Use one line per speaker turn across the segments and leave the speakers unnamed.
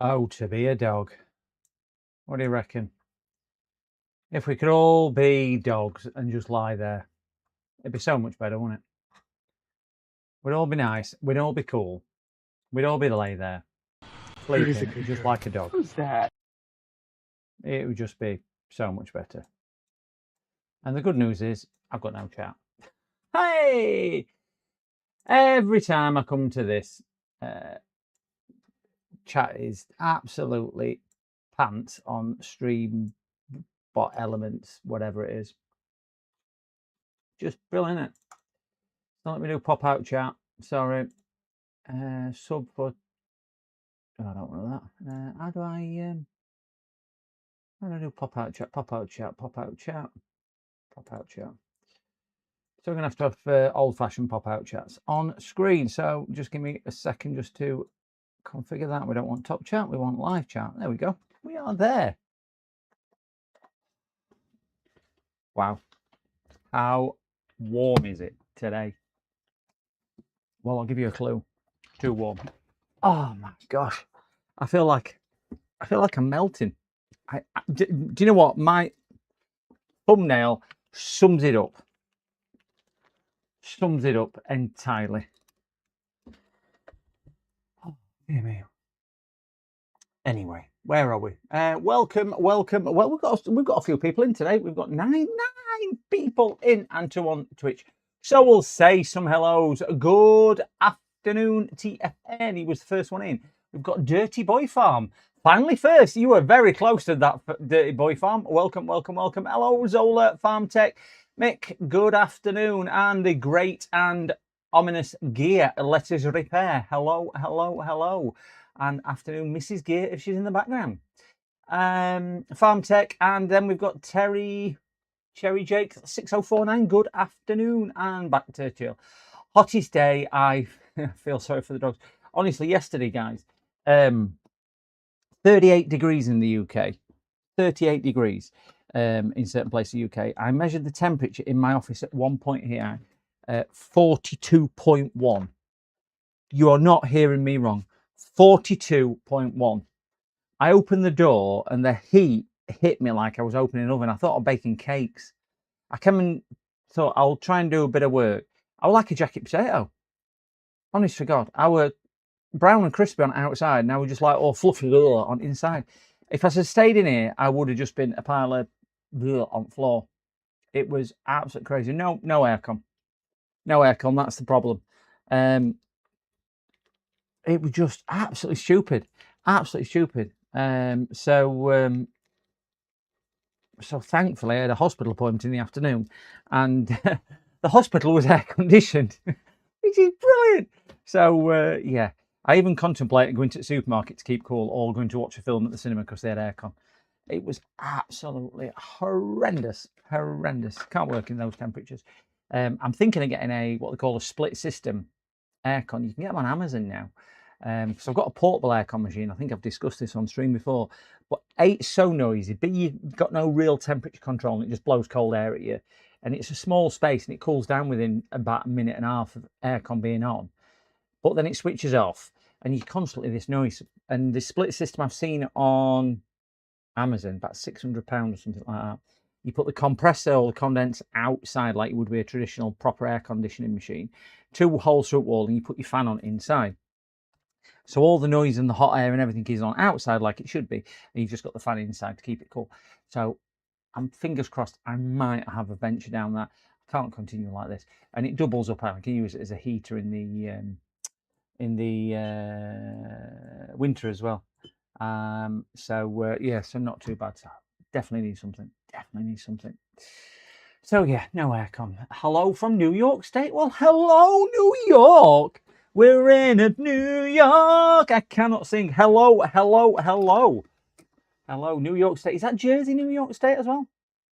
Oh, to be a dog. What do you reckon? If we could all be dogs and just lie there, it'd be so much better, wouldn't it? We'd all be nice. We'd all be cool. We'd all be lay there, sleeping just like a dog.
Who's that?
It would just be so much better. And the good news is, I've got no chat. Hey! Every time I come to this, chat is absolutely pants on stream bot elements, whatever it is. Just brilliant, isn't it? Don't let me do pop out chat. Sorry. Sub for. Oh, I don't know that. How do I do pop out chat? Pop out chat. Pop out chat. Pop out chat. So we're gonna have to have old-fashioned pop out chats on screen. So just give me a second just to configure that. We don't want top chat. We want live chat. There we go. We are there. Wow. How warm is it today? Well, I'll give you a clue. Too warm. Oh my gosh. I feel like I'm melting. Do you know what? My thumbnail sums it up. Sums it up entirely. Oh, dear me. Anyway, where are we? Welcome. Well, we've got a few people in today. We've got nine people in and two on Twitch. So we'll say some hellos. Good afternoon, TFN. He was the first one in. We've got Dirty Boy Farm. Finally first. You were very close to that, Dirty Boy Farm. Welcome. Hello, Zola Farm Tech. Mick, good afternoon. And the great and ominous Gear, Let Us Repair. Hello. And afternoon, Mrs. Gear, if she's in the background. Farm Tech. And then we've got Cherry Jake 6049. Good afternoon. And back to Chill. Hottest day. I feel sorry for the dogs. Honestly, yesterday, guys, 38 degrees in the UK. 38 degrees in certain places in the UK. I measured the temperature in my office at one point here, 42.1. You are not hearing me wrong. 42.1. I opened the door and the heat hit me like I was opening an oven. I thought of baking cakes. I came and thought I'll try and do a bit of work. I was like a jacket potato. Honest to God, I were brown and crispy on outside, and I was just like all fluffy on inside. If I had stayed in here, I would have just been a pile of on the floor. It was absolutely crazy. No aircon. No aircon. That's the problem. It was just absolutely stupid. So thankfully I had a hospital appointment in the afternoon, and the hospital was air conditioned, which is brilliant. So yeah, I even contemplated going to the supermarket to keep cool, or going to watch a film at the cinema because they had aircon. It was absolutely horrendous. Can't work in those temperatures. I'm thinking of getting what they call a split system aircon. You can get them on Amazon now. So I've got a portable aircon machine. I think I've discussed this on stream before, but it's so noisy, but you've got no real temperature control, and it just blows cold air at you. And it's a small space, and it cools down within about a minute and a half of aircon being on. But then it switches off, and you constantly this noise. And the split system I've seen on Amazon, about £600 or something like that. You put the compressor or the condenser outside, like it would be a traditional proper air conditioning machine, 2 holes through the wall, and you put your fan on inside. So all the noise and the hot air and everything is on outside like it should be, and you've just got the fan inside to keep it cool. So I'm fingers crossed I might have a venture down that. I can't continue like this, and it doubles up. I can use it as a heater in the winter as well. Yeah, so not too bad. So definitely need something. So yeah, no aircon. Hello from New York State. Well, hello New York. We're in New York. I cannot sing. Hello New York State. Is that Jersey, New York State as well?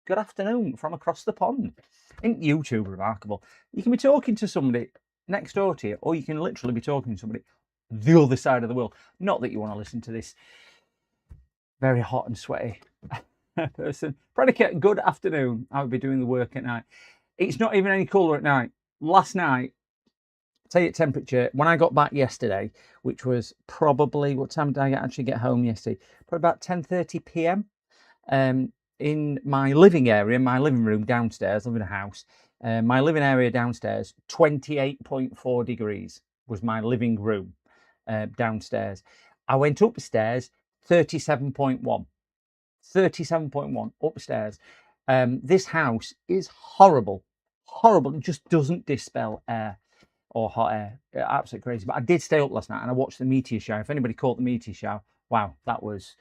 Good afternoon from across the pond. Isn't YouTube remarkable? You can be talking to somebody next door to you, or you can literally be talking to somebody the other side of the world. Not that you want to listen to this very hot and sweaty person. Predicate, good afternoon. I would be doing the work at night. It's not even any cooler at night. Last night, tell you temperature, when I got back yesterday, which was probably, what time did I actually get home yesterday? Probably about 10:30 p.m. In my living area, my living room downstairs, I live in a house, my living area downstairs, 28.4 degrees was my living room downstairs. I went upstairs, 37.1. 37.1 upstairs. This house is horrible. Horrible. It just doesn't dispel air or hot air. Absolutely crazy. But I did stay up last night and I watched the meteor shower. If anybody caught the meteor shower, wow, that was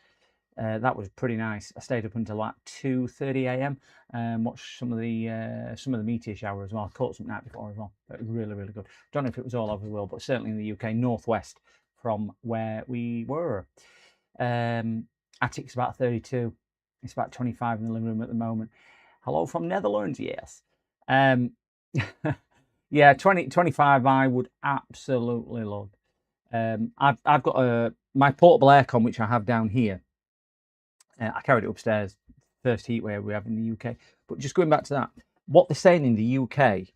pretty nice. I stayed up until like 2:30 a.m. and watched some of the meteor shower as well. I caught some night before as well. But really, really good. Don't know if it was all over the world, but certainly in the UK, northwest from where we were. Attic's about 32. It's about 25 in the living room at the moment. Hello from Netherlands, yes. Yeah, 25 I would absolutely love. I've got my portable aircon, which I have down here. I carried it upstairs, first heat wave we have in the UK. But just going back to that, what they're saying in the UK, and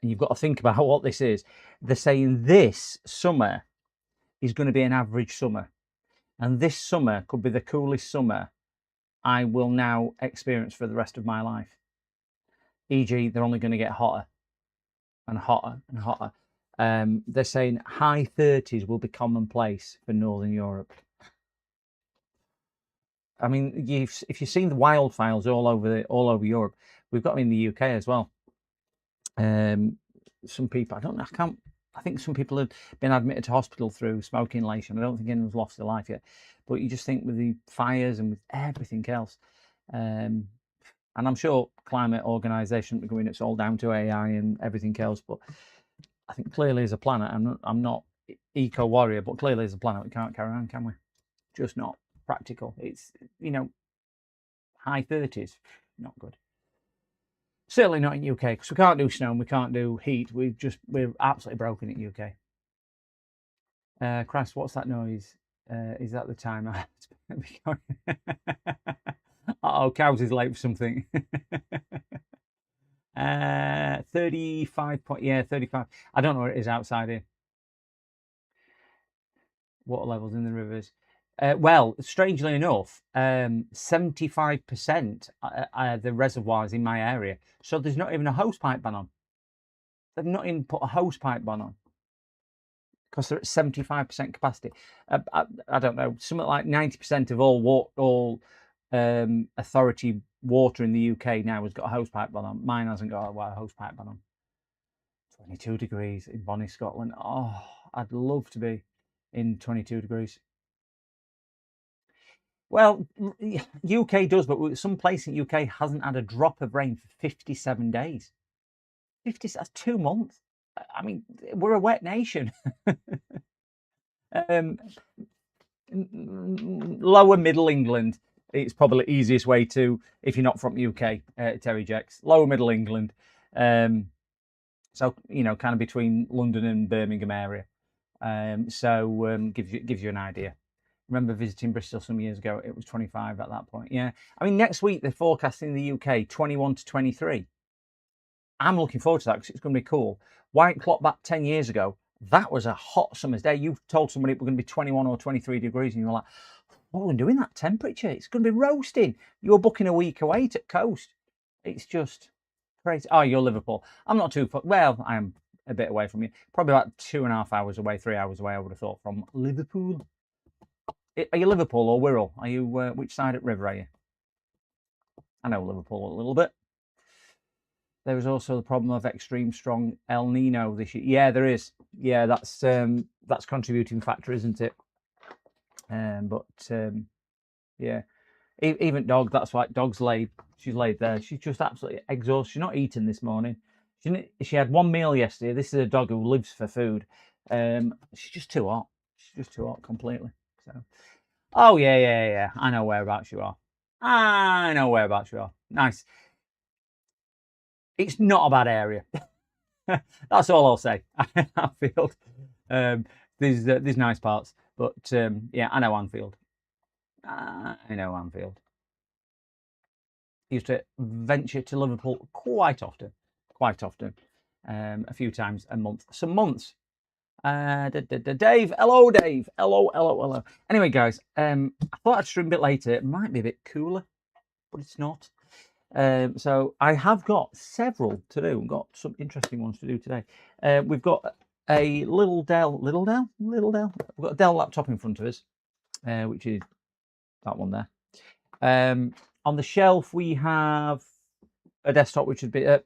you've got to think about what this is, they're saying this summer is going to be an average summer. And this summer could be the coolest summer I will now experience for the rest of my life. E.g., they're only going to get hotter and hotter and hotter. They're saying high 30s will be commonplace for Northern Europe. I mean, if you've seen the wildfires all over Europe, we've got them in the UK as well. Some people, I think some people have been admitted to hospital through smoke inhalation. I don't think anyone's lost their life yet. But you just think with the fires and with everything else, and I'm sure climate organisation are going, it's all down to AI and everything else. But I think clearly as a planet, I'm not eco warrior, but clearly as a planet, we can't carry on, can we? Just not practical. It's, high 30s, not good. Certainly not in UK, because we can't do snow and we can't do heat. We're absolutely broken in UK. Christ, what's that noise? Is that the timer? Uh-oh, Cows is late for something. 35 point, yeah, 35. I don't know what it is outside here. Water levels in the rivers. Well, strangely enough, 75% the reservoirs in my area. So there's not even a hosepipe ban on. They've not even put a hosepipe ban on because they're at 75% capacity. I don't know, something like 90% of all authority water in the UK now has got a hosepipe ban on. Mine hasn't got a hosepipe ban on. 22 degrees in Bonnie, Scotland. Oh, I'd love to be in 22 degrees. Well, UK does, but some place in UK hasn't had a drop of rain for 57 days. That's 2 months. I mean, we're a wet nation. Lower Middle England, it's probably the easiest way to, if you're not from UK, Terry Jacks. Lower Middle England. So, kind of between London and Birmingham area. Gives you an idea. Remember visiting Bristol some years ago, it was 25 at that point. Yeah. I mean, next week they're forecasting in the UK 21 to 23. I'm looking forward to that because it's going to be cool. White clock back 10 years ago, that was a hot summer's day. You told somebody it was going to be 21 or 23 degrees and you're like, what are we doing that temperature? It's going to be roasting. You're booking a week away to coast. It's just crazy. Oh, you're Liverpool. I'm not too far. Well, I am a bit away from you. Probably about 2.5 hours away, 3 hours away, I would have thought, from Liverpool. Are you Liverpool or Wirral? Are you, which side at River are you? I know Liverpool a little bit. There is also the problem of extreme strong El Nino this year. Yeah, there is. Yeah, that's contributing factor, isn't it? Yeah, even dog. That's why dog's laid. She's laid there. She's just absolutely exhausted. She's not eaten this morning. She had one meal yesterday. This is a dog who lives for food. She's just too hot. She's just too hot completely. So, oh yeah. I know whereabouts you are. I know whereabouts you are. Nice. It's not a bad area. That's all I'll say. Anfield. There's nice parts, but yeah, I know Anfield. I know Anfield. I used to venture to Liverpool quite often, a few times a month. Some months Dave, hello, Dave. Hello. Anyway, guys, I thought I'd stream a bit later. It might be a bit cooler, but it's not. So I have got several to do. We've got some interesting ones to do today. We've got a little Dell. We've got a Dell laptop in front of us, which is that one there. On the shelf, we have a desktop which has been,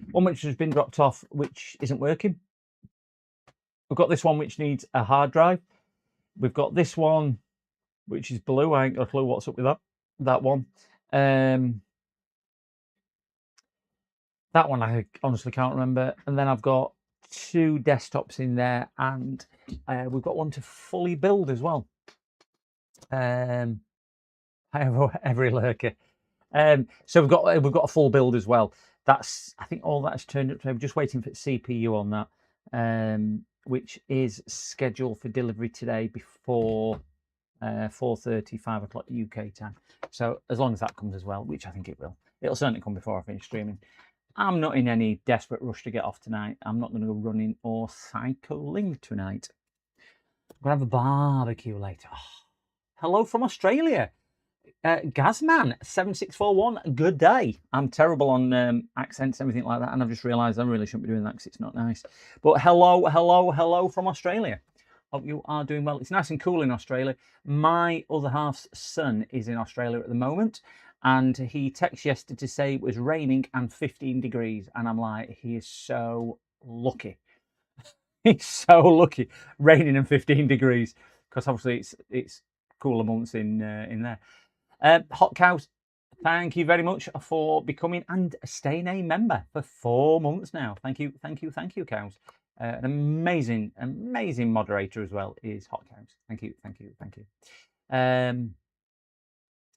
one which has been dropped off, which isn't working. We've got this one which needs a hard drive. We've got this one which is blue. I ain't got a clue what's up with that one. That one I honestly can't remember. And then I've got 2 desktops in there, and we've got one to fully build as well. Every lurker. So we've got a full build as well. That's, I think all that's turned up. I'm just waiting for the CPU on that, which is scheduled for delivery today before 4:30, 5 o'clock UK time. So as long as that comes as well, which I think it will, it'll certainly come before I finish streaming. I'm not in any desperate rush to get off tonight. I'm not going to go running or cycling tonight. I'm going to have a barbecue later. Oh, hello from Australia. Gazman7641, good day. I'm terrible on accents, everything like that, and I've just realised I really shouldn't be doing that because it's not nice. But hello from Australia. Hope you are doing well. It's nice and cool in Australia. My other half's son is in Australia at the moment, and he texted yesterday to say it was raining and 15 degrees, and I'm like, he is so lucky. He's so lucky, raining and 15 degrees, because obviously it's cooler months in there. Hot Cows, thank you very much for becoming and staying a member for 4 months now. Thank you, Cows. An amazing moderator as well is Hot Cows. Thank you.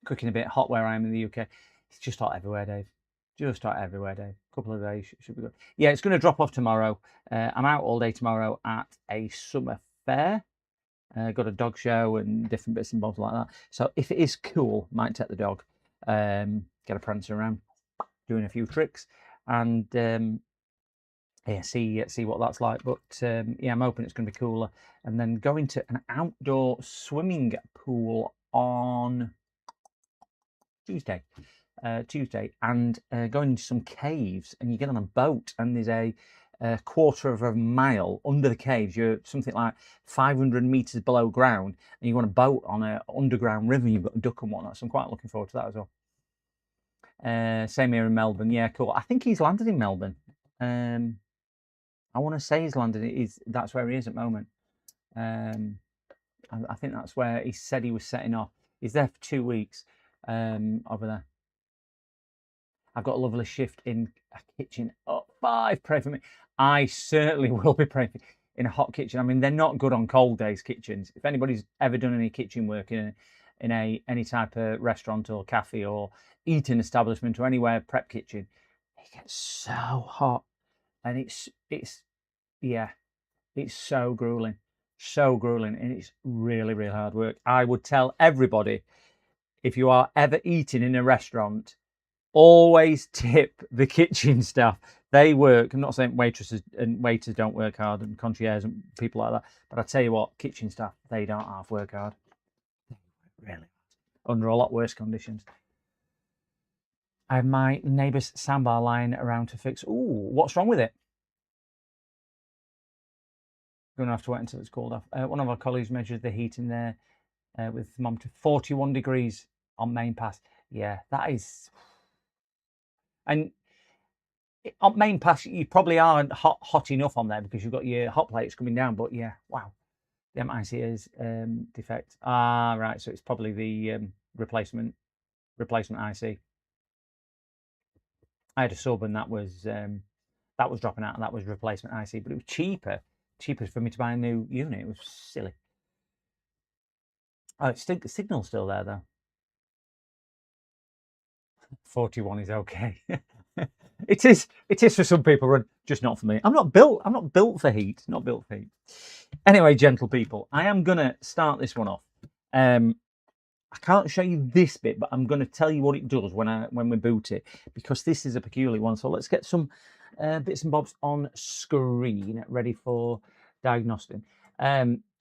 Cooking a bit hot where I am in the UK. It's just hot everywhere, Dave. Just hot everywhere, Dave. A couple of days should be good. Yeah, it's going to drop off tomorrow. I'm out all day tomorrow at a summer fair. Got a dog show and different bits and bobs like that. So if it is cool, might take the dog, get a prancer around, doing a few tricks, and yeah, see what that's like. But yeah, I'm hoping it's going to be cooler. And then going to an outdoor swimming pool on Tuesday, and going into some caves, and you get on a boat, and there's a quarter of a mile under the caves. You're something like 500 meters below ground, and you want a boat on an underground river. You've got a duck and whatnot. So I'm quite looking forward to that as well. Same here in Melbourne. Yeah, cool. I think he's landed in Melbourne. I want to say he's landed. That's where he is at the moment. I think that's where he said he was setting off. He's there for 2 weeks over there. I've got a lovely shift in a kitchen. Oh, 5, pray for me. I certainly will be praying for in a hot kitchen. I mean, they're not good on cold days, kitchens. If anybody's ever done any kitchen work in any type of restaurant or cafe or eating establishment or anywhere, prep kitchen, it gets so hot, and it's so grueling, and it's really, really hard work. I would tell everybody, if you are ever eating in a restaurant, always tip the kitchen staff. They work. I'm not saying waitresses and waiters don't work hard, and concierge and people like that, but I tell you what, kitchen staff, they don't half work hard. Really, under a lot worse conditions. I have my neighbour's soundbar lying around to fix. Ooh, what's wrong with it? Going to have to wait until it's cooled off. One of our colleagues measured the heat in there with thermometer 41 degrees on main pass. Yeah, that is. And on main pass, you probably aren't hot enough on there because you've got your hot plates coming down. But yeah, wow, the MIC is defect. Ah, right. So it's probably the replacement IC. I had a sub, and that was dropping out, and that was replacement IC. But it was cheaper for me to buy a new unit. It was silly. Oh, the signal's still there though. 41 is okay. It is for some people, just not for me. I'm not built for heat. Not built for heat. Anyway, gentle people, I am gonna start this one off. I can't show you this bit, but I'm going to tell you what it does when we boot it, because this is a peculiar one. So let's get some bits and bobs on screen ready for diagnostic.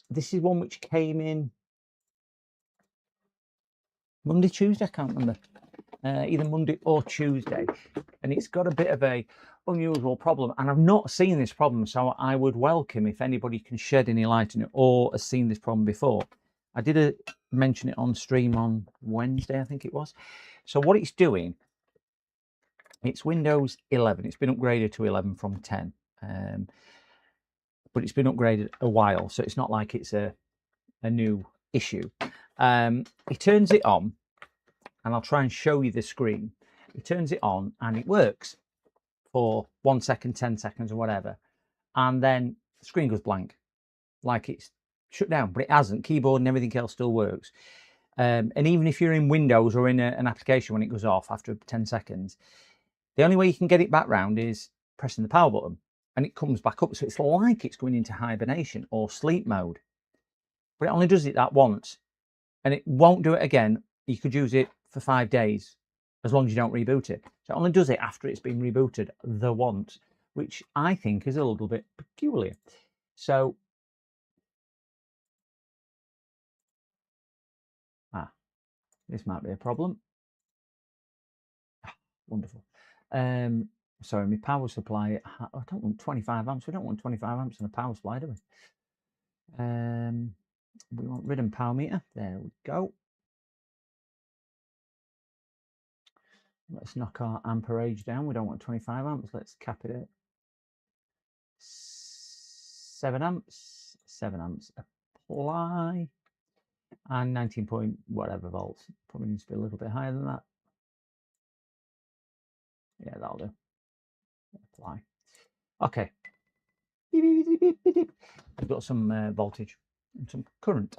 This is one which came in Monday, Tuesday, I can't remember. Either Monday or Tuesday, and it's got a bit of a unusual problem, and I've not seen this problem, so I would welcome if anybody can shed any light on it or has seen this problem before. I did mention it on stream on Wednesday, I think it was. So what it's doing, it's Windows 11. It's been upgraded to 11 from 10, but it's been upgraded a while, so it's not like it's a new issue. He turns it on, and I'll try and show you the screen. He turns it on and it works for 1 second, 10 seconds or whatever. And then the screen goes blank, like it's shut down, but it hasn't. Keyboard and everything else still works. And even if you're in Windows or in an application, when it goes off after 10 seconds, the only way you can get it back round is pressing the power button, and it comes back up. So it's like it's going into hibernation or sleep mode, but it only does it that once, and it won't do it again. You could use it for 5 days as long as you don't reboot it. So it only does it after it's been rebooted the once, which I think is a little bit peculiar. So this might be a problem. Wonderful. Sorry, my power supply, I don't want 25 amps. We don't want 25 amps on a power supply, do we? We want Ridden power meter. There we go. Let's knock our amperage down. We don't want 25 amps. Let's cap it at 7 amps. 7 amps. Apply. And 19 point whatever volts. Probably needs to be a little bit higher than that. Yeah, that'll do. Apply. Okay. We've got some voltage and some current.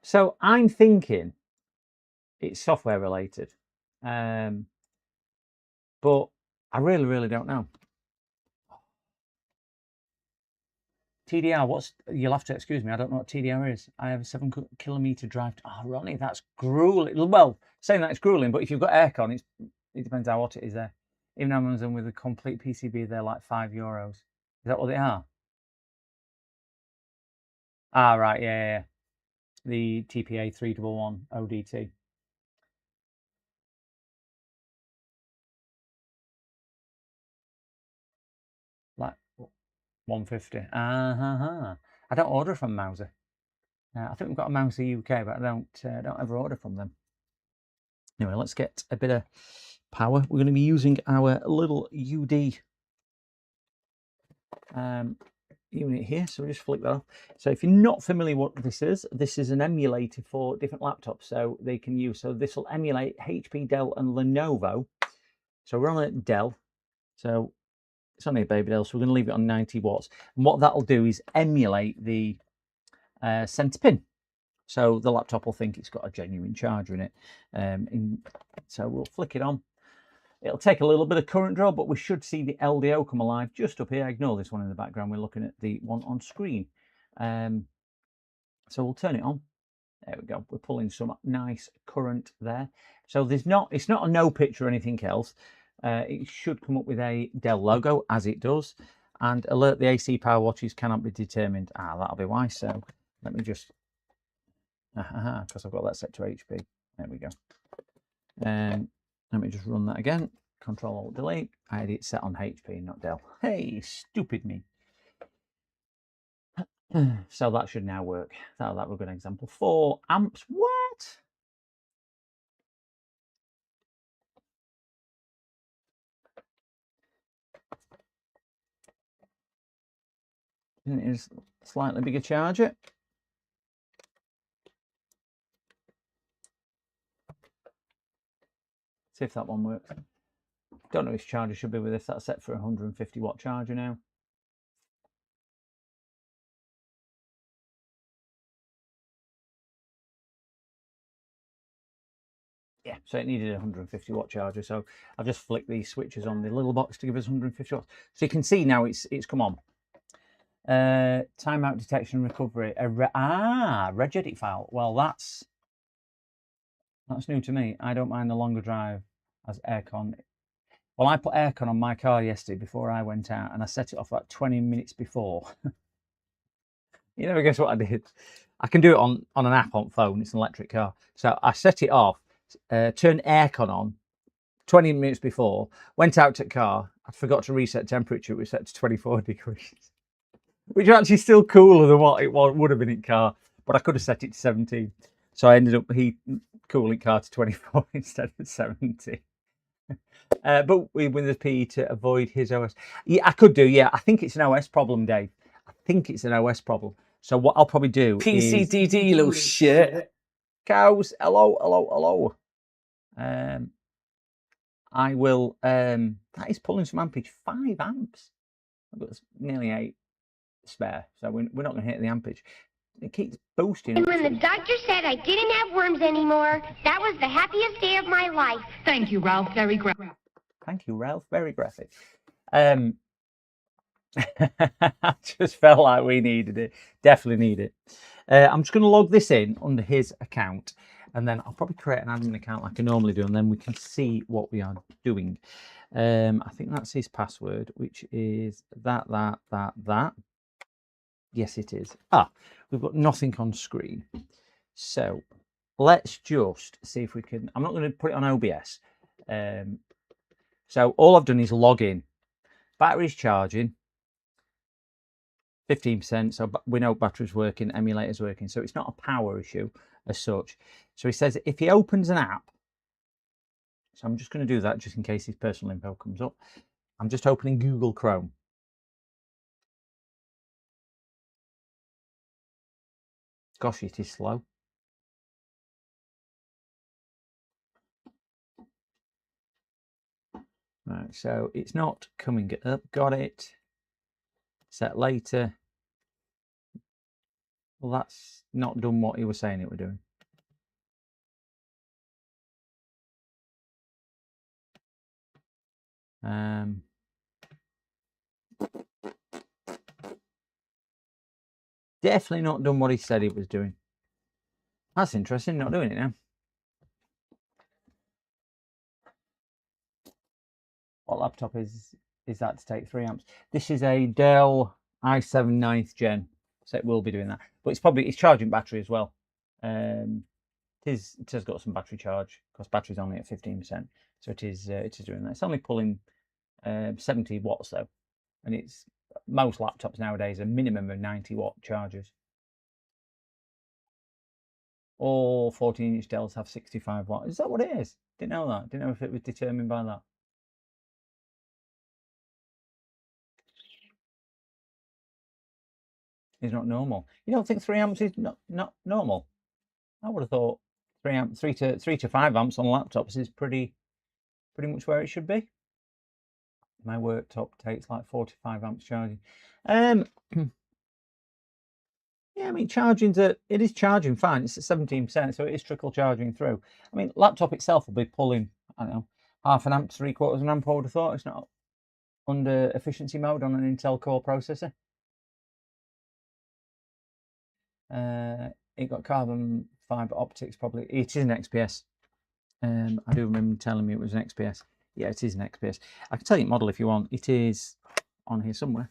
So I'm thinking it's software related, but I really don't know. TDR, you'll have to excuse me, I don't know what TDR is. I have a 7 kilometer drive. Oh, Ronnie, that's grueling. Well, saying that it's grueling, but if you've got aircon, it depends how hot it is there. Even Amazon with a complete PCB, they're like €5. Is that what they are? Ah, right, yeah. The TPA 311 ODT. Like 150. I don't order from Mouser. I think we've got a Mouser UK, but I don't ever order from them. Anyway, let's get a bit of power. We're going to be using our little UD unit here, so we'll just flick that off. So if you're not familiar what this is an emulator for different laptops, so they can use. So this will emulate HP, Dell, and Lenovo. So we're on a Dell, so it's only a baby Dell, so we're going to leave it on 90 watts. And what that'll do is emulate the center pin. So the laptop will think it's got a genuine charger in it. So we'll flick it on. It'll take a little bit of current draw, but we should see the LDO come alive just up here. Ignore this one in the background. We're looking at the one on screen. So we'll turn it on. There we go. We're pulling some nice current there. So it's not a no pitch or anything else. It should come up with a Dell logo, as it does, and alert the AC power watches cannot be determined. That'll be why. So let me just, because I've got that set to HP. There we go. Let me just run that again. Control-Alt-Delete. I had it set on HP, not Dell. Hey, stupid me. So that should now work. That was a good example. 4 amps. What? It is a slightly bigger charger. See if that one works. Don't know which charger should be with this. That's set for a 150 watt charger now. Yeah, so it needed a 150 watt charger. So I've just flicked these switches on the little box to give us 150 watts. So you can see now it's come on. Timeout detection recovery. Regedit file. Well, that's new to me. I don't mind the longer drive as aircon. Well, I put aircon on my car yesterday before I went out, and I set it off like 20 minutes before. You never guess what I did. I can do it on an app on phone. It's an electric car. So I set it off, turned aircon on 20 minutes before, went out to the car. I forgot to reset temperature. It was set to 24 degrees, which is actually still cooler than what it would have been in car. But I could have set it to 17. So I ended up cooling car to 24 instead of 17. But with the P to avoid his OS. Yeah, I could do. Yeah, I think it's an OS problem, Dave. I think it's an OS problem. So what I'll probably do
PCDD, you little shit.
Cows, hello. I will. That is pulling some ampage. 5 amps. I've got nearly 8 spare, so we're not going to hit the ampage. It keeps boosting.
And when the doctor said I didn't have worms anymore, that was the happiest day of my life.
Thank you, Ralph. Very graphic.
Thank you, Ralph. Very graphic. I just felt like we needed it. Definitely need it. I'm just going to log this in under his account, and then I'll probably create an admin account like I normally do, and then we can see what we are doing. I think that's his password, which is that. Yes, it is. We've got nothing on screen. So let's just see if we can. I'm not going to put it on OBS. So all I've done is log in. Battery's charging. 15%. So we know battery's working, emulator's working. So it's not a power issue as such. So he says if he opens an app. So I'm just going to do that just in case his personal info comes up. I'm just opening Google Chrome. Gosh, it is slow. Right, so it's not coming up. Got it. Set later. Well, that's not done what he was saying it were doing. Definitely not done what he said he was doing. That's interesting, not doing it now. What laptop is that to take 3 amps? This is a Dell i7 9th gen, so it will be doing that. But it's charging battery as well. It has got some battery charge because battery's only at 15%, so it is doing that. It's only pulling 70 watts though, and it's most laptops nowadays a minimum of 90-watt chargers. All 14-inch Dells have 65 watt. Is that what it is? Didn't know that. Didn't know if it was determined by that. Is not normal. You don't think 3 amps is not normal? I would have thought 3 to 5 amps on laptops is pretty much where it should be. My worktop takes like 45 amps charging. Yeah, I mean, it is charging fine. It's at 17%, so it is trickle charging through. I mean, laptop itself will be pulling, I don't know, half an amp, 3/4 of an amp, I would have thought. It's not under efficiency mode on an Intel Core processor. It got carbon fiber optics, probably. It is an XPS. I do remember telling me it was an XPS. Yeah, it is an XPS. I can tell you model if you want. It is on here somewhere.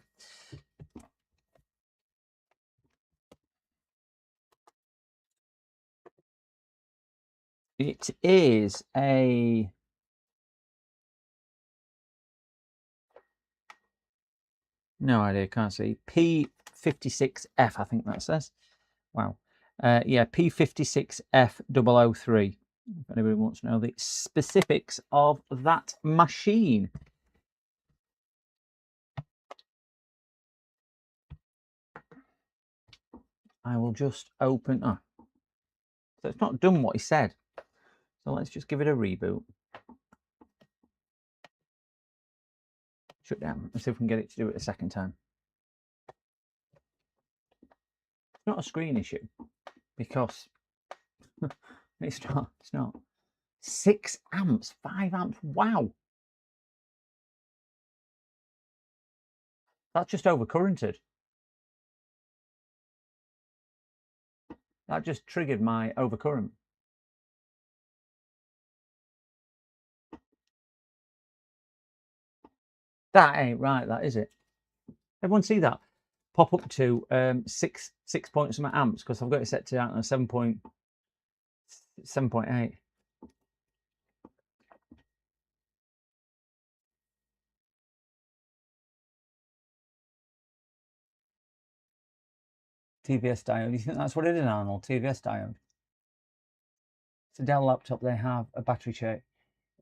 It is a no idea, can't see. P56F, I think that says. Wow. Yeah, P56F003. If anybody wants to know the specifics of that machine. I will just open. So it's not done what he said. So let's just give it a reboot. Shut down. Let's see if we can get it to do it a second time. It's not a screen issue because it's not. 6 amps, 5 amps. Wow. That's just overcurrented. That just triggered my overcurrent. That ain't right, that is it? Everyone see that? Pop up to 6 points of my amps because I've got it set to 7.8. TVS diode. You think that's what it is, Arnold? TVS diode. It's a Dell laptop. They have a battery check.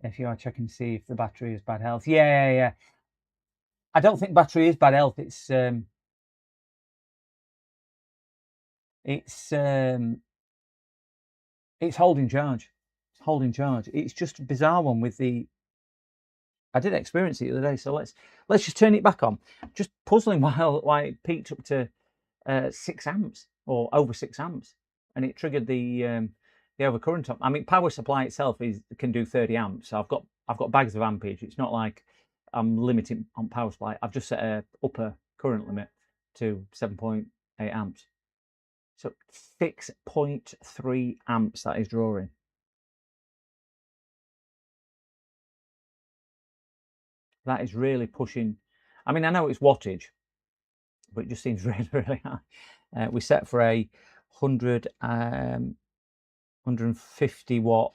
If you are checking to see if the battery is bad health. Yeah. I don't think battery is bad health. It's holding charge. It's holding charge. It's just a bizarre one with the. I did experience it the other day, so let's just turn it back on. Just puzzling why it peaked up to 6 amps or over 6 amps, and it triggered the overcurrent. I mean, power supply itself can do 30 amps. So I've got bags of ampage. It's not like I'm limiting on power supply. I've just set a upper current limit to 7.8 amps. So 6.3 amps that is drawing. That is really pushing. I mean, I know it's wattage, but it just seems really, really high. We set for a 150 watt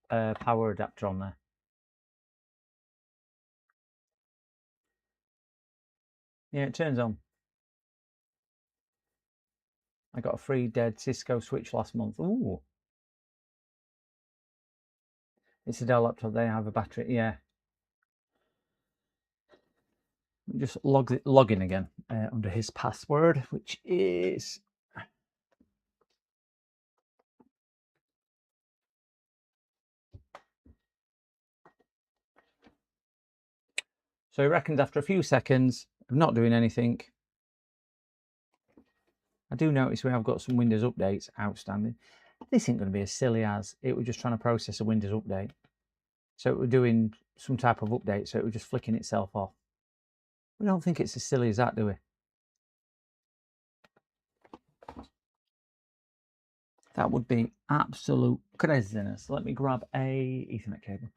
power adapter on there. Yeah, it turns on. I got a free dead Cisco switch last month. Ooh. It's a Dell laptop. They have a battery. Yeah. Just log in again under his password, which is so he reckons after a few seconds of not doing anything. I do notice we have got some Windows updates outstanding. This ain't going to be as silly as it was just trying to process a Windows update. So it was doing some type of update, so it was just flicking itself off. We don't think it's as silly as that, do we? That would be absolute craziness. Let me grab a Ethernet cable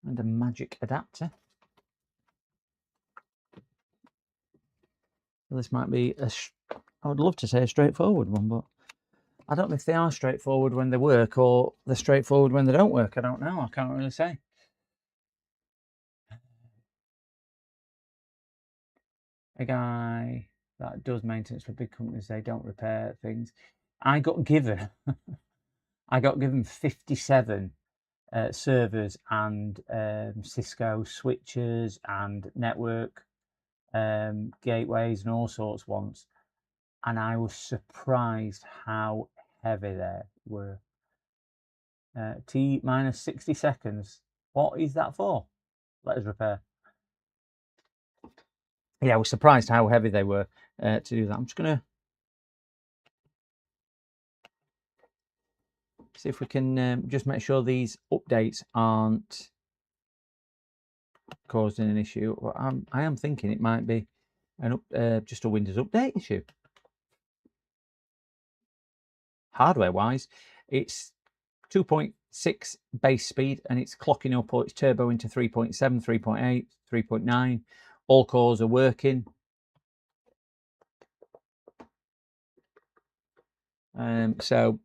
and a magic adapter. This might be I would love to say a straightforward one, but I don't know if they are straightforward when they work or they're straightforward when they don't work. I don't know. I can't really say. A guy that does maintenance for big companies, they don't repair things. I got given 57 servers and Cisco switches and network gateways and all sorts once, and I was surprised how heavy they were. T minus 60 seconds. What is that for? Let us repair. Yeah, I was surprised how heavy they were to do that. I'm just going to see if we can just make sure these updates aren't causing an issue. Well, I am thinking it might be just a Windows update issue. Hardware-wise, it's 2.6 base speed, and it's clocking up its turbo into 3.7, 3.8, 3.9. All cores are working. So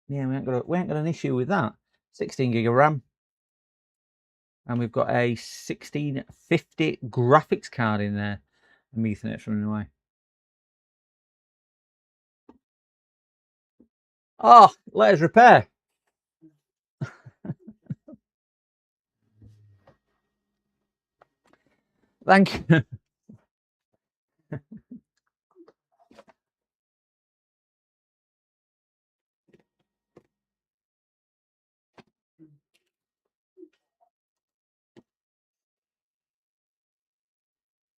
yeah, we ain't got an issue with that. 16 gig of RAM, and we've got a 1650 graphics card in there. And Ethernet's running away. Oh, let us repair. Thank you.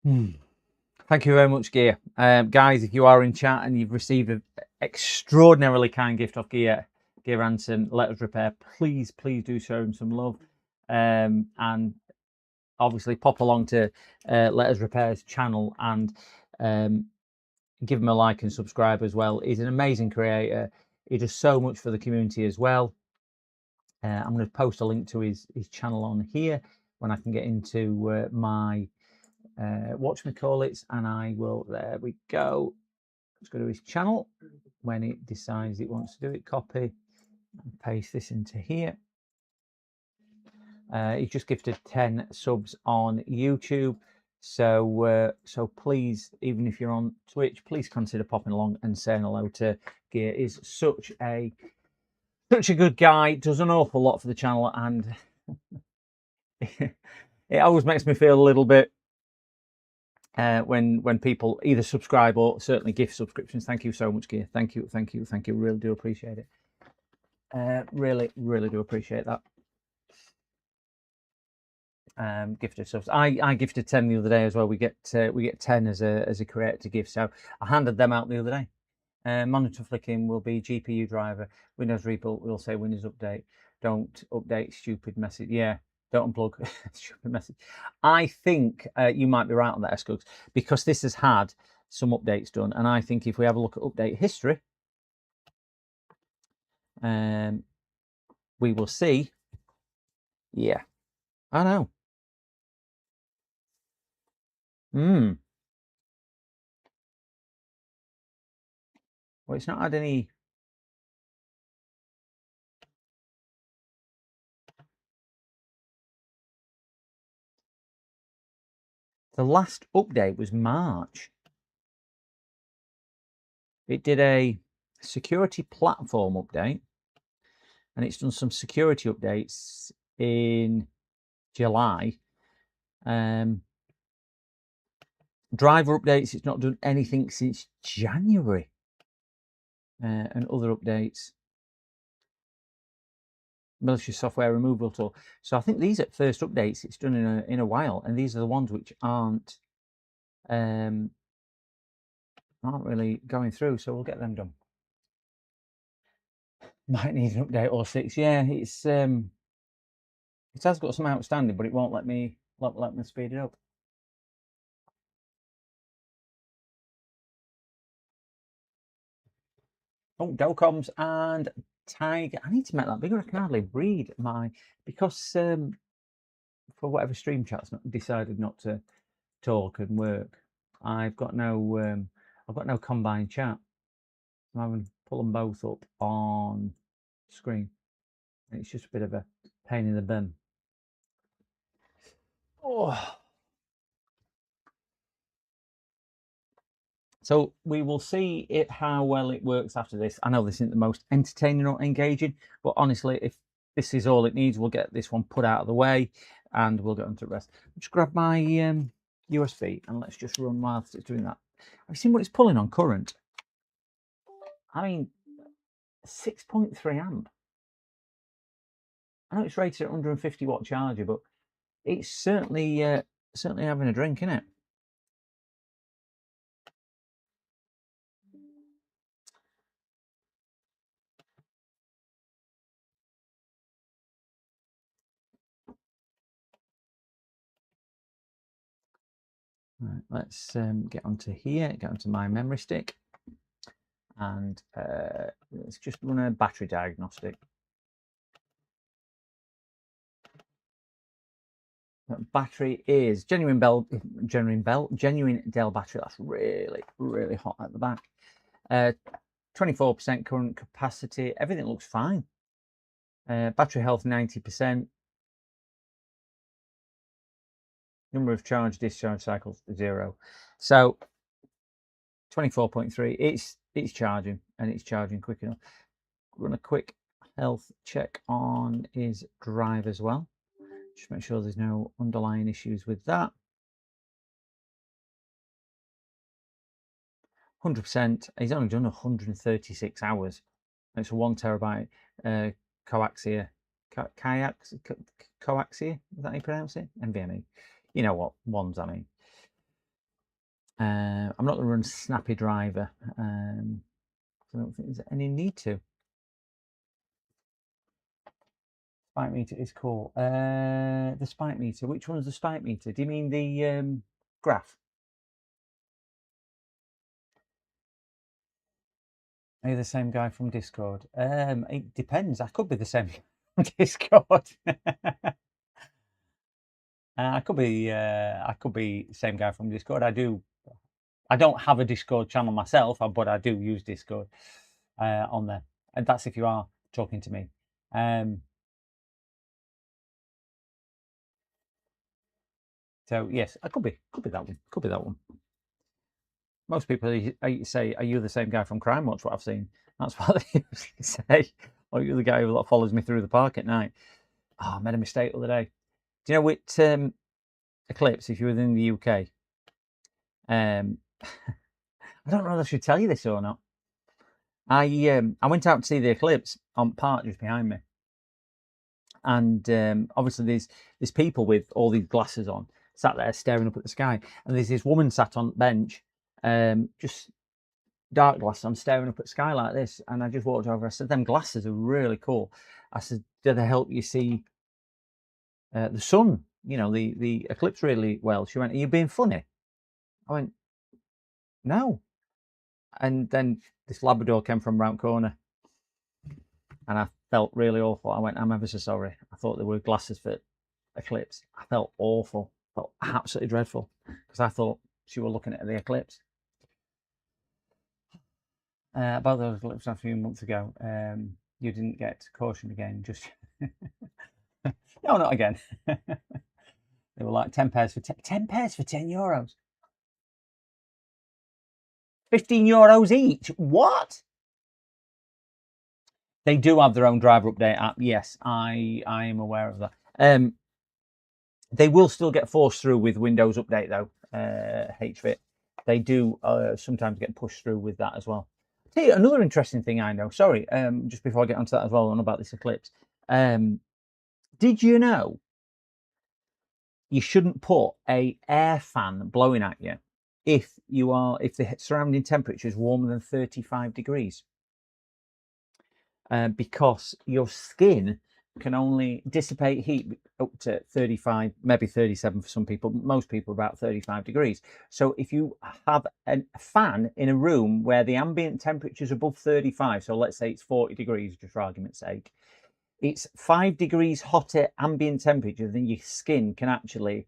Thank you very much, Gear. Guys, if you are in chat and you've received an extraordinarily kind gift off Gear Ransom, Let Us Repair, please do show him some love. And obviously pop along to Let Us Repair's channel and give him a like and subscribe as well. He's an amazing creator. He does so much for the community as well. I'm going to post a link to his channel on here. when I can get into my whatchamacallits, and I will. There we go. Let's go to his channel. When it decides it wants to do it, copy and paste this into here. He's just gifted 10 subs on YouTube. So please, even if you're on Twitch, please consider popping along and saying hello to Gear. Is such a good guy, does an awful lot for the channel, and it always makes me feel a little bit when people either subscribe or certainly gift subscriptions. Thank you so much, Gear. Thank you. Really do appreciate it. Really do appreciate that. Gifted subs. I gifted 10 the other day as well. We get 10 as a creator to give. So I handed them out the other day. Monitor flicking will be GPU driver. Windows Rebuild will say Windows Update. Don't update stupid message. Yeah, don't unplug stupid message. I think you might be right on that, Escugs, because this has had some updates done. And I think if we have a look at update history, we will see. Yeah, I know. Well, it's not had any. The last update was March. It did a security platform update, and it's done some security updates in July. Driver updates, it's not done anything since January. And other updates. Military software removal tool. So I think these are first updates it's done in a while, and these are the ones which aren't really going through. So we'll get them done. Might need an update or 6. Yeah, it's it has got some outstanding, but it won't let me speed it up. Oh, Docoms and Tiger. I need to make that bigger. I can hardly read my, because for whatever stream chat's decided not to talk and work. I've got no combined chat. I'm having to pull them both up on screen. And it's just a bit of a pain in the bum. Oh. So we will see how well it works after this. I know this isn't the most entertaining or engaging, but honestly, if this is all it needs, we'll get this one put out of the way and we'll get on to the rest. Just grab my USB and let's just run whilst it's doing that. Have you seen what it's pulling on current? I mean, 6.3 amp. I know it's rated at 150 watt charger, but it's certainly having a drink, isn't it? Right, let's get onto here, get onto my memory stick, and let's just run a battery diagnostic. Battery is genuine Dell battery. That's really hot at the back. 24% current capacity. Everything looks fine. Battery health 90%. Number of charge discharge cycles 0. So 24.3. It's charging, and it's charging quick enough. Run a quick health check on his drive as well. Just make sure there's no underlying issues with that. 100%. He's only done 136 hours. It's a 1 terabyte coaxia. Coaxia? Is that how you pronounce it? NVMe. You know what ones I mean. I'm not going to run Snappy Driver. I don't think there's any need to. Spike meter is cool. The spike meter. Which one's the spike meter? Do you mean the graph? Are you the same guy from Discord? It depends. I could be the same from Discord. I could be the same guy from Discord. I don't have a Discord channel myself, but I do use Discord on there, and that's if you are talking to me. So yes, I could be that one. Could be that one. Most people say, "Are you the same guy from Crime Watch?" What I've seen, that's what they usually say. Or you're the guy who follows me through the park at night. Oh, I made a mistake the other day. Do you know with Eclipse? If you're within the UK, I don't know if I should tell you this or not. I went out to see the eclipse on park just behind me, and obviously there's people with all these glasses on, sat there staring up at the sky, and there's this woman sat on the bench, just dark glasses on, staring up at the sky like this. And I just walked over. I said, "Them glasses are really cool." I said, "Do they help you see the sun? You know, the eclipse really well?" She went, "Are you being funny?" I went, "No." And then this Labrador came from round corner, and I felt really awful. I went, "I'm ever so sorry. I thought there were glasses for eclipse." I felt awful. Felt absolutely dreadful because I thought she was looking at the eclipse. About those eclipse a few months ago, you didn't get cautioned again. Just no, not again. They were like 10 pairs for 10 pairs for €10. 15 euros each. What? They do have their own driver update app. Yes, I am aware of that. They will still get forced through with Windows Update though. HFIT. They do sometimes get pushed through with that as well. I'll tell you another interesting thing I know. Sorry, just before I get onto that as well, on about this eclipse. Did you know you shouldn't put a air fan blowing at you if the surrounding temperature is warmer than 35 degrees? Because your skin can only dissipate heat up to 35, maybe 37 for some people. Most people about 35 degrees. So if you have a fan in a room where the ambient temperature is above 35, so let's say it's 40 degrees, just for argument's sake, it's 5 degrees hotter ambient temperature than your skin can actually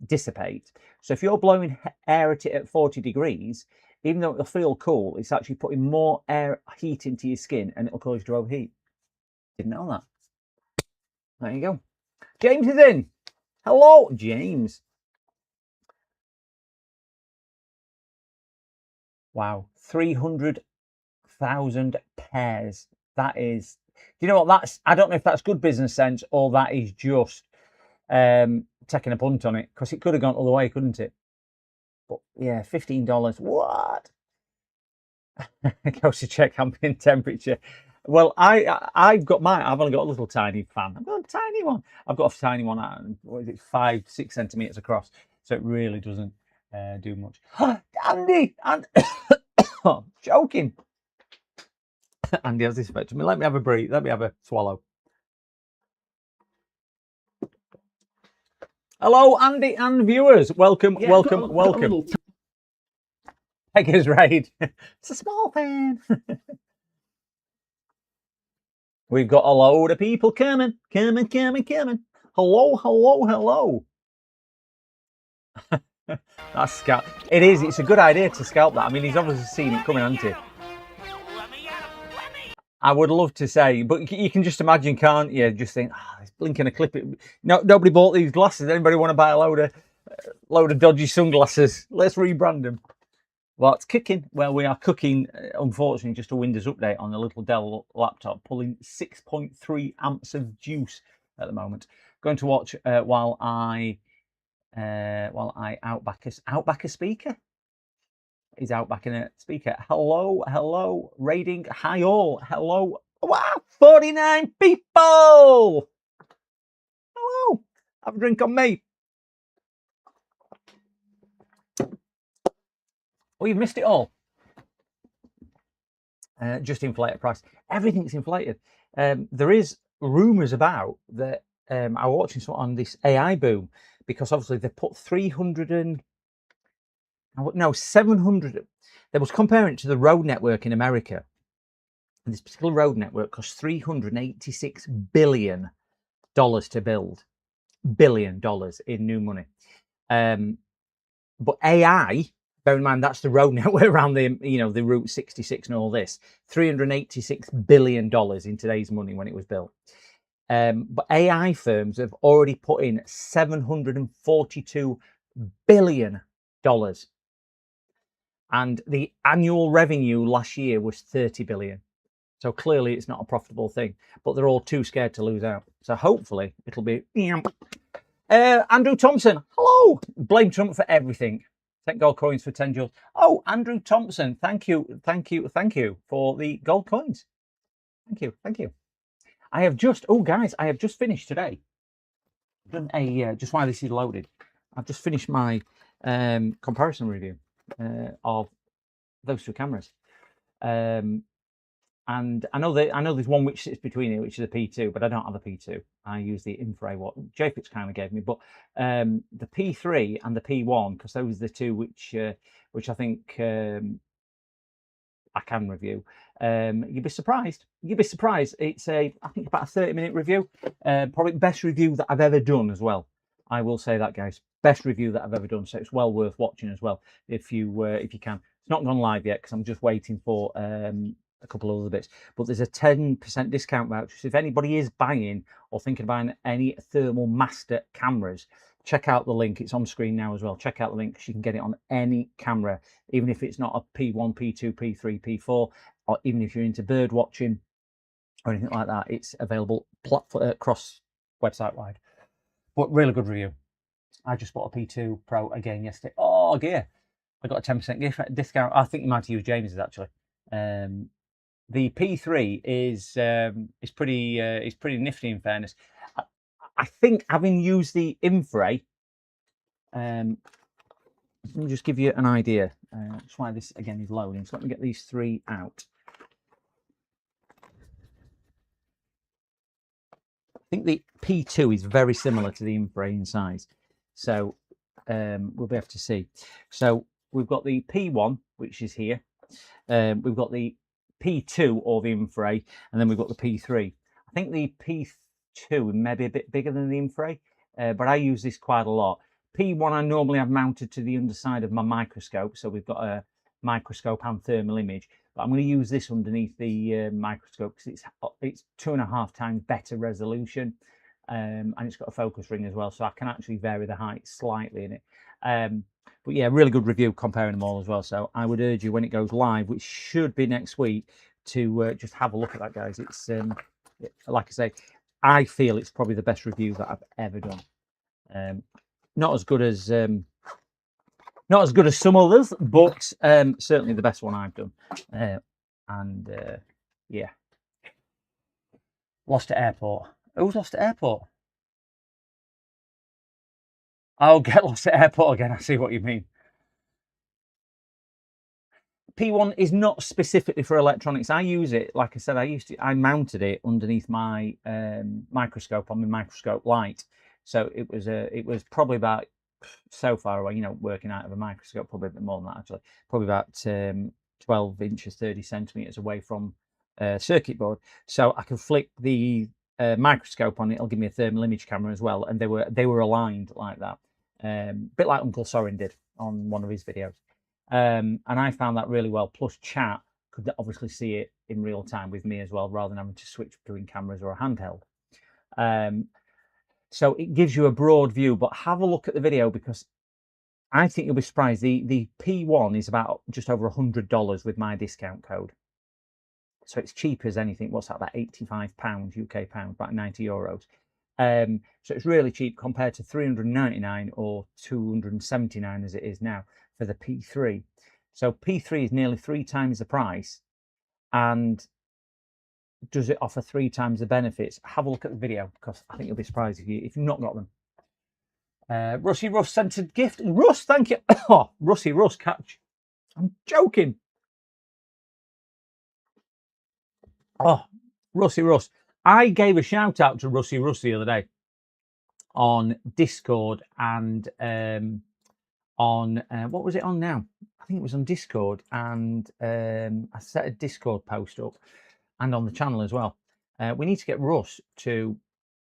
dissipate. So if you're blowing air at it at 40 degrees, even though it'll feel cool, it's actually putting more heat into your skin, and it'll cause you to overheat. Didn't know that. There you go. James is in. Hello, James. Wow, 300,000 pairs. That is. Do you know what that's? I don't know if that's good business sense or that is just taking a punt on it, because it could have gone all the way, couldn't it? But yeah, $15. What? Goes to check ambient temperature. Well, I've only got a little tiny fan. I've got a tiny one. I've got a tiny one at, what is it, 5-6 centimeters across. So it really doesn't do much. Andy, and oh, joking. Andy has this effect to me. Let me have a breathe. Let me have a swallow. Hello, Andy and viewers. Welcome, welcome. Beggars Raid. It's a small fan. We've got a load of people coming. Hello. That's scalp. It is. It's a good idea to scalp that. I mean, he's obviously seen it coming, hasn't he? I would love to say, but you can just imagine, can't you? Just think, it's blinking a clip. No, nobody bought these glasses. Anybody want to buy a load of dodgy sunglasses? Let's rebrand them. What's cooking? Well, we are cooking, unfortunately, just a Windows update on the little Dell laptop, pulling 6.3 amps of juice at the moment. Going to watch while I outback a speaker. He's outbacking a speaker. Hello, raiding. Hi all. Hello. Wow, 49 people. Hello. Have a drink on me. Oh, you've missed it all. Just inflated price. Everything's inflated. There is rumours about that. I was watching something on this AI boom, because obviously they put 700. They was comparing it to the road network in America. And this particular road network cost $386 billion to build. billion in new money. But AI, bear in mind that's the road network around the the Route 66 and all this, $386 billion in today's money when it was built. But AI firms have already put in $742 billion. And the annual revenue last year was 30 billion. So clearly it's not a profitable thing, but they're all too scared to lose out. So hopefully it'll be... Andrew Thompson, hello. Blame Trump for everything. 10 gold coins for 10 joules. Oh, Andrew Thompson, thank you for the gold coins. Thank you. I have just, guys, I have just finished today. I've done a, just while this is loaded, I've just finished my comparison review of those two cameras. And I know there's one which sits between it, which is a P2, but I don't have a P2. I use the infrared what JPEX kind of gave me, but the P3 and the P1, because those are the two which I think I can review. You'd be surprised. It's I think about a 30-minute review. Probably best review that I've ever done as well. I will say that, guys. Best review that I've ever done. So it's well worth watching as well if you can. It's not gone live yet because I'm just waiting for a couple of other bits. But there's a 10% discount voucher. So if anybody is buying or thinking of buying any Thermal Master cameras, check out the link. It's on screen now as well. Check out the link because you can get it on any camera, even if it's not a P1, P2, P3, P4, or even if you're into bird watching or anything like that. It's available across website wide. But really good review. I just bought a P2 Pro again yesterday. Oh, dear. I got a 10% discount. I think you might have used James's actually. The P3 is pretty nifty in fairness. I think having used the infrared, let me just give you an idea. That's why this again is loading. So let me get these three out. I think the P2 is very similar to the infrared in size. So we'll be able to see. So we've got the P1, which is here. We've got the P2 or the infrared, and then we've got the P3. I think the P2 may be a bit bigger than the infrared, but I use this quite a lot. P1 I normally have mounted to the underside of my microscope, so we've got a microscope and thermal image. But I'm going to use this underneath the microscope because it's 2.5 times better resolution, and it's got a focus ring as well, so I can actually vary the height slightly in it. But yeah, really good review comparing them all as well. So I would urge you when it goes live, which should be next week, to just have a look at that, guys. It's like I say, I feel it's probably the best review that I've ever done. Not as good as some others, but certainly the best one I've done. Yeah, lost at airport. Who's lost at airport? I'll get lost at airport again. I see what you mean. P1 is not specifically for electronics. I use it, like I said, I mounted it underneath my microscope on my microscope light. So it was probably about, so far away, working out of a microscope, probably a bit more than that actually, probably about 12 inches, 30 centimeters away from circuit board. So I can flick the microscope on it. It'll give me a thermal image camera as well, and they were aligned like that. Bit like Uncle Sorin did on one of his videos, and I found that really well. Plus, chat could obviously see it in real time with me as well, rather than having to switch between cameras or a handheld. So it gives you a broad view. But have a look at the video because I think you'll be surprised. The P1 is about just over $100 with my discount code, so it's cheap as anything. What's that? About £85 UK pound, about €90. So it's really cheap compared to $399 or $279 as it is now for the P3. So P3 is nearly 3 times the price, and does it offer 3 times the benefits? Have a look at the video because I think you'll be surprised if you've not got them. Rusty Russ sent a gift. Russ, thank you. Oh, Rusty Russ, catch. I'm joking. Oh, Rusty Russ. I gave a shout out to Rusty Russ the other day on Discord and on what was it on now? I think it was on Discord, and I set a Discord post up and on the channel as well. We need to get Russ to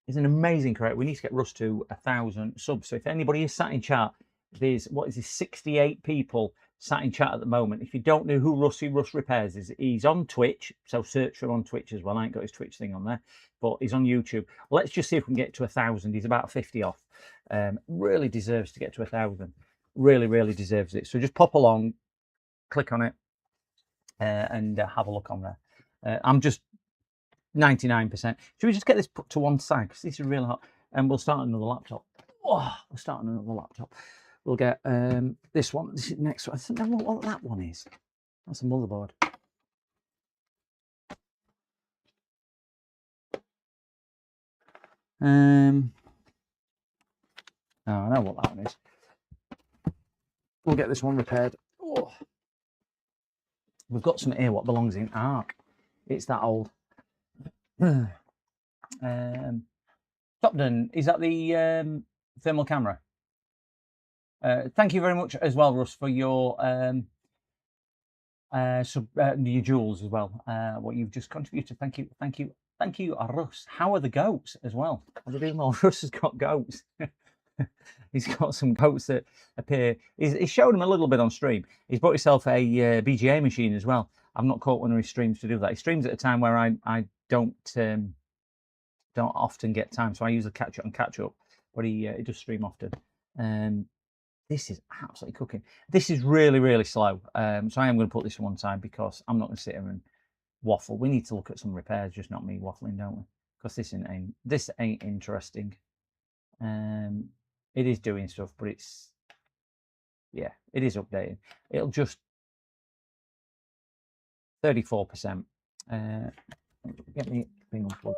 He's an amazing creator. We need to get Russ to 1,000 subs. So if anybody is sat in chat, there's 68 people sat in chat at the moment. If you don't know who Russ Repairs is, he's on Twitch, so search for him on Twitch as well. I ain't got his Twitch thing on there, but he's on YouTube. Let's just see if we can get to 1,000. He's about 50 off. Really deserves to get to 1,000. Really deserves it. So just pop along, click on it, and have a look on there. I'm just 99%. Should we just get this put to one side, because this is really hot, and we'll start another laptop. Oh, we'll start another laptop. We'll get this one. This is next one. I don't know what that one is. That's a motherboard. Oh, I know what that one is. We'll get this one repaired. Oh. We've got some here what belongs in Arc. It's that old. Topden, is that the thermal camera? Thank you very much as well, Russ, for your your jewels as well. What you've just contributed. Thank you, Russ. How are the goats as well? Are they doing well? Russ has got goats. He's got some goats that appear. He's showed him a little bit on stream. He's bought himself a BGA machine as well. I've not caught one of his streams to do that. He streams at a time where I don't often get time, so I usually catch up. But he does stream often. This is absolutely cooking. This is really slow. So I am going to put this on one side because I'm not going to sit here and waffle. We need to look at some repairs, just not me waffling, don't we? Because this ain't interesting. It is doing stuff, but it is updating. It'll just 34%. Get me thing unplugged.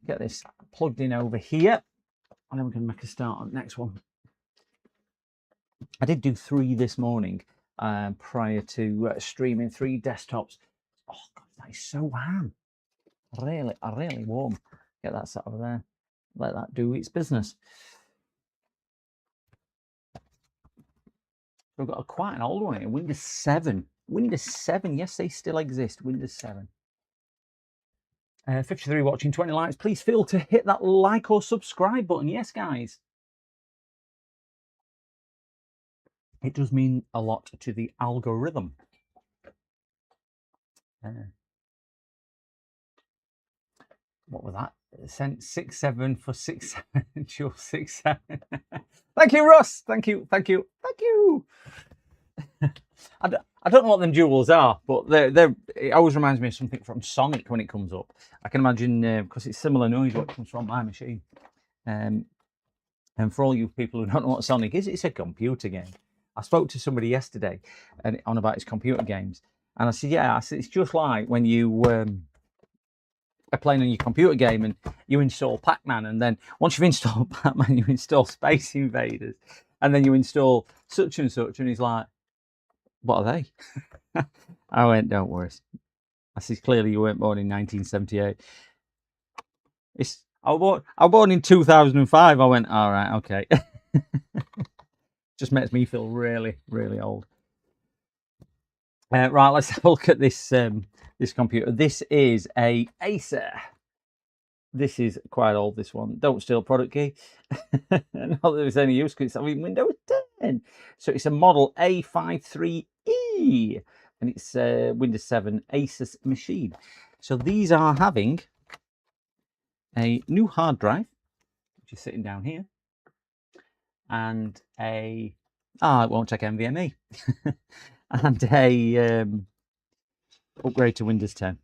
Get this plugged in over here. And then we're going to make a start on the next one. I did do 3 this morning prior to streaming 3 desktops. Oh, God, that is so warm. Really warm. Get that set over there. Let that do its business. We've got quite an old one here. Windows 7. Windows 7. Yes, they still exist. Windows 7. 53 watching, 20 likes. Please feel to hit that like or subscribe button. Yes, guys. It does mean a lot to the algorithm. What was that? Sent 6-7 for 6-7. Dual 6-7. Thank you, Russ. Thank you. I don't know what them jewels are, but it always reminds me of something from Sonic when it comes up. I can imagine because it's similar noise what comes from my machine. And for all you people who don't know what Sonic is, it's a computer game. I spoke to somebody yesterday and on about his computer games, and I said, yeah, it's just like when you are playing on your computer game and you install Pac-Man, and then once you've installed Pac-Man, you install Space Invaders, and then you install such and such, and he's like, what are they? I went, don't worry. I said, clearly you weren't born in 1978. I was born in 2005. I went, all right, okay. Just makes me feel really old. Right, let's have a look at this this computer. This is a Acer. This is quite old, this one. Don't steal product key. Not that there's any use because it's on Windows 10. So it's a model A53E. And it's Windows 7 Asus machine. So these are having a new hard drive, which is sitting down here. And it won't take NVMe. And a upgrade to Windows 10.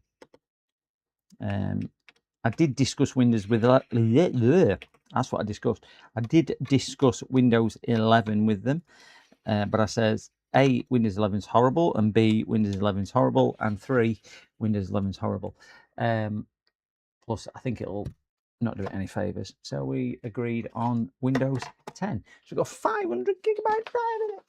I did discuss Windows with that's what I discussed. I did discuss Windows 11 with them, but I says A, Windows 11 is horrible, and B, Windows 11 is horrible, and 3, Windows 11 is horrible. Plus, I think it'll not do it any favors. So we agreed on Windows 10. So we've got 500 gigabyte drive in it.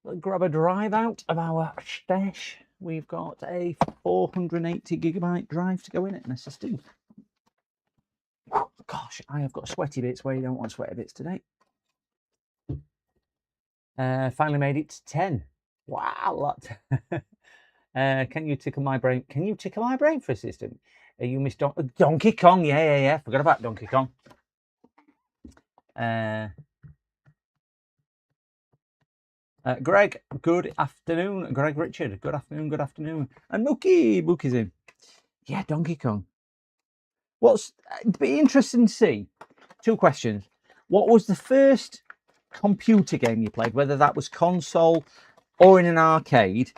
We'll grab a drive out of our stash. We've got a 480 gigabyte drive to go in it, an SSD. Gosh, I have got sweaty bits where you don't want sweaty bits today. Finally made it to 10. Wow, Can you tickle my brain? Can you tickle my brain for assistant? Are you Miss Donkey Kong? Yeah. Forgot about Donkey Kong. Greg, good afternoon. Greg Richard, good afternoon. And Mookie's in. Yeah, Donkey Kong. It'd be interesting to see. 2 questions. What was the first computer game you played, whether that was console or in an arcade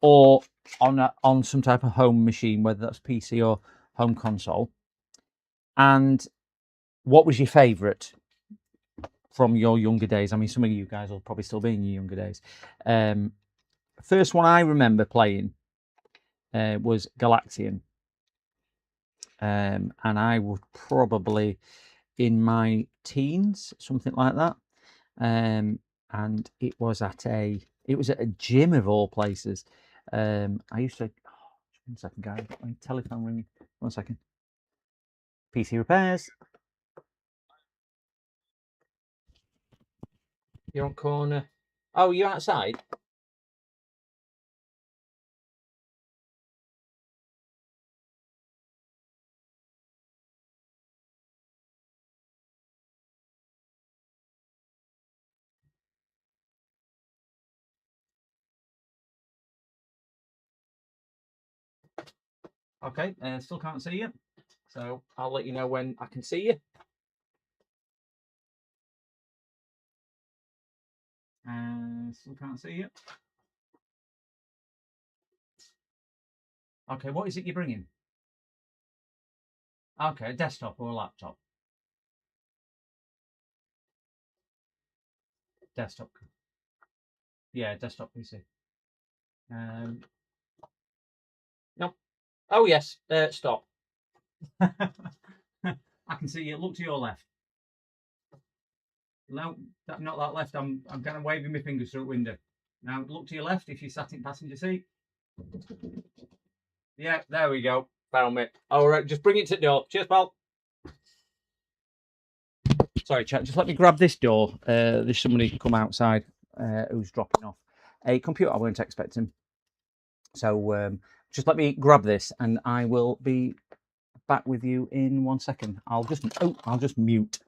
or on some type of home machine, whether that's PC or home console? And what was your favourite from your younger days? I mean, some of you guys will probably still be in your younger days. First one I remember playing was Galaxian. And I was probably in my teens, something like that. And it was at a gym of all places. I used to. Oh, 1 second, guys. I've got my telephone ringing. 1 second. PC repairs. You're on corner. Oh, you're outside. Okay, still can't see you, so I'll let you know when I can see you. Still can't see you. Okay, what is it you're bringing? Okay, a desktop or a laptop? Desktop. Yeah, desktop PC. No. Oh yes. Stop. I can see you. Look to your left. No, not that left. I'm kind of waving my fingers through the window. Now look to your left if you sat in passenger seat. Yeah, there we go. Found me. All right, just bring it to the door. Cheers, pal. Sorry, chat. Just let me grab this door. There's somebody come outside who's dropping off a computer. I weren't expecting. So just let me grab this, and I will be back with you in 1 second. I'll just mute.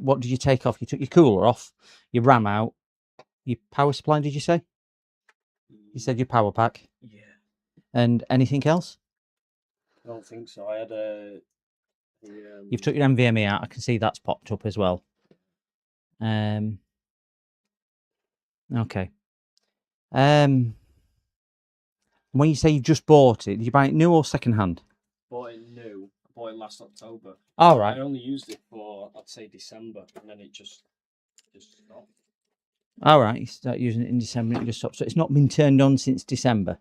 What did you take off? You took your cooler off, your RAM out, your power supply, did you say? You said your power pack.
Yeah.
And anything else?
I don't think so. I had a
You've took your NVMe out. I can see that's popped up as well. Okay. When you say you just bought it, did you buy it new or second hand?
bought it new. I bought it last October.
All
I
right.
only used it for, I'd say, December, and then it just stopped.
All right. You start using it in December and it just stops. So it's not been turned on since December.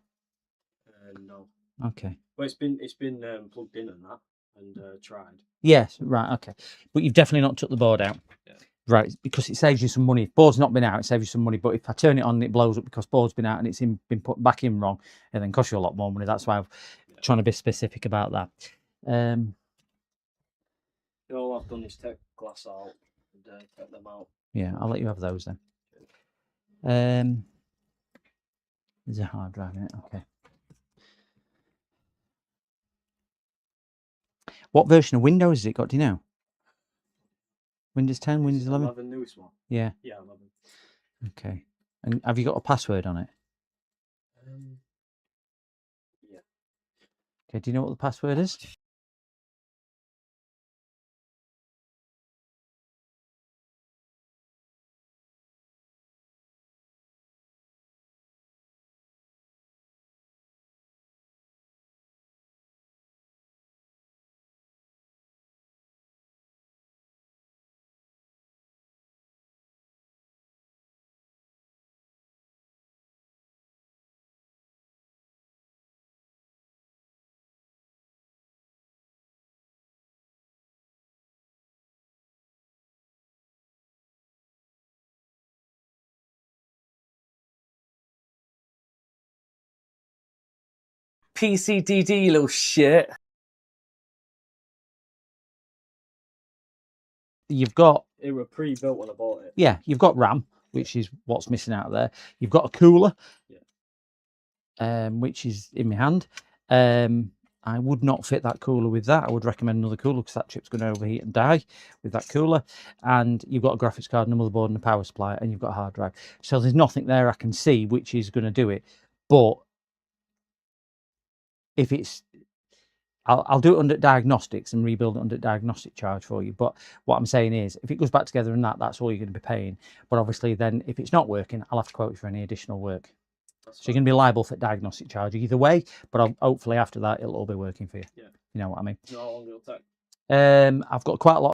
No,
Okay.
well, it's been plugged in and that, and tried.
Yes. Right. Okay. But you've definitely not took the board out.
Yeah.
Right, because it saves you some money. If board's not been out, it saves you some money. But if I turn it on and it blows up because board's been out and it's been put back in wrong, it then costs you a lot more money. That's why I'm trying to be specific about that.
All I've done is take glass out and take them out.
Yeah, I'll let you have those then. There's a hard drive in it. Okay. What version of Windows has it got? Do you know? Windows 10, Windows 11?
11, newest one.
Yeah.
Yeah, 11.
Okay. And have you got a password on it?
Yeah.
Okay. Do you know what the password is?
PCDD, you little shit.
You've got,
It was pre-built when I bought it.
yeah, you've got RAM, which is what's missing out of there. You've got a cooler, which is in my hand. I would not fit that cooler with that. I would recommend another cooler because that chip's going to overheat and die with that cooler. And you've got a graphics card and a motherboard and a power supply, and you've got a hard drive. So there's nothing there I can see which is going to do it. But if it's, I'll do it under diagnostics and rebuild it under diagnostic charge for you. But what I'm saying is, if it goes back together and that's all you're going to be paying. But obviously, then if it's not working, I'll have to quote you for any additional work. So you're going to be liable for diagnostic charge either way. But hopefully after that, it'll all be working for you.
Yeah.
You know what I mean?
No, how long will it take?
I've got quite a lot.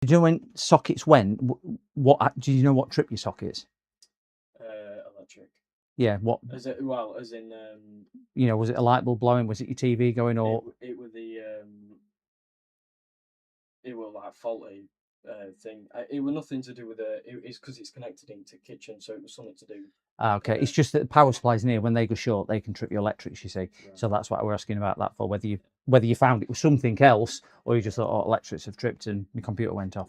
Do you know when sockets went? What do you know? What trip your sockets?
Electric.
Yeah. What?
As it, well, as in
You know, was it a light bulb blowing? Was it your TV going? Or
it was the it was like faulty thing. It was nothing to do with it's because it's connected into kitchen, so it was something to do.
okay, it's just that the power supplies near when they go short, they can trip your electrics. You see,
Right.
so that's what we're asking about that for. Whether you found it was something else, or you just thought, oh, electrics have tripped and my computer went off.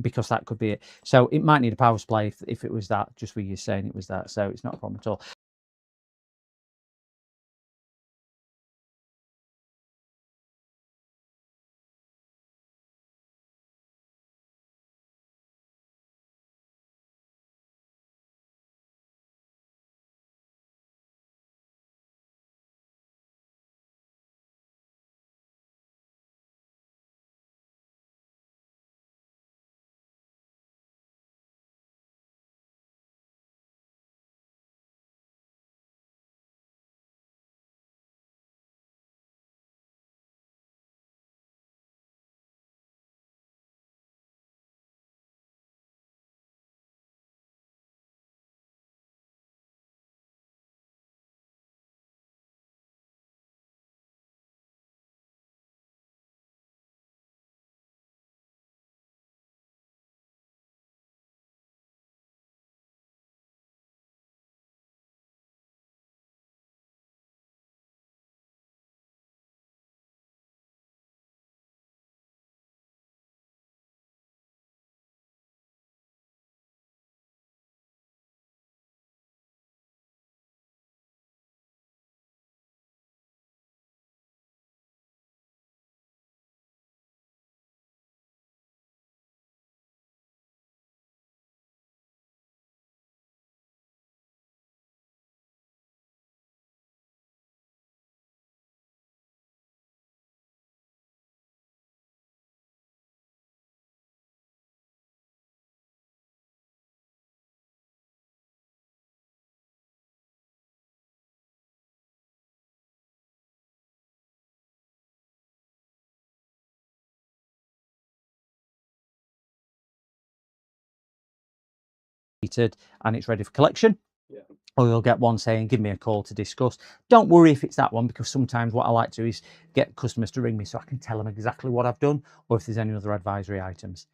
Because that could be it. So it might need a power supply if it was that. Just what you're saying, it was that. So it's not a problem at all. and it's ready for collection.
Yeah.
Or you'll get one saying, give me a call to discuss. Don't worry if it's that one, because sometimes what I like to do is get customers to ring me so I can tell them exactly what I've done or if there's any other advisory items.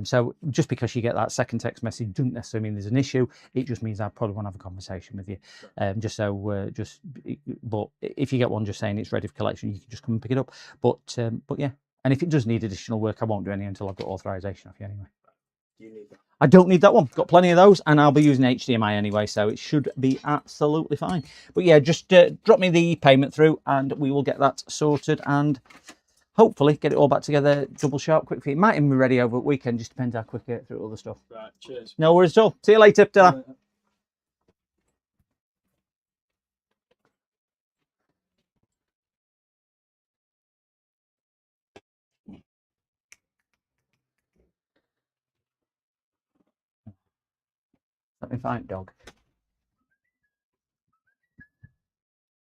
So just because you get that second text message doesn't necessarily mean there's an issue. It just means I probably want to have a conversation with you. But if you get one just saying it's ready for collection, you can just come and pick it up. But yeah, and if it does need additional work, I won't do any until I've got authorization off you anyway.
Do you need that?
I don't need that one. Got plenty of those, and I'll be using HDMI anyway, so it should be absolutely fine. But yeah, just drop me the payment through, and we will get that sorted, and hopefully get it all back together double sharp quick for you. It might even be ready over the weekend, just depends how quick I get through all the stuff.
Right, cheers.
No worries at all. See you later. Ta-ra. Let me find dog.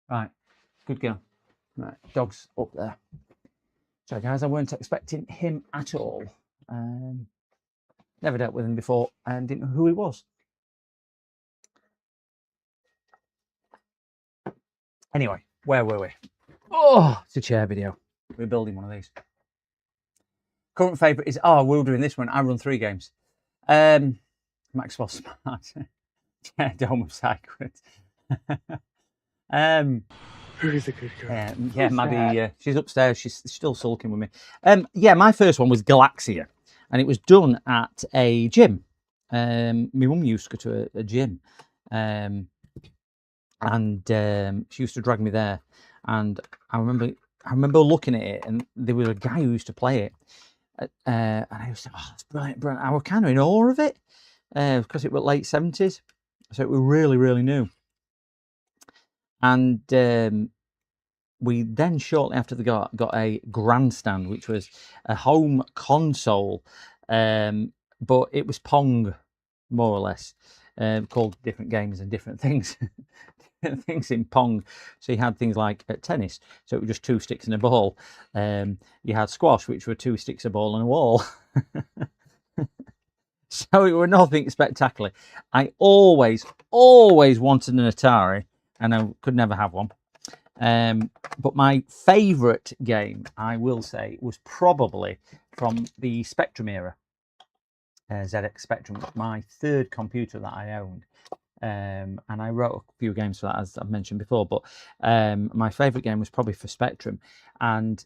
Right, good girl. Right, dog's up there. So guys, I weren't expecting him at all. Never dealt with him before and didn't know who he was. Anyway, where were we? Oh, it's a chair video. We're building one of these. Current favourite is, we're doing this one. I run 3 games. Maxwell Smart. Yeah, Dome of Cyclist.
Who's a good girl?
Yeah, Maddie, she's upstairs. She's still sulking with me. Yeah, my first one was Galaxia, and it was done at a gym. My mum used to go to a gym, and she used to drag me there. And I remember looking at it, and there was a guy who used to play it, and I used to, that's brilliant. I was kind of in awe of it because it was late 70s, so it was really, really new. And we then shortly after got a Grandstand, which was a home console, but it was Pong, more or less, called different games and different things. Different things in Pong. So you had things like tennis, so it was just 2 sticks and a ball. You had squash, which were 2 sticks, a ball and a wall. So it were nothing spectacular. I always wanted an Atari, and I could never have one. But my favourite game, I will say, was probably from the Spectrum era. ZX Spectrum was my 3rd computer that I owned. And I wrote a few games for that, as I've mentioned before. But my favourite game was probably for Spectrum. And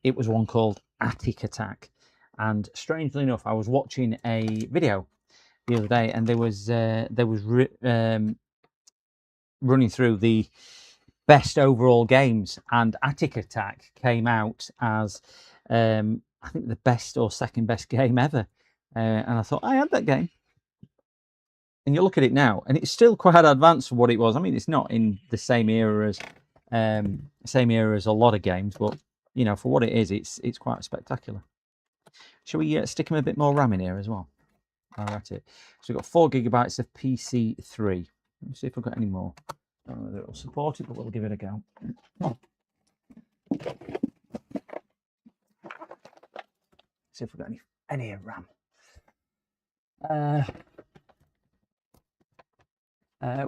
it was one called Attic Attack. And strangely enough, I was watching a video the other day, and there was running through the best overall games, and Attic Attack came out as I think the best or second best game ever. And I thought, I had that game. And you look at it now, and it's still quite advanced for what it was. I mean, it's not in the same era as a lot of games, but you know, for what it is, it's quite spectacular. Shall we stick him a bit more RAM in here as well? All right, so we've got 4 gigabytes of PC3. Let's see if we've got any more. I don't know whether it'll support it, but we'll give it a go. See if we've got any RAM.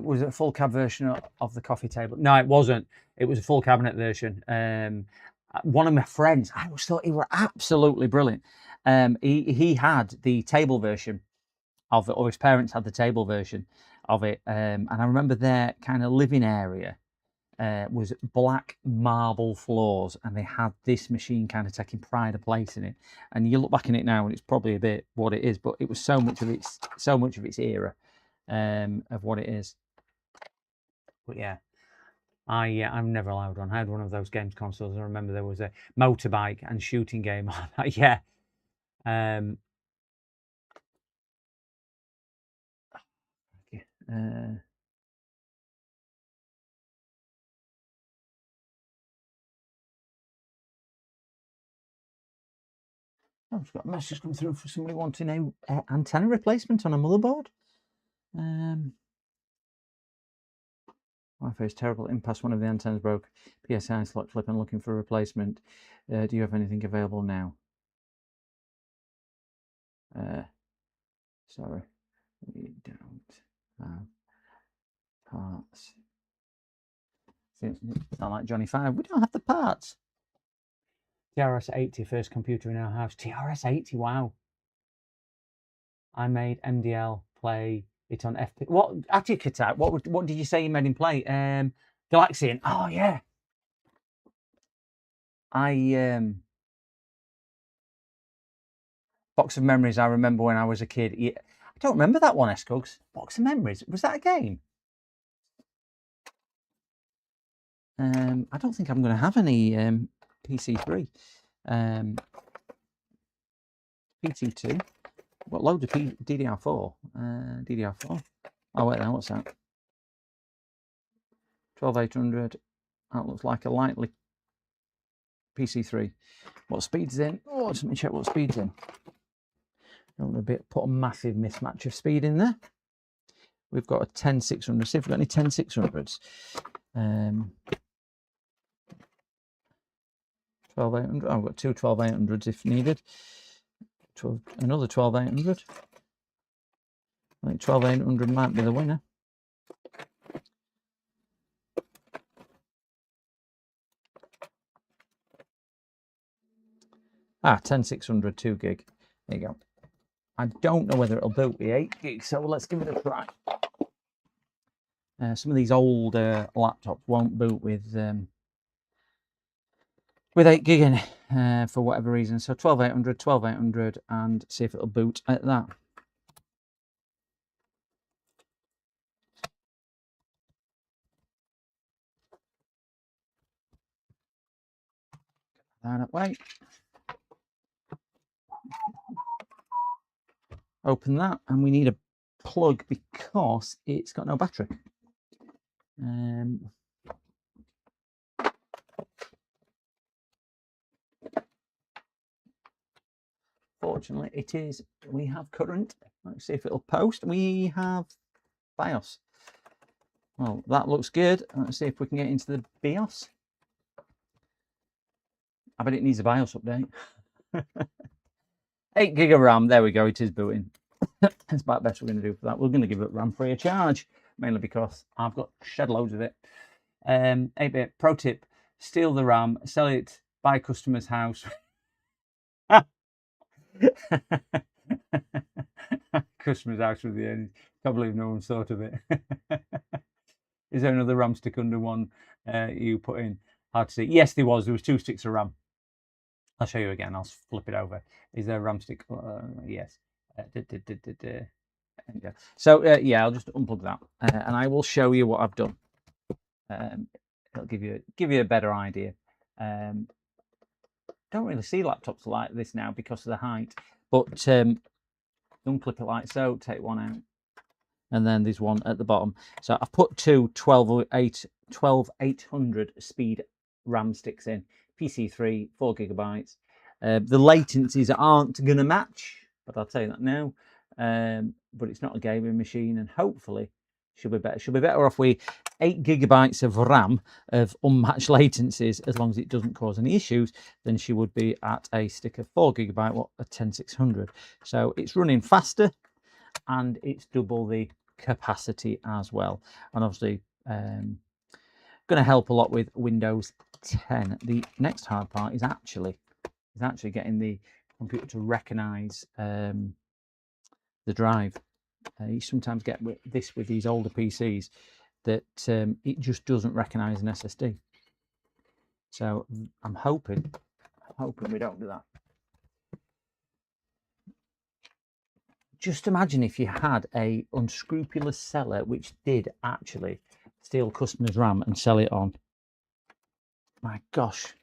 Was it a full cab version of the coffee table? No, it wasn't. It was a full cabinet version. One of my friends, I always thought he were absolutely brilliant. He had the table version of it, or his parents had the table version of it. And I remember their kind of living area was black marble floors, and they had this machine kind of taking pride of place in it. And you look back in it now, and it's probably a bit what it is, but it was so much of its era of what it is. But yeah, I'm never allowed one. I had one of those games consoles. I remember there was a motorbike and shooting game on that. Yeah. I've just got a message come through for somebody wanting a antenna replacement on a motherboard. Wi-Fi is terrible. Impasse, one of the antennas broke. PSI slot flip and looking for a replacement. Do you have anything available now? Sorry. We don't have parts. Sound like Johnny Five. We don't have the parts. TRS-80, first computer in our house. TRS-80, wow. I made MDL play it on FP. What Attica? What did you say you made him play? Galaxian. Oh yeah. Box of Memories. I remember when I was a kid. Yeah, I don't remember that one, Escugs. Box of Memories. Was that a game? I don't think I'm going to have any PC3. PT2. Got loads of DDR4. DDR4. Oh wait, now what's that? 12800. That looks like a lightly PC3. What speed's in? Oh, let me check what speed's in. Don't want to put a massive mismatch of speed in there. We've got a 10600. See if we've got any 10600s. 12800. I've got two 12800s if needed. Another 12800. I think 12800 might be the winner. Ah, 10600 2 gig. There you go. I don't know whether it'll boot the 8 gig, so let's give it a try. Some of these old laptops won't boot with 8 gig in it for whatever reason. So 12800, and see if it'll boot at that. That way. Open that, and we need a plug because it's got no battery. Fortunately, it is. We have current. Let's see if it'll post. We have BIOS. Well, that looks good. Let's see if we can get into the BIOS. I bet it needs a BIOS update. 8 gig of RAM. There we go. It is booting. That's about the best we're going to do for that. We're going to give it RAM free of charge, mainly because I've got shed loads of it. 8-bit pro tip: steal the RAM, sell it, buy customer's house. Customer's house with the end. Can't believe no one thought of it. Is there another RAM stick under one you put in? Hard to see. Yes, there was. There was 2 sticks of RAM. I'll show you again. I'll flip it over. Is there a RAM stick? Yes. So yeah, I'll just unplug that, and I will show you what I've done. It'll give you a better idea. Don't really see laptops like this now because of the height, but unclip it like so. Take one out, and then there's one at the bottom. So I've put two 12800 speed RAM sticks in. PC3, 4 gigabytes. The latencies aren't going to match, but I'll tell you that now. But it's not a gaming machine, and hopefully she'll be better. She'll be better off with 8 gigabytes of RAM of unmatched latencies, as long as it doesn't cause any issues, than she would be at a stick of 4 gigabyte, what, a 10600. So it's running faster, and it's double the capacity as well. And obviously, going to help a lot with Windows 10. The next hard part is actually getting the computer to recognize the drive. You sometimes get this with these older PCs, that it just doesn't recognize an SSD. So I'm hoping we don't do that. Just imagine if you had a unscrupulous seller which did actually steal customers' RAM and sell it on. My gosh.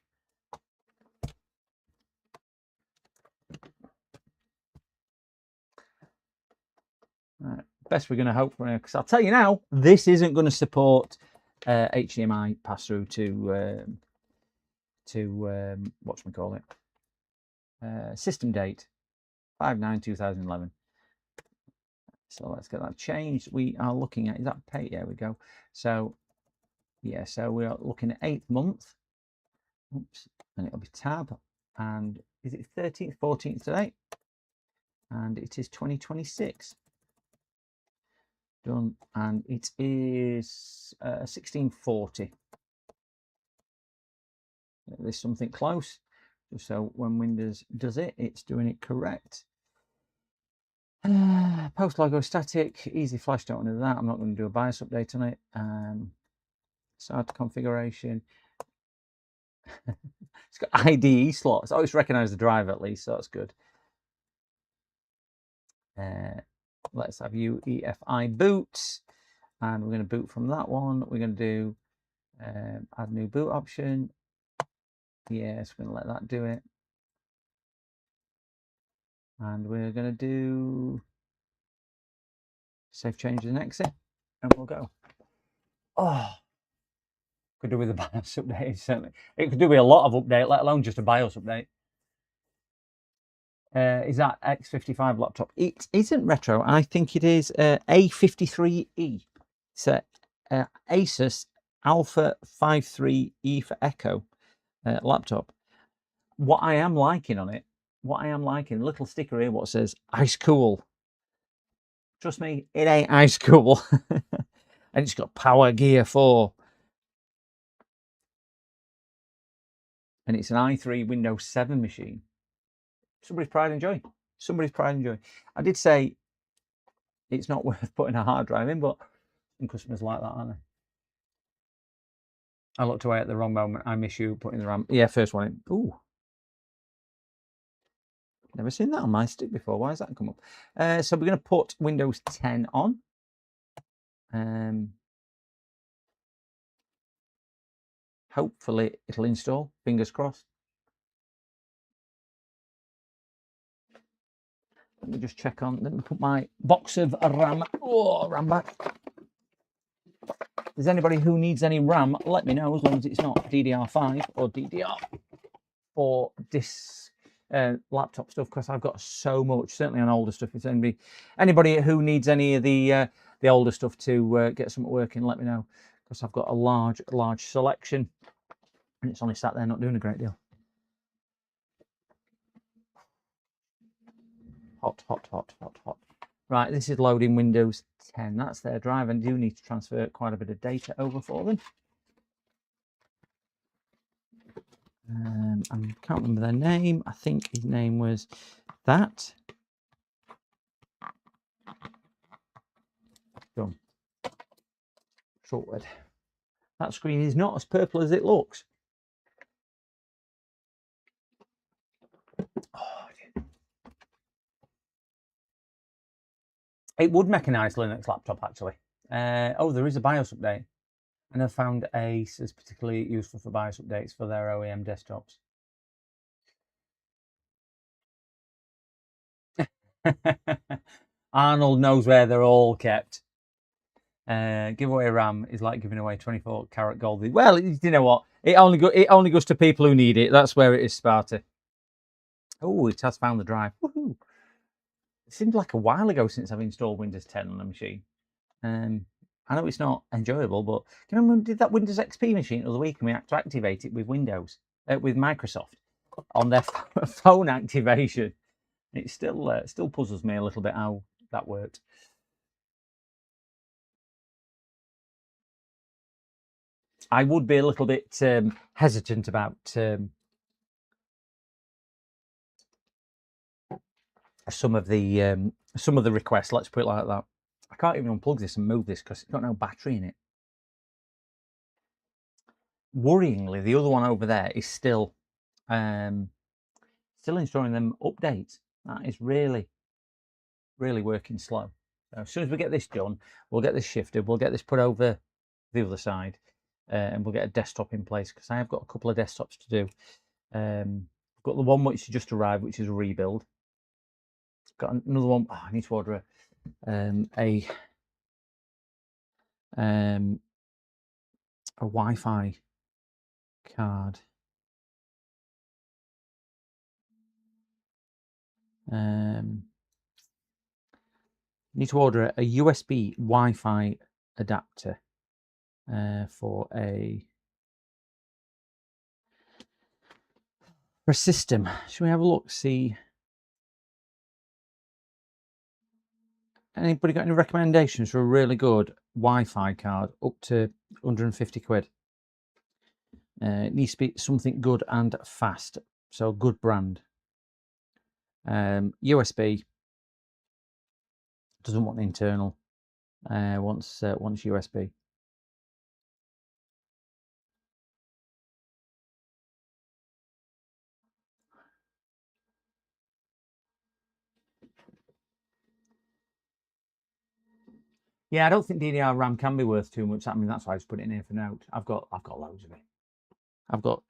Right, best we're going to hope for, because I'll tell you now, this isn't going to support HDMI pass through to whatchamacallit, system date 5/9/2011. So let's get that changed. We are looking at, is that pay? There we go. So yeah, so we are looking at 8th month. Oops, and it'll be tab. And is it 13th, 14th today? And it is 2026. Done, and it is 1640. There's something close, just so when Windows does it, it's doing it correct. Post logo static, easy flash, don't want to do that. I'm not going to do a BIOS update on it. Start configuration. It's got IDE slots. Oh, it's recognized the drive at least, so that's good. Let's have UEFI boot, and we're going to boot from that one. We're going to do add new boot option. Yes, we're going to let that do it. And we're going to do save changes and exit, and we'll go. Oh, could do with a BIOS update, certainly. It could do with a lot of update, let alone just a BIOS update. Is that X55 laptop? It isn't retro. I think it is A53E. It's a Asus Alpha 53E for Echo laptop. What I am liking on it, little sticker here, what says ice cool. Trust me, it ain't ice cool. And it's got Power Gear 4. And it's an i3 Windows 7 machine. Somebody's pride and joy. Somebody's pride and joy. I did say it's not worth putting a hard drive in, but some customers like that, aren't they? I looked away at the wrong moment. I miss you putting the RAM. Yeah, first one in. Ooh. Never seen that on my stick before. Why has that come up? So we're going to put Windows 10 on. Hopefully it'll install. Fingers crossed. Let me just check on. Let me put my box of RAM. Oh, RAM back. If there's anybody who needs any RAM, let me know, as long as it's not DDR5 or DDR4 disk laptop stuff, because I've got so much, certainly on older stuff. If anybody who needs any of the older stuff to get something working, let me know, because I've got a large selection, and it's only sat there not doing a great deal. Hot. Right, this is loading Windows 10. That's their drive, and I do need to transfer quite a bit of data over for them. I can't remember their name. I think his name was that. Done. Sorted. That screen is not as purple as it looks. Oh, dear. It would make a nice Linux laptop, actually. Oh, there is a BIOS update. And I've found Ace is particularly useful for BIOS updates for their OEM desktops. Arnold knows where they're all kept. Give away RAM is like giving away 24-karat gold. Well, you know what? It only goes to people who need it. That's where it is, Sparta. Oh, it has found the drive. Woohoo! It seems like a while ago since I've installed Windows 10 on the machine. I know it's not enjoyable, but do you remember when we did that Windows XP machine the other week and we had to activate it with Windows, with Microsoft on their phone activation? It still puzzles me a little bit how that worked. I would be a little bit hesitant about some of the requests. Let's put it like that. I can't even unplug this and move this because it's got no battery in it. Worryingly, the other one over there is still installing them updates. That is really working slow. So as soon as we get this done, we'll get this shifted. We'll get this put over the other side, and we'll get a desktop in place, because I have got a couple of desktops to do. I've got the one which has just arrived, which is a rebuild. Got another one. Oh, I need to order a Wi-Fi card. Need to order a USB Wi-Fi adapter for a system. Should we have a look? See. Anybody got any recommendations for a really good Wi-Fi card up to 150 quid? It needs to be something good and fast, so good brand. USB, doesn't want the internal, wants USB. Yeah, I don't think DDR RAM can be worth too much. I mean, that's why I just put it in here for note. I've got loads of it. I've got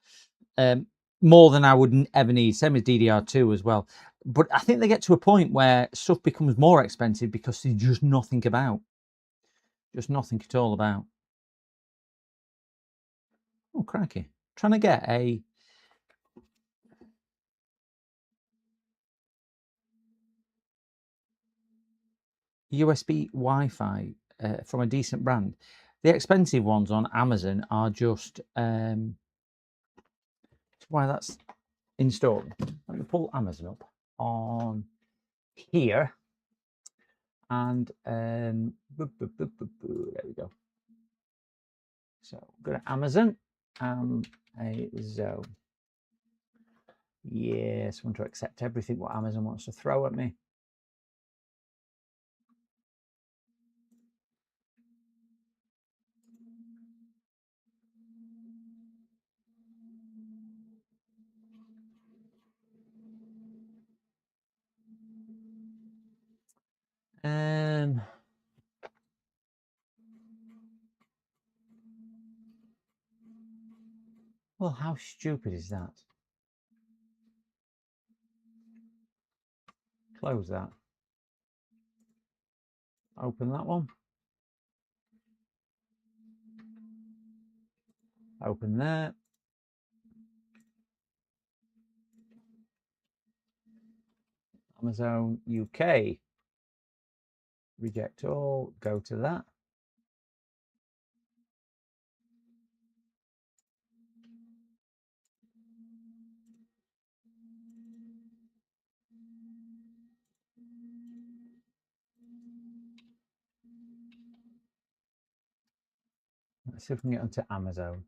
more than I would ever need. Same as DDR2 as well. But I think they get to a point where stuff becomes more expensive because there's just nothing about. Just nothing at all about. Oh, crikey. Trying to get a... USB Wi-Fi from a decent brand. The expensive ones on Amazon are just... why that's installed. Let me pull Amazon up on here. And there we go. So go to Amazon. A zone. Yes, I want to accept everything what Amazon wants to throw at me. Well, how stupid is that? Close that. Open that one. Open there. Amazon UK. Reject all. Go to that. Let's see if we can get onto Amazon.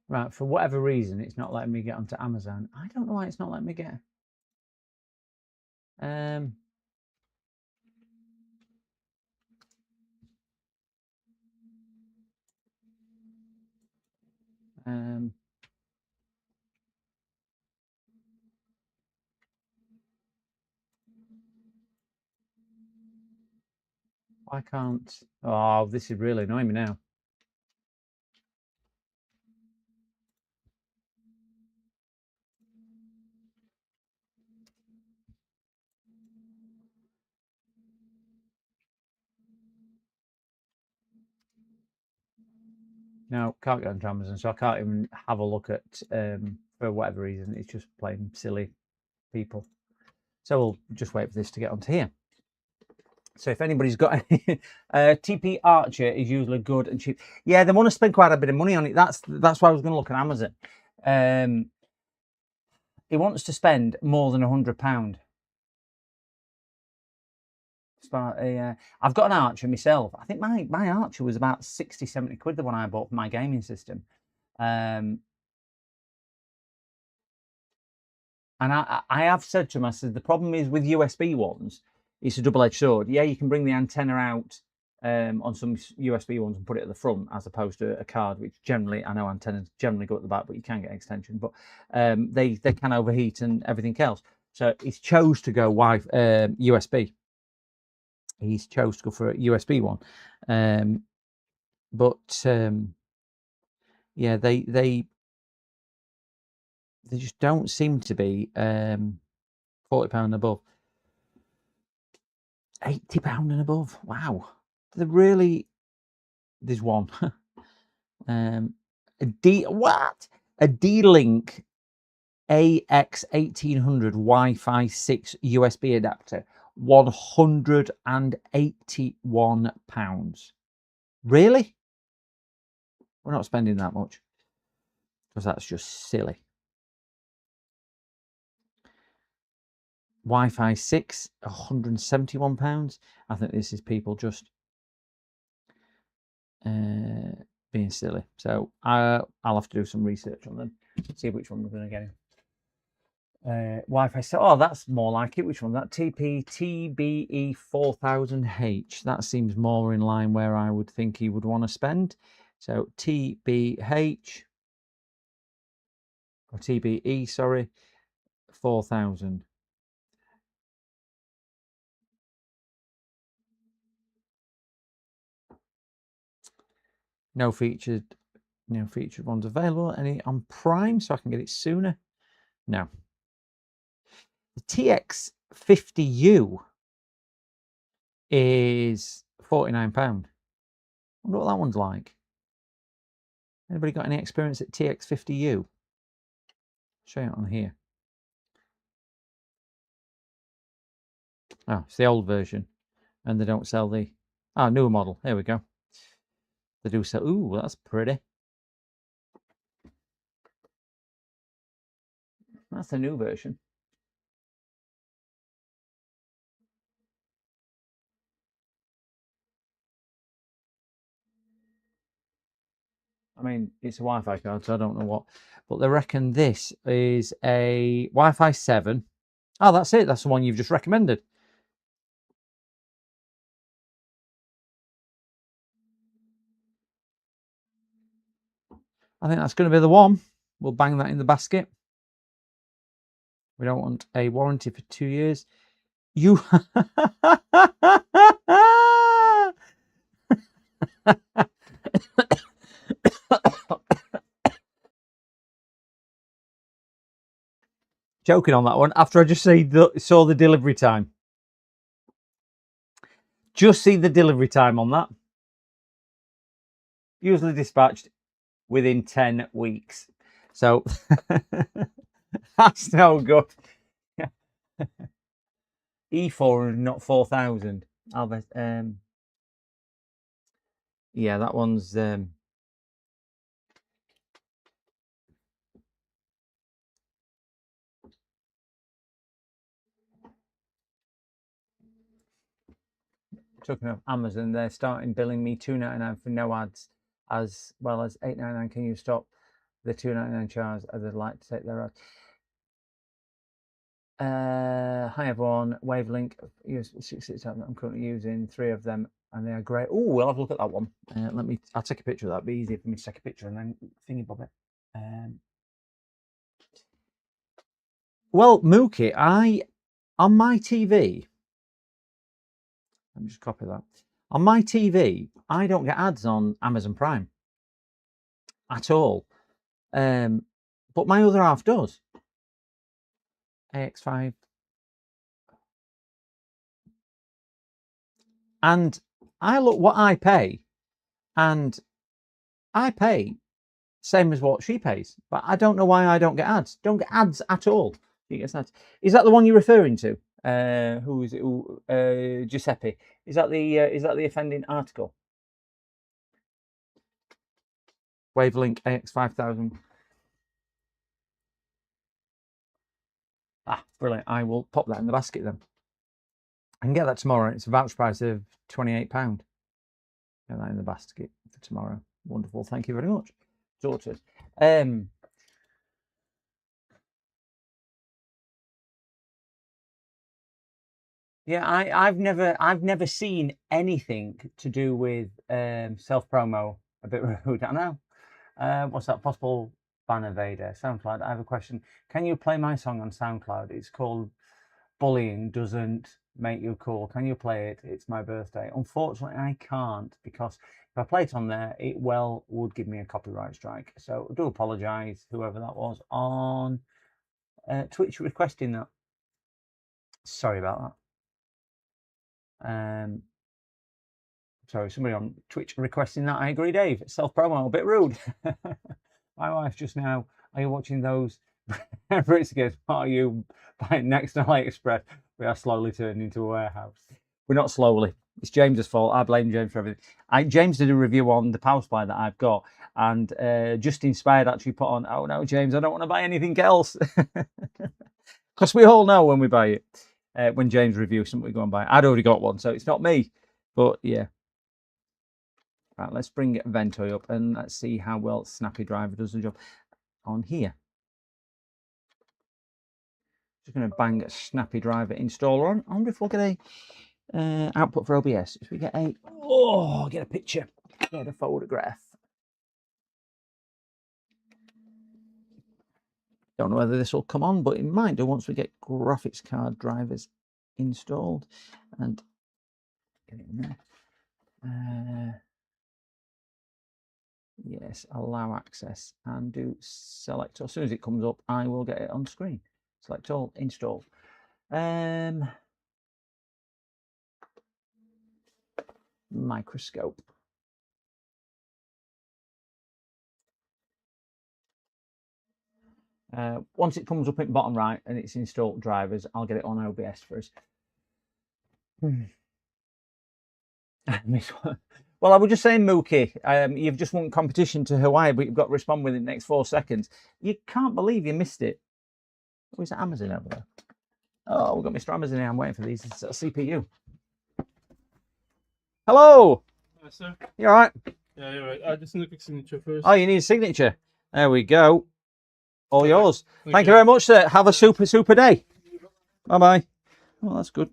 Right, for whatever reason, it's not letting me get onto Amazon. I don't know why it's not letting me get. I can't. Oh, this is really annoying me now. No, can't get onto Amazon, so I can't even have a look at, for whatever reason, it's just plain silly people. So we'll just wait for this to get onto here. So if anybody's got any, TP Archer is usually good and cheap. Yeah, they want to spend quite a bit of money on it. That's why I was going to look at Amazon. He wants to spend more than £100. I've got an Archer myself. I think my Archer was about 60-70 quid, the one I bought for my gaming system. And I have said to him, I said, the problem is with USB ones, it's a double-edged sword. Yeah, you can bring the antenna out on some USB ones and put it at the front, as opposed to a card, which generally, I know antennas generally go at the back, but you can get extension. But they can overheat and everything else. So he's chose to go USB. He's chose to go for a USB one. Yeah, they just don't seem to be £40 and above. £80 and above. Wow. They're really... There's one. A D-Link AX1800 Wi-Fi 6 USB adapter. £181. Really? We're not spending that much, because that's just silly. Wi-Fi 6, £171. I think this is people just being silly. So I'll have to do some research on them, see which one we're going to get in. Wi-Fi 6. Oh, that's more like it. Which one? That TBE 4000H. That seems more in line where I would think he would want to spend. So TBH or TBE, sorry, 4000. No featured ones available. Any on Prime, so I can get it sooner? No. The TX50U is £49. I wonder what that one's like. Anybody got any experience at TX50U? Show you it on here. Oh, it's the old version, and they don't sell the newer model. There we go. They do sell. Ooh, that's pretty. That's the new version. I mean, it's a Wi-Fi card, so I don't know what. But they reckon this is a Wi-Fi 7. Oh, that's it. That's the one you've just recommended. I think that's going to be the one. We'll bang that in the basket. We don't want a warranty for 2 years. You... Joking on that one. After I just saw the delivery time. Just see the delivery time on that. Usually dispatched within 10 weeks. So that's no good. E400, not 4000. I'll bet. Yeah, that one's. Talking of Amazon, they're starting billing me £2.99 for no ads, as well as £8.99. Can you stop the £2.99 charge? As I'd like to take their ads. Hi everyone, Wavelink. I'm currently using 3 of them, and they are great. Oh, we'll have a look at that one. I'll take a picture of that. It'll be easier for me to take a picture and then thingy bob it. Well, Mookie, on my TV. Let me just copy that. On my TV, I don't get ads on Amazon Prime at all. But my other half does. AX5. And I look what I pay, and I pay same as what she pays. But I don't know why I don't get ads. Don't get ads at all. She gets ads. Is that the one you're referring to? Who is it? Giuseppe. Is that the offending article? Wavelink AX5000. Brilliant. I will pop that in the basket then. I can get that tomorrow. It's a voucher price of £28. Get that in the basket for tomorrow. Wonderful. Thank you very much. Daughters. Yeah, I've never seen anything to do with self promo. A bit rude, I know. What's that? Possible ban evader. SoundCloud. I have a question. Can you play my song on SoundCloud? It's called Bullying Doesn't Make You Cool. Can you play it? It's my birthday. Unfortunately, I can't, because if I play it on there, it would give me a copyright strike. So I do apologise, whoever that was on Twitch requesting that. Sorry about that. Sorry, somebody on Twitch requesting that. I agree, Dave. Self-promo, a bit rude. My wife just now, are you watching those Brits against? What are you buying next on AliExpress? We are slowly turning into a warehouse. We're not slowly. It's James's fault. I blame James for everything. James did a review on the power supply that I've got, and just inspired actually put on, oh no, James, I don't want to buy anything else. Because we all know when we buy it. when James reviews something we go and buy. I'd already got one, so it's not me. But yeah. Right, let's bring Ventoy up and let's see how well Snappy Driver does the job on here. Just going to bang a Snappy Driver installer on. I wonder if we'll get a output for OBS. If we get a get a picture, get a photograph. Don't know whether this will come on, but it might do once we get graphics card drivers installed and get it in there. Yes, allow access and do select. As soon as it comes up, I will get it on screen. Select all, install. Microscope. Once it comes up in bottom right and it's installed drivers, I'll get it on OBS for us. Well, I was just saying, Mookie, you've just won competition to Hawaii, but you've got to respond within the next 4 seconds. You can't believe you missed it. Oh, is that Amazon over there? Oh, we've got Mr. Amazon here. I'm waiting for these. It's a CPU. Hello.
Hi, sir.
You all right?
Yeah, you're right. I just need a quick signature first.
Oh, you need a signature. There we go. All yours. Thank you very much, sir. Have a super day. Bye-bye. Oh, that's good.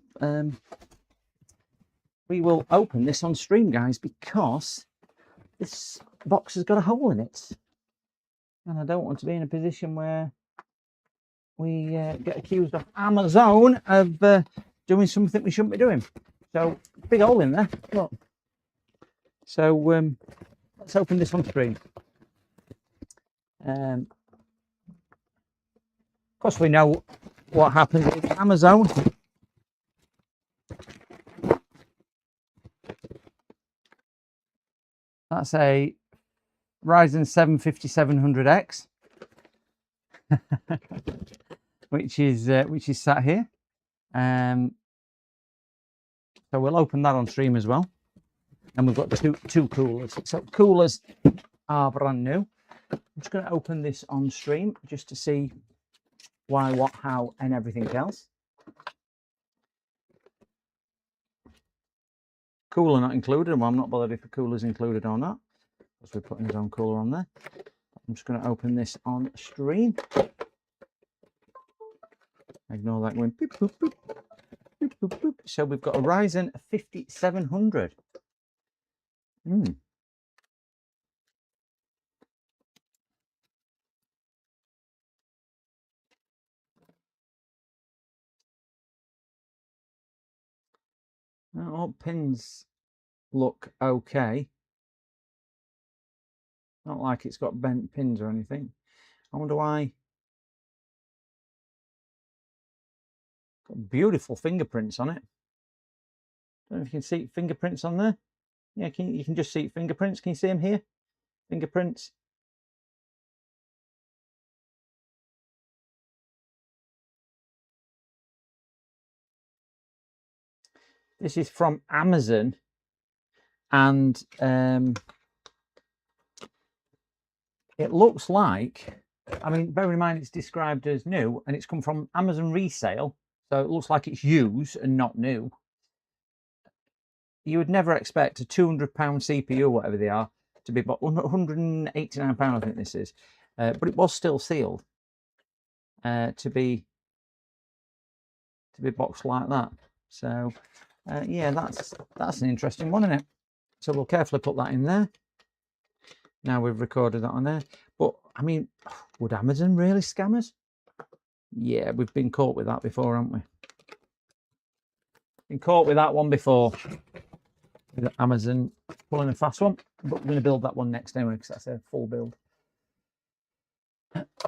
We will open this on stream, guys, because this box has got a hole in it. And I don't want to be in a position where we get accused of Amazon of doing something we shouldn't be doing. So, big hole in there. Look. So, let's open this on screen. Of course, we know what happened with Amazon. That's a Ryzen 7 5700X, which is sat here. So we'll open that on stream as well. And we've got two coolers. So coolers are brand new. I'm just going to open this on stream just to see why, what, how, and everything else. Cooler not included. Well, I'm not bothered if the cooler's included or not, because we're putting his own cooler on there. I'm just going to open this on stream. Ignore that going boop, boop, boop, boop, boop, boop. So we've got a Ryzen 5700. All pins look okay. Not like it's got bent pins or anything. I wonder why. Got beautiful fingerprints on it. Don't know if you can see fingerprints on there. Yeah, you can just see fingerprints. Can you see them here? Fingerprints. This is from Amazon, and it looks like, I mean, bear in mind it's described as new, and it's come from Amazon resale, so it looks like it's used and not new. You would never expect a £200 CPU, whatever they are, to be bought. £189, I think this is, but it was still sealed to be boxed like that. So. Yeah, that's an interesting one, isn't it? So we'll carefully put that in there. Now we've recorded that on there. But, I mean, would Amazon really scam us? Yeah, we've been caught with that before, haven't we? Been caught with that one before. With Amazon pulling a fast one. But we're going to build that one next anyway, because that's a full build.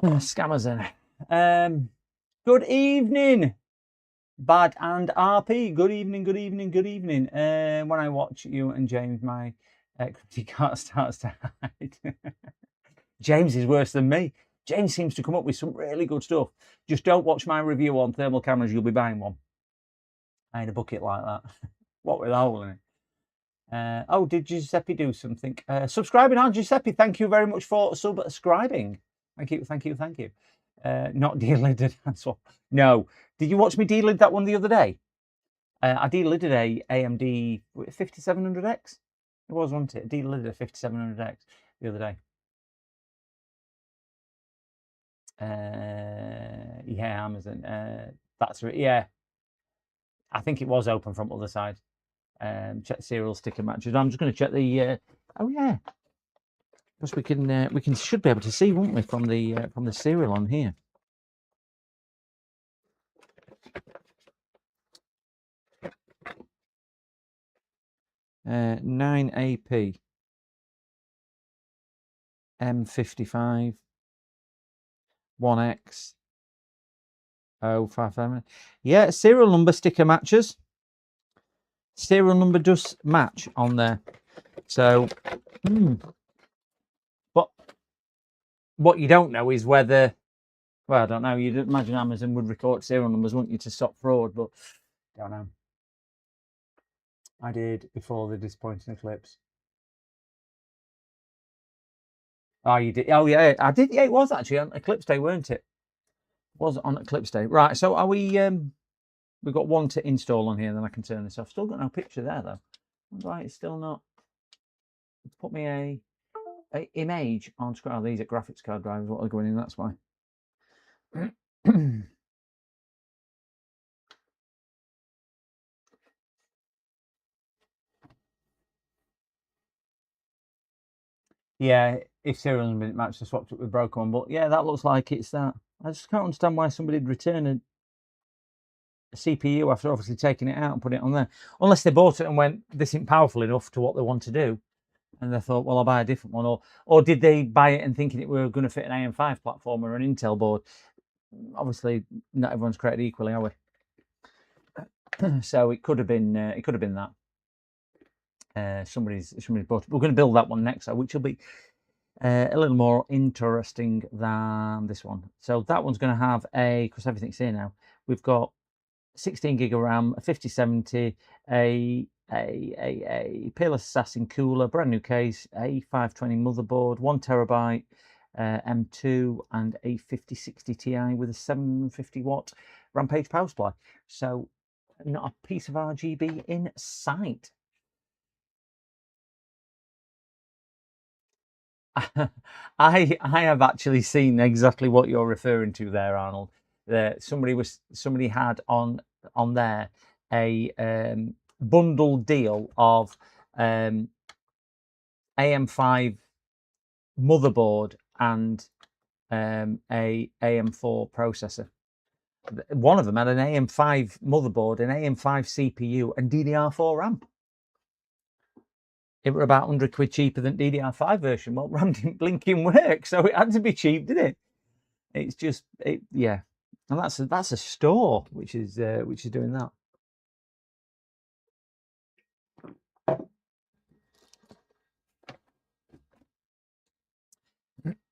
Scammers then. Good evening. Bad and RP. Good evening, good evening, good evening. When I watch you and James, my cryptic heart starts to hide. James is worse than me. James seems to come up with some really good stuff. Just don't watch my review on thermal cameras, you'll be buying one. I had a bucket like that. What with a hole in it? Oh, did Giuseppe do something? Subscribing on Giuseppe, thank you very much for subscribing. Thank you, thank you, thank you. Not de-lidded. That's what. No. Did you watch me de-lid that one the other day? I de-lidded a AMD 5700X. It was, wasn't it? De-lidded a 5700X the other day. Yeah, Amazon. That's right. Yeah, I think it was open from other side. Check the serial sticker matches. I'm just going to check the. Oh yeah, because we can should be able to see, won't we, from the serial on here. Uh, 9AP M55 1X 057. Yeah, serial number sticker matches. Serial number does match on there. So, but what you don't know is whether, well, I don't know. You'd imagine Amazon would record serial numbers, wouldn't you, to stop fraud? But don't know. I did before the disappointing eclipse. Oh, you did? Oh, yeah, I did. Yeah, it was actually on Eclipse Day, weren't it? Was on Eclipse Day, right? So are we? We've got one to install on here. Then I can turn this off. Still got no picture there though. Right, it's still not. Put me a image on screen. Oh, these are graphics card drivers. What are going in? That's why. Yeah, if serial number didn't match, I swapped it with broken one. But yeah, that looks like it's that. I just can't understand why somebody'd return a CPU after obviously taking it out and putting it on there. Unless they bought it and went, this isn't powerful enough to what they want to do. And they thought, well, I'll buy a different one. Or did they buy it and thinking it were going to fit an AM5 platform or an Intel board? Obviously, not everyone's created equally, are we? So it could have been that. Somebody's bought it. We're going to build that one next, which will be a little more interesting than this one. So that one's going to have because everything's here now. We've got 16 gig of RAM, a 5070, a Peerless Assassin cooler, brand new case, a 520 motherboard, 1 terabyte M2, and a 5060 Ti with a 750 watt Rampage power supply. So not a piece of RGB in sight. I have actually seen exactly what you're referring to there, Arnold. Somebody had on there a bundle deal of AM5 motherboard and a AM4 processor. One of them had an AM5 motherboard, an AM5 CPU, and DDR4 RAM. It were about 100 quid cheaper than DDR5 version. Well, RAM didn't blinking work, so it had to be cheap, didn't it? It's just, yeah. And that's a store which is doing that.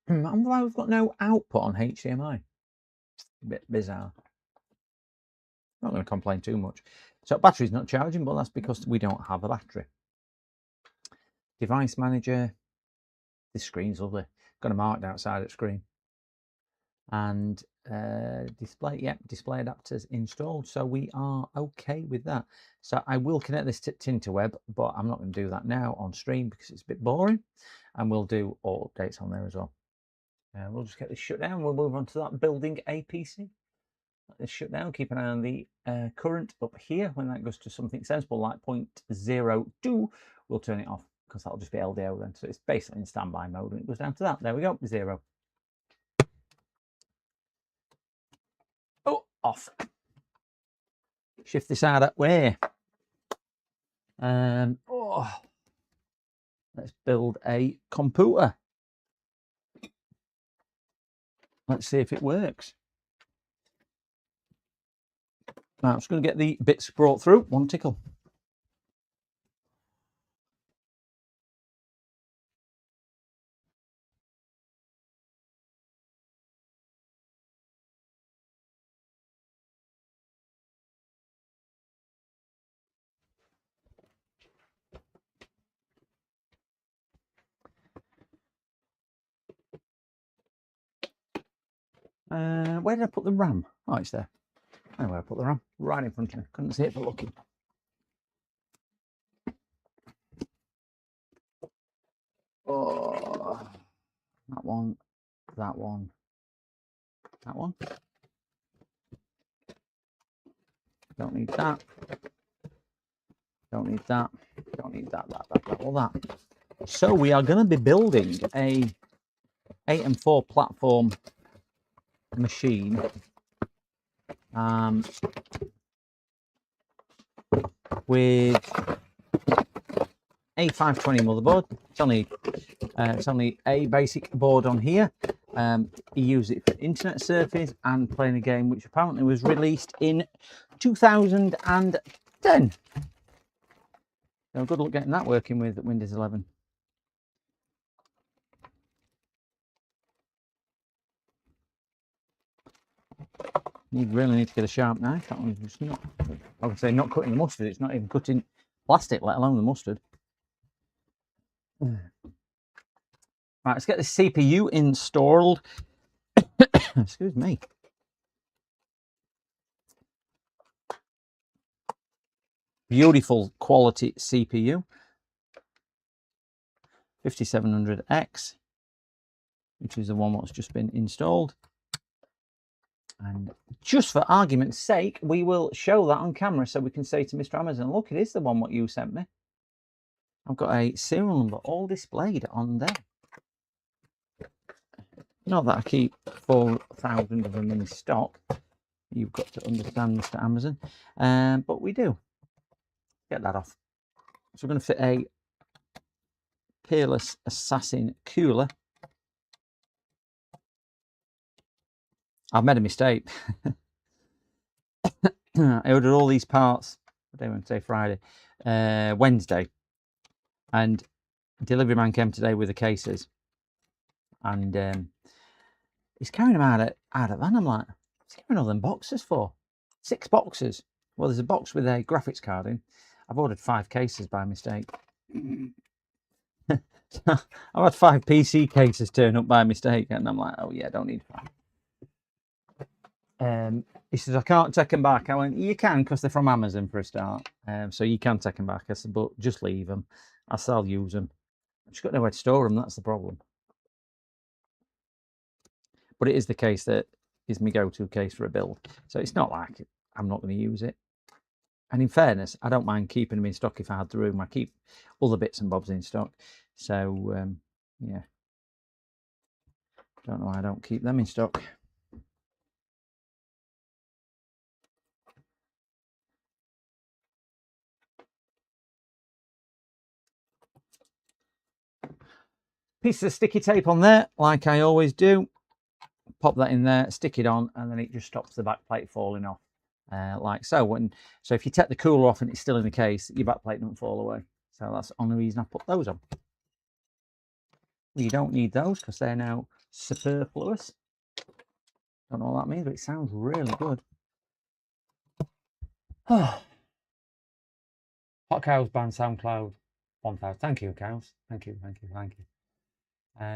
And why we've got no output on HDMI? A bit bizarre. Not going to complain too much. So battery's not charging, but that's because we don't have a battery. Device manager. This screen's lovely. Got a marked outside at screen. And display, yeah, display adapters installed. So we are okay with that. So I will connect this to Tinterweb, but I'm not going to do that now on stream because it's a bit boring. And we'll do all updates on there as well. We'll just get this shut down. We'll move on to that building a PC. Let this shut down. Keep an eye on the current up here. When that goes to something sensible like 0.02, we'll turn it off because that'll just be LDO then. So it's basically in standby mode when it goes down to that. There we go, 0. Oh, off. Shift this out that way. Oh, let's build a computer. Let's see if it works. Now I'm just going to get the bits brought through. One tickle. Where did I put the RAM? Oh, it's there. I know where I put the RAM. Right in front of me. Couldn't see it for looking. Oh, that one, that one, that one. Don't need that. Don't need that. Don't need that, all that. So we are going to be building a 8 and 4 platform machine. With a 520 motherboard. It's only a basic board on here. You use it for internet surfing and playing a game which apparently was released in 2010. So good luck getting that working with Windows 11. You really need to get a sharp knife. That one's just not, I would say, not cutting the mustard. It's not even cutting plastic, let alone the mustard. Right, let's get the CPU installed. Excuse me. Beautiful quality CPU. 5700X, which is the one that's just been installed. And just for argument's sake, we will show that on camera so we can say to Mr. Amazon, look, it is the one what you sent me. I've got a serial number all displayed on there. Not that I keep 4,000 of them in stock. You've got to understand, Mr. Amazon. But we do. Get that off. So we're going to fit a Peerless Assassin cooler. I've made a mistake. I ordered all these parts, I don't want to say Friday, Wednesday. And delivery man came today with the cases. And he's carrying them out of van. I'm like, what's he carrying all them boxes for? 6 boxes. Well, there's a box with a graphics card in. I've ordered 5 cases by mistake. I've had 5 PC cases turn up by mistake. And I'm like, oh yeah, don't need 5. He says, I can't take them back. I went, you can, because they're from Amazon for a start. So you can take them back. I said, but just leave them. I said, I'll use them. I've just got nowhere to store them. That's the problem. But it is the case that is my go-to case for a build. So it's not like I'm not going to use it. And in fairness, I don't mind keeping them in stock if I had the room. I keep other bits and bobs in stock. So, yeah. Don't know why I don't keep them in stock. Piece of sticky tape on there, like I always do. Pop that in there, stick it on, and then it just stops the back plate falling off, like so. So if you take the cooler off and it's still in the case, your back plate doesn't fall away. So that's the only reason I put those on. You don't need those because they're now superfluous. Don't know what that means, but it sounds really good. Hot Cows band SoundCloud 1000. Thank you, Cows. Thank you. I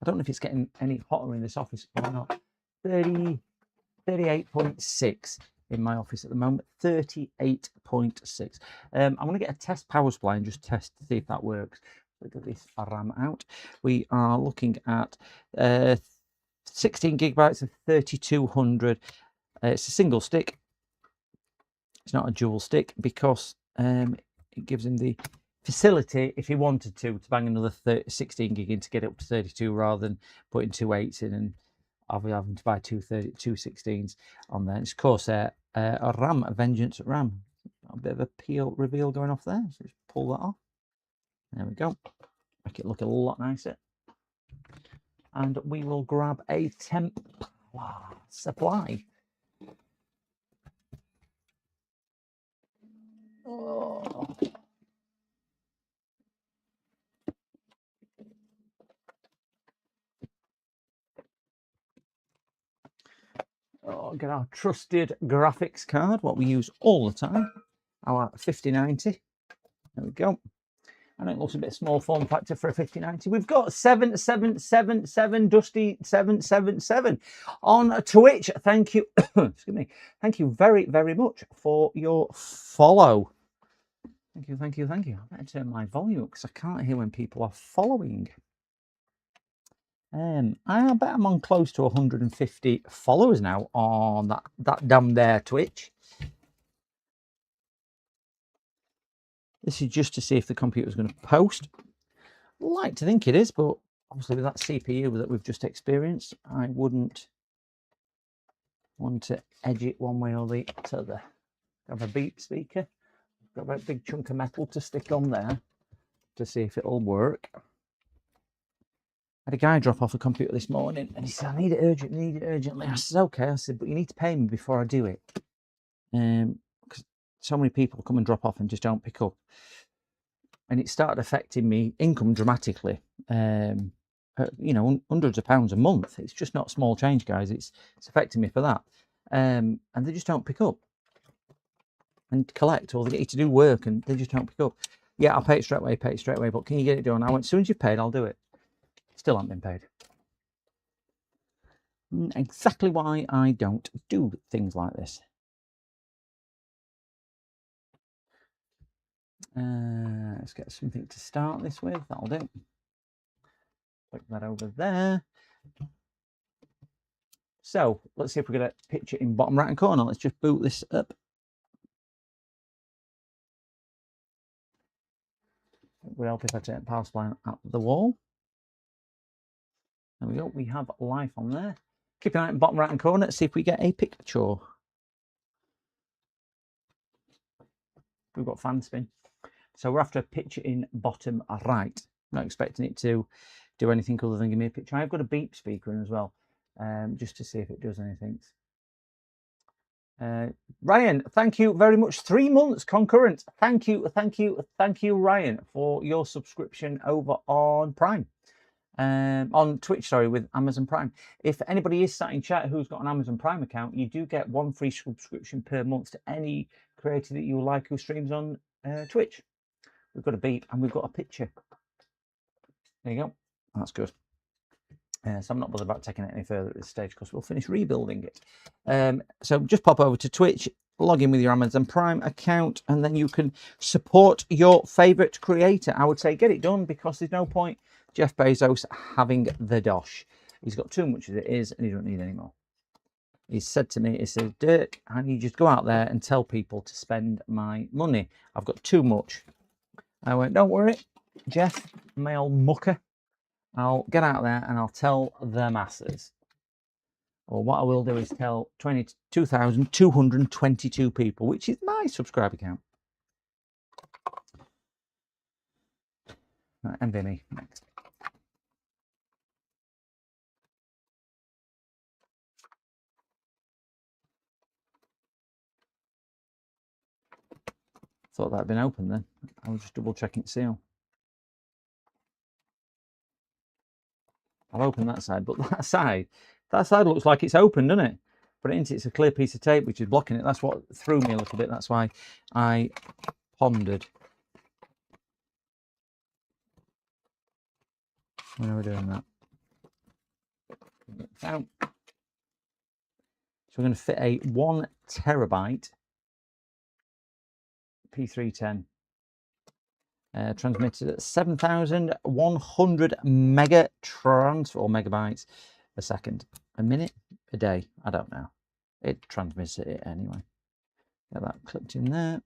don't know if it's getting any hotter in this office or not. 38.6 in my office at the moment. 38.6. I'm going to get a test power supply and just test to see if that works. Look at this RAM out. We are looking at 16 gigabytes of 3200. It's a single stick. It's not a dual stick because it gives him the facility, if he wanted to bang another 16 gig in to get it up to 32 rather than putting 2 8s in and having to buy two 16s on there. It's of course a RAM, a Vengeance RAM. A bit of a peel reveal going off there. So just pull that off. There we go. Make it look a lot nicer. And we will grab a temp supply. Oh. Get our trusted graphics card, what we use all the time, our 5090. There we go. I know it looks a bit small form factor for a 5090. We've got 7777 Dusty 777 on Twitch. Thank you. Excuse me. Thank you very, very much for your follow. Thank you, thank you, thank you. I better turn my volume up because I can't hear when people are following. I bet I'm on close to 150 followers now on that damn there Twitch. This is just to see if the computer is going to post. I'd like to think it is, but obviously with that CPU that we've just experienced, I wouldn't want to edge it one way or the other. Have a beep speaker. Got a big chunk of metal to stick on there to see if it'll work. I had a guy drop off a computer this morning and he said, I need it urgently. I said, okay. I said, but you need to pay me before I do it. Because so many people come and drop off and just don't pick up. And it started affecting me income dramatically. You know, hundreds of pounds a month. It's just not small change, guys. It's affecting me for that. And they just don't pick up and collect, or they get you to do work and they just don't pick up. Yeah, I'll pay it straight away, but can you get it done? I went, as soon as you've paid, I'll do it. Still haven't been paid. Exactly why I don't do things like this. Let's get something to start this with. That'll do. Click that over there. So let's see if we get a picture in bottom right hand corner. Let's just boot this up. It would help if I turn the power supply at the wall. There we go. We have life on there. Keep an eye on the bottom right hand corner to see if we get a picture. We've got fan spin. So we're after a picture in bottom right. I'm not expecting it to do anything other than give me a picture. I've got a beep speaker in as well, just to see if it does anything. Ryan, thank you very much. 3 months concurrent. Thank you, Ryan, for your subscription over on Prime. On Twitch, sorry, with Amazon Prime. If anybody is sat in chat who's got an Amazon Prime account, you do get 1 free subscription per month to any creator that you like who streams on Twitch. We've got a beep and we've got a picture. There you go. That's good. So I'm not bothered about taking it any further at this stage because we'll finish rebuilding it. So just pop over to Twitch, log in with your Amazon Prime account, and then you can support your favourite creator. I would say get it done because there's no point Jeff Bezos having the dosh. He's got too much as it is and he don't need any more. He said to me, he said, Dirk, I need you to go out there and tell people to spend my money. I've got too much. I went, don't worry, Jeff, my old mucker. I'll get out there and I'll tell the masses. Or what I will do is tell 22,222 people, which is my subscriber count. Right, NVMe next. Thought that had been open then. I was just double checking seal. I've opened that side, but that side looks like it's open, doesn't it? But it's a clear piece of tape which is blocking it. That's what threw me a little bit. That's why I pondered when I was doing that. So we're going to fit a 1 terabyte P310 transmitted at 7,100 megabytes a second, a minute, a day. I don't know. It transmits it anyway. Get that clipped in there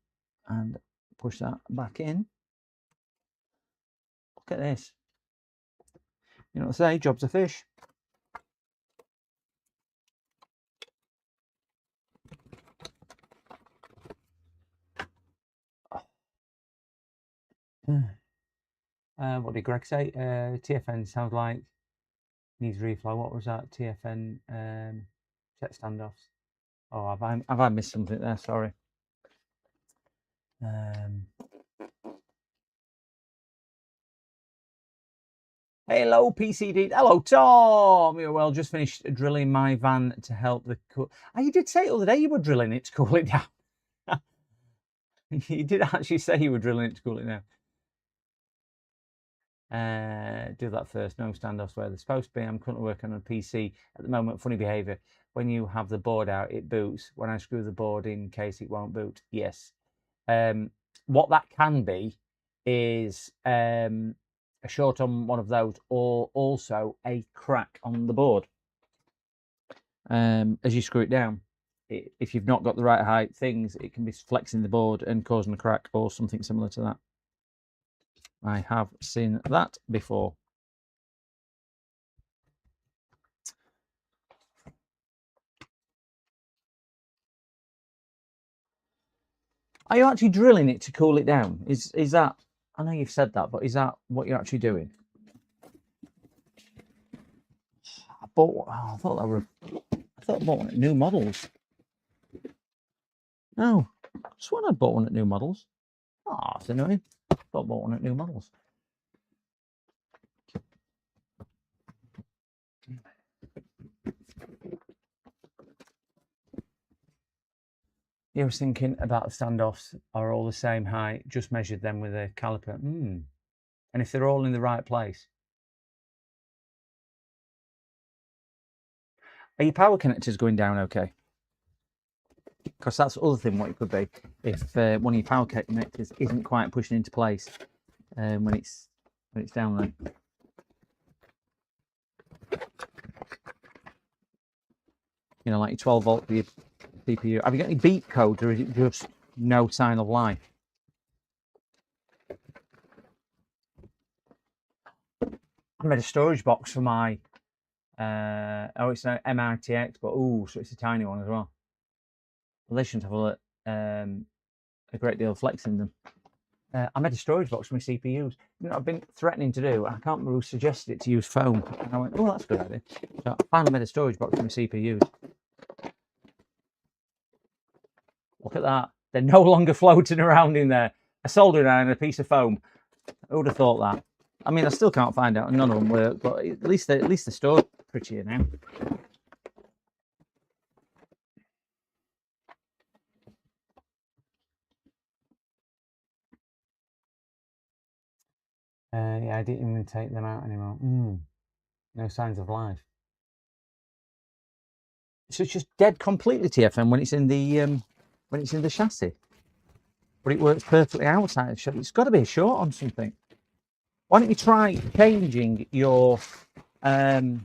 and push that back in. Look at this. You know what I say? Job's a fish. What did Greg say? TFN sounds like needs reflow. What was that? TFN check standoffs. Oh, have I missed something there? Sorry. Hello, PCD. Hello, Tom. You're well. Just finished drilling my van to help the. Oh, you did say the other day you were drilling it to cool it down. You did actually say you were drilling it to cool it down. Do that first. No standoffs where they're supposed to be. I'm currently working on a PC at the moment. Funny behaviour. When you have the board out, it boots. When I screw the board in case it won't boot, yes. What that can be is a short on one of those, or also a crack on the board. As you screw it down, if you've not got the right height things, it can be flexing the board and causing a crack or something similar to that. I have seen that before. Are you actually drilling it to cool it down? Is that, I know you've said that, but is that what you're actually doing? I thought I bought one at New Models. No, I swear I bought one at New Models. Oh, that's annoying. I thought I bought one at New Models. I was thinking about the standoffs are all the same height, just measured them with a caliper. And if they're all in the right place. Are your power connectors going down okay? Because that's the other thing what it could be. If one of your power connectors isn't quite pushing into place when it's down there. You know, like your 12 volt for your CPU. Have you got any beep codes, or is it just no sign of life? I made a storage box for my it's an MRTX, but so it's a tiny one as well. Well, they shouldn't have a great deal of flex in them. I made a storage box for my CPUs. You know, I've been threatening to do. I can't remember who suggested it to use foam. And I went, oh, that's a good idea. So I finally made a storage box for my CPUs. Look at that. They're no longer floating around in there. A soldering iron and a piece of foam. Who would have thought that? I mean, I still can't find out. None of them work, but at least they're stored prettier now. Yeah, I didn't even take them out anymore. No signs of life. So it's just dead completely, TFM, when it's in the chassis. But it works perfectly outside the chassis. It's got to be a short on something. Why don't you try changing your standoffs,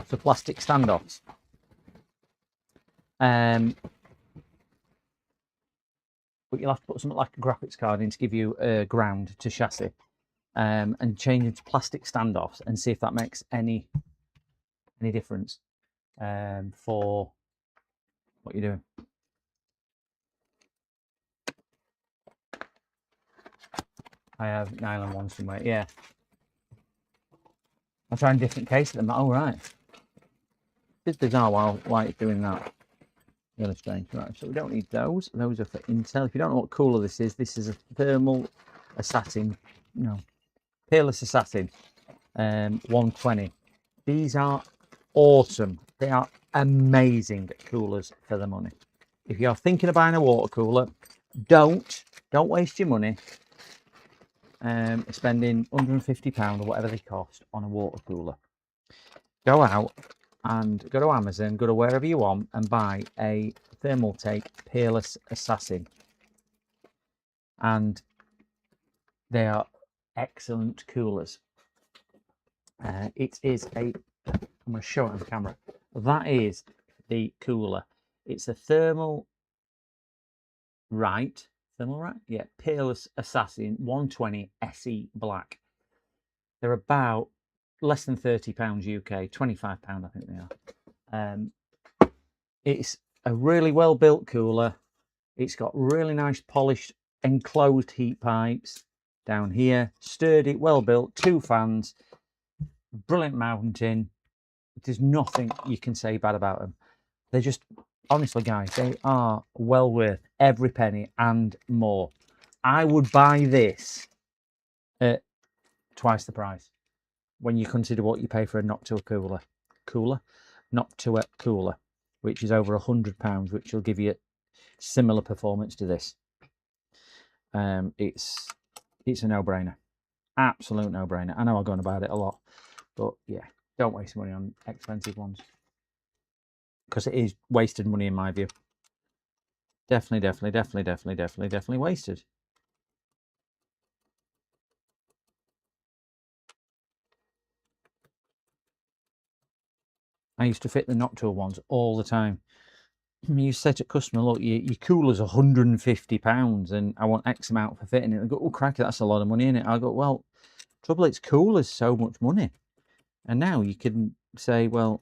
the plastic standoffs? But you'll have to put something like a graphics card in to give you a ground to chassis, and change it to plastic standoffs and see if that makes any difference for what you're doing. I have nylon ones somewhere. Yeah, I'm trying a different case of them. Oh right, it's bizarre why it's doing that. Really strange. Right, so we don't need those. Those are for Intel. If you don't know what cooler this is a thermal assassin. No, peerless assassin 120. These are awesome. They are amazing coolers for the money. If you're thinking of buying a water cooler, don't waste your money spending £150 or whatever they cost on a water cooler. Go out and go to Amazon, go to wherever you want and buy a Thermaltake Peerless Assassin. And they are excellent coolers. It is I'm going to show it on camera. That is the cooler. It's a Thermalright, yeah, Peerless Assassin 120 SE Black. They're about less than £30 UK, £25 I think they are. It's a really well built cooler. It's got really nice polished enclosed heat pipes down here, sturdy, well built, 2 fans, brilliant mounting. There's nothing you can say bad about them. They're just, honestly guys, they are well worth every penny and more. I would buy this at twice the price when you consider what you pay for a Noctua cooler, which is over £100, which will give you similar performance to this. It's it's a no-brainer. Absolute no-brainer. I know I'll go on about it a lot, but yeah, don't waste money on expensive ones, because it is wasted money in my view. Definitely wasted. I used to fit the Noctool ones all the time. You say to a customer, look, your cooler's £150 and I want X amount for fitting it. They go, oh, cracky, that's a lot of money, isn't it? I go, well, trouble it's cooler's so much money. And now you can say, well,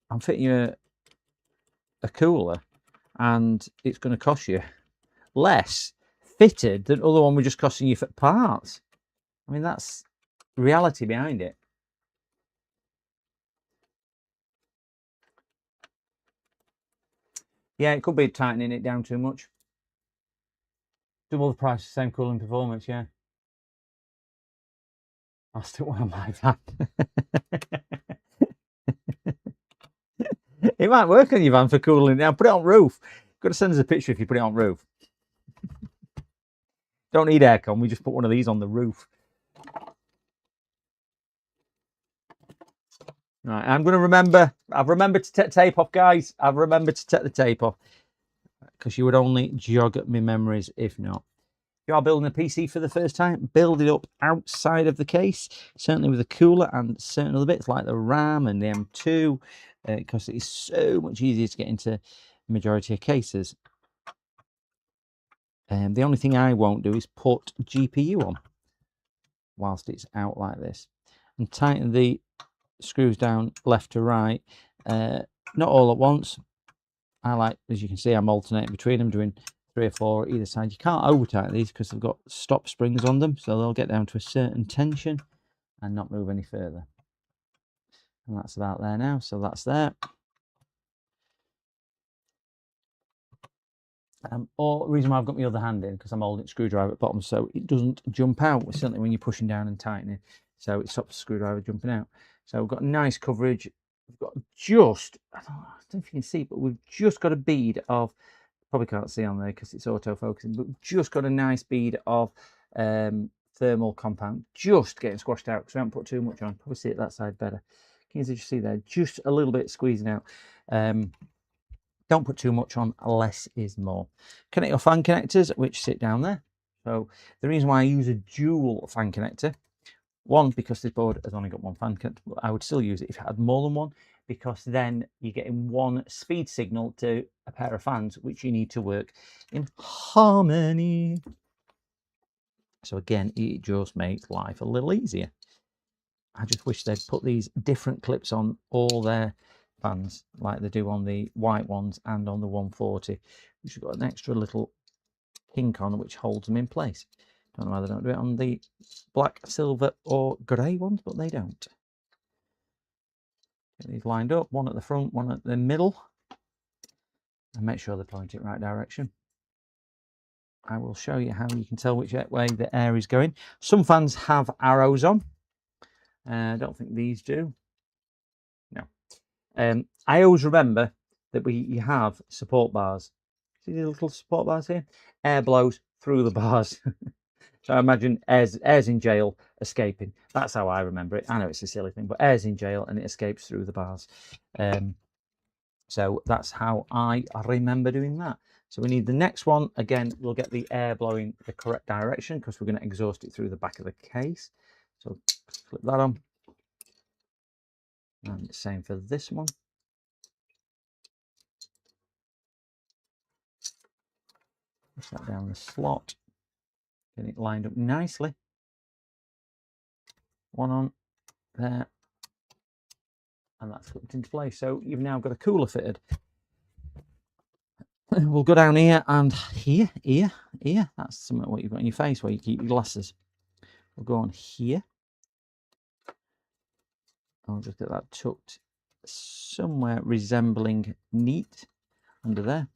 I'm fitting you a cooler and it's going to cost you less fitted than the other one we're just costing you for parts. I mean, that's reality behind it. Yeah, it could be tightening it down too much. Double the price, same cooling performance, yeah. I still want to buy that. It might work on your van for cooling now. Put it on roof. Got to send us a picture if you put it on roof. Don't need aircon. We just put one of these on the roof. Right, I'm going to remember. I've remembered to take tape off, guys. I've remembered to take the tape off, because you would only jog at my memories if not. If you are building a PC for the first time, build it up outside of the case, certainly with a cooler and certain other bits like the RAM and the M2, because it is so much easier to get into the majority of cases. And the only thing I won't do is put GPU on whilst it's out like this, and tighten the screws down left to right, not all at once. I like, as you can see, I'm alternating between them, doing 3 or 4 either side. You can't over tighten these because they've got stop springs on them, so they'll get down to a certain tension and not move any further. And that's about there now, so that's there. Or the reason why I've got my other hand in, because I'm holding the screwdriver at the bottom so it doesn't jump out, certainly when you're pushing down and tightening, so it stops the screwdriver jumping out. So we've got nice coverage. We've got just, I don't know if you can see, but we've just got a bead of, probably can't see on there because it's auto-focusing, but we've just got a nice bead of thermal compound just getting squashed out because we haven't put too much on. Probably see it that side better. Can you see there? Just a little bit squeezing out. Don't put too much on, less is more. Connect your fan connectors, which sit down there. So the reason why I use a dual fan connector, one, because this board has only got one fan connector, but I would still use it if it had more than one, because then you're getting one speed signal to a pair of fans, which you need to work in harmony. So again, it just makes life a little easier. I just wish they'd put these different clips on all their fans like they do on the white ones and on the 140, which have got an extra little kink on which holds them in place. Don't know why they don't do it on the black, silver or grey ones, but they don't. Get these lined up, one at the front, one at the middle, and make sure they point in the right direction. I will show you how you can tell which way the air is going. Some fans have arrows on. I don't think these do. No. I always remember that you have support bars. See the little support bars here? Air blows through the bars. So I imagine air's in jail, escaping. That's how I remember it. I know it's a silly thing, but air's in jail and it escapes through the bars. So that's how I remember doing that. So we need the next one. Again, we'll get the air blowing the correct direction because we're going to exhaust it through the back of the case. So flip that on. And the same for this one. Push that down the slot. Get it lined up nicely. One on there. And that's clipped into place. So you've now got a cooler fitted. We'll go down here and here. That's something what you've got in your face where you keep your glasses. We'll go on here. I'll just get that tucked somewhere resembling neat under there.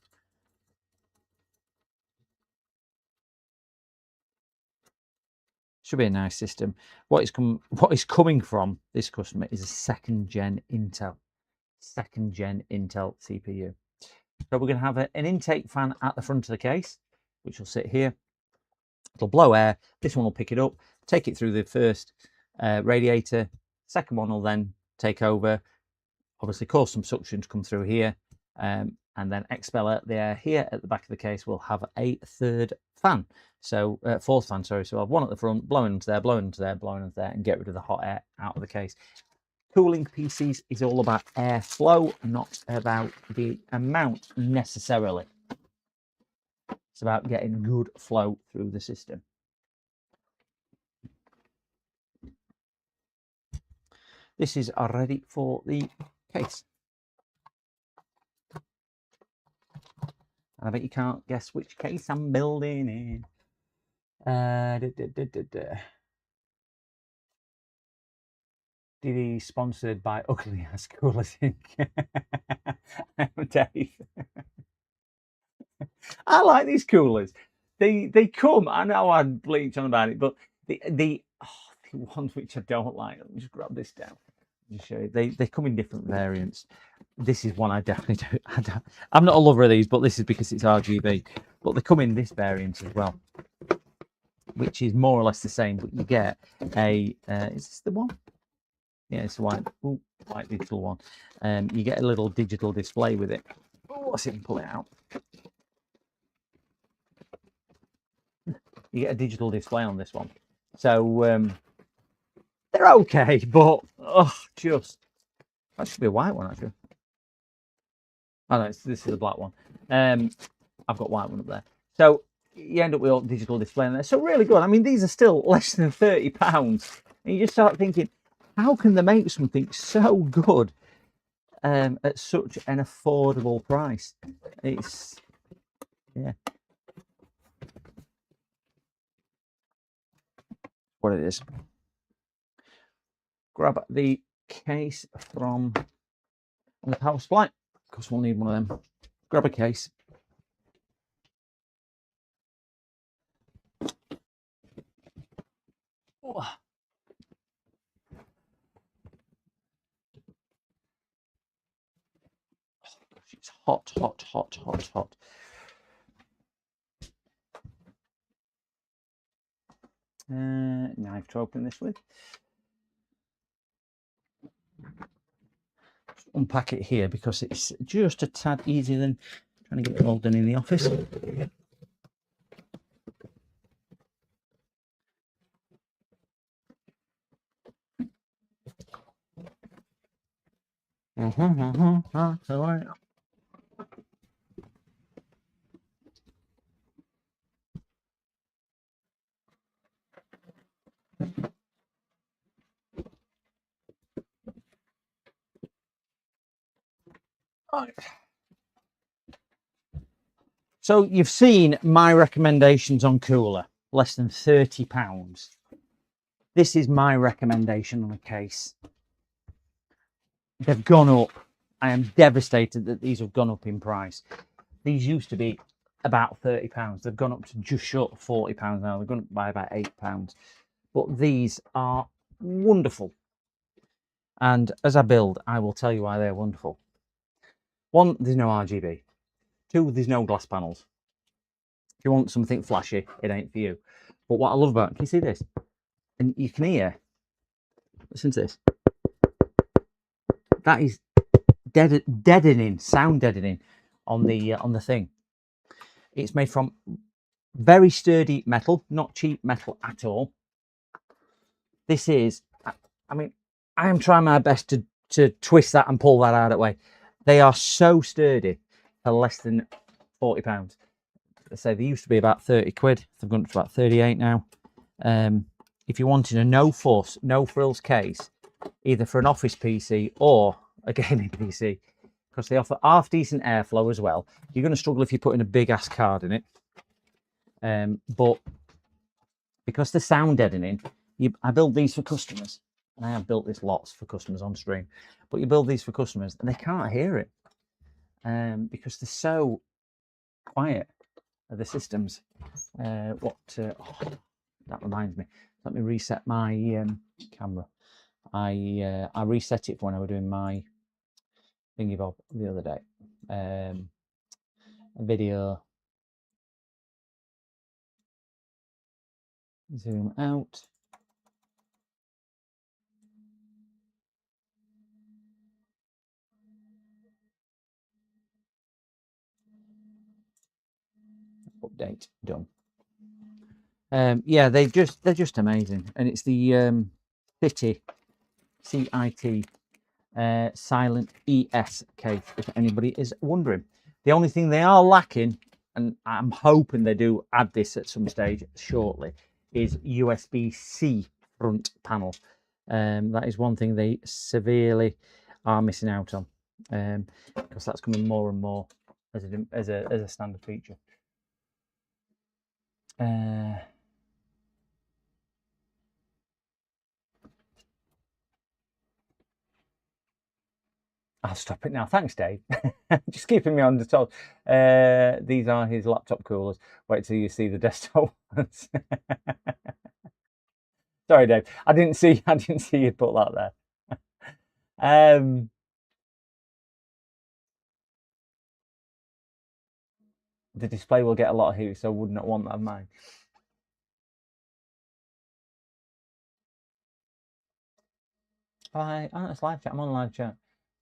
Should be a nice system. What is coming from this customer is a second gen Intel CPU. So we're going to have an intake fan at the front of the case, which will sit here. It'll blow air. This one will pick it up, take it through the first radiator. Second one will then take over, obviously cause some suction to come through here, and then expel out the air. Here at the back of the case we'll have a third fan, so fourth fan, sorry. So I'll have one at the front, blowing into there, blowing into there, blowing into there, and get rid of the hot air out of the case. Cooling PCs is all about airflow, not about the amount necessarily. It's about getting good flow through the system. This is ready for the case. I bet you can't guess which case I'm building in. DD sponsored by Ugly Ass Coolers Inc. I'm Dave. I like these coolers. They come. I know I bleach on about it, but the ones which I don't like. Let me just grab this down. Just show you. They come in different variants. This is one I definitely do. I'm not a lover of these, but this is because it's RGB. But they come in this variant as well, which is more or less the same. But you get a is this the one? Yeah, it's a white digital one. You get a little digital display with it. Oh, let's see if I can pull it out. You get a digital display on this one. So they're okay, but just that should be a white one actually. Oh no, this is a black one. I've got white one up there. So you end up with a digital display in there. So really good. I mean, these are still less than £30, and you just start thinking, how can they make something so good at such an affordable price? It's yeah. What it is. Grab the case from the power supply, because we'll need one of them. Grab a case. Oh. It's hot, hot, hot, hot, hot. Knife to open this with. Just unpack it here because it's just a tad easier than trying to get it all done in the office. All right. So you've seen my recommendations on cooler, less than £30. This is my recommendation on a case. They've gone up. I am devastated that these have gone up in price. These used to be about £30. They've gone up to just short of £40 now. They've gone up by about £8. But these are wonderful. And as I build, I will tell you why they're wonderful. One, there's no RGB. Two, there's no glass panels. If you want something flashy, it ain't for you. But what I love about it, can you see this? And you can hear, listen to this. That is deadening, sound deadening on the thing. It's made from very sturdy metal, not cheap metal at all. This is, I mean, I am trying my best to twist that and pull that out of the way. They are so sturdy for less than £40. I say they used to be about 30 quid. They've gone up to about 38 now. If you're wanting a no fuss, no frills case, either for an office PC or a gaming PC, because they offer half decent airflow as well. You're going to struggle if you put in a big ass card in it. But because the sound deadening, I build these for customers, and I have built this lots for customers on stream. But you build these for customers, and they can't hear it because they're so quiet. The systems. That reminds me. Let me reset my camera. I reset it when I was doing my thingy bob the other day. A video. Zoom out. Update done. Yeah, they're just amazing, and it's the City CIT Silent ES case, if anybody is wondering. The only thing they are lacking, and I'm hoping they do add this at some stage shortly, is USB-C front panel. That is one thing they severely are missing out on, because that's coming more and more as a standard feature. I'll stop it now. Thanks, Dave. Just keeping me on the toes. These are his laptop coolers. Wait till you see the desktop ones. Sorry, Dave. I didn't see you put that there. The display will get a lot of heat, so I would not want that of mine. It's live chat. I'm on live chat.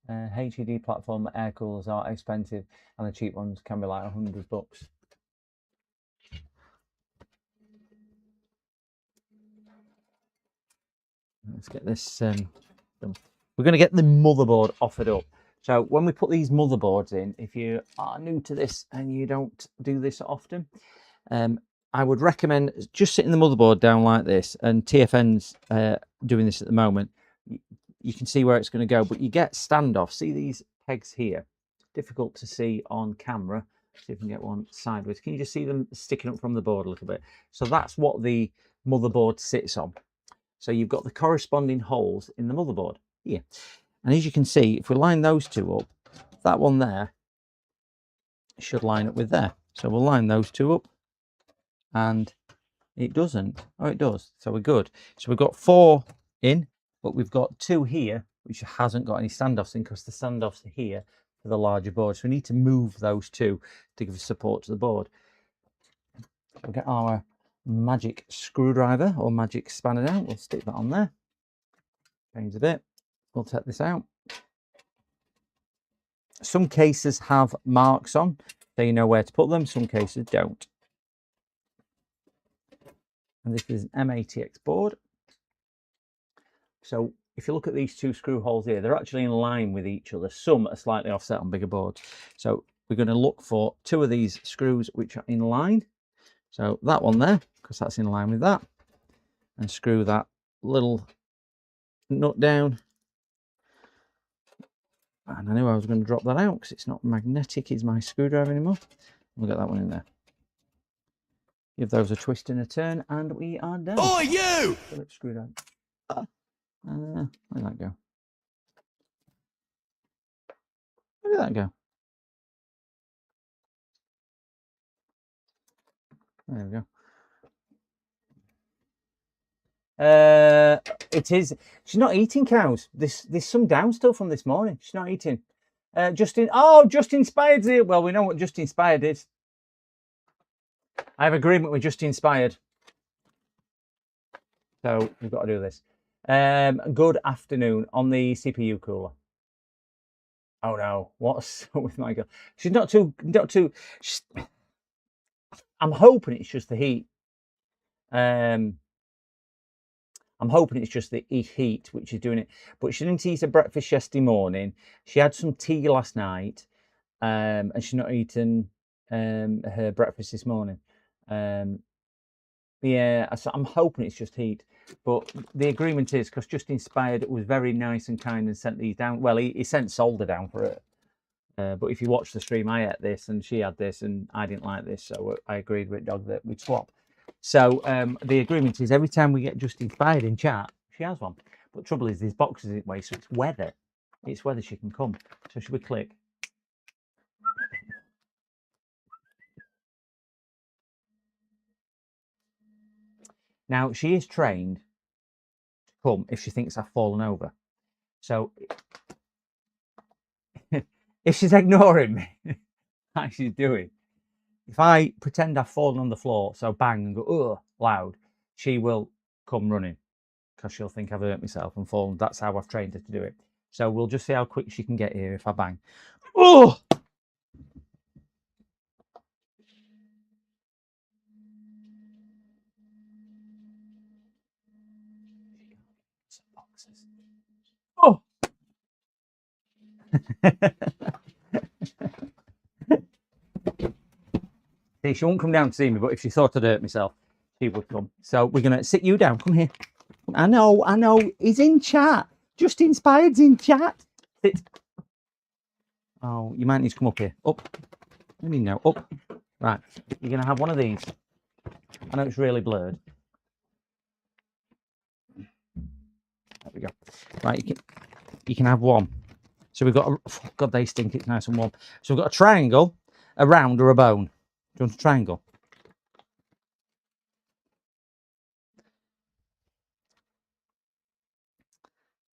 HED platform air coolers are expensive, and the cheap ones can be like $100. Let's get this done. We're going to get the motherboard offered up. So when we put these motherboards in, if you are new to this and you don't do this often, I would recommend just sitting the motherboard down like this, and TFN's doing this at the moment. You can see where it's going to go, but you get standoff. See these pegs here? Difficult to see on camera. See if we can get one sideways. Can you just see them sticking up from the board a little bit? So that's what the motherboard sits on. So you've got the corresponding holes in the motherboard here. And as you can see, if we line those two up, that one there should line up with there. So we'll line those two up, and it doesn't. Oh, it does. So we're good. So we've got 4 in, but we've got 2 here, which hasn't got any standoffs in, because the standoffs are here for the larger board. So we need to move those 2 to give support to the board. We'll get our magic screwdriver or magic spanner out. We'll stick that on there. Change a bit. We'll take this out. Some cases have marks on, so you know where to put them. Some cases don't. And this is an M-ATX board. So if you look at these 2 screw holes here, they're actually in line with each other. Some are slightly offset on bigger boards. So we're going to look for 2 of these screws which are in line. So that one there, because that's in line with that. And screw that little nut down. And I knew I was going to drop that out because it's not magnetic, is my screwdriver anymore. We'll get that one in there. Give those a twist and a turn, and we are done.
Oh, you!
Phillips screwdriver. Where'd that go? Where did that go? There we go. It is. She's not eating, cows. There's some down still from this morning. She's not eating. Justin. Oh, Justin Inspired's here. Well, we know what Justin Inspired is. I have agreement with Justin Inspired. So we've got to do this. Good afternoon on the CPU cooler. Oh no, what's up with my girl? She's not too. I'm hoping it's just the heat. I'm hoping it's just the heat which is doing it. But she didn't eat her breakfast yesterday morning. She had some tea last night, and she's not eaten her breakfast this morning. Yeah, so I'm hoping it's just heat. But the agreement is, because Justin Inspired was very nice and kind and sent these down. Well, he sent Solder down for it. But if you watch the stream, I ate this and she had this and I didn't like this. So I agreed with Dog that we'd swap. So the agreement is every time we get Justin Inspired in chat, she has one. But the trouble is, these boxes in the way, so it's whether she can come. So should we click? Now, she is trained to come if she thinks I've fallen over. So if she's ignoring me, like she's doing, if I pretend I've fallen on the floor, so bang and go, ugh, loud, she will come running because she'll think I've hurt myself and fallen. That's how I've trained her to do it. So we'll just see how quick she can get here if I bang. Oh! Oh! See, she won't come down to see me, but if she thought I'd hurt myself, she would come. So we're going to sit you down. Come here. I know. He's in chat. Just Inspired's in chat. Sit. Oh, you might need to come up here. Up. Let me know. Up. Right. You're going to have one of these. I know it's really blurred. There we go. Right. You can have one. So we've got a... Oh, God, they stink. It's nice and warm. So we've got a triangle, a round, or a bone. Do you want a triangle?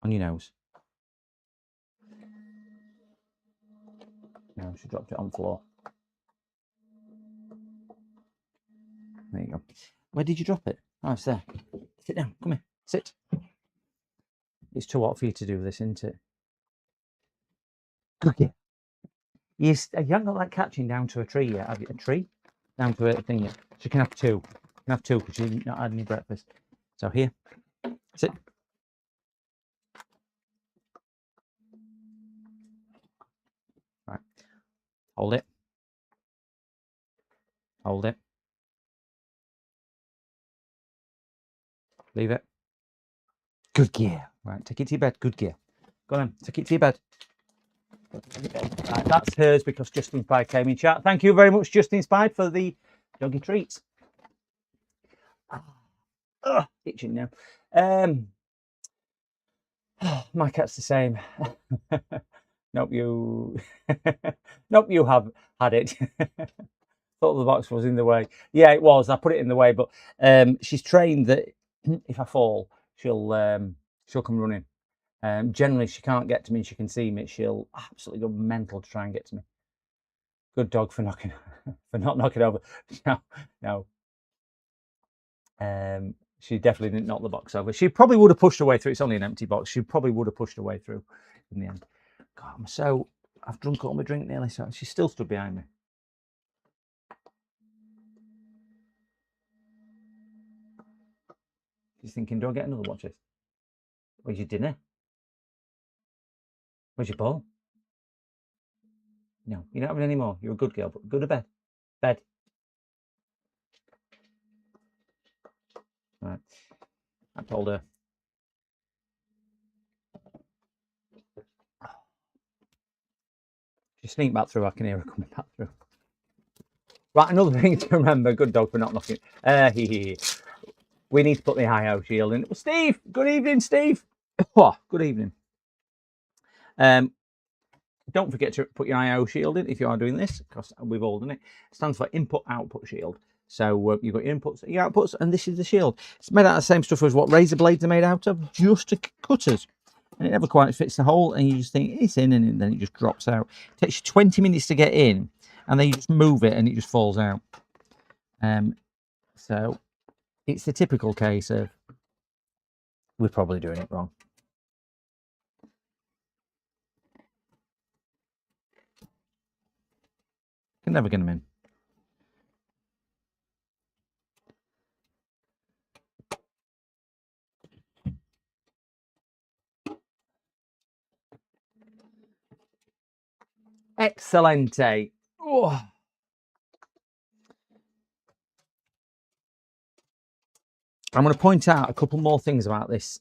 On your nose. No, she dropped it on the floor. There you go. Where did you drop it? Oh, it's there. Sit down. Come here. Sit. It's too hot for you to do this, isn't it? Good girl. You haven't got that catching down to a tree yet, have you? A tree? Down to a thing yet. So you can have two. You can have two because you've not had any breakfast. So here. Sit. Right. Hold it. Hold it. Leave it. Good gear. Right, take it to your bed. Good gear. Go on, take it to your bed. Right, that's hers because Justin Spide came in chat. Thank you very much, Justin Spide, for the doggy treats. Itching now. My cat's the same. Nope, you have had it. Thought the box was in the way. Yeah, it was. I put it in the way, but she's trained that if I fall, she'll come running. Generally, she can't get to me and she can see me. She'll absolutely go mental to try and get to me. Good dog for not knocking over. No. She definitely didn't knock the box over. She probably would have pushed her way through. It's only an empty box. She probably would have pushed her way through in the end. God, I've drunk all my drink nearly, so she still stood behind me. She's thinking, do I get another watch this? Where's your dinner? Where's your ball? No, you're not having any more. You're a good girl, but go to bed. Bed. Right. I told her. She sneaked back through. I can hear her coming back through. Right, another thing to remember. Good dog for not knocking. We need to put the IO shield in. Steve, good evening, Steve. Oh, good evening. Don't forget to put your IO shield in if you are doing this, because we've all done it. It stands for input output shield. So you've got your inputs, your outputs, and this is the shield. It's made out of the same stuff as what razor blades are made out of, just cutters. And it never quite fits the hole, and you just think it's in, and then it just drops out. It takes you 20 minutes to get in, and then you just move it, and it just falls out. So it's the typical case of we're probably doing it wrong. Can never get them in. Excelente. Oh. I'm going to point out a couple more things about this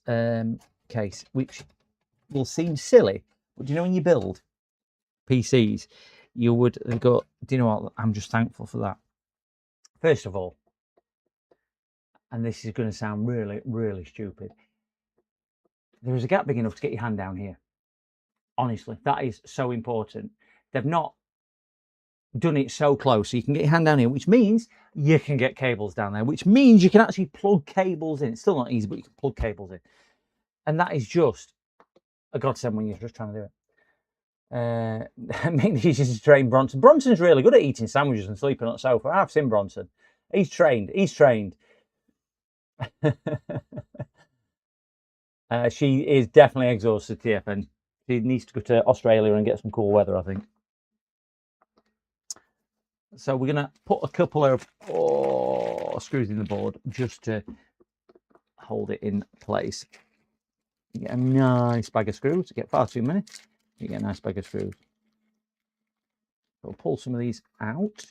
case, which will seem silly, but do you know when you build PCs, you would go, do you know what, I'm just thankful for that. First of all, and this is going to sound really, really stupid, there is a gap big enough to get your hand down here. Honestly, that is so important. They've not done it so close so you can get your hand down here, which means you can get cables down there, which means you can actually plug cables in. It's still not easy, but you can plug cables in. And that is just a godsend when you're just trying to do it. Make the easiest to train Bronson. Bronson's really good at eating sandwiches and sleeping on the sofa. I've seen Bronson. He's trained. She is definitely exhausted, TFN. She needs to go to Australia and get some cool weather, I think. So we're going to put a couple of screws in the board just to hold it in place. You get a nice bag of screws. You get far too many. You get a nice bag of screws. We'll pull some of these out.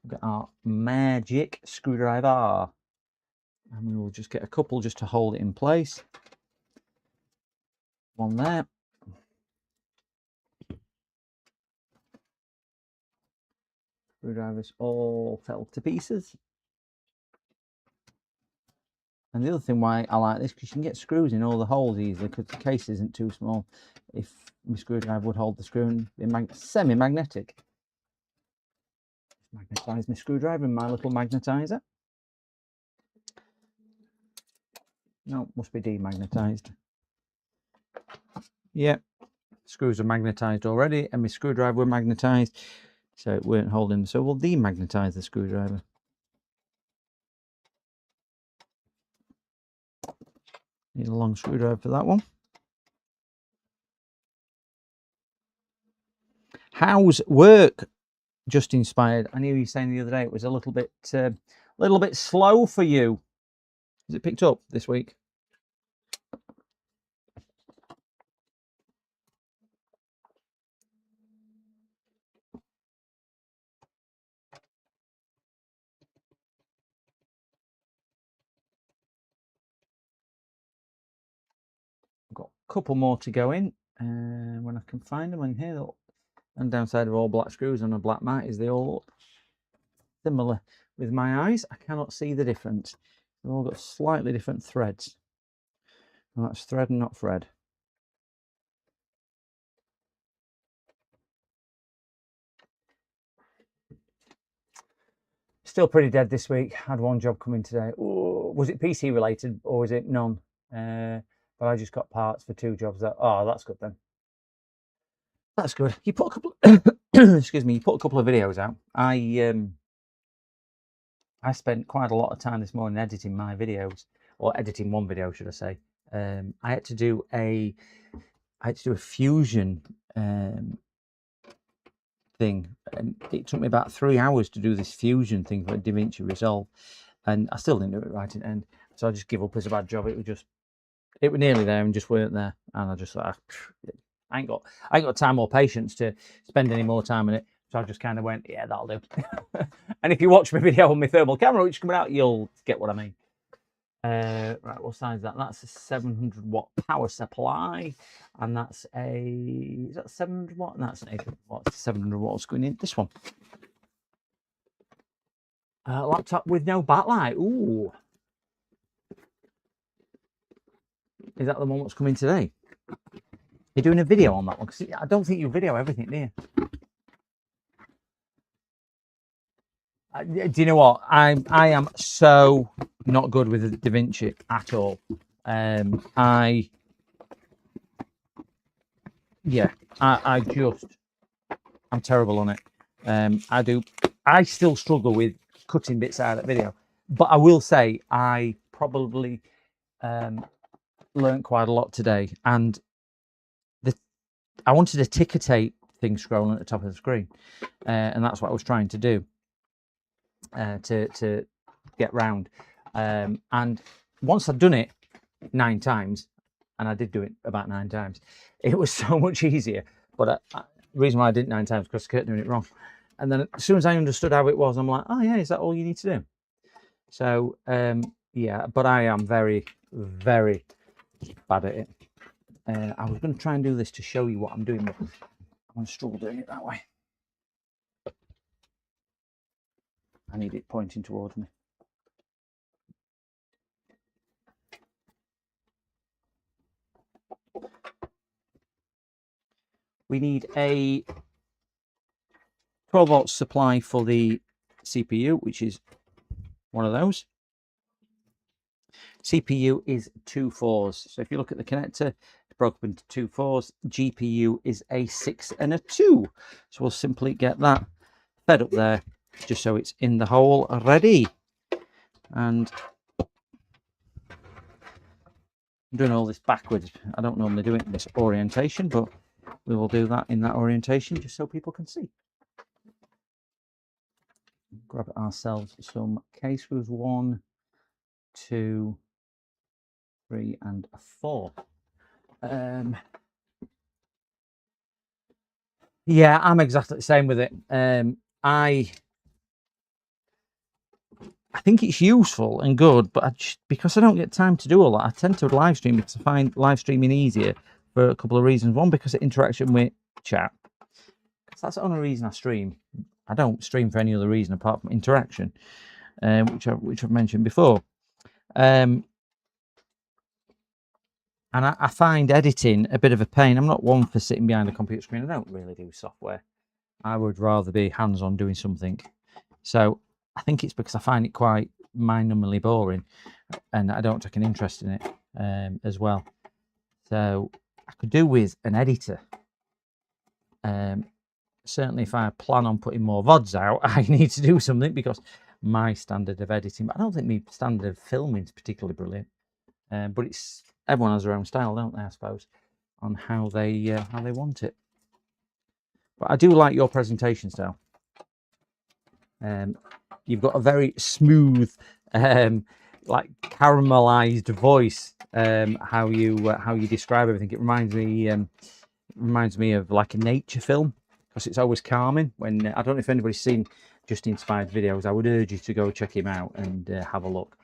We've got our magic screwdriver. And we will just get a couple just to hold it in place. One there. Screwdrivers all fell to pieces. And the other thing why I like this, because you can get screws in all the holes easily, because the case isn't too small. If my screwdriver would hold the screw and be semi-magnetic. Magnetise my screwdriver in my little magnetizer. No, must be demagnetized. Yep, screws are magnetized already, and my screwdriver were magnetized, so it weren't holding. So we'll demagnetize the screwdriver. Need a long screwdriver for that one. How's work? Just inspired. I knew you were saying the other day it was a little bit slow for you. Has it picked up this week? I've got a couple more to go in, and when I can find them in here. And downside of all black screws on a black mat is they all look similar. With my eyes, I cannot see the difference. They've all got slightly different threads. And that's thread and not thread. Still pretty dead this week. Had one job coming today. Ooh, was it PC related or was it none? But I just got parts for 2 jobs. Oh, that's good then. That's good. You put a couple. Excuse me. You put a couple of videos out. I spent quite a lot of time this morning editing my videos, or editing one video, should I say? I had to do a fusion thing, and it took me about 3 hours to do this fusion thing for DaVinci Resolve, and I still didn't do it right in the end. So I just give up as a bad job. It was nearly there and just weren't there, and I just thought, I ain't got time or patience to spend any more time on it. So I just kind of went, yeah, that'll do. And if you watch my video on my thermal camera, which is coming out, you'll get what I mean. Right, what size is that? That's a 700 watt power supply, and that's is that 700 watt? That's an 800 watt. 700 watts going in this one. Laptop with no backlight. Ooh, is that the one that's coming today? You're doing a video on that one? Because I don't think you video everything, do you? Do you know what? I am so not good with the DaVinci at all. I'm terrible on it. I still struggle with cutting bits out of the video, but I will say I probably learned quite a lot today, and I wanted a ticker tape thing scrolling at the top of the screen, and that's what I was trying to do. To get round, and once I'd done it 9 times, and I did do it about 9 times, it was so much easier. But the reason why I did it 9 times because I kept doing it wrong, and then as soon as I understood how it was, I'm like, oh yeah, is that all you need to do? So yeah, but I am very, very bad at it. I was going to try and do this to show you what I'm doing, but I'm going to struggle doing it that way. I need it pointing towards me. We need a 12 volt supply for the CPU, which is one of those. CPU is 2 4s. So if you look at the connector, it's broken up into 2 4s. GPU is a 6 and a 2. So we'll simply get that fed up there, just so it's in the hole ready. And I'm doing all this backwards. I don't normally do it in this orientation, but we will do that in that orientation just so people can see. Grab ourselves some case screws, 1, 2, 3, and 4. Yeah, I'm exactly the same with it. I think it's useful and good, but because I don't get time to do all that, I tend to live stream because I find live streaming easier for a couple of reasons. One, because of interaction with chat. That's the only reason I stream. I don't stream for any other reason apart from interaction, which I've mentioned before. And I find editing a bit of a pain. I'm not one for sitting behind a computer screen. I don't really do software. I would rather be hands-on doing something. So I think it's because I find it quite mind-numbingly boring, and I don't take an interest in it as well. So I could do with an editor. Certainly, if I plan on putting more VODs out, I need to do something because my standard of editing, but I don't think my standard of filming is particularly brilliant. But it's everyone has their own style, don't they? I suppose on how they want it. But I do like your presentation style. You've got a very smooth, like caramelized voice. How you describe everything. It reminds me of like a nature film because it's always calming. When I don't know if anybody's seen Justin Spied's videos, I would urge you to go check him out and have a look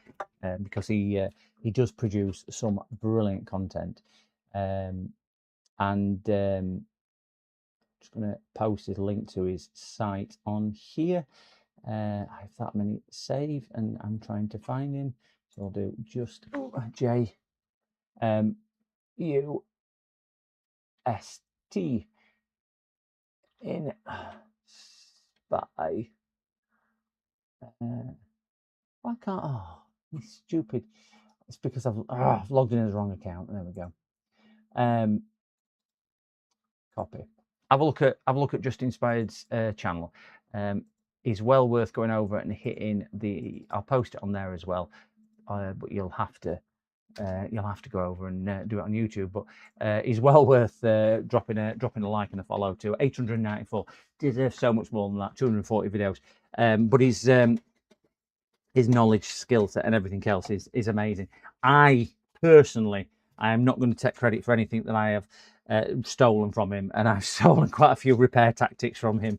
because he does produce some brilliant content. Just going to post his link to his site on here. I have that many saved and I'm trying to find him. So I'll do just J U S T in Spy. Why can't? Oh, it's stupid. It's because I've logged in as the wrong account. There we go. Copy. Have a look at Justin Spied's channel. Is well worth going over and hitting the. I'll post it on there as well, but you'll have to go over and do it on YouTube. But is well worth dropping a like and a follow to. 894 deserves so much more than that. 240 videos. But his knowledge, skill set, and everything else is amazing. I personally, I am not going to take credit for anything that I have stolen from him, and I've stolen quite a few repair tactics from him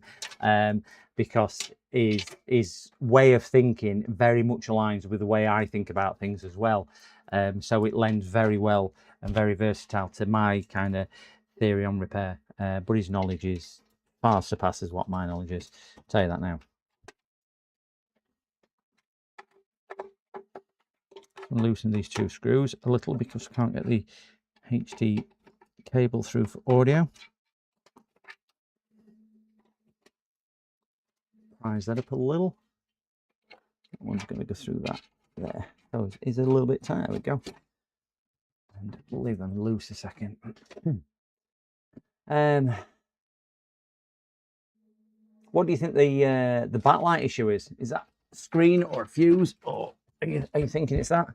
because his way of thinking very much aligns with the way I think about things as well. So it lends very well and very versatile to my kind of theory on repair. But his knowledge is far surpasses what my knowledge is. I'll tell you that now. Loosen these 2 screws a little because I can't get the HD cable through for audio. Prise that up a little. That one's going to go through that there. So is it a little bit tight? There we go. And we'll leave them loose a second. What do you think the backlight issue is? Is that screen or a fuse, or are you thinking it's that?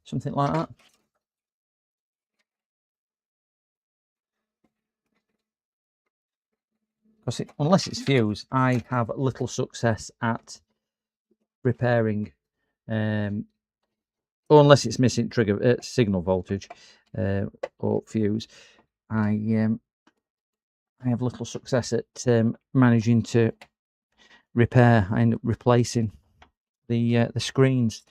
Something like that? Because unless it's fuse, I have little success at repairing, or unless it's missing trigger signal voltage or fuse. I have little success at managing to repair. I end up replacing the screens.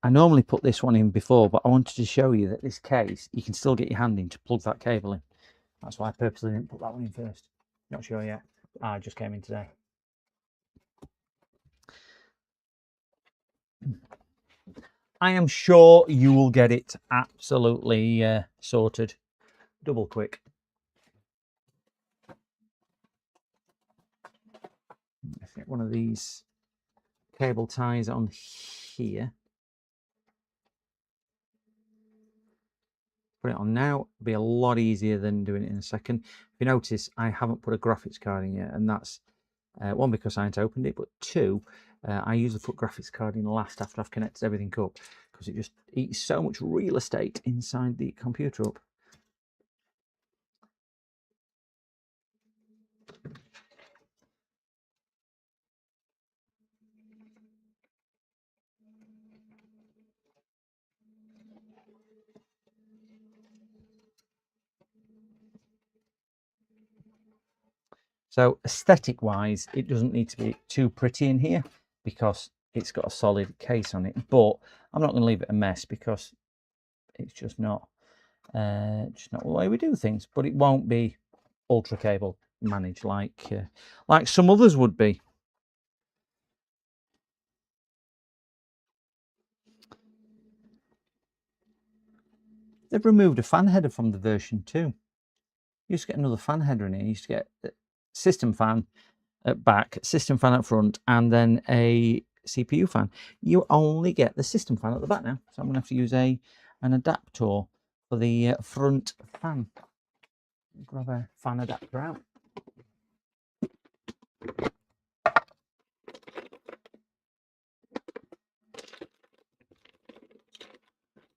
I normally put this one in before, but I wanted to show you that this case, you can still get your hand in to plug that cable in. That's why I purposely didn't put that one in first. Not sure yet. I just came in today. I am sure you will get it absolutely sorted. Double quick. Let's get one of these cable ties on here. Put it on now. It'll be a lot easier than doing it in a second. If you notice, I haven't put a graphics card in yet, and that's one, because I haven't opened it, but two, I usually put graphics card in last after I've connected everything up, because it just eats so much real estate inside the computer up. So aesthetic wise, it doesn't need to be too pretty in here because it's got a solid case on it, but I'm not going to leave it a mess because it's just not the way we do things. But it won't be ultra cable managed like some others would be. They've removed a fan header from the version 2. You used to get another fan header in here. You used to get system fan at back, system fan at front, and then a CPU fan. You only get the system fan at the back now, so I'm going to have to use an adapter for the front fan. Grab a fan adapter out.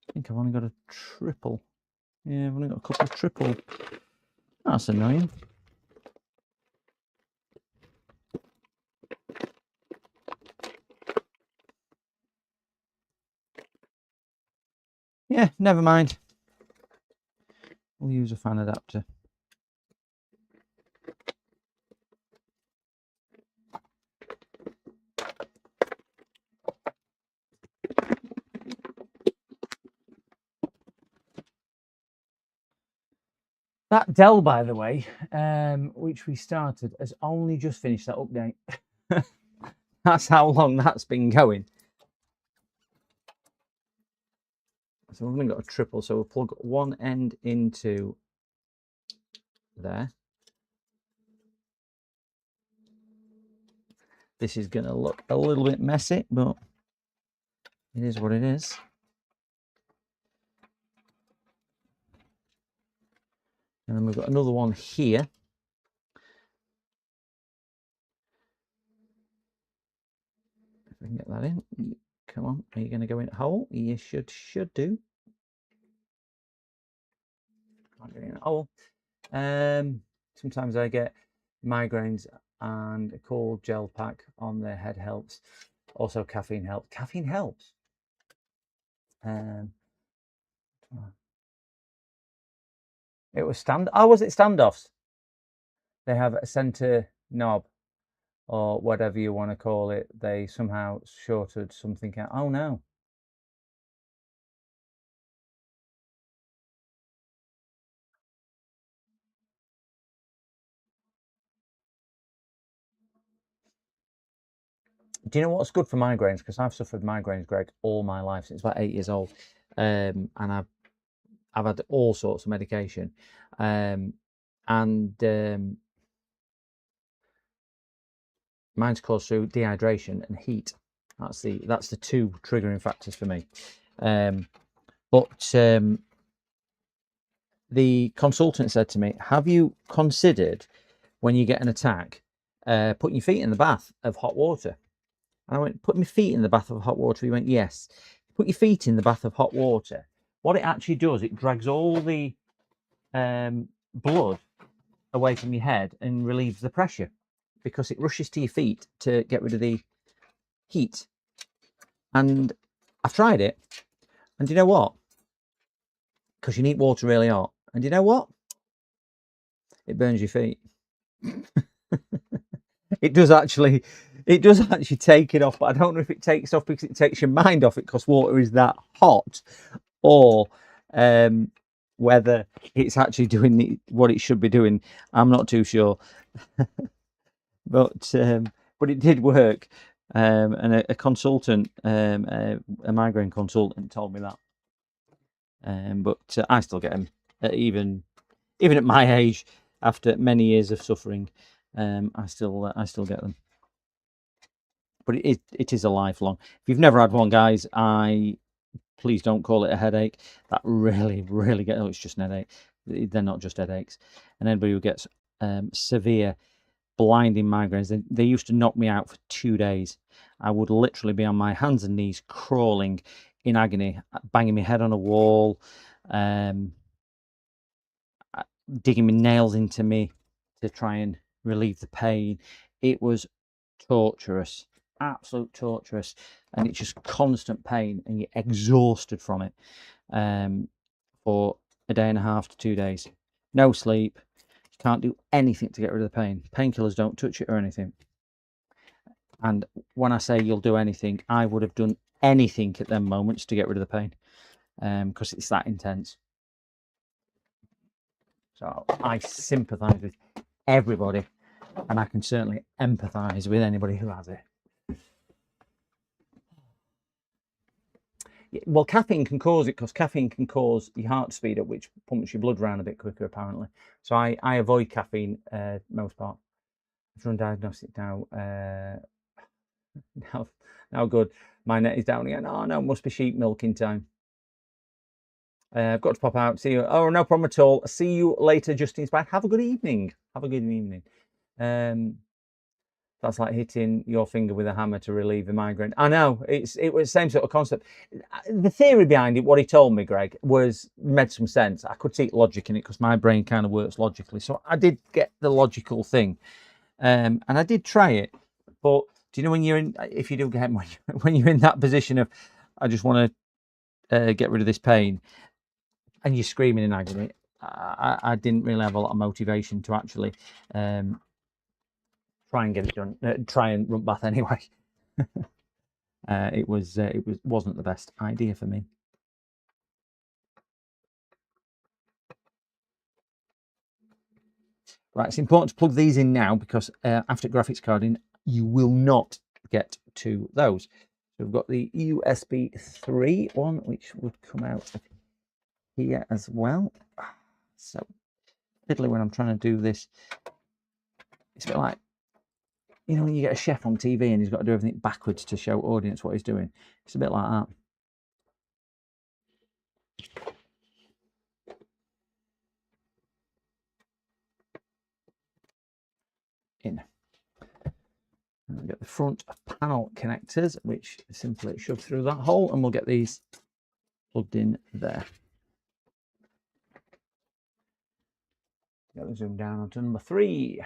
I think I've only got a triple. Yeah, I've only got a couple of triple. That's annoying. Yeah, never mind. We'll use a fan adapter. That Dell, by the way, which we started, has only just finished that update. That's how long that's been going. So we've only got a triple, so we'll plug one end into there. This is going to look a little bit messy, but it is what it is. And then we've got another one here. If we can get that in. Come on, are you going to go in a hole? You should do. Can't get in a hole. Sometimes I get migraines, and a cold gel pack on the head helps. Also, caffeine helps. Caffeine helps. It was was it standoffs? They have a center knob, or whatever you want to call it. They somehow shorted something out. Oh no. Do you know what's good for migraines? Because I've suffered migraines, Greg, all my life since about 8 years old, and I've had all sorts of medication, mine's caused through dehydration and heat. That's the two triggering factors for me. The consultant said to me, "Have you considered, when you get an attack, putting your feet in the bath of hot water?" And I went, "Put my feet in the bath of hot water?" He went, "Yes. Put your feet in the bath of hot water. What it actually does, it drags all the blood away from your head and relieves the pressure, because it rushes to your feet to get rid of the heat." And I've tried it, and do you know what? Because you need water really hot, and do you know what? It burns your feet. It does actually take it off, but I don't know if it takes off because it takes your mind off it because water is that hot, or whether it's actually doing what it should be doing. I'm not too sure. But it did work, and a consultant, a migraine consultant, told me that. But I still get them, even at my age, after many years of suffering. I still get them. But it is a lifelong. If you've never had one, guys, I please don't call it a headache. That really, really gets. Oh, it's just an headache. They're not just headaches. And anybody who gets severe blinding migraines, they used to knock me out for 2 days. I would literally be on my hands and knees crawling in agony, banging my head on a wall, digging my nails into me to try and relieve the pain. It was torturous, absolute torturous, and it's just constant pain, and you're exhausted from it for a day and a half to 2 days. No sleep. You can't do anything to get rid of the pain. Painkillers don't touch it or anything. And when I say you'll do anything, I would have done anything at them moments to get rid of the pain, because it's that intense. So I sympathise with everybody, and I can certainly empathise with anybody who has it. Well, caffeine can cause it, because caffeine can cause your heart to speed up, which pumps your blood around a bit quicker, apparently. So I avoid caffeine most part. I've run diagnostic now. Now good. My net is down again. Oh no, must be sheep milking time. I've got to pop out. See you. Oh, no problem at all. See you later, Justin Spike. Have a good evening. Have a good evening. That's like hitting your finger with a hammer to relieve the migraine. I know, it was the same sort of concept. The theory behind it, what he told me, Greg, made some sense. I could see logic in it because my brain kind of works logically. So I did get the logical thing, and I did try it. But do you know when you're in, if you do get when you're in that position of, I just want to get rid of this pain, and you're screaming in agony, I didn't really have a lot of motivation to actually try and get it done. Try and run bath anyway. It wasn't the best idea for me. Right, it's important to plug these in now, because after graphics card in, you will not get to those. So we've got the USB 3 one, which would come out of here as well. So fiddly when I'm trying to do this. It's a bit like, you know, when you get a chef on TV and he's got to do everything backwards to show audience what he's doing. It's a bit like that. In. And we get the front panel connectors, which simply shove through that hole, and we'll get these plugged in there. Get the zoom down onto number 3.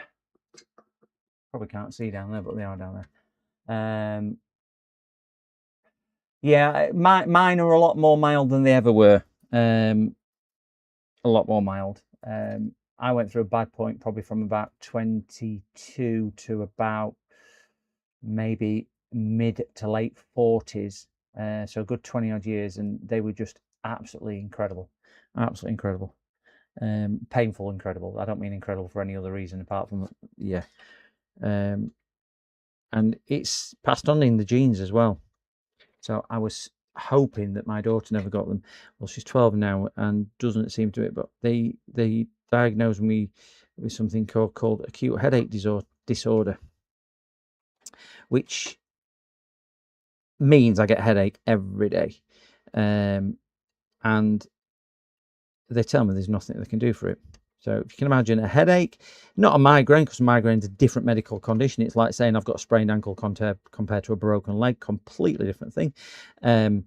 Probably can't see down there, but they are down there. Yeah, mine are a lot more mild than they ever were. A lot more mild. I went through a bad point probably from about 22 to about maybe mid to late 40s. So a good 20 odd years, and they were just absolutely incredible. Absolutely incredible. Painful incredible. I don't mean incredible for any other reason apart from, yeah. And it's passed on in the genes as well. So I was hoping that my daughter never got them. Well, she's 12 now and doesn't seem to it, but they diagnosed me with something called acute headache disorder, which means I get a headache every day. And they tell me there's nothing they can do for it. So if you can imagine a headache, not a migraine, because migraine's a different medical condition. It's like saying I've got a sprained ankle compared to a broken leg, completely different thing. I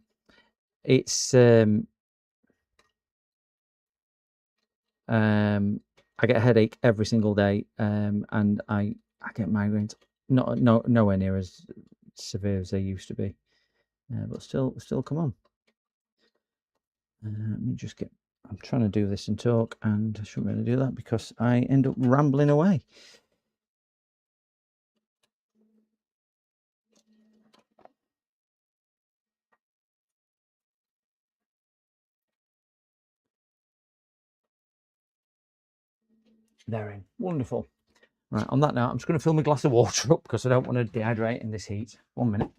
get a headache every single day, and I get migraines, nowhere near as severe as they used to be, but still come on. Let me just get. I'm trying to do this and talk, and I shouldn't really do that because I end up rambling away. They're in. Wonderful. Right, on that note, I'm just going to fill my glass of water up because I don't want to dehydrate in this heat. 1 minute.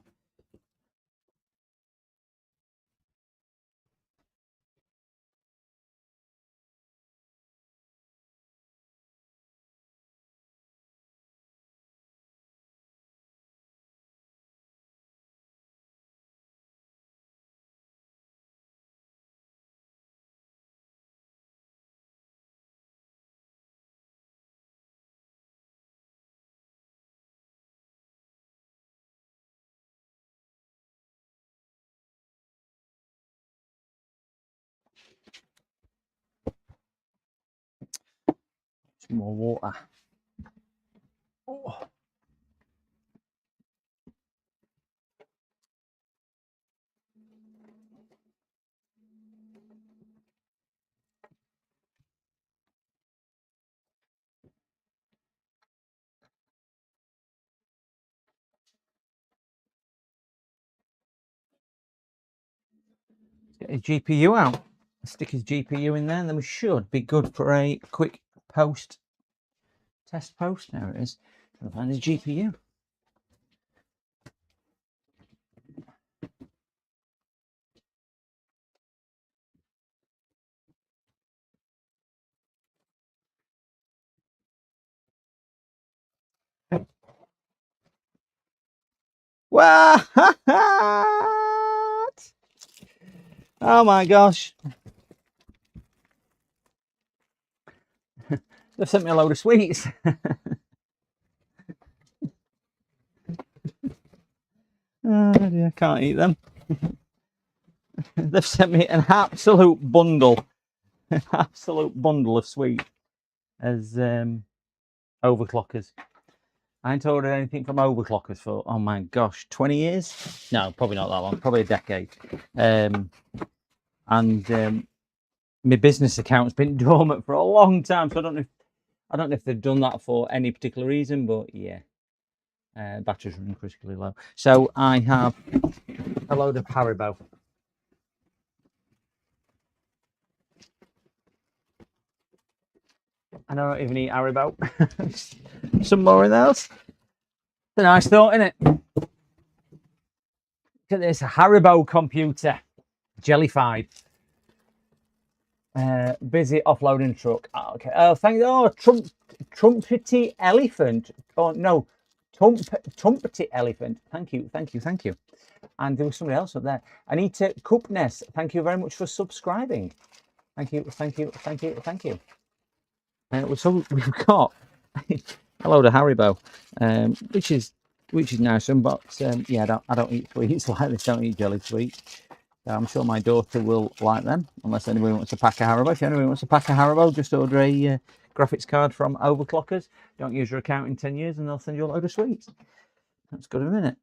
some more water. Oh. Get his GPU out. Stick his GPU in there, and then we should be good for a quick test post. There it is. Trying to find his GPU. What? Oh my gosh. They've sent me a load of sweets. Oh dear, I can't eat them. They've sent me an absolute bundle. An absolute bundle of sweets as overclockers. I ain't ordered anything from overclockers for, oh my gosh, 20 years? No, probably not that long, probably a decade. My business account's been dormant for a long time, so I don't know if they've done that for any particular reason, but yeah. Battery's running critically low. So I have a load of Haribo. I don't even eat Haribo. Some more of those. It's a nice thought, isn't it? Look at this, a Haribo computer. Jellified. Busy offloading truck. Oh, okay. Oh, thank you. Oh, Trumpety Elephant. Oh, no. Trumpety Elephant. Thank you. And there was somebody else up there. Anita Kupnes. Thank you very much for subscribing. Thank you. So we've got a load of Haribo, which is nice. But yeah, I don't eat sweets like this. Don't eat jelly sweets. I'm sure my daughter will like them, unless anybody wants a pack of Haribo. If anybody wants a pack of Haribo, just order a graphics card from Overclockers. Don't use your account in 10 years and they'll send you a load of sweets. That's good, isn't it?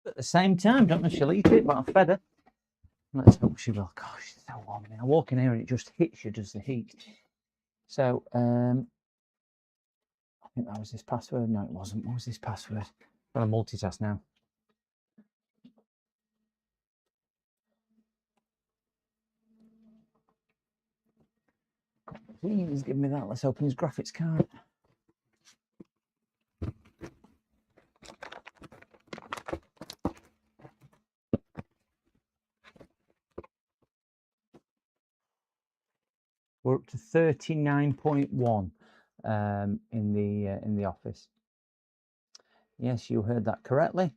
At the same time, don't know if she'll eat it, but I'll fed her. Let's hope she will. Gosh, it's so warm. I walk in here and it just hits you, does the heat. So, I think that was his password. No, it wasn't. What was his password? I'm going to multitask now. Please give me that. Let's open his graphics card. We're up to 39.1 in the office. Yes, you heard that correctly.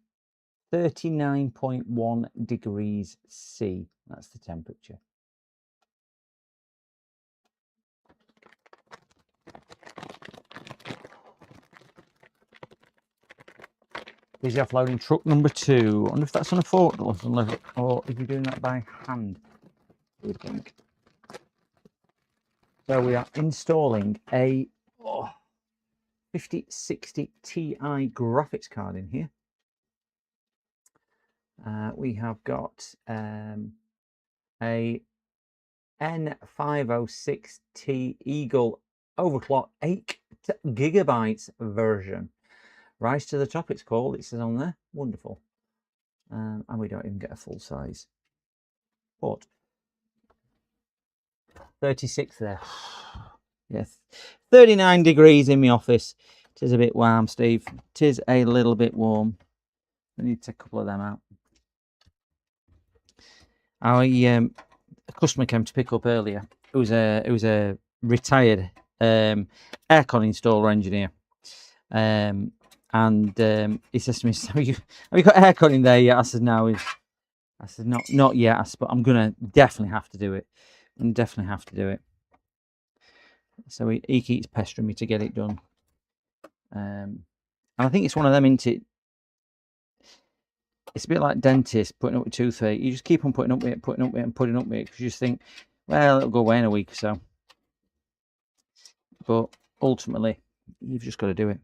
39.1 degrees C. That's the temperature. Busy offloading truck number 2. I wonder if that's on a forklift or if you're doing that by hand. I would think. So we are installing a 5060 Ti graphics card in here. We have got a N506T Eagle overclock 8 GB version. Rise to the top, it's called. It says on there. Wonderful. and we don't even get a full size. But 36 there. Yes, 39 degrees in my office. It is a bit warm, Steve. It is a little bit warm. I need to take a couple of them out. A customer came to pick up earlier. It was a retired aircon installer engineer. He says to me, "So have you got aircon in there yet?" I said, "No." I said, "Not yet." I said, "But I'm gonna definitely have to do it. And definitely have to do it." So he keeps pestering me to get it done. And I think it's one of them, isn't it? It's a bit like dentists putting up with toothache. You just keep on putting up with it, and putting up with it, because you just think, well, it'll go away in a week or so. But ultimately, you've just got to do it.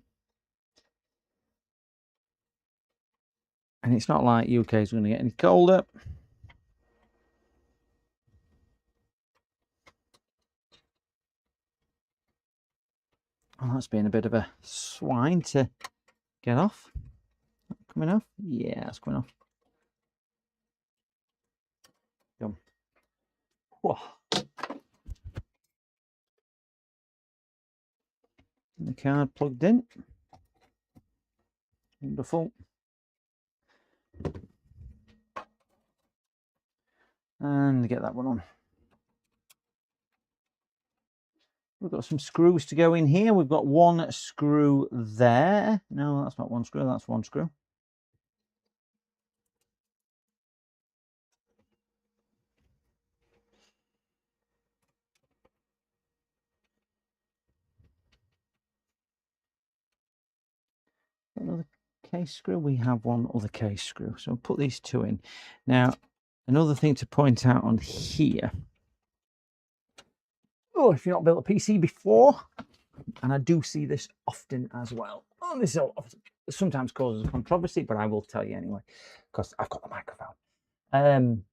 And it's not like UK is going to get any colder. Oh, that's been a bit of a swine to get off. Coming off? Yeah, it's coming off. Done. Whoa. The card plugged in. Wonderful. And get that one on. We've got some screws to go in here. We've got one screw there. No, that's not one screw. That's one screw. Another case screw. We have one other case screw. So we'll put these two in. Now, another thing to point out on here. Oh, if you've not built a PC before, and I do see this often as well. Oh, this sometimes causes controversy, but I will tell you anyway, because I've got the microphone.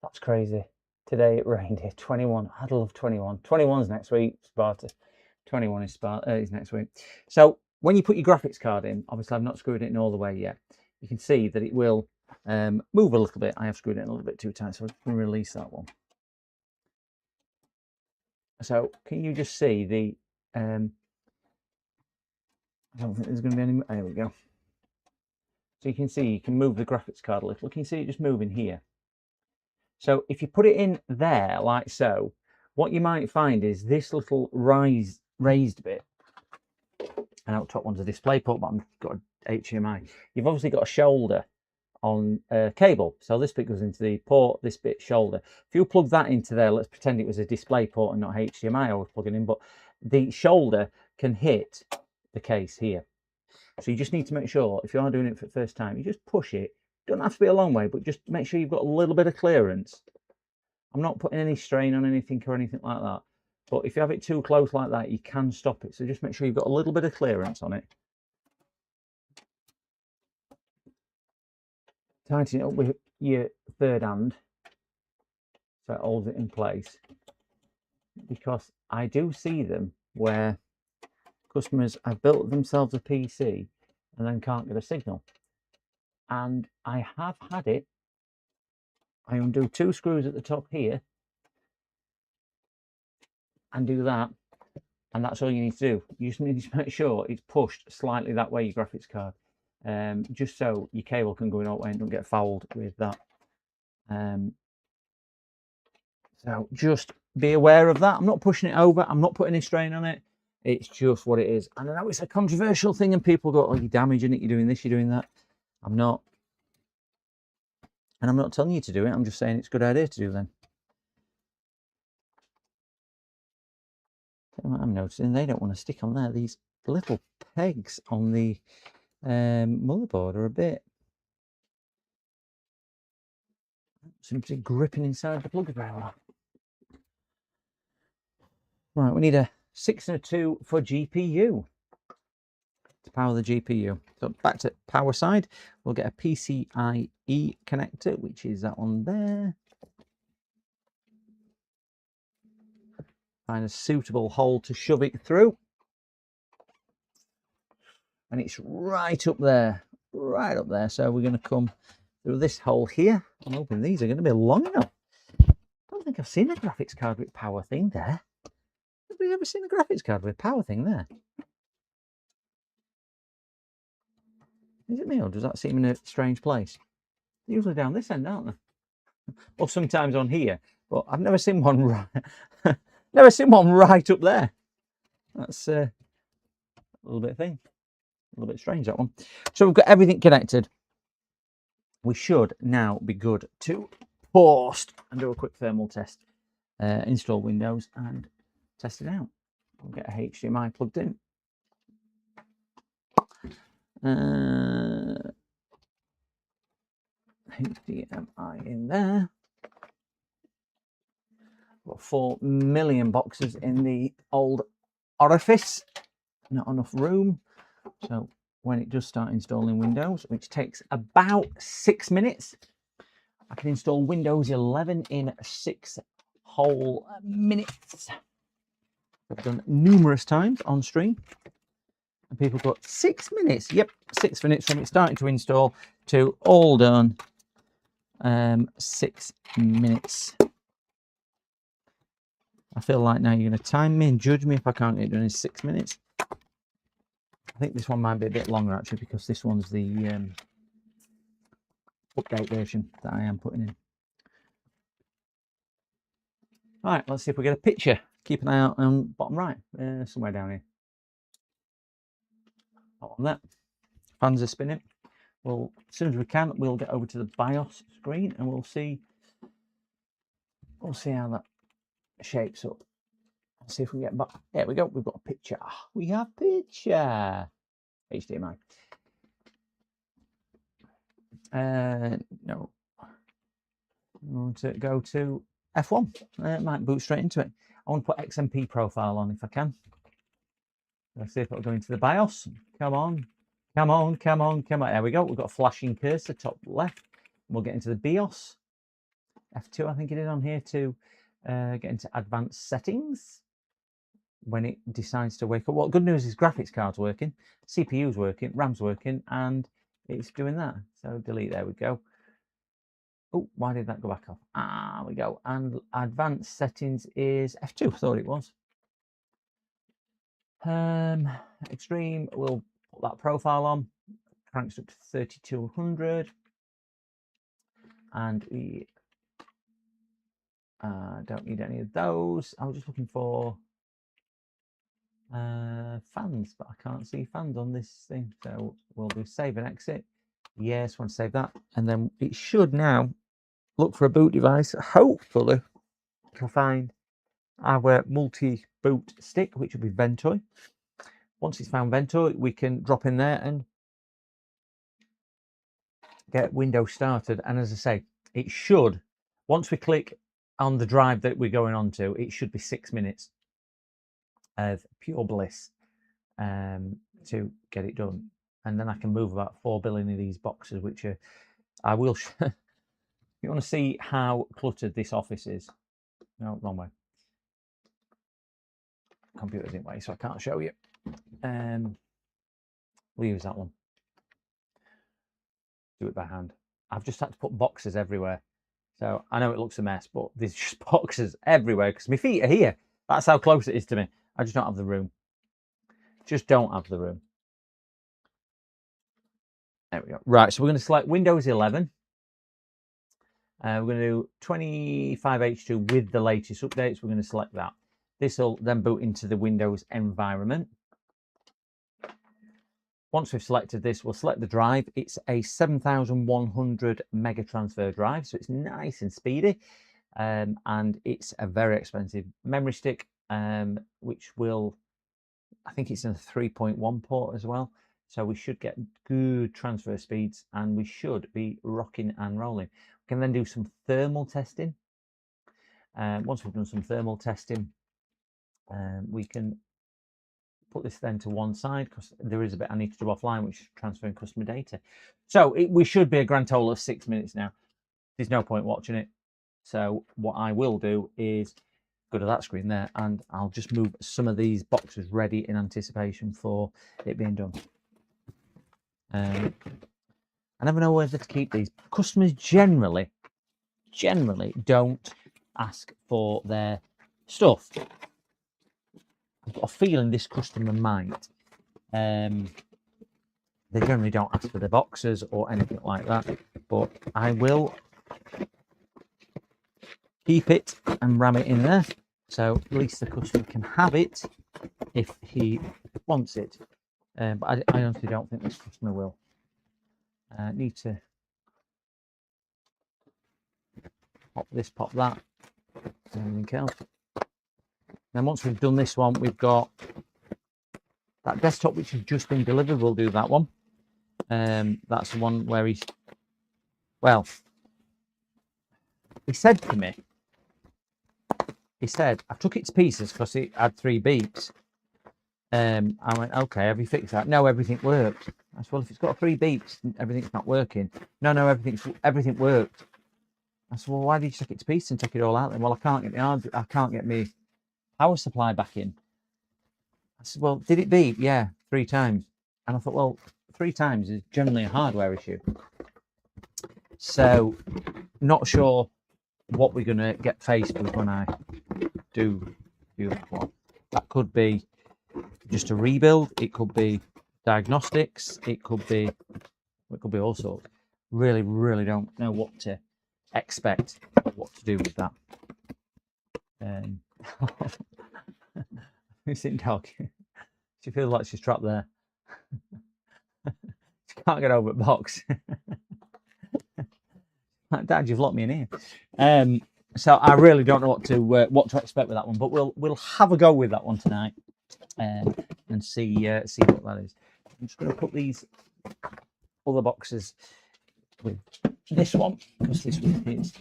That's crazy. Today it rained here. 21. I'd love 21. 21's next week. Sparta. 21 is next week. So when you put your graphics card in, obviously I've not screwed it in all the way yet. You can see that it will move a little bit. I have screwed it in a little bit too tight, so I'm going to release that one. So can you just see the I don't think there's going to be any. There we go. So you can see you can move the graphics card a little. Can you see it just moving here? So if you put it in there like so, what you might find is this little raised bit. And out top one's a display port, but I've got an HDMI. You've obviously got a shoulder on a cable. So this bit goes into the port, this bit shoulder. If you plug that into there, let's pretend it was a display port and not HDMI I was plugging in, but the shoulder can hit the case here. So you just need to make sure, if you are doing it for the first time, you just push it. Don't have to be a long way, but just make sure you've got a little bit of clearance. I'm not putting any strain on anything or anything like that. But if you have it too close like that, you can stop it. So just make sure you've got a little bit of clearance on it. Tighten it up with your third hand so it holds it in place, because I do see them where customers have built themselves a PC and then can't get a signal, and I have had it. I undo two screws at the top here and do that, and that's all you need to do. You just need to make sure it's pushed slightly that way, your graphics card. Just so your cable can go in all the way and don't get fouled with that. So just be aware of that. I'm not pushing it over. I'm not putting any strain on it. It's just what it is. And I know it's a controversial thing and people go, oh, you're damaging it. You're doing this, you're doing that. I'm not. And I'm not telling you to do it. I'm just saying it's a good idea to do then. What I'm noticing, they don't want to stick on there. These little pegs on the motherboard are a bit simply gripping inside the plug rail. Right, we need a 6 and a 2 for GPU to power the GPU. So back to power side, we'll get a PCIe connector, which is that one there. Find a suitable hole to shove it through. And it's right up there, so we're going to come through this hole here. I'm hoping these are going to be long enough. I don't think I've seen a graphics card with power thing there. Have we ever seen a graphics card with a power thing there? Is it me, or does that seem in a strange place? They're usually down this end, aren't they? Or sometimes on here, but I've never seen one right. Never seen one right up there. That's a little bit thing. A little bit strange, that one. So we've got everything connected. We should now be good to post and do a quick thermal test. Install Windows and test it out. We'll get a HDMI plugged in. HDMI in there. Got 4 million boxes in the old orifice. Not enough room. So when it does start installing Windows, which takes about 6 minutes, I can install Windows 11 in 6 whole minutes. I've done numerous times on stream. And people got 6 minutes. Yep, 6 minutes from it starting to install to all done. 6 minutes. I feel like now you're going to time me and judge me if I can't get it done in 6 minutes. I think this one might be a bit longer actually, because this one's the update version that I am putting in. All right, let's see if we get a picture. Keep an eye out on bottom right, somewhere down here. Not on that. Fans are spinning. Well, as soon as we can, we'll get over to the BIOS screen and we'll see how that shapes up. Let's see if we get back. There we go. We've got a picture. We have picture. HDMI. No. I want to go to F1. It might boot straight into it. I want to put XMP profile on if I can. Let's see if it'll go into the BIOS. Come on. Come on, come on, come on. There we go. We've got a flashing cursor top left. We'll get into the BIOS. F2, I think it is on here to get into advanced settings. When it decides to wake up. Well, good news is graphics card's working, CPU's working, RAM's working, and it's doing that. So delete, there we go. Oh, why did that go back off? Ah, we go. And advanced settings is F2, thought it was. Extreme, we'll put that profile on. Cranks up to 3200. And we don't need any of those. I was just looking for fans, but I can't see fans on this thing, so we'll do save and exit. Yes, want to save that, and then it should now look for a boot device. Hopefully we'll find our multi-boot stick, which will be Ventoy. Once it's found Ventoy, we can drop in there and get Windows started. And as I say, it should, once we click on the drive that we're going on to, it should be 6 minutes of pure bliss to get it done. And then I can move about 4 billion of these boxes, which are, I will you want to see how cluttered this office is? No, wrong way. Computer's in way, so I can't show you. We'll use that one. Do it by hand. I've just had to put boxes everywhere. So I know it looks a mess, but there's just boxes everywhere because my feet are here. That's how close it is to me. I just don't have the room. Just don't have the room. There we go. Right, so we're going to select Windows 11. We're going to do 25H2 with the latest updates. We're going to select that. This will then boot into the Windows environment. Once we've selected this, we'll select the drive. It's a 7100 mega transfer drive, so it's nice and speedy. And it's a very expensive memory stick, which will, I think it's in a 3.1 port as well. So we should get good transfer speeds and we should be rocking and rolling. We can then do some thermal testing. Once we've done some thermal testing, we can put this then to one side because there is a bit I need to do offline, which is transferring customer data. So we should be a grand total of 6 minutes now. There's no point watching it. So what I will do is go to that screen there and I'll just move some of these boxes ready in anticipation for it being done. And I never know whether to keep these. Customers generally don't ask for their stuff. I've got a feeling this customer might. They generally don't ask for the boxes or anything like that, but I will keep it and ram it in there, so at least the customer can have it if he wants it. But I honestly don't think this customer will. Need to pop this, pop that, and anything else. Then once we've done this one, we've got that desktop which has just been delivered. We'll do that one. That's the one where he said to me, he said, I took it to pieces because it had 3 beeps. I went, okay, have you fixed that? No, everything worked. I said, well, if it's got 3 beeps, everything's not working. No, everything worked. I said, well, why did you take it to pieces and take it all out then? Well, I can't get my power supply back in. I said, well, did it beep? Yeah, 3 times. And I thought, well, 3 times is generally a hardware issue. So, not sure what we're going to get faced with when I do that one. That could be just a rebuild. It could be diagnostics. It could be all sorts. Really don't know what to expect or what to do with that. Missing dog. She feels like she's trapped there. She can't get over the box. Dad, you've locked me in here. So I really don't know what to expect with that one, but we'll have a go with that one tonight, and see what that is. I'm just going to put these other boxes with this one, because this one is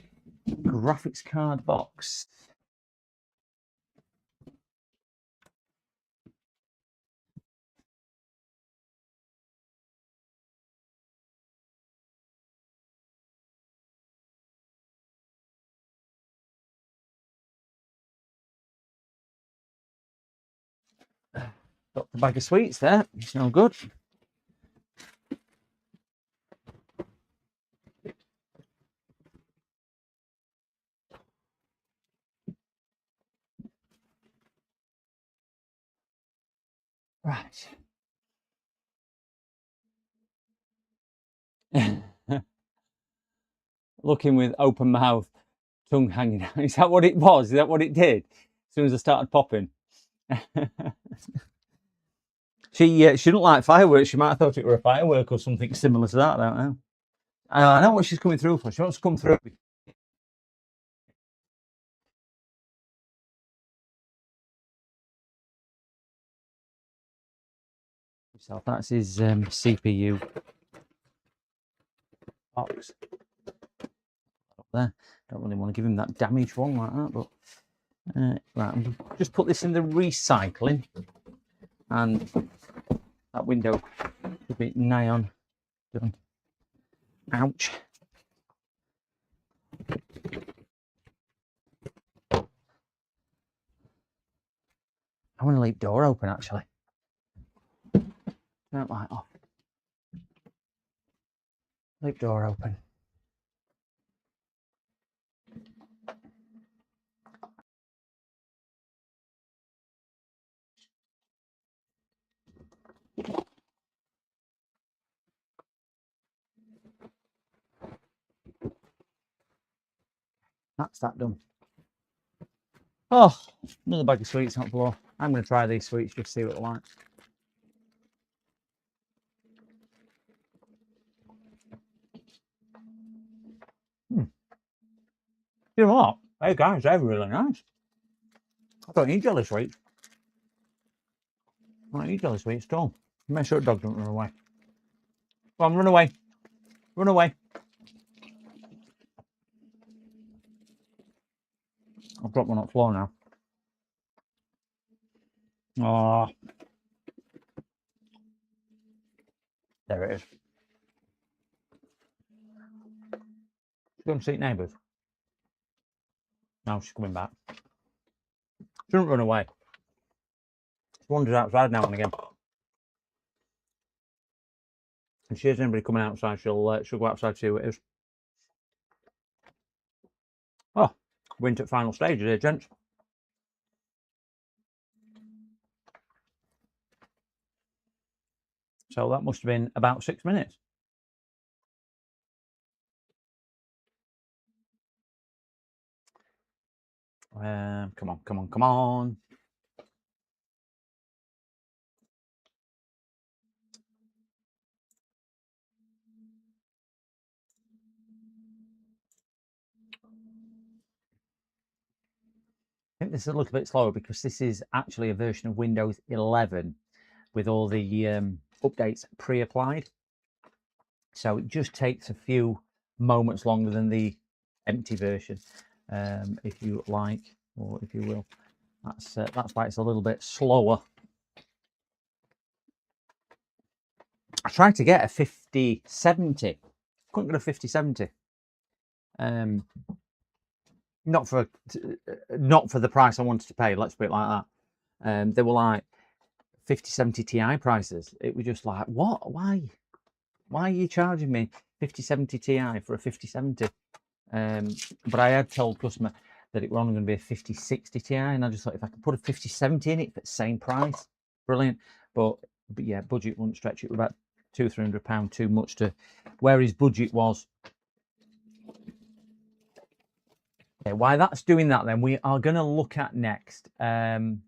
graphics card box. Got the bag of sweets there. It's no good. Right. Looking with open mouth, tongue hanging out. Is that what it was? Is that what it did? As soon as I started popping. She didn't like fireworks. She might have thought it were a firework or something similar to that. I don't know. I know what she's coming through for. She wants to come through. So that's his CPU box up there. Don't really want to give him that damaged one like that, but right, I'll just put this in the recycling, and that window should be nigh on done. Ouch. I want to leave door open actually. Turn that light off. Leave door open. That's that done. Oh, another bag of sweets on the floor. I'm going to try these sweets just to see what they're like. You know what? Hey guys, they're really nice. I don't eat jelly sweets. I don't eat jelly sweets at all. Make sure the dog don't run away. Come on, run away. Run away. I've dropped one on the floor now. Oh. There it is. Go and see neighbours. Now she's coming back. She doesn't run away. She wanders outside now and again. If she hears anybody coming outside, she'll go outside to see who it is. Oh, we're into the final stages here, gents. So that must have been about 6 minutes. Come on, come on, come on. I think this is a little bit slower because this is actually a version of Windows 11 with all the updates pre-applied. So it just takes a few moments longer than the empty version, if you like, or if you will. That's why it's a little bit slower. I tried to get a 5070. Couldn't get a 5070. Not for the price I wanted to pay. Let's put it like that. They were like 5070 Ti prices. It was just like, what? Why are you charging me 5070 Ti for a 5070? But I had told customer that it was only going to be a 5060 Ti, and I just thought if I could put a 5070 in it for the same price, brilliant. But yeah, budget wouldn't stretch. It was about £200-300 too much to where his budget was. Okay, while that's doing that, then we are going to look at next. We'll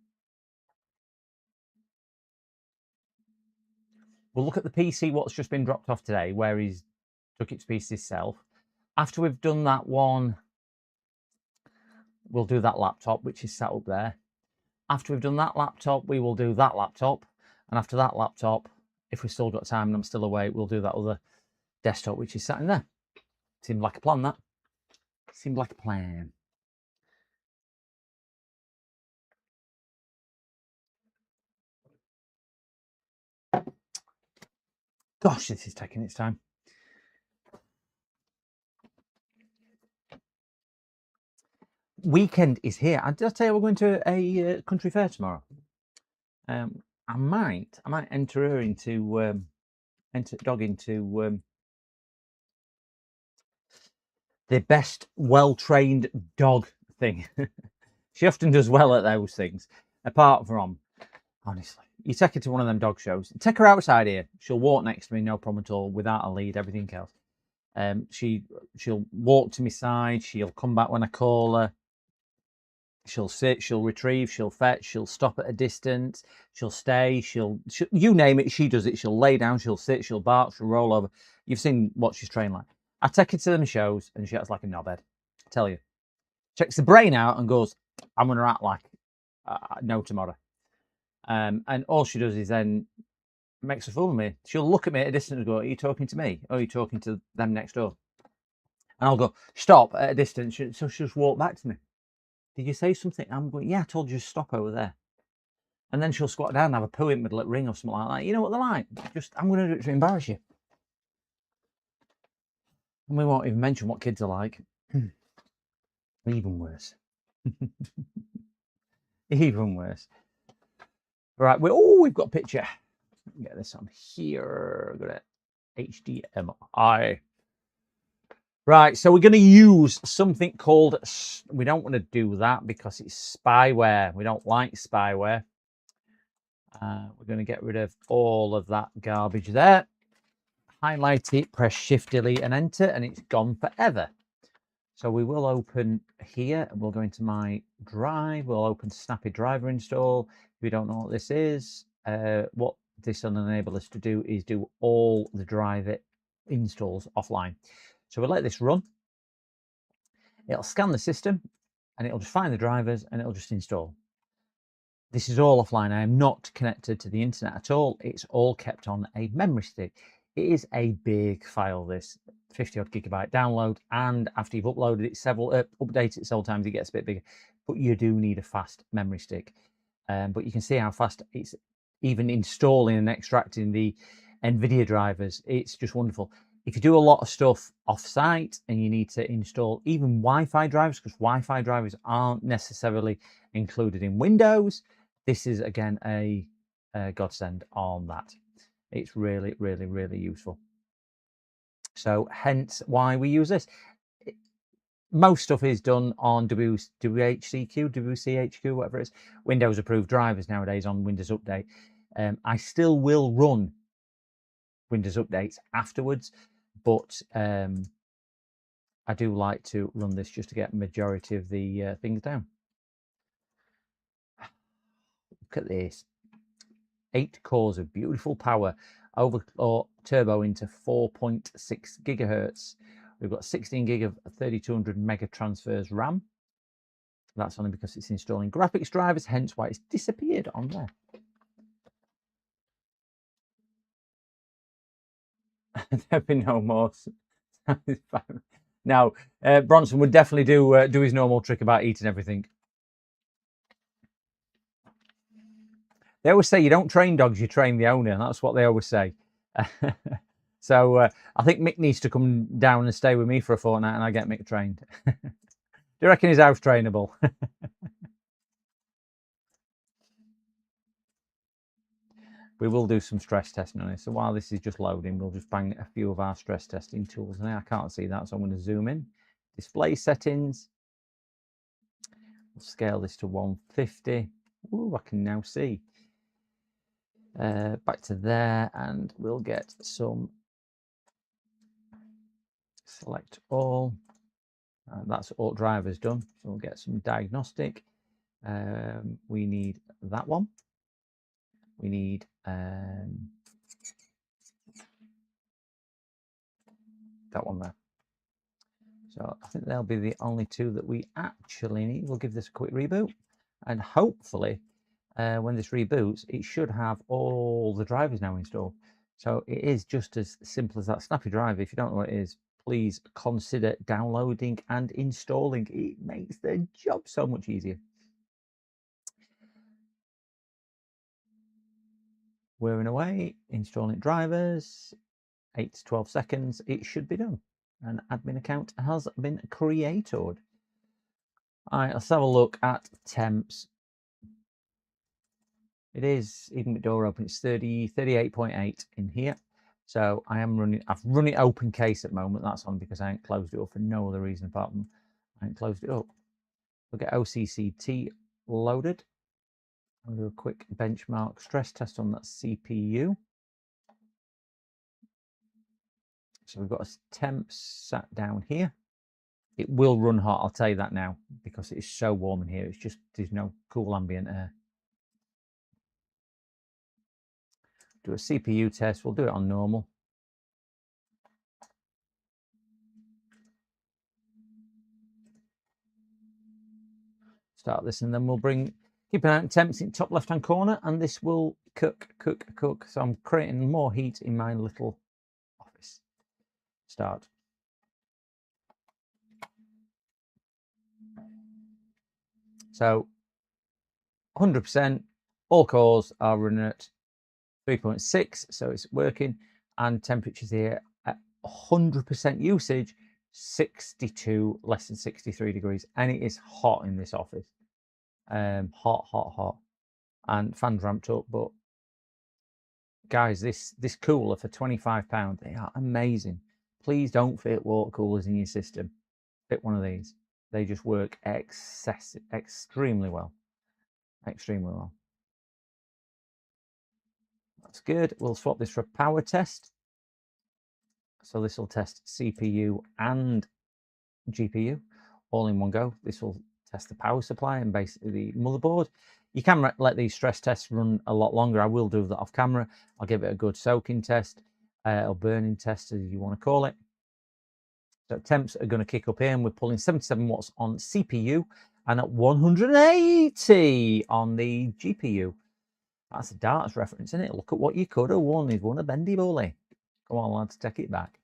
look at the PC, what's just been dropped off today, where he's took it to pieces himself. After we've done that one, we'll do that laptop, which is sat up there. After we've done that laptop, we will do that laptop. And after that laptop, if we've still got time and I'm still awake, we'll do that other desktop, which is sat in there. Seemed like a plan, that. Seemed like a plan. Gosh, this is taking its time. Weekend is here. I just tell you, we're going to a country fair tomorrow. I might enter her into enter Dog into the best well-trained dog thing. She often does well at those things. Apart from, honestly, you take her to one of them dog shows. Take her outside here. She'll walk next to me, no problem at all, without a lead. Everything else. She'll walk to my side. She'll come back when I call her. She'll sit, she'll retrieve, she'll fetch, she'll stop at a distance, she'll stay, she'll you name it, she does it. She'll lay down, she'll sit, she'll bark, she'll roll over. You've seen what she's trained like. I take her to them shows and she acts like a knobhead. I tell you. Checks the brain out and goes, I'm going to act like no tomorrow. And all she does is then makes a fool of me. She'll look at me at a distance and go, are you talking to me? Or are you talking to them next door? And I'll go, stop at a distance. So she'll just walk back to me. Did you say something? I'm going, yeah, I told you to stop over there. And then she'll squat down and have a poo in the middle at ring or something like that. You know what they're like? Just, I'm going to do it to embarrass you. And we won't even mention what kids are like. Even worse. Even worse. Right, we've got a picture. Get this on here. Got it. HDMI. Right, so we're going to use something called, we don't want to do that because it's spyware. We don't like spyware. We're going to get rid of all of that garbage there. Highlight it, press Shift, Delete and Enter, and it's gone forever. So we will open here, and we'll go into my drive. We'll open Snappy Driver Install. If you don't know what this is, what this will enable us to do is do all the driver installs offline. So we'll let this run. It'll scan the system and it'll just find the drivers and it'll just install. This is all offline. I am not connected to the internet at all. It's all kept on a memory stick. It is a big file, this 50 odd gigabyte download. And after you've uploaded it updated it several times, it gets a bit bigger. But you do need a fast memory stick. But you can see how fast it's even installing and extracting the NVIDIA drivers. It's just wonderful. If you do a lot of stuff off-site and you need to install even Wi-Fi drivers, because Wi-Fi drivers aren't necessarily included in Windows, this is, again, a godsend on that. It's really, really, really useful. So hence why we use this. Most stuff is done on WHCQ, WCHQ, whatever it is, Windows approved drivers nowadays on Windows Update. I still will run Windows updates afterwards, but I do like to run this just to get majority of the things down. Look at this. 8 cores of beautiful power, overclock turbo into 4.6 gigahertz. We've got 16 gig of 3200 mega transfers RAM. That's only because it's installing graphics drivers, hence why it's disappeared on there. There'll be no more. Now, Bronson would definitely do his normal trick about eating everything. They always say you don't train dogs, you train the owner. That's what they always say. So I think Mick needs to come down and stay with me for a fortnight and I get Mick trained. Do you reckon he's house trainable? We will do some stress testing on it. So while this is just loading, we'll just bang a few of our stress testing tools. Now I can't see that, so I'm going to zoom in. Display settings. We'll scale this to 150. Ooh, I can now see. Back to there, and we'll get some. Select all. That's all drivers done. So we'll get some diagnostic. We need that one. We need that one there. So I think they'll be the only two that we actually need. We'll give this a quick reboot, and hopefully when this reboots, it should have all the drivers now installed. So it is just as simple as that. Snappy Driver, if you don't know what it is, please consider downloading and installing. It makes the job so much easier. Whirring away, installing drivers, 8 to 12 seconds, it should be done. An admin account has been created. All right, let's have a look at temps. It is, even with door open, it's 38.8 in here. So I am running, I've run it open case at the moment. That's on because I ain't closed it up for no other reason apart from I ain't closed it up. We'll get OCCT loaded. I'll do a quick benchmark stress test on that CPU. So we've got a temp sat down here. It will run hot, I'll tell you that now, because it is so warm in here. It's just, there's no cool ambient air. Do a CPU test. We'll do it on normal. Start this, and then we'll bring, keep an eye on temps in top left hand corner, and this will cook. So I'm creating more heat in my little office. Start. So 100%, all cores are running at 3.6, so it's working, and temperatures here at 100% usage, 62, less than 63 degrees, and it is hot in this office. Hot, and fans ramped up. But guys, this cooler for £25, they are amazing. Please don't fit water coolers in your system. Fit one of these. They just work extremely well. That's good. We'll swap this for a power test. So this will test CPU and GPU all in one go. This will test the power supply and basically the motherboard. You can let these stress tests run a lot longer. I will do that off camera. I'll give it a good soaking test or burning test, as you want to call it. So temps are going to kick up here, and we're pulling 77 watts on CPU and at 180 on the GPU. That's a darts reference, isn't it? Look at what you could have won. You've won a bendy bully. Come on, lads, take it back.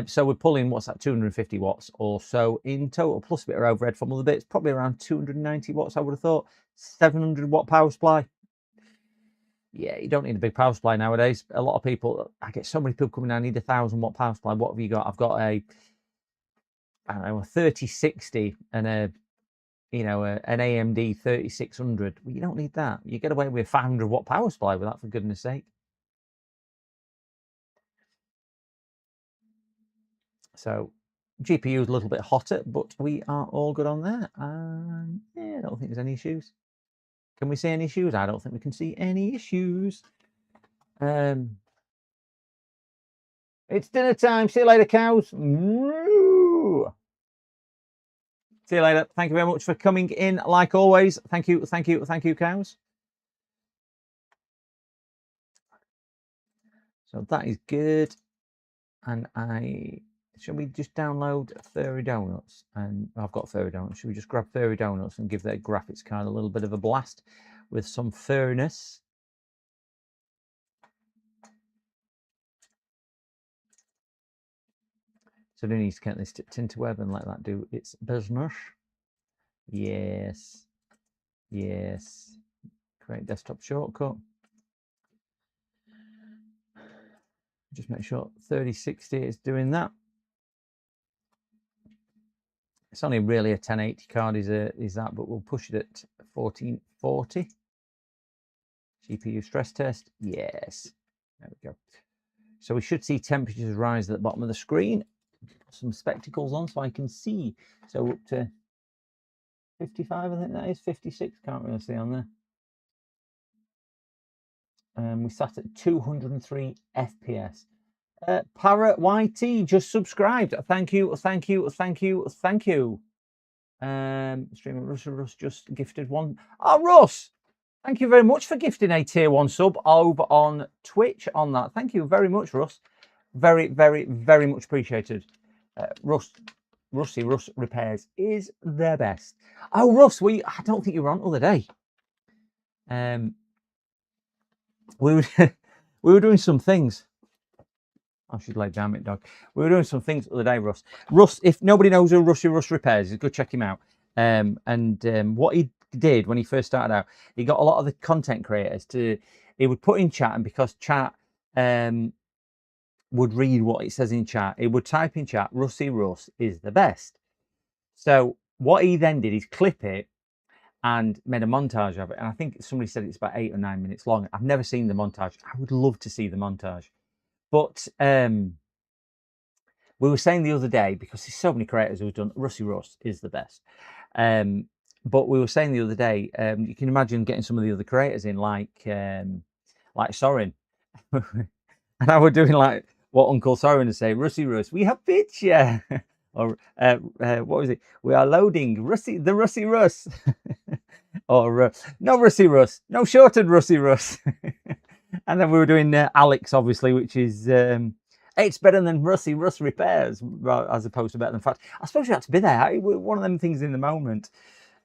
So we're pulling, what's that, 250 watts or so in total, plus a bit of overhead from other bits, probably around 290 watts, I would have thought. 700 watt power supply. Yeah, you don't need a big power supply nowadays. A lot of people, I get so many people coming, I need 1,000 watt power supply. What have you got? I've got a, I don't know, a 3060 and an AMD 3600. Well, you don't need that. You get away with a 500 watt power supply with that, for goodness sake. So GPU is a little bit hotter, but we are all good on there. Yeah, I don't think there's any issues. Can we see any issues? I don't think we can see any issues. It's dinner time. See you later, cows. Moo. See you later. Thank you very much for coming in, like always. Thank you, thank you, thank you, cows. So that is good. And shall we just download Furry Donuts? And I've got Furry Donuts. Should we just grab Furry Donuts and give their graphics card a little bit of a blast with some furriness? So do need to get this Tinterweb and let that do its business. Yes. Yes. Create desktop shortcut. Just make sure 3060 is doing that. It's only really a 1080 card is that, but we'll push it at 1440. GPU stress test. Yes. There we go. So we should see temperatures rise at the bottom of the screen. Put some spectacles on so I can see. So up to 55, I think that is 56. Can't really see on there. We sat at 203 FPS. Parrot YT just subscribed. Thank you, thank you, thank you, thank you. Streamer Russ just gifted one. Oh, Russ, thank you very much for gifting a tier 1 sub over on Twitch on that. Thank you very much, Russ. Very, very, very much appreciated. Rusty Russ Repairs is the best. Oh, Russ, I don't think you were on the other day. We were doing some things. I should lay down it, dog. We were doing some things the other day, Russ. Russ, if nobody knows who Rusty Russ Repairs is, go check him out. What he did when he first started out, he got a lot of the content creators he would put in chat, and because chat would read what it says in chat, he would type in chat, Rusty Russ is the best. So what he then did is clip it and made a montage of it. And I think somebody said it's about 8 or 9 minutes long. I've never seen the montage. I would love to see the montage. But we were saying the other day, because there's so many creators who've done, Rusty Russ is the best. But we were saying the other day, you can imagine getting some of the other creators in, like Sorin. And I were doing like what Uncle Sorin would say, Rusty Russ, we have picture. Or what was it? We are loading the Rusty Russ. Or no Rusty Russ, no shorted Rusty Russ. And then we were doing Alex, obviously, which is it's better than Rusty Russ Repairs, as opposed to better than Fact. I suppose you had to be there. One of them things in the moment.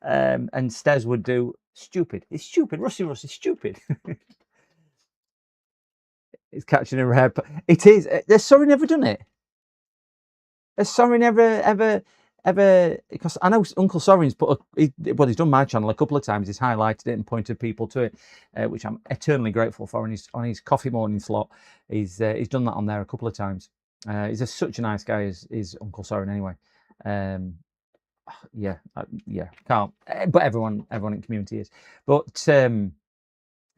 And Stez would do stupid. It's stupid. Rusty Russ is stupid. It's catching a rare. It is. There's sorry never done it. Has Sorin ever? Because I know Uncle Sorin's he's done my channel a couple of times. He's highlighted it and pointed people to it, which I'm eternally grateful for. And on his coffee morning slot, he's done that on there a couple of times. He's such a nice guy, is Uncle Sorin anyway. Yeah, can't. But everyone in community is. But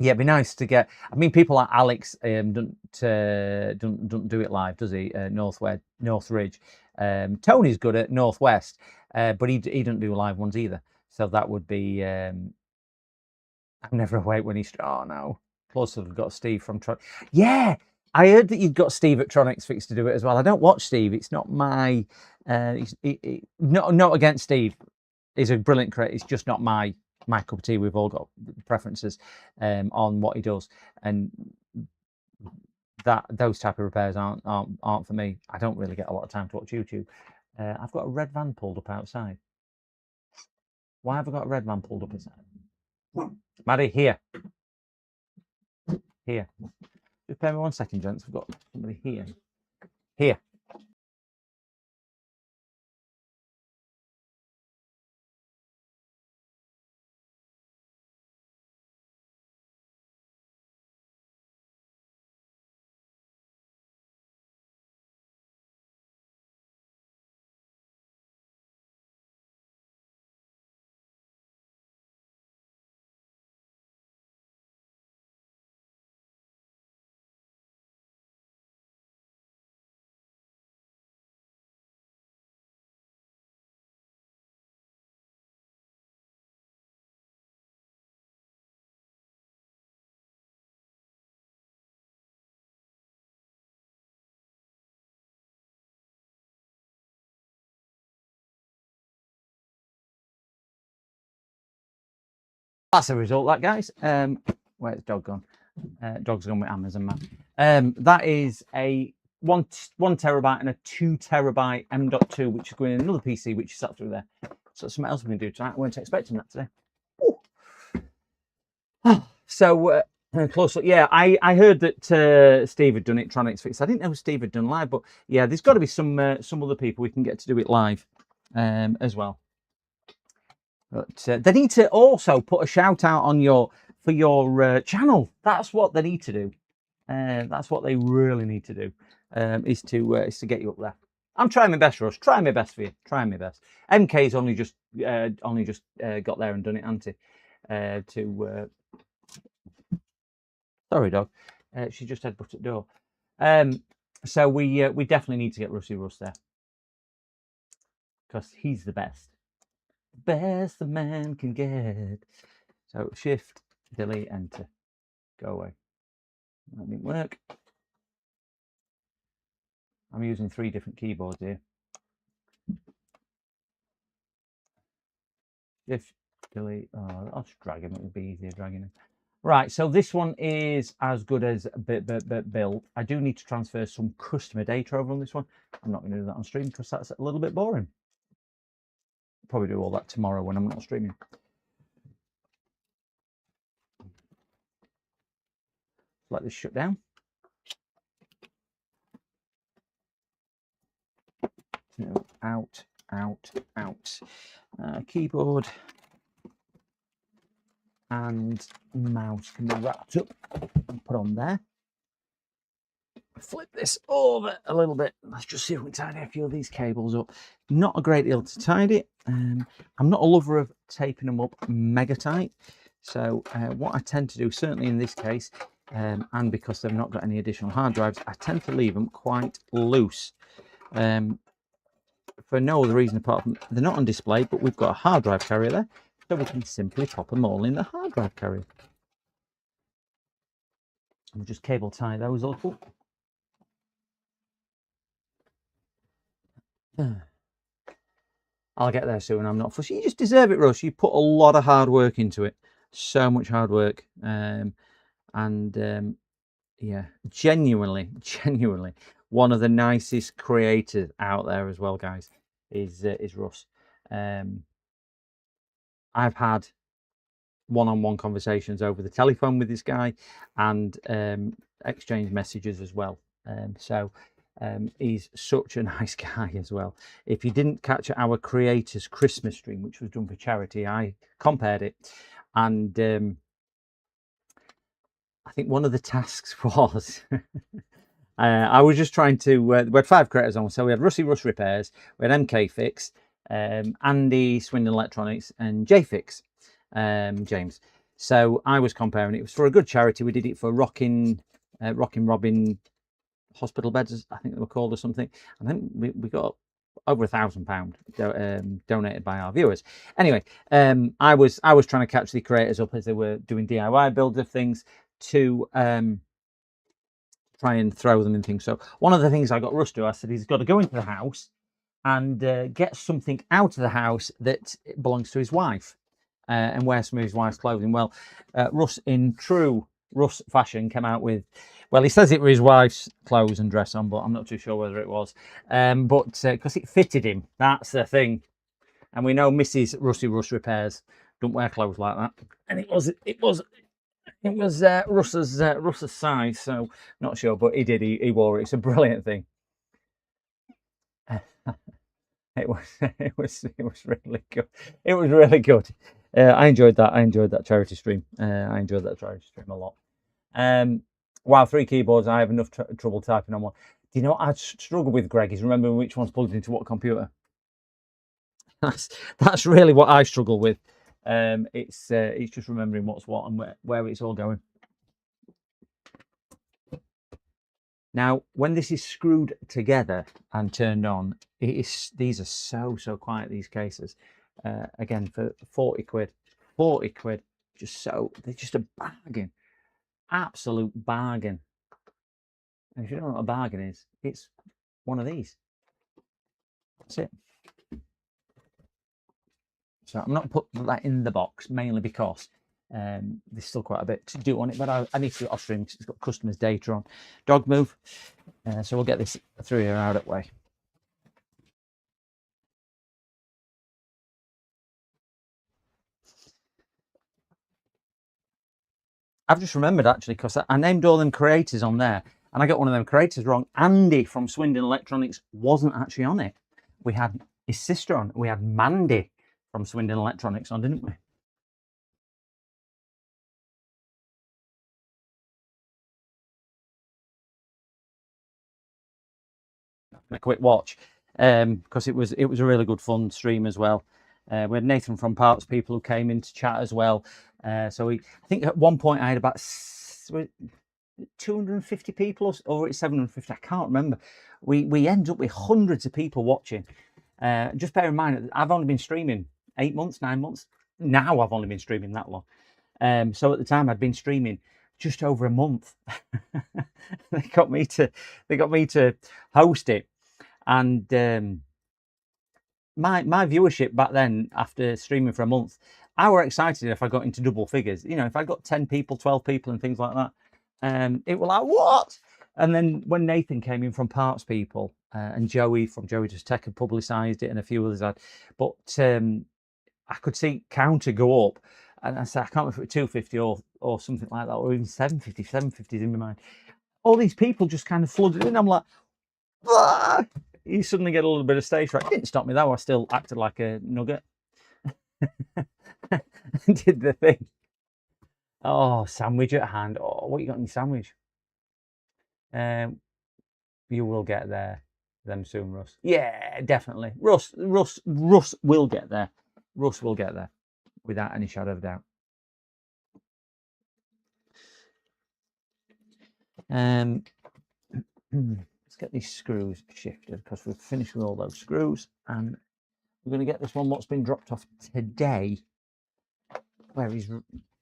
yeah, it'd be nice to get. I mean, people like Alex don't do it live, does he? Northridge. Tony's good at Northwest, but he doesn't do live ones either. So that would be. I'm never awake when he's. Oh no! Plus, I've got Steve from Tron. Yeah, I heard that you've got Steve at Tronix Fix to do it as well. I don't watch Steve. It's not my. Not against Steve. He's a brilliant creator. It's just not my cup of tea. We've all got preferences on what he does, and those type of repairs aren't for me. I don't really get a lot of time to watch YouTube. I've got a red van pulled up outside. Why have I got a red van pulled up outside? Maddie, here. Just bear me 1 second, gents. I've got somebody here. Here. that's the result, that, guys. Where's the dog gone? Dog's gone with Amazon, man. That is a 1 terabyte and a 2 terabyte M.2, which is going in another PC, which is sat through there. So something else we can do tonight. I weren't expecting that today. So close up. Yeah, I heard that Steve had done it, Tronics Fix. I didn't know Steve had done live, but yeah, there's got to be some other people we can get to do it live as well. But they need to also put a shout out on your channel. That's what they need to do. That's what they really need to do. Is to get you up there. I'm trying my best, Russ. Trying my best for you. Trying my best. MK's only just got there and done it, hasn't he? Sorry, dog. She just headbutted the door. So we definitely need to get Rusty Russ there because he's the best. Best a man can get. So shift, delete, enter. Go away. That didn't work. I'm using 3 different keyboards here. Shift, delete. Oh, I'll just drag him. It would be easier dragging him. Right, so this one is as good as built. I do need to transfer some customer data over on this one. I'm not going to do that on stream because that's a little bit boring. Probably do all that tomorrow when I'm not streaming. Let this shut down. No, out. Keyboard and mouse can be wrapped up and put on there. Flip this over a little bit. Let's just see if we can tidy a few of these cables up. Not a great deal to tidy. I'm not a lover of taping them up mega tight. So what I tend to do, certainly in this case, and because they've not got any additional hard drives, I tend to leave them quite loose. For no other reason apart from they're not on display, but we've got a hard drive carrier there, so we can simply pop them all in the hard drive carrier. We'll just cable tie those a little. I'll get there soon. I'm not fussy. You just deserve it, Russ. You put a lot of hard work into it. So much hard work. Yeah, genuinely, one of the nicest creators out there as well, guys, is Russ. I've had one-on-one conversations over the telephone with this guy and exchange messages as well. He's such a nice guy as well. If you didn't catch our creators Christmas stream, which was done for charity, I compared it, and I think one of the tasks was I was just trying to we had 5 creators on, so we had Rusty Russ Repairs, we had MK Fix, Andy Swindon Electronics, and JFix, James. So I was comparing it. It was for a good charity. We did it for Rockin' Robin hospital beds, I think they were called, or something. And then we got over £1,000 donated by our viewers. Anyway, I was trying to catch the creators up as they were doing DIY builds of things to try and throw them in things. So one of the things I got Russ to, I said he's got to go into the house and get something out of the house that belongs to his wife and wear some of his wife's clothing. Well, Russ, in true Russ fashion, came out with, well, he says it was his wife's clothes and dress on, but I'm not too sure whether it was. But because it fitted him, that's the thing. And we know Mrs. Rusty Russ Repairs don't wear clothes like that. And it was Russ's size, so not sure, but he did. He wore it. It's a brilliant thing. It was really good. It was really good. I enjoyed that. I enjoyed that charity stream. I enjoyed that charity stream a lot. Wow, 3 keyboards. I have enough trouble typing on one. Do you know what I struggle with, Greg, is remembering which one's plugged into what computer. That's really what I struggle with. It's just remembering what's what and where it's all going. Now, when this is screwed together and turned on, these are so quiet, these cases. Again, for 40 quid, they're just a bargain, absolute bargain. And if you don't know what a bargain is, it's one of these. That's it. So I'm not putting that in the box, mainly because There's still quite a bit to do on it, but I need to do it off stream because it's got customers' data on. Dog move. So we'll get this through here out of the way. I've just remembered actually, because I named all them creators on there and I got one of them creators wrong. Andy from Swindon Electronics wasn't actually on it. We had his sister on. We had Mandy from Swindon Electronics on, didn't we? A quick watch, because it was a really good fun stream as well. We had Nathan from Parts People who came in to chat as well. So I think at one point I had about 250 people or 750. I can't remember. We ended up with hundreds of people watching. Just bear in mind, I've only been streaming 8 months, 9 months. Now I've only been streaming that long. So at the time I'd been streaming just over a month. They got me to host it, and my viewership back then, after streaming for a month, I were excited if I got into double figures. You know, if I got 10 people, 12 people, and things like that, it was like what? And then when Nathan came in from Parts People, and Joey from Joey Does Tech had publicised it, and a few others had, but I could see counter go up. And I said, I can't remember if it was 250 or something like that, or even 750. 750 is in my mind. All these people just kind of flooded in. I'm like, ah! You suddenly get a little bit of stage fright. It didn't stop me though. I still acted like a nugget. Did the thing. Oh, sandwich at hand. Oh, what you got in your sandwich? You will get there. Them soon, Russ. Yeah, definitely. Russ will get there. Russ will get there, without any shadow of doubt. Let's get these screws shifted, because we've finished with all those screws, and we're going to get this one what's been dropped off today, where he's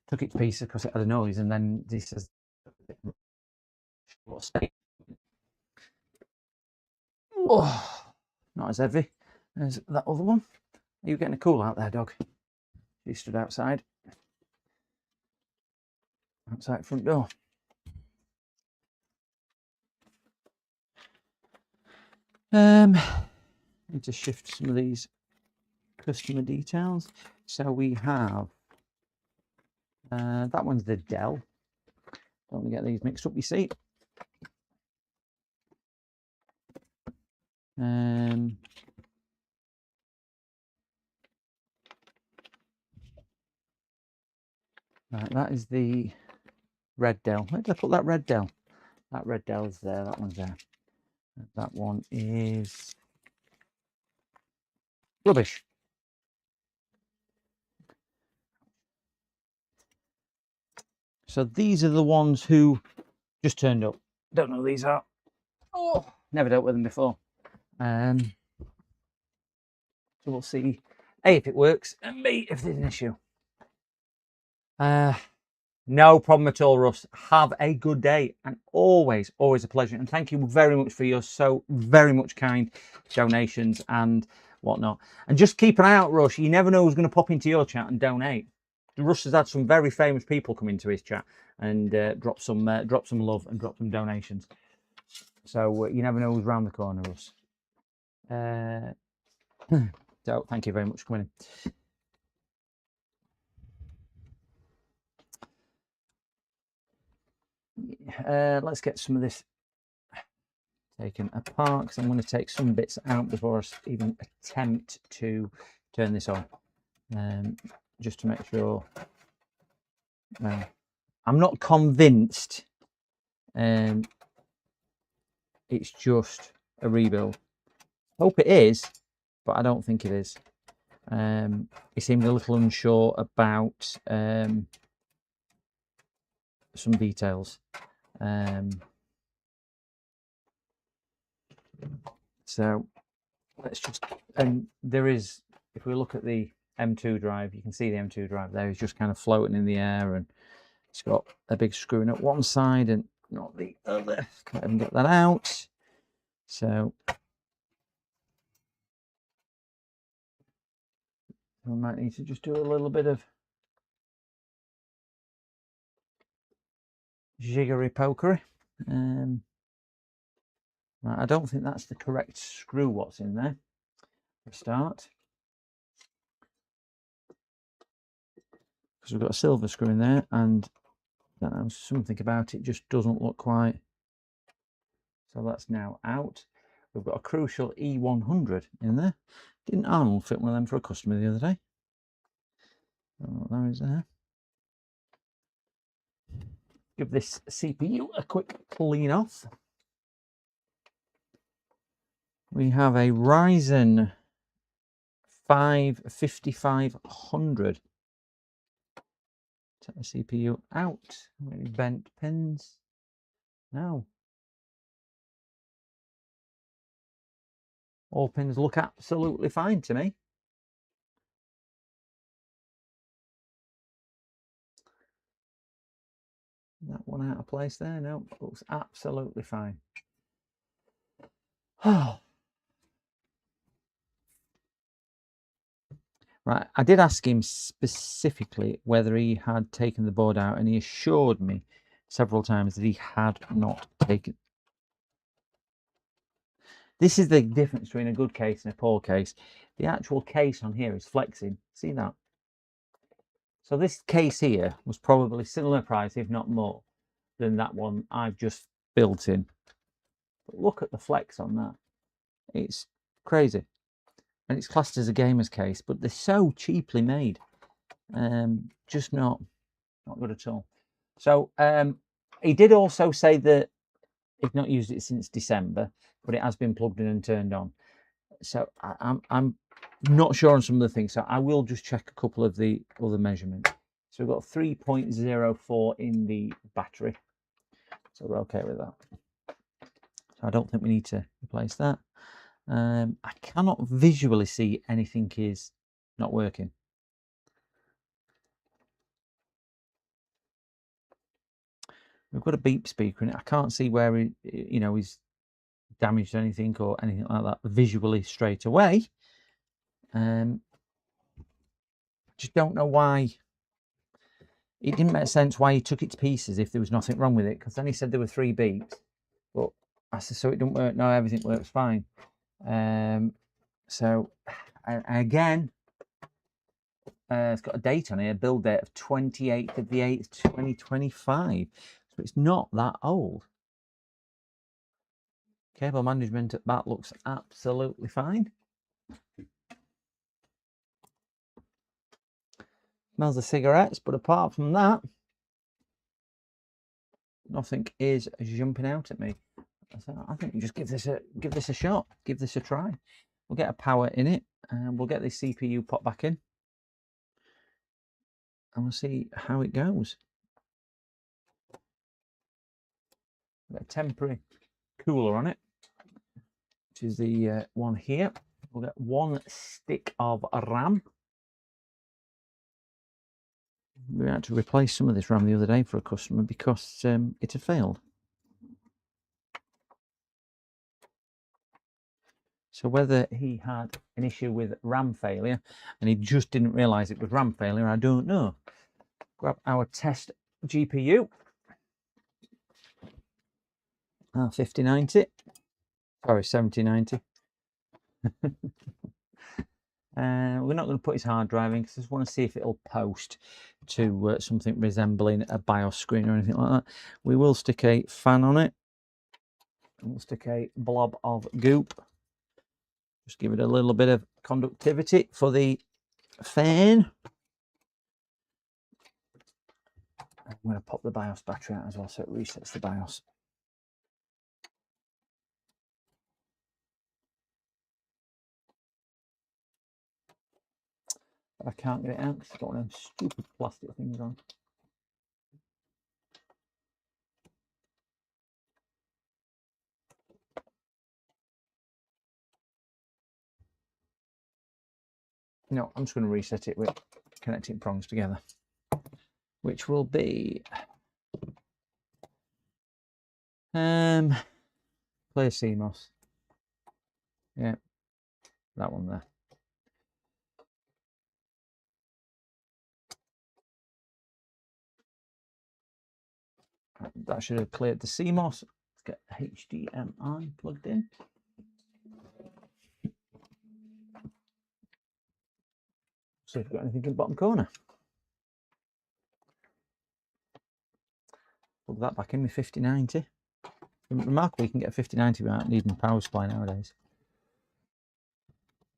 took it to pieces because it had a noise, and then he says, oh, not as heavy as that other one. Are you getting a cool out there, dog? He stood outside front door. Need to shift some of these customer details. So we have that one's the Dell. Don't want to get these mixed up, you see. Right, that is the red Dell. Where did I put that red Dell? That red Dell's there, that one's there. That one is rubbish. So these are the ones who just turned up. Don't know who these are. Oh, never dealt with them before. So we'll see A, if it works, and B, if there's an issue. No problem at all, Russ. Have a good day, and always a pleasure. And thank you very much for your so very much kind donations and whatnot. And just keep an eye out, Russ. You never know who's going to pop into your chat and donate. Russ has had some very famous people come into his chat and drop some love and drop some donations. So you never know who's round the corner, Russ. So thank you very much for coming in. Let's get some of this taken apart, because I'm going to take some bits out before I even attempt to turn this on, just to make sure. I'm not convinced it's just a rebuild. Hope it is, but I don't think it is. He seemed a little unsure about some details. So let's just, and there is, if we look at the M2 drive, you can see the M2 drive there is just kind of floating in the air, and it's got a big screw in at one side and not the other. Can't even get that out. So we might need to just do a little bit of jiggery pokery. Right, I don't think that's the correct screw what's in there for a start. Because we've got a silver screw in there, and I don't know, something about it just doesn't look quite. So that's now out. We've got a Crucial E100 in there. Didn't Arnold fit one of them for a customer the other day? Oh, there is there. Give this CPU a quick clean off. We have a Ryzen 5 5500. Take the CPU out. Any bent pins? No. All pins look absolutely fine to me. That one out of place there? No, looks absolutely fine. Right, I did ask him specifically whether he had taken the board out, and he assured me several times that he had not taken. This is the difference between a good case and a poor case. The actual case on here is flexing. See that? So this case here was probably similar price, if not more, than that one I've just built in. But look at the flex on that. It's crazy. And it's classed as a gamer's case, but they're so cheaply made. Just not good at all. So he did also say that he's not used it since December, but it has been plugged in and turned on. So I'm not sure on some of the things. So I will just check a couple of the other measurements. So we've got 3.04 in the battery. So we're okay with that. So I don't think we need to replace that. I cannot visually see anything is not working. We've got a beep speaker in it. I can't see where he, he's damaged anything or anything like that visually straight away. Just don't know why. It didn't make sense why he took it to pieces if there was nothing wrong with it, because then he said there were 3 beeps. But I said, so it don't work. No, everything works fine. So again, it's got a date on here, build date of 28th of the 8th, 2025. So it's not that old. Cable management at that looks absolutely fine. Smells of cigarettes, but apart from that, nothing is jumping out at me. So I think we just give this a shot, give this a try. We'll get a power in it, and we'll get the CPU pop back in, and we'll see how it goes. We've got a temporary cooler on it, which is the one here. We'll get 1 stick of RAM. We had to replace some of this RAM the other day for a customer because it had failed. So whether he had an issue with RAM failure and he just didn't realise it was RAM failure, I don't know. Grab our test GPU. 5090. Sorry, 7090. We're not going to put his hard drive in because I just want to see if it'll post to something resembling a BIOS screen or anything like that. We will stick a fan on it. And we'll stick a blob of goop. Just give it a little bit of conductivity for the fan. I'm going to pop the BIOS battery out as well so it resets the BIOS. But I can't get it out because it's got one of them stupid plastic things on. No, I'm just going to reset it with connecting prongs together, which will be Clear CMOS. Yeah, that one there. That should have cleared the CMOS. Let's get HDMI plugged in. See if we've got anything in the bottom corner. Plug that back in with 5090. Remarkable you can get a 5090 without needing a power supply nowadays.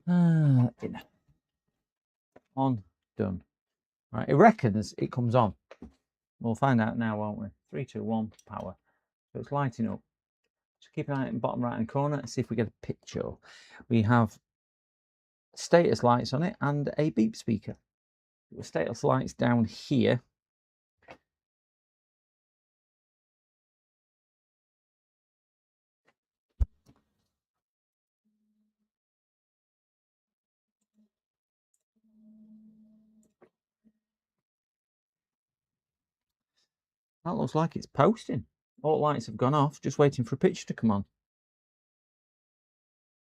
In. On, done. Right, it reckons it comes on. We'll find out now, won't we? 3, 2, 1, power. So it's lighting up. So keep an eye on the bottom right hand corner and see if we get a picture. We have status lights on it and a beep speaker. The status lights down here. That looks like it's posting. All lights have gone off, just waiting for a picture to come on.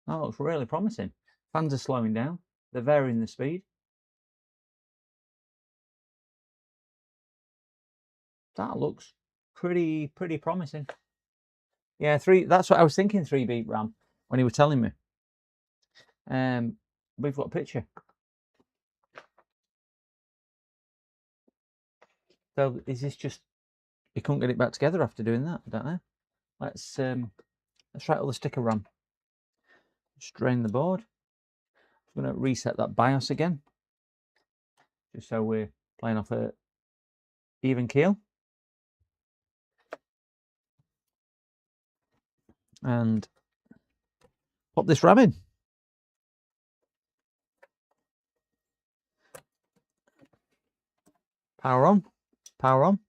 That looks really promising. Fans are slowing down. They're varying the speed. That looks pretty promising. Yeah, that's what I was thinking, 3 beep RAM, when he was telling me. We've got a picture. So is this just, he couldn't get it back together after doing that? I don't know. Let's try all the sticker RAM. Just drain the board. I'm going to reset that BIOS again, just so we're playing off a even keel. And pop this RAM in. Power on, power on,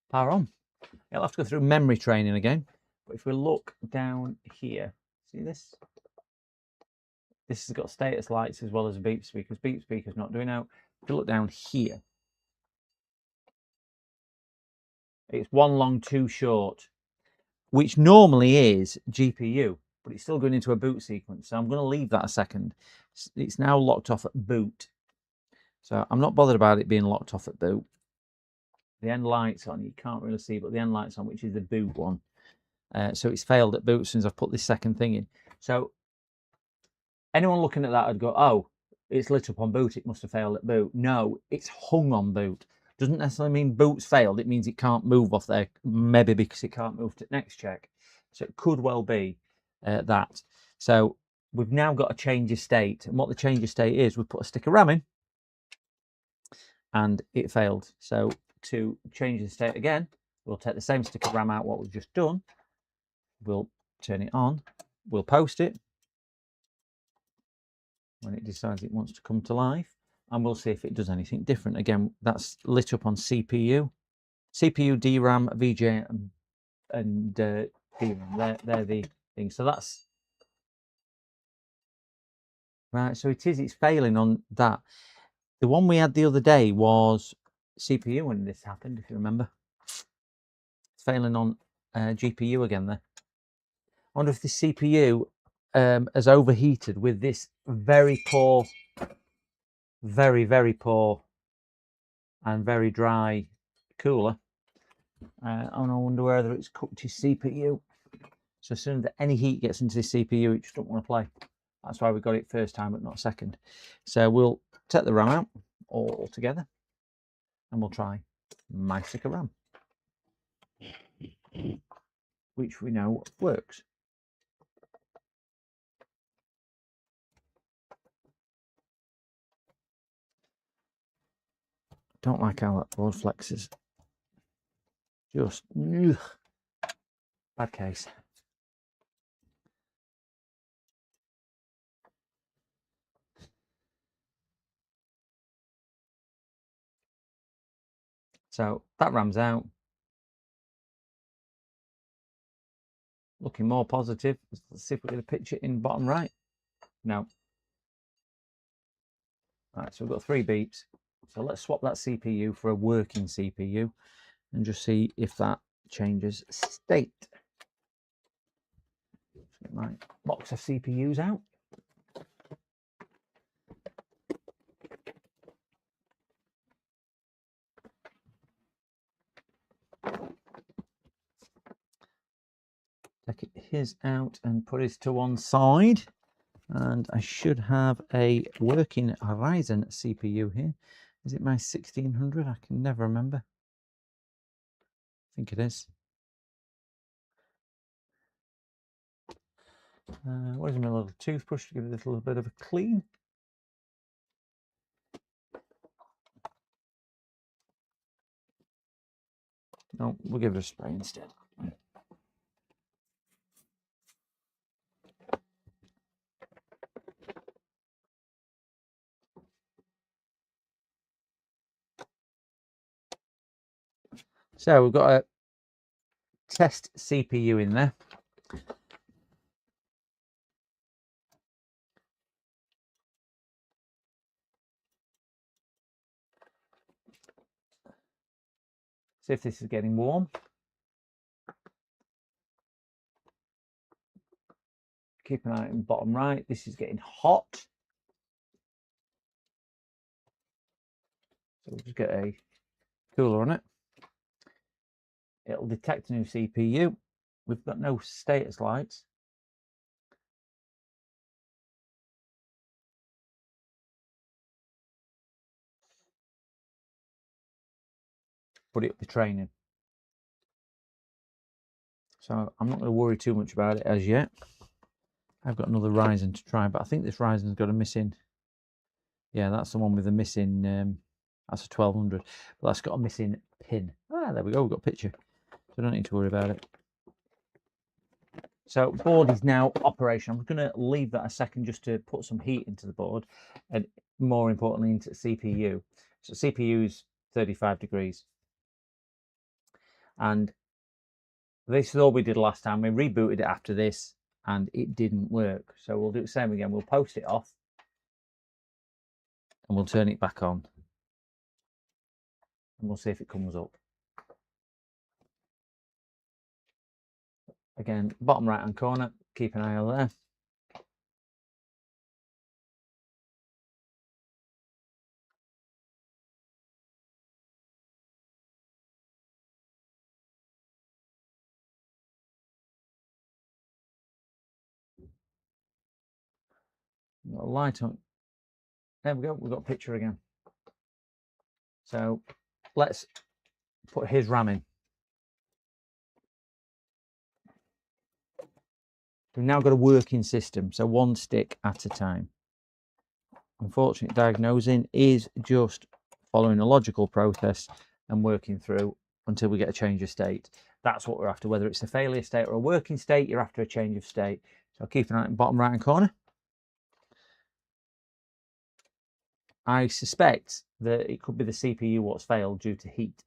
power on. You'll have to go through memory training again. But if we look down here, see this? This has got status lights as well as beep speakers. Beep speakers not doing out. If you look down here, it's 1 long, 2 short, which normally is GPU, but it's still going into a boot sequence. So I'm going to leave that a second. It's now locked off at boot. So I'm not bothered about it being locked off at boot. The end light's on, you can't really see, but the end light's on, which is the boot one. So it's failed at boot as soon as I've put this second thing in. So anyone looking at that would go, oh, it's lit up on boot, it must have failed at boot. No, it's hung on boot. Doesn't necessarily mean boot's failed, it means it can't move off there, maybe because it can't move to next check. So it could well be that. So we've now got a change of state, and what the change of state is, we put a sticker RAM in, and it failed. So to change the state again, we'll take the same sticker RAM out, what we've just done. We'll turn it on. We'll post it when it decides it wants to come to life. And we'll see if it does anything different. Again, that's lit up on CPU. CPU, DRAM, VGA, and DRAM. They're the things. So that's... Right, so it's failing on that. The one we had the other day was CPU when this happened, if you remember. It's failing on GPU again there. I wonder if the CPU has overheated with this very poor, very poor and very dry cooler. And I wonder whether it's cooked his CPU. So as soon as any heat gets into the CPU, it just don't want to play. That's why we got it first time, but not second. So we'll take the RAM out all together, and we'll try my sticker RAM, which we know works. Don't like how that board flexes. Just ugh. Bad case. So that RAM's out. Looking more positive. Let's see if we get a picture in bottom right. No. Right, so we've got 3 beeps. So let's swap that CPU for a working CPU and just see if that changes state. Let's get my box of CPUs out. his out and put his to one side. And I should have a working Ryzen CPU here. Is it my 1600? I can never remember. I think it is. What is my little toothbrush to give it a little bit of a clean? No, we'll give it a spray instead. So we've got a test CPU in there. See if this is getting warm. Keep an eye on the bottom right. This is getting hot. So we'll just get a cooler on it. It'll detect a new CPU. We've got no status lights. Put it up to training. So I'm not going to worry too much about it as yet. I've got another Ryzen to try, but I think this Ryzen's got a missing. Yeah, that's the one with the missing. That's a 1200, but that's got a missing pin. Ah, there we go. We've got a picture. So I don't need to worry about it. So board is now operational. I'm going to leave that a second just to put some heat into the board, and more importantly into the CPU. So CPU is 35 degrees. And this is all we did last time. We rebooted it after this and it didn't work. So we'll do the same again. We'll post it off and we'll turn it back on. And we'll see if it comes up. Again, bottom right hand corner, keep an eye on there. Got a light on. There we go, we've got a picture again. So let's put his RAM in. We've now got a working system, so one stick at a time. Unfortunately, diagnosing is just following a logical process and working through until we get a change of state. That's what we're after, whether it's a failure state or a working state, you're after a change of state. So keep an eye on the bottom right hand corner. I suspect that it could be the CPU what's failed due to heat.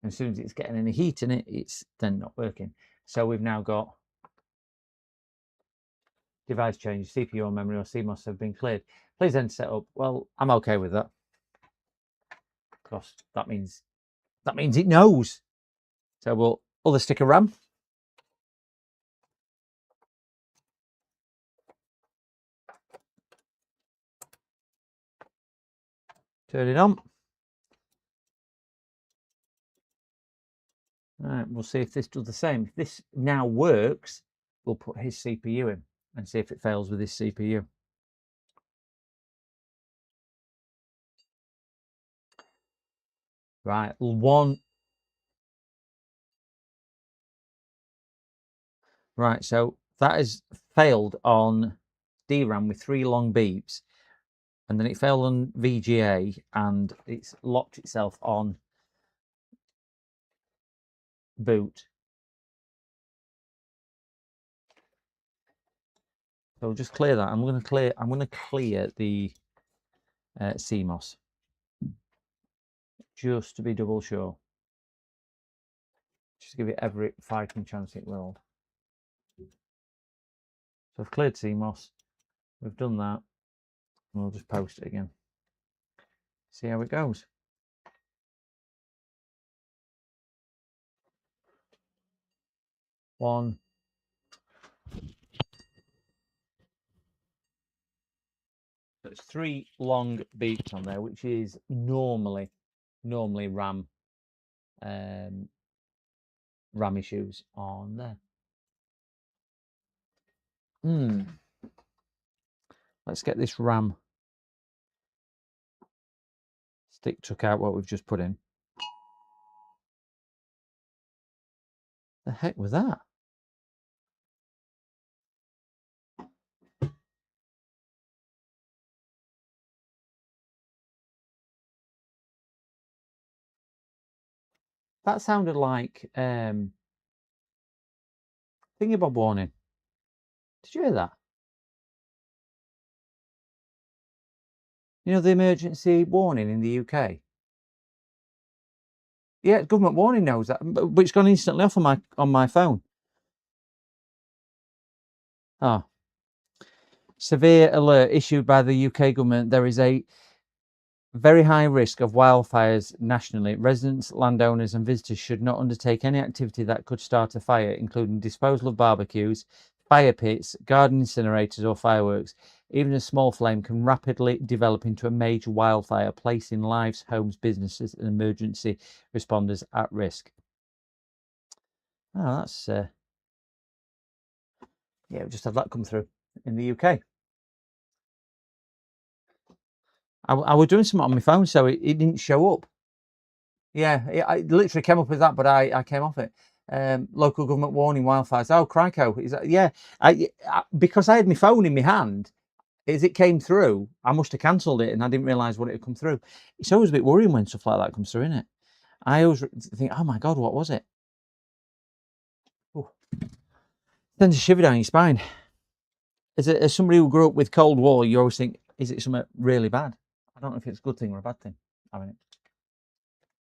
As soon as it's getting any heat in it, it's then not working. So we've now got device change, CPU or memory or CMOS have been cleared. Please enter setup. Well, I'm okay with that. Because that means it knows. So we'll other stick of RAM. Turn it on. All right, we'll see if this does the same. If this now works, we'll put his CPU in and see if it fails with his CPU. Right, Right, so that has failed on DRAM with 3 long beeps, and then it failed on VGA, and it's locked itself on boot. So we'll just clear that. I'm going to clear the CMOS just to be double sure. Just to give it every fighting chance it will. So I've cleared CMOS. We've done that. And we'll just post it again. See how it goes. One. So it's 3 long beeps on there, which is normally RAM RAM issues on there. Let's get this RAM stick took out what we've just put in. The heck was that? That sounded like Thingy-bob warning. Did you hear that? You know the emergency warning in the UK? Yeah, government warning knows that, but it's gone instantly off on my phone. Oh. Severe alert issued by the UK government. There is a very high risk of wildfires nationally. Residents, landowners and visitors should not undertake any activity that could start a fire, including disposal of barbecues, fire pits, garden incinerators or fireworks. Even a small flame can rapidly develop into a major wildfire, placing lives, homes, businesses and emergency responders at risk. Oh, that's... yeah, we just had that come through in the UK. I was doing something on my phone, so it didn't show up. Yeah, I literally came up with that, but I came off it. Local government warning wildfires. Oh, crikey. Is that, yeah, because I had my phone in my hand, as it came through, I must have cancelled it and I didn't realise what it had come through. It's always a bit worrying when stuff like that comes through, isn't it? I always think, oh my God, what was it? Sends a shiver down your spine. As somebody who grew up with Cold War, you always think, is it something really bad? I don't know if it's a good thing or a bad thing. I mean,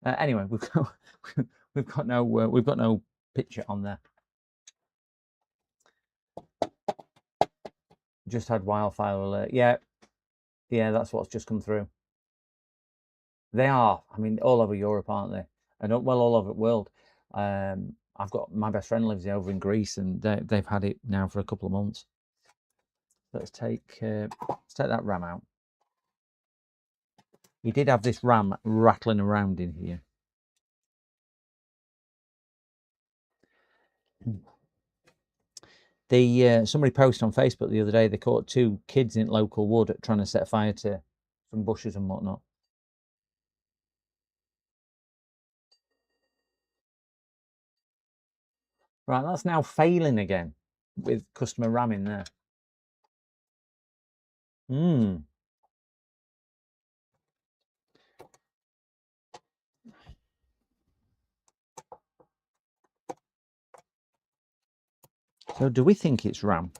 anyway, we've got no picture on there. Just had wildfire alert. Yeah, that's what's just come through. They are. I mean, all over Europe, aren't they? And well, all over the world. I've got my best friend lives over in Greece, and they've had it now for a couple of months. Let's take that RAM out. He did have this RAM rattling around in here. Somebody posted on Facebook the other day they caught 2 kids in local wood trying to set fire to some bushes and whatnot. Right, that's now failing again with customer RAM in there. So do we think it's RAM?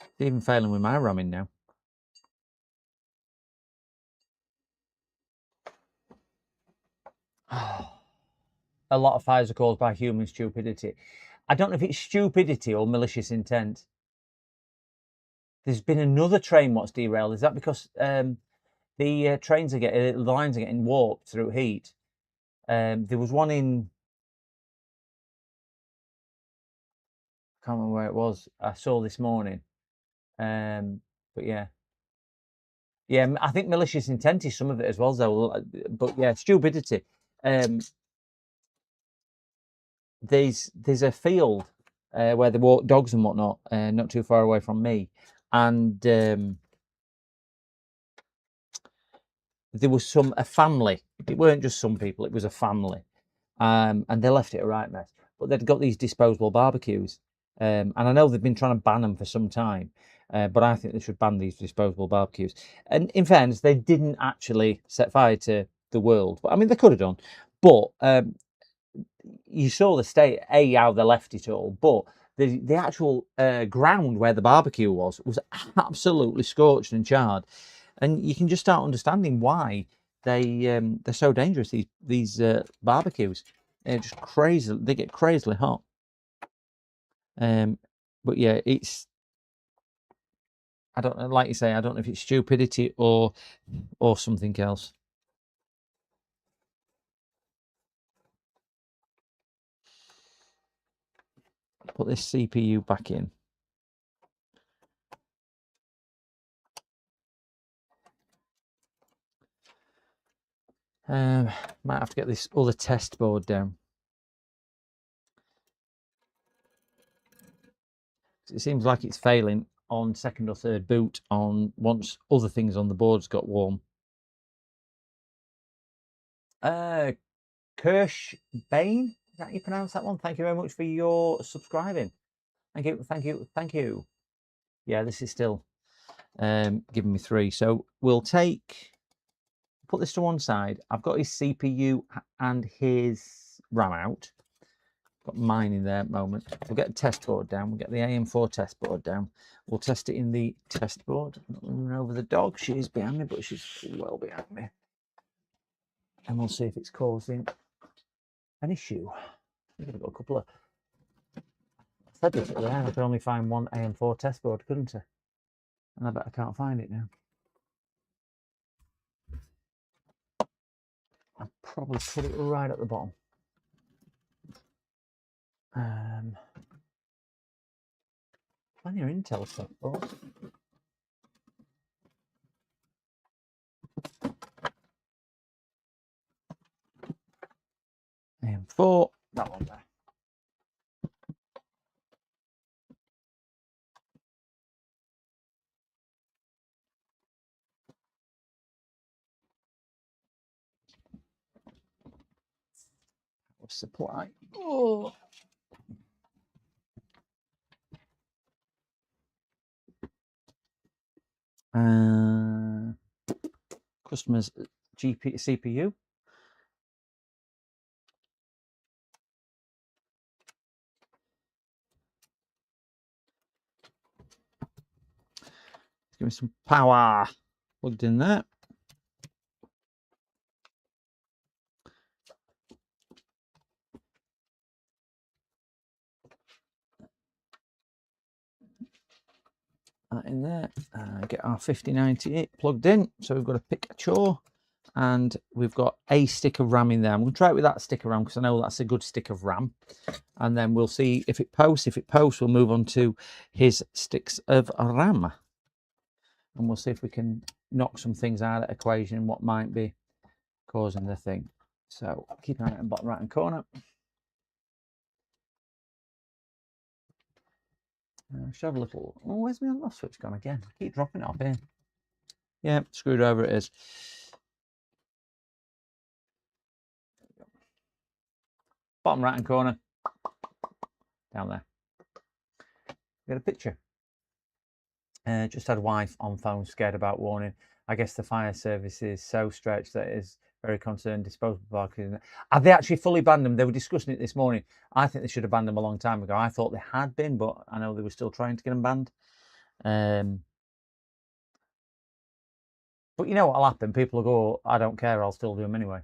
It's even failing with my RAM in now. A lot of fires are caused by human stupidity. I don't know if it's stupidity or malicious intent. There's been another train what's derailed. Is that because the lines are getting warped through heat? There was one in, I can't remember where it was. I saw this morning. But yeah, I think malicious intent is some of it as well, though. But yeah, stupidity. There's a field where they walk dogs and whatnot, not too far away from me, and there was a family. It weren't just some people; it was a family, and they left it a right mess. But they'd got these disposable barbecues, and I know they've been trying to ban them for some time, but I think they should ban these disposable barbecues. And in fairness, they didn't actually set fire to the world, but I mean they could have done. But you saw the state, how they left it all, but the actual ground where the barbecue was absolutely scorched and charred, and you can just start understanding why they're so dangerous. These barbecues, they're just crazy. They get crazily hot. But yeah, I don't know, like you say, I don't know if it's stupidity or something else. Put this CPU back in. Might have to get this other test board down. It seems like it's failing on second or third boot on once other things on the boards got warm. Kirsch Bain, is that how you pronounce that one? Thank you very much for your subscribing. Thank you, thank you, thank you. Yeah, this is still giving me 3. So we'll put this to one side. I've got his CPU and his RAM out. Got mine in there at the moment. We'll get the test board down. We'll get the AM4 test board down. We'll test it in the test board. I'm not running over the dog. She is behind me, but she's well behind me. And we'll see if it's causing an issue. I've got a couple of... I said this at the end. I could only find one AM4 test board, couldn't I? And I bet I can't find it now. I'll probably put it right at the bottom. Plenty of Intel stuff, boys. AM4, that one there. Supply. Oh. Customer's CPU. Give me some power. Plugged in there. That in there. Get our 5098 plugged in. So we've got a Picacho and we've got a stick of RAM in there. I'm going to try it with that stick of RAM because I know that's a good stick of RAM. And then we'll see if it posts. If it posts, we'll move on to his sticks of RAM. And we'll see if we can knock some things out of the equation and what might be causing the thing. So keep an eye on the bottom right hand corner. Should have a little. Oh, where's my on-off switch gone again? I keep dropping it off here. Yeah, screwdriver it is. Bottom right hand corner. Down there. Get a picture. Just had a wife on phone scared about warning. I guess the fire service is so stretched that it is very concerned. Disposable barcode. Have they actually fully banned them? They were discussing it this morning. I think they should have banned them a long time ago. I thought they had been, but I know they were still trying to get them banned. But you know what'll happen? People will go, I don't care, I'll still do them anyway.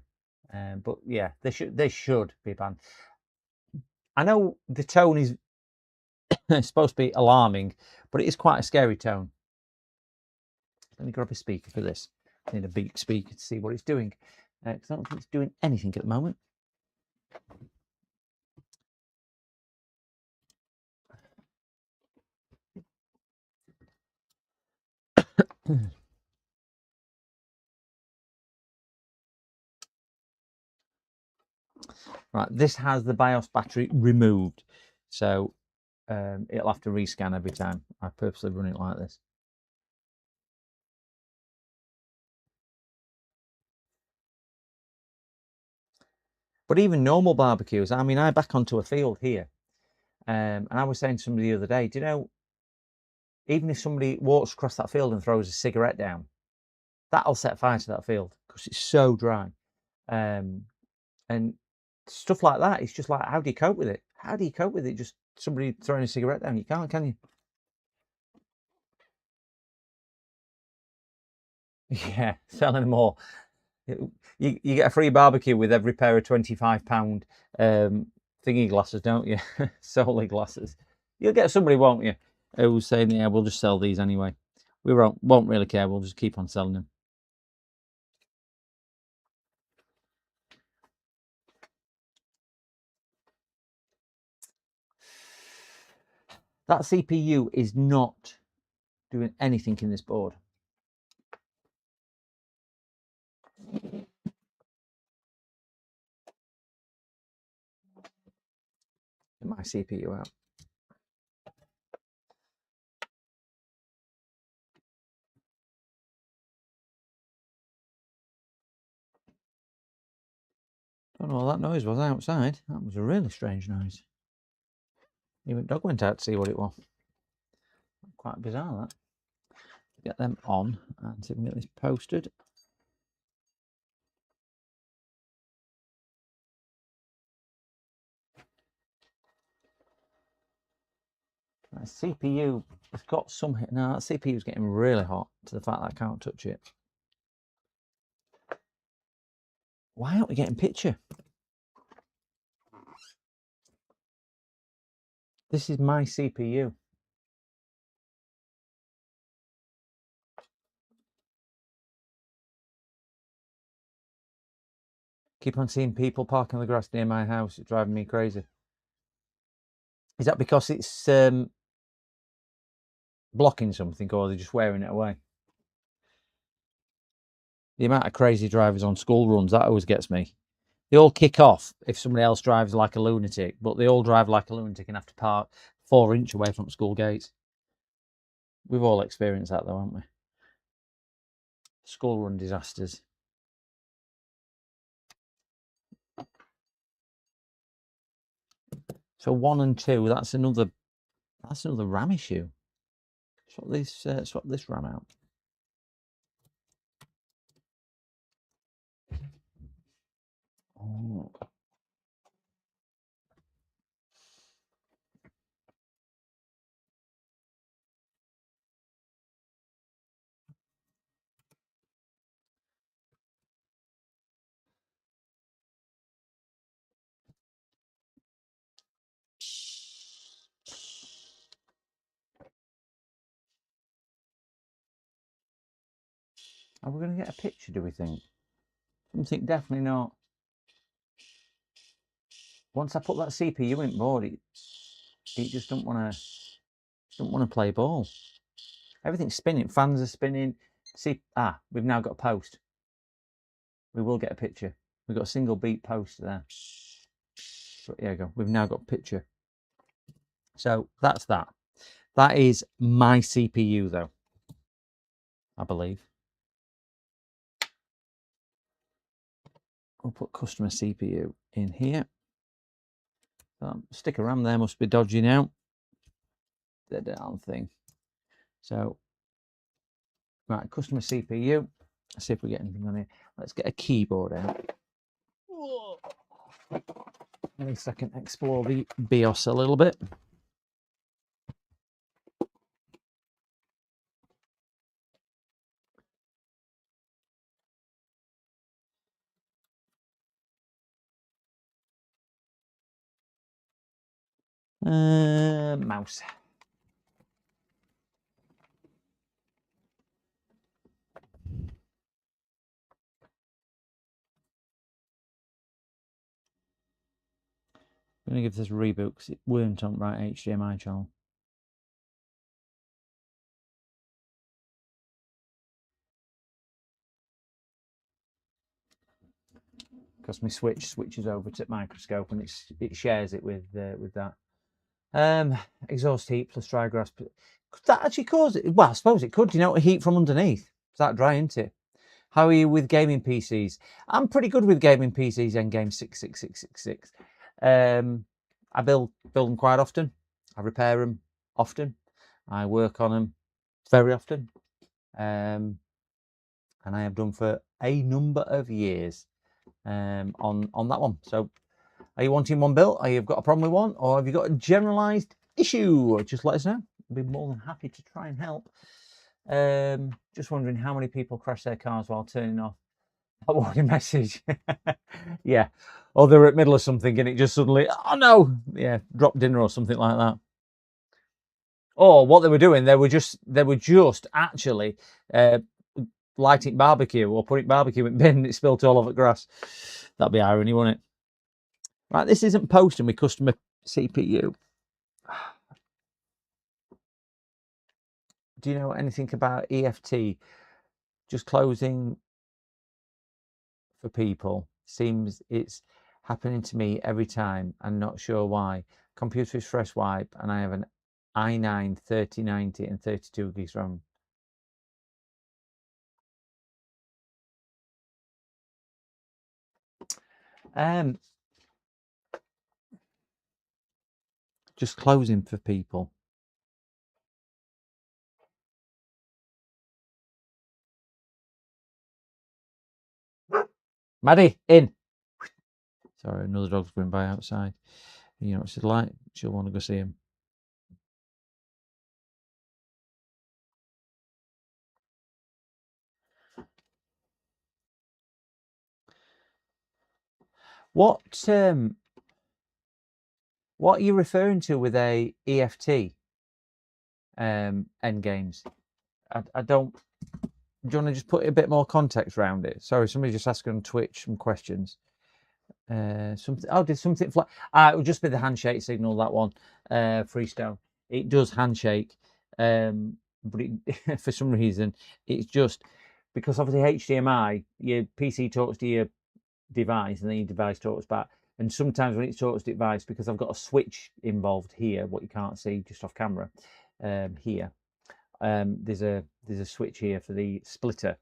But yeah, they should be banned. I know the tone is supposed to be alarming, but it is quite a scary tone. Let me grab a speaker for this. I need a big speaker to see what it's doing. Because I don't think it's doing anything at the moment. Right, this has the BIOS battery removed. So it'll have to rescan every time. I purposely run it like this. But even normal barbecues, I mean, I back onto a field here. And I was saying to somebody the other day, do you know, even if somebody walks across that field and throws a cigarette down, that'll set fire to that field because it's so dry. And stuff like that, it's just like, how do you cope with it? How do you cope with it? Just somebody throwing a cigarette down? You can't, can you? Yeah, selling them all. You get a free barbecue with every pair of £25 thingy glasses, don't you? Solely glasses. You'll get somebody, won't you, who's saying, yeah, we'll just sell these anyway. We won't really care. We'll just keep on selling them. That CPU is not doing anything in this board. Get my CPU out. Don't know what that noise was outside. That was a really strange noise. Even dog went out to see what it was. Quite bizarre, that. Get them on and see if we can get this posted. That CPU has got some hit. Now that CPU is getting really hot to the fact that I can't touch it. Why aren't we getting picture? This is my CPU. Keep on seeing people parking on the grass near my house. It's driving me crazy. Is that because it's blocking something, or they're just wearing it away? The amount of crazy drivers on school runs, that always gets me. They all kick off if somebody else drives like a lunatic, but they all drive like a lunatic and have to park 4 inches away from school gates. We've all experienced that though, haven't we? School run disasters. So 1 and 2, that's another RAM issue. Swap this RAM out. Oh. Are we going to get a picture, do we think? Something definitely not. Once I put that CPU in board, it just don't want to play ball. Everything's spinning. Fans are spinning. See, we've now got a post. We will get a picture. We've got a single beat post there. So here we go. We've now got a picture. So that's that. That is my CPU though, I believe. We'll put customer CPU in here. Stick of RAM there must be dodgy now. The damn thing. So, right, customer CPU. Let's see if we get anything on here. Let's get a keyboard out. At least I can explore the BIOS a little bit. Mouse. I'm going to give this a reboot because it weren't on right HDMI channel. Because my switch switches over to microscope and it shares it with that. Exhaust heat plus dry grass. Could that actually cause it? Well, I suppose it could. You know, heat from underneath. It's that dry, isn't it? How are you with gaming PCs? I'm pretty good with gaming PCs. Endgame 66666. I build them quite often. I repair them often. I work on them very often. And I have done for a number of years on that one. So are you wanting one built? Or you've got a problem with one? Or have you got a generalized issue? Just let us know. I'll be more than happy to try and help. Just wondering how many people crash their cars while turning off a warning message. Yeah. Or they're at middle of something and it just suddenly, oh no, yeah, drop dinner or something like that. Or what they were doing, they were just actually lighting barbecue or putting barbecue in bin and it spilled all over the grass. That'd be irony, wouldn't it? Right, this isn't posting with customer CPU. Do you know anything about EFT? Just closing for people. Seems it's happening to me every time. I'm not sure why. Computer is fresh wipe and I have an i9 3090 and 32 gigs RAM. Just closing for people. Maddie, in. Sorry, another dog's going by outside. You know what she's like? She'll want to go see him. What are you referring to with a EFT end games? I don't. Do you want to just put a bit more context around it? Sorry, somebody just asked on Twitch some questions. Something. Oh, did something fly? It would just be the handshake signal. That one, Freestone. It does handshake, but it, for some reason, it's just because obviously HDMI, your PC talks to your device, and then your device talks back. And sometimes when it talks to device, because I've got a switch involved here, what you can't see just off camera, here. There's a switch here for the splitter,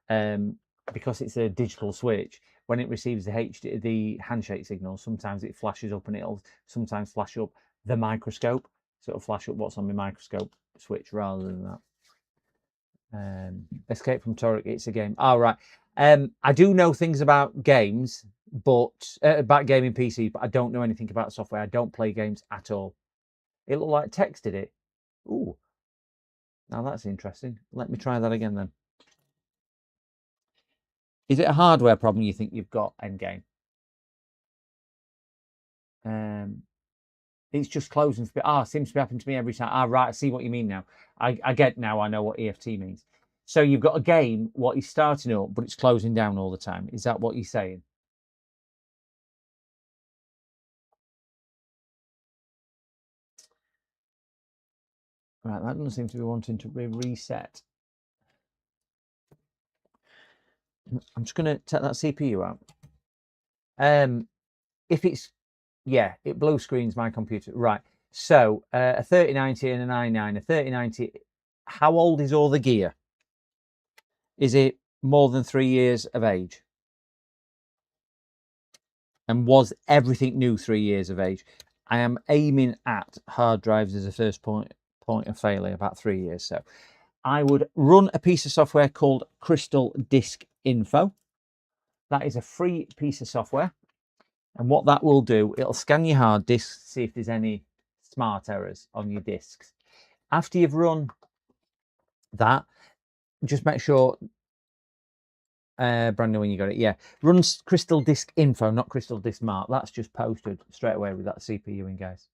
because it's a digital switch. When it receives the handshake signal, sometimes it flashes up and it'll sometimes flash up the microscope, so it'll flash up what's on the microscope switch rather than that. Escape from Torek, it's a game. All right. I do know things about games, but about gaming PCs, but I don't know anything about software. I don't play games at all. It looked like text did it. Ooh. Now that's interesting. Let me try that again then. Is it a hardware problem you think you've got, Endgame? It's just closing. Seems to be happening to me every time. Right, I see what you mean now. I get now. I know what EFT means. So you've got a game, what is starting up, but it's closing down all the time. Is that what you're saying? Right, that doesn't seem to be wanting to be reset. I'm just going to take that CPU out. If it's, yeah, it blue screens my computer. Right, so a 3090 and an i9. A 3090, how old is all the gear? Is it more than 3 years of age? And was everything new 3 years of age? I am aiming at hard drives as a first point of failure, about 3 years. So I would run a piece of software called Crystal Disk Info. That is a free piece of software. And what that will do, it'll scan your hard disk, see if there's any smart errors on your disks. After you've run that, just make sure, Brandon, when you got it, yeah, run Crystal Disk Info, not Crystal Disk Mart. That's just posted straight away with that CPU in, guys.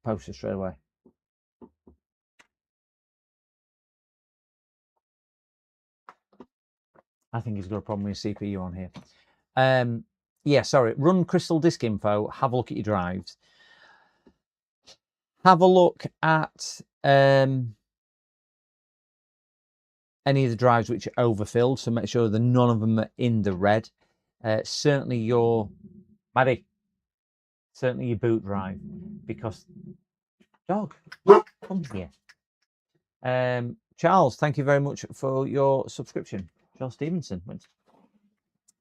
Posted straight away. I think he's got a problem with his CPU on here. Yeah, sorry. Run Crystal Disk Info. Have a look at your drives. Have a look at any of the drives which are overfilled. So make sure that none of them are in the red. Certainly your Maddie. Certainly your boot drive, because dog, come here. Charles, thank you very much for your subscription. Charles Stevenson went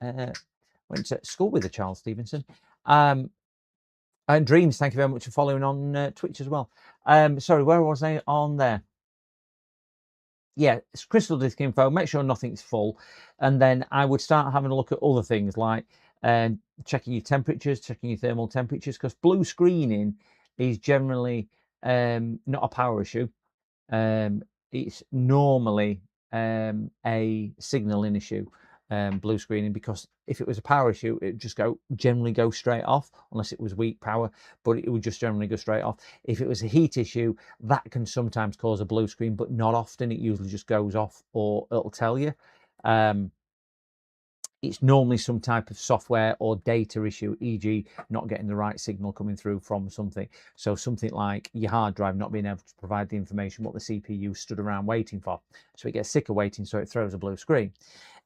to school with a Charles Stevenson. And Dreams, thank you very much for following on Twitch as well. Sorry, where was I on there? Yeah, it's Crystal Disk Info. Make sure nothing's full. And then I would start having a look at other things like checking your temperatures, checking your thermal temperatures, because blue screening is generally not a power issue. It's normally a signaling issue. blue screening, because if it was a power issue, it would just generally go straight off, unless it was weak power, but it would just generally go straight off. If it was a heat issue, that can sometimes cause a blue screen, but not often. It usually just goes off, or it'll tell you. It's normally some type of software or data issue, e.g. not getting the right signal coming through from something. So something like your hard drive not being able to provide the information what the CPU stood around waiting for. So it gets sick of waiting, so it throws a blue screen.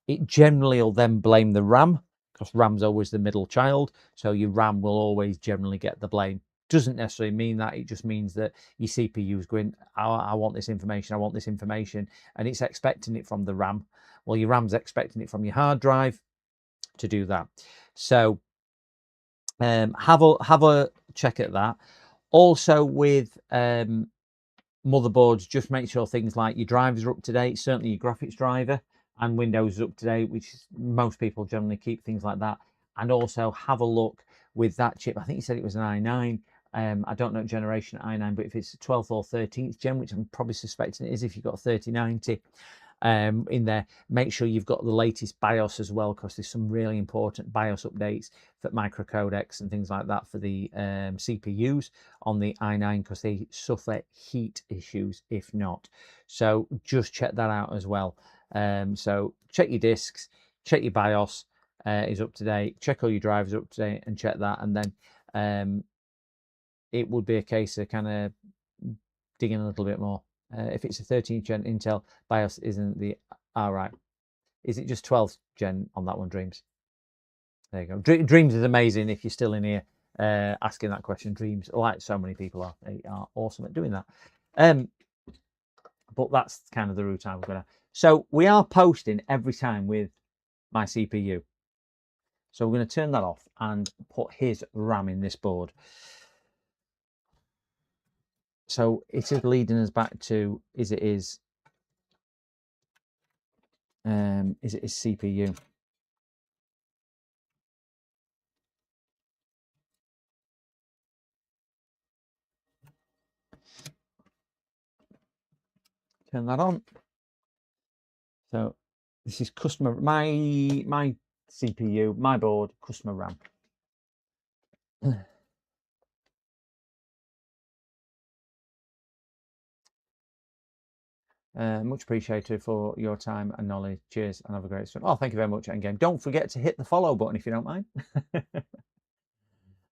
It generally will then blame the RAM, because RAM's always the middle child. So your RAM will always generally get the blame. Doesn't necessarily mean that, it just means that your CPU is going, I want this information, I want this information, and it's expecting it from the RAM. Well, your RAM's expecting it from your hard drive to do that. So have a check at that. Also with motherboards, just make sure things like your drivers are up to date, certainly your graphics driver, and Windows is up to date, which most people generally keep things like that. And also have a look with that chip. I think you said it was an i9. I don't know generation i9, but if it's 12th or 13th gen, which I'm probably suspecting it is if you've got 3090 in there, make sure you've got the latest BIOS as well, because there's some really important BIOS updates for microcodecs and things like that for the CPUs on the i9, because they suffer heat issues if not. So just check that out as well. So check your discs, check your BIOS is up to date, check all your drivers up to date, and check that, and then it would be a case of kind of digging a little bit more. If it's a 13th gen Intel, BIOS isn't the right. Is it just 12th gen on that one, Dreams? There you go. Dreams is amazing. If you're still in here asking that question, Dreams, like so many people are, they are awesome at doing that. But that's kind of the route I'm going to. So we are posting every time with my CPU. So we're going to turn that off and put his RAM in this board. So it is leading us back to is it his CPU. Turn that on. So this is customer, my CPU, my board, customer RAM. Much appreciated for your time and knowledge. Cheers and have a great stream. Oh, thank you very much, Endgame. Don't forget to hit the follow button if you don't mind.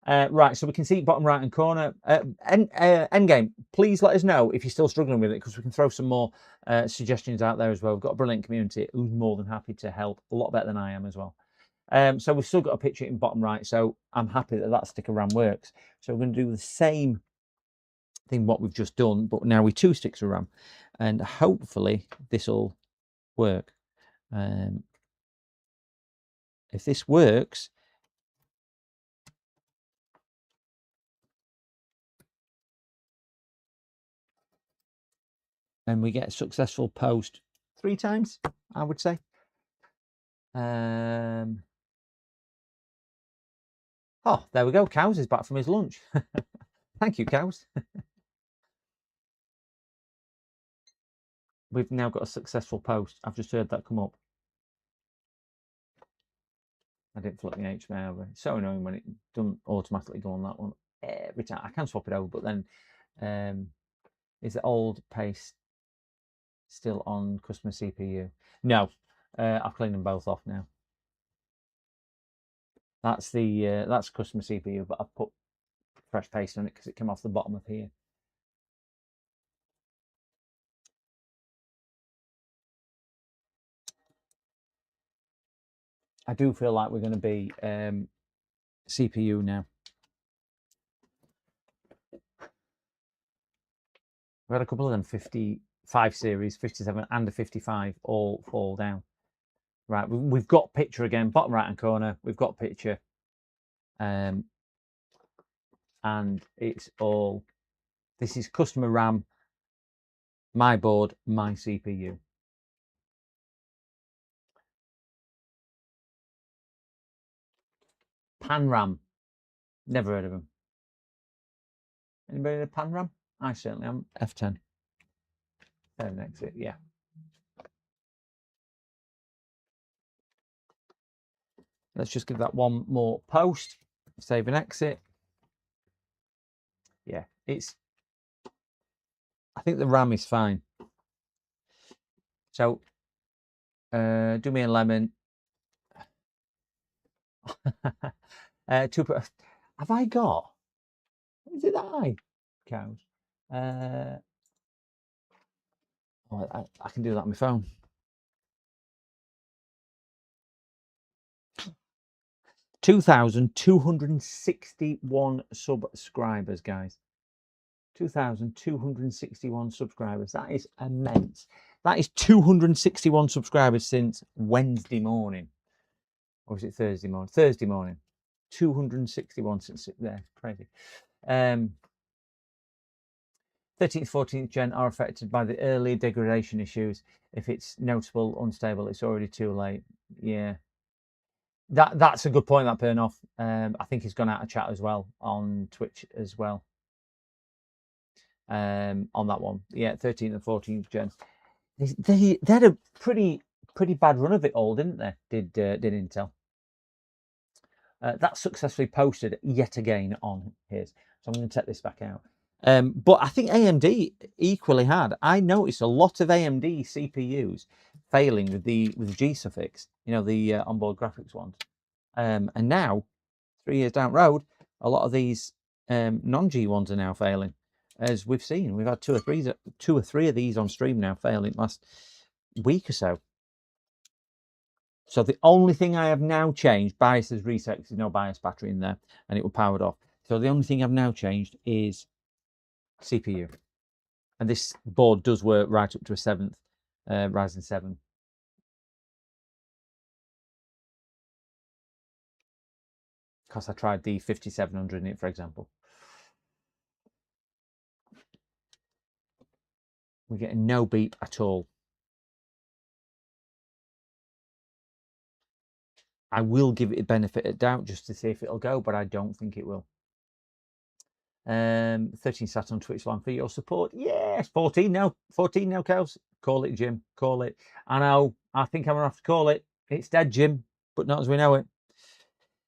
Right, so we can see bottom right hand corner. Endgame, please let us know if you're still struggling with it, because we can throw some more suggestions out there as well. We've got a brilliant community who's more than happy to help, a lot better than I am as well. So we've still got a picture in bottom right, so I'm happy that that sticker RAM works. So we're going to do the same thing what we've just done, but now with 2 sticks of RAM, and hopefully this will work. If this works, and we get a successful post 3 times, I would say. Oh, there we go. Cows is back from his lunch. Thank you, Cows. We've now got a successful post. I've just heard that come up. I didn't flip the HDMI over. It's so annoying when it doesn't automatically go on that one every time. I can swap it over, but then is the old paste still on customer CPU? No, I've cleaned them both off now. That's the that's customer CPU, but I've put fresh paste on it because it came off the bottom of here. I do feel like we're going to be CPU now. We had a couple of them 55 series, 57 and a 55 all fall down. Right, we've got picture again, bottom right hand corner. We've got picture, and it's all. This is customer RAM, my board, my CPU. Pan RAM, never heard of them. Anybody heard of Pan RAM? I certainly am. F10. There next it, yeah. Let's just give that one more post. Save and exit. Yeah, I think the RAM is fine. So, do me a lemon. Have I got? Is it that high? Cows. I can do that on my phone. 2,261 subscribers, guys. 2,261 subscribers. That is immense. That is 261 subscribers since Wednesday morning. Or was it Thursday morning? Thursday morning. 261 since there. Crazy. 13th, 14th gen are affected by the early degradation issues. If it's notable, unstable, it's already too late. Yeah. That's a good point, that Pernoff. I think he's gone out of chat as well on Twitch as well. On that one. Yeah, 13th and 14th gen. They had a pretty bad run of it all, didn't they? Did Intel. That's successfully posted yet again on his. So I'm going to take this back out. But I think AMD equally had. I noticed a lot of AMD CPUs failing with the G suffix, you know, the onboard graphics ones. And now, 3 years down the road, a lot of these non-G ones are now failing, as we've seen. We've had two or three of these on stream now failing last week or so. So the only thing I have now changed, BIOS is reset, there's no BIOS battery in there, and it will powered off. So the only thing I've now changed is CPU. And this board does work right up to a 7th Ryzen 7. Because I tried the 5700 in it, for example. We're getting no beep at all. I will give it a benefit of doubt just to see if it'll go, but I don't think it will. 13 sat on Twitch line for your support. Yes, 14 now. 14 now, cows. Call it, Jim. Call it. I know. I think I'm going to have to call it. It's dead, Jim, but not as we know it.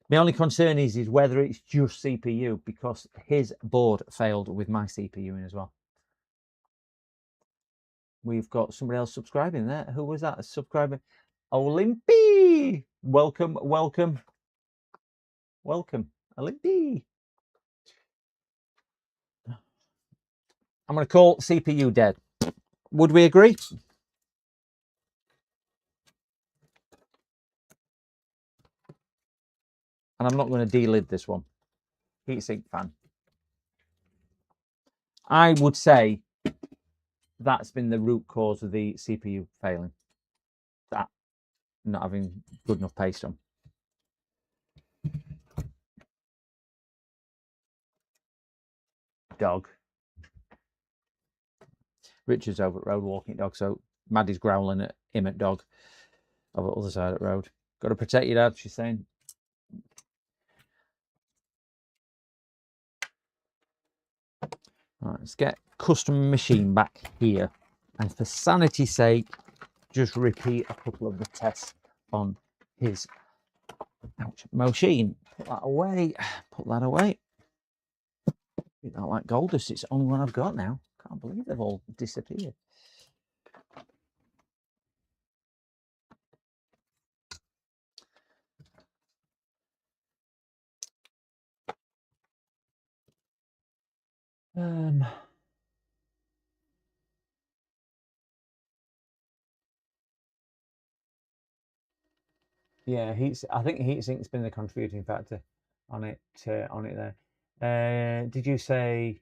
My only concern is whether it's just CPU, because his board failed with my CPU in as well. We've got somebody else subscribing there. Who was that? Subscribing. Olympy. Welcome, welcome. Welcome, Olympy. I'm going to call CPU dead. Would we agree? And I'm not going to delid this one. Heatsink fan. I would say that's been the root cause of the CPU failing. That not having good enough paste on. Dog. Richard's over at road walking dog, so Maddie's growling at him at dog over the other side of the road. Got to protect your dad, she's saying. Right, let's get custom machine back here. And for sanity's sake, just repeat a couple of the tests on his machine. Put that away. Put that away. Treat that like gold dust. It's the only one I've got now. Can't believe they've all disappeared. Yeah, I think heatsink's been the contributing factor on it there. Did you say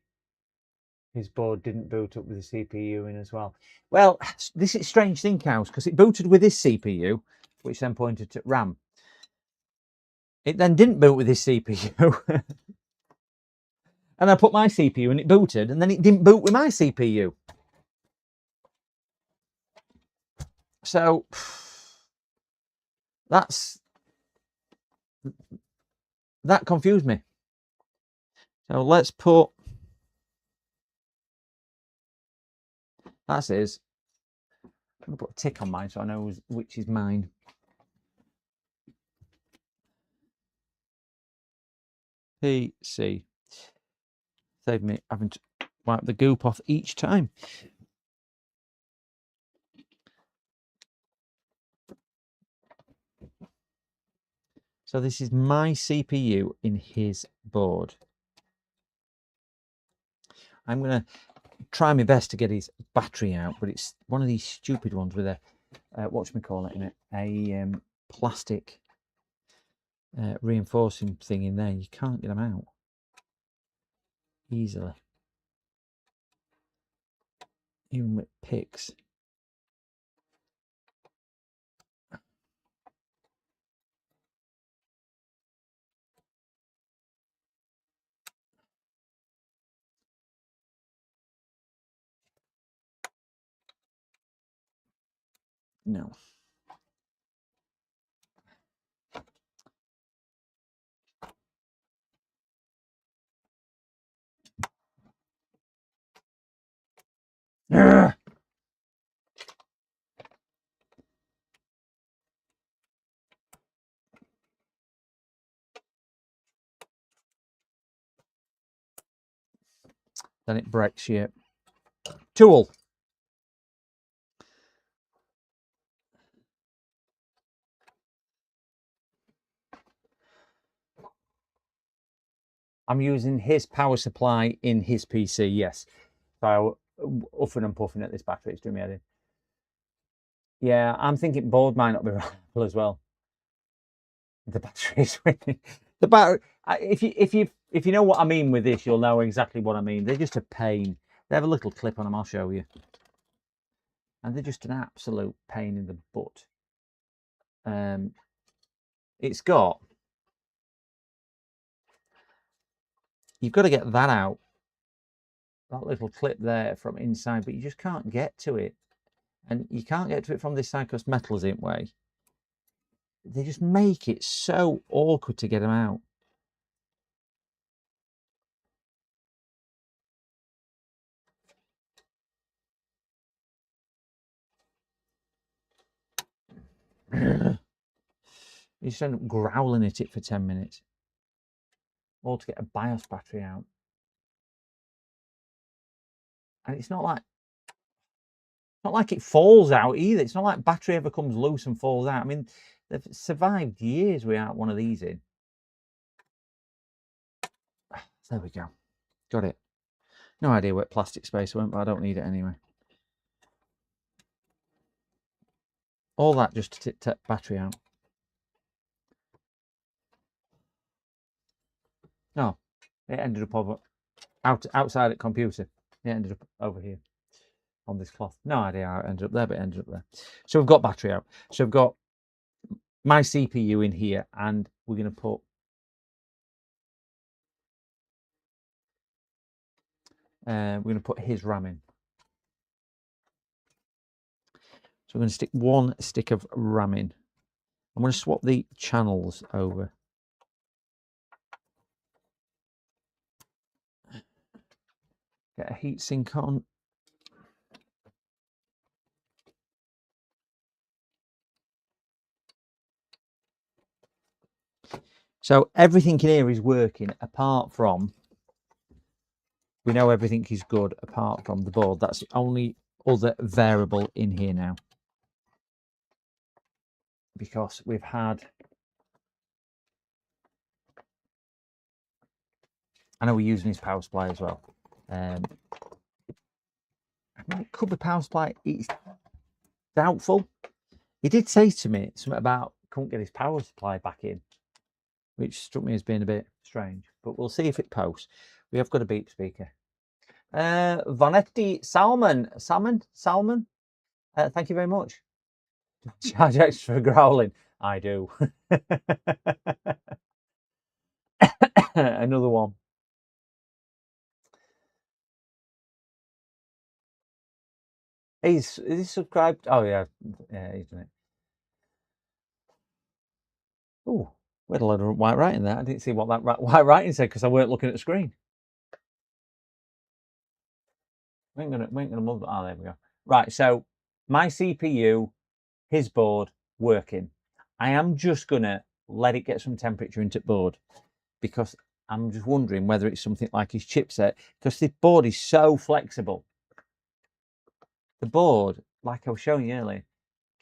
his board didn't boot up with the CPU in as well? Well, this is a strange thing, Cows, because it booted with this CPU, which then pointed to RAM. It then didn't boot with this CPU. And I put my CPU and it booted, and then it didn't boot with my CPU. So that confused me. So let's put that's his. I'm gonna put a tick on mine so I know which is mine. PC. Save me having to wipe the goop off each time. So this is my CPU in his board. I'm going to try my best to get his battery out, but it's one of these stupid ones with a, whatchamacallit in it, a plastic reinforcing thing in there. You can't get them out easily, even with picks. No. Ugh. Then it breaks your tool. I'm using his power supply in his PC, yes. So uffing and puffing at this battery, it's doing me head in. Yeah, I'm thinking board might not be reliable as well. The battery is winning. The battery. If you know what I mean with this, you'll know exactly what I mean. They're just a pain. They have a little clip on them. I'll show you. And they're just an absolute pain in the butt. It's got. You've got to get that out. That little clip there from inside, but you just can't get to it. And you can't get to it from this side because metal is in way. They just make it so awkward to get them out. You just end up growling at it for 10 minutes. All to get a BIOS battery out. And it's not like it falls out either. It's not like battery ever comes loose and falls out. I mean, they've survived years without one of these in. There we go. Got it. No idea where plastic space went, but I don't need it anyway. All that just to take battery out. No, it ended up over outside at computer. It ended up over here on this cloth. No idea how it ended up there, but it ended up there. So we've got battery out. So we've got my CPU in here, and we're going to put his RAM in. So we're going to stick one stick of RAM in. I'm going to swap the channels over. Get a heatsink on. So everything in here is working apart from, we know everything is good apart from the board. That's the only other variable in here now. Because we've had, I know we're using his power supply as well. I mean, it could be power supply. It's doubtful. He did say to me something about couldn't get his power supply back in, which struck me as being a bit strange. But we'll see if it posts. We have got a beep speaker. Vanetti Salmon. Thank you very much. Charge extra for growling. I do. Another one. Is he subscribed? Oh yeah, he's done it. Oh, we had a load of white writing there. I didn't see what that white writing said because I weren't looking at the screen. We ain't gonna move. Oh, there we go. Right, so my CPU, his board working. I am just gonna let it get some temperature into the board because I'm just wondering whether it's something like his chipset, because this board is so flexible. The board, like I was showing you earlier,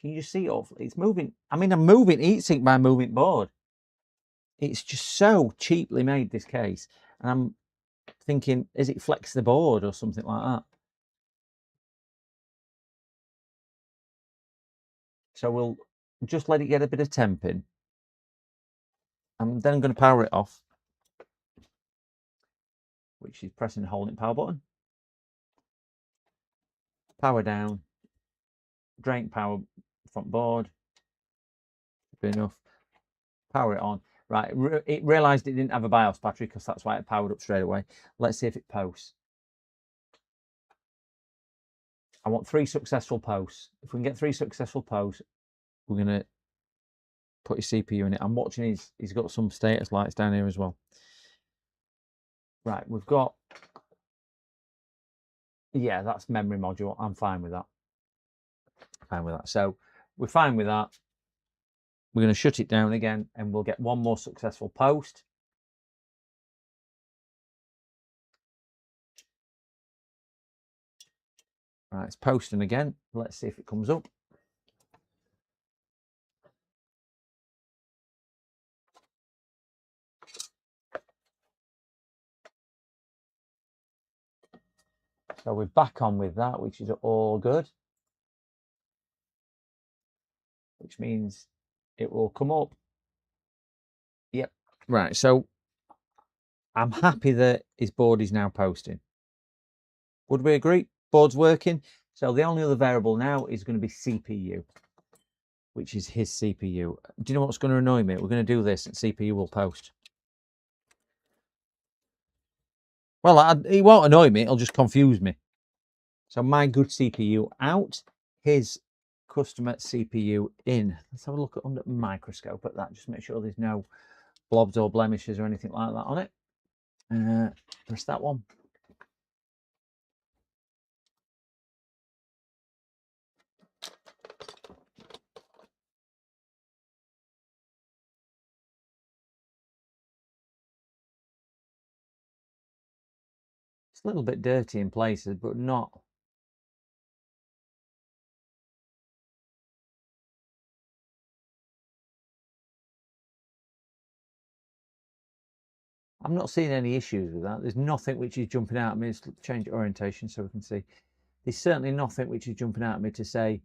can you just see it all? It's moving. I mean, I'm moving heatsink by moving board. It's just so cheaply made, this case. And I'm thinking, is it flex the board or something like that? So we'll just let it get a bit of temp in. And then I'm going to power it off, which is pressing and holding power button. Power down. Drain power front board. Good enough. Power it on. Right, it realised it didn't have a BIOS battery because that's why it powered up straight away. Let's see if it posts. I want 3 successful posts. If we can get 3 successful posts, we're going to put his CPU in it. I'm watching he's got some status lights down here as well. Right, we've got, yeah, that's memory module. I'm fine with that. Fine with that. So we're fine with that. We're going to shut it down again and we'll get 1 more successful post. Right, it's posting again. Let's see if it comes up. So we're back on with that, which is all good. Which means it will come up. Yep. Right, so I'm happy that his board is now posting. Would we agree? Board's working. So the only other variable now is going to be CPU, which is his CPU. Do you know what's going to annoy me? We're going to do this and CPU will post. Well, it won't annoy me. It'll just confuse me. So my good CPU out, his customer CPU in. Let's have a look under the microscope at that. Just make sure there's no blobs or blemishes or anything like that on it. Press that one. It's a little bit dirty in places, but not. I'm not seeing any issues with that. There's nothing which is jumping out at me. Let's change orientation so we can see. There's certainly nothing which is jumping out at me to say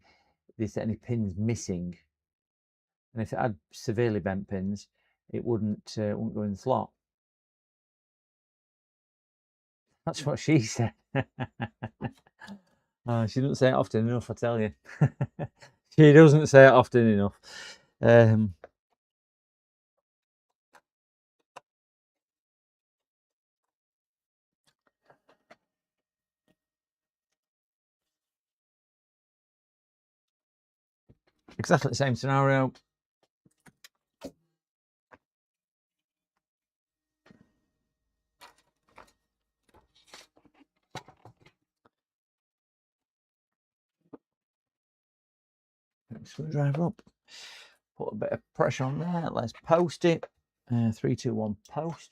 there's any pins missing. And if it had severely bent pins, it wouldn't go in the slot. That's what she said. She doesn't say it often enough, I tell you. She doesn't say it often enough. Exactly the same scenario. Screwdriver up. Put a bit of pressure on there. Let's post it. 3, 2, 1, post.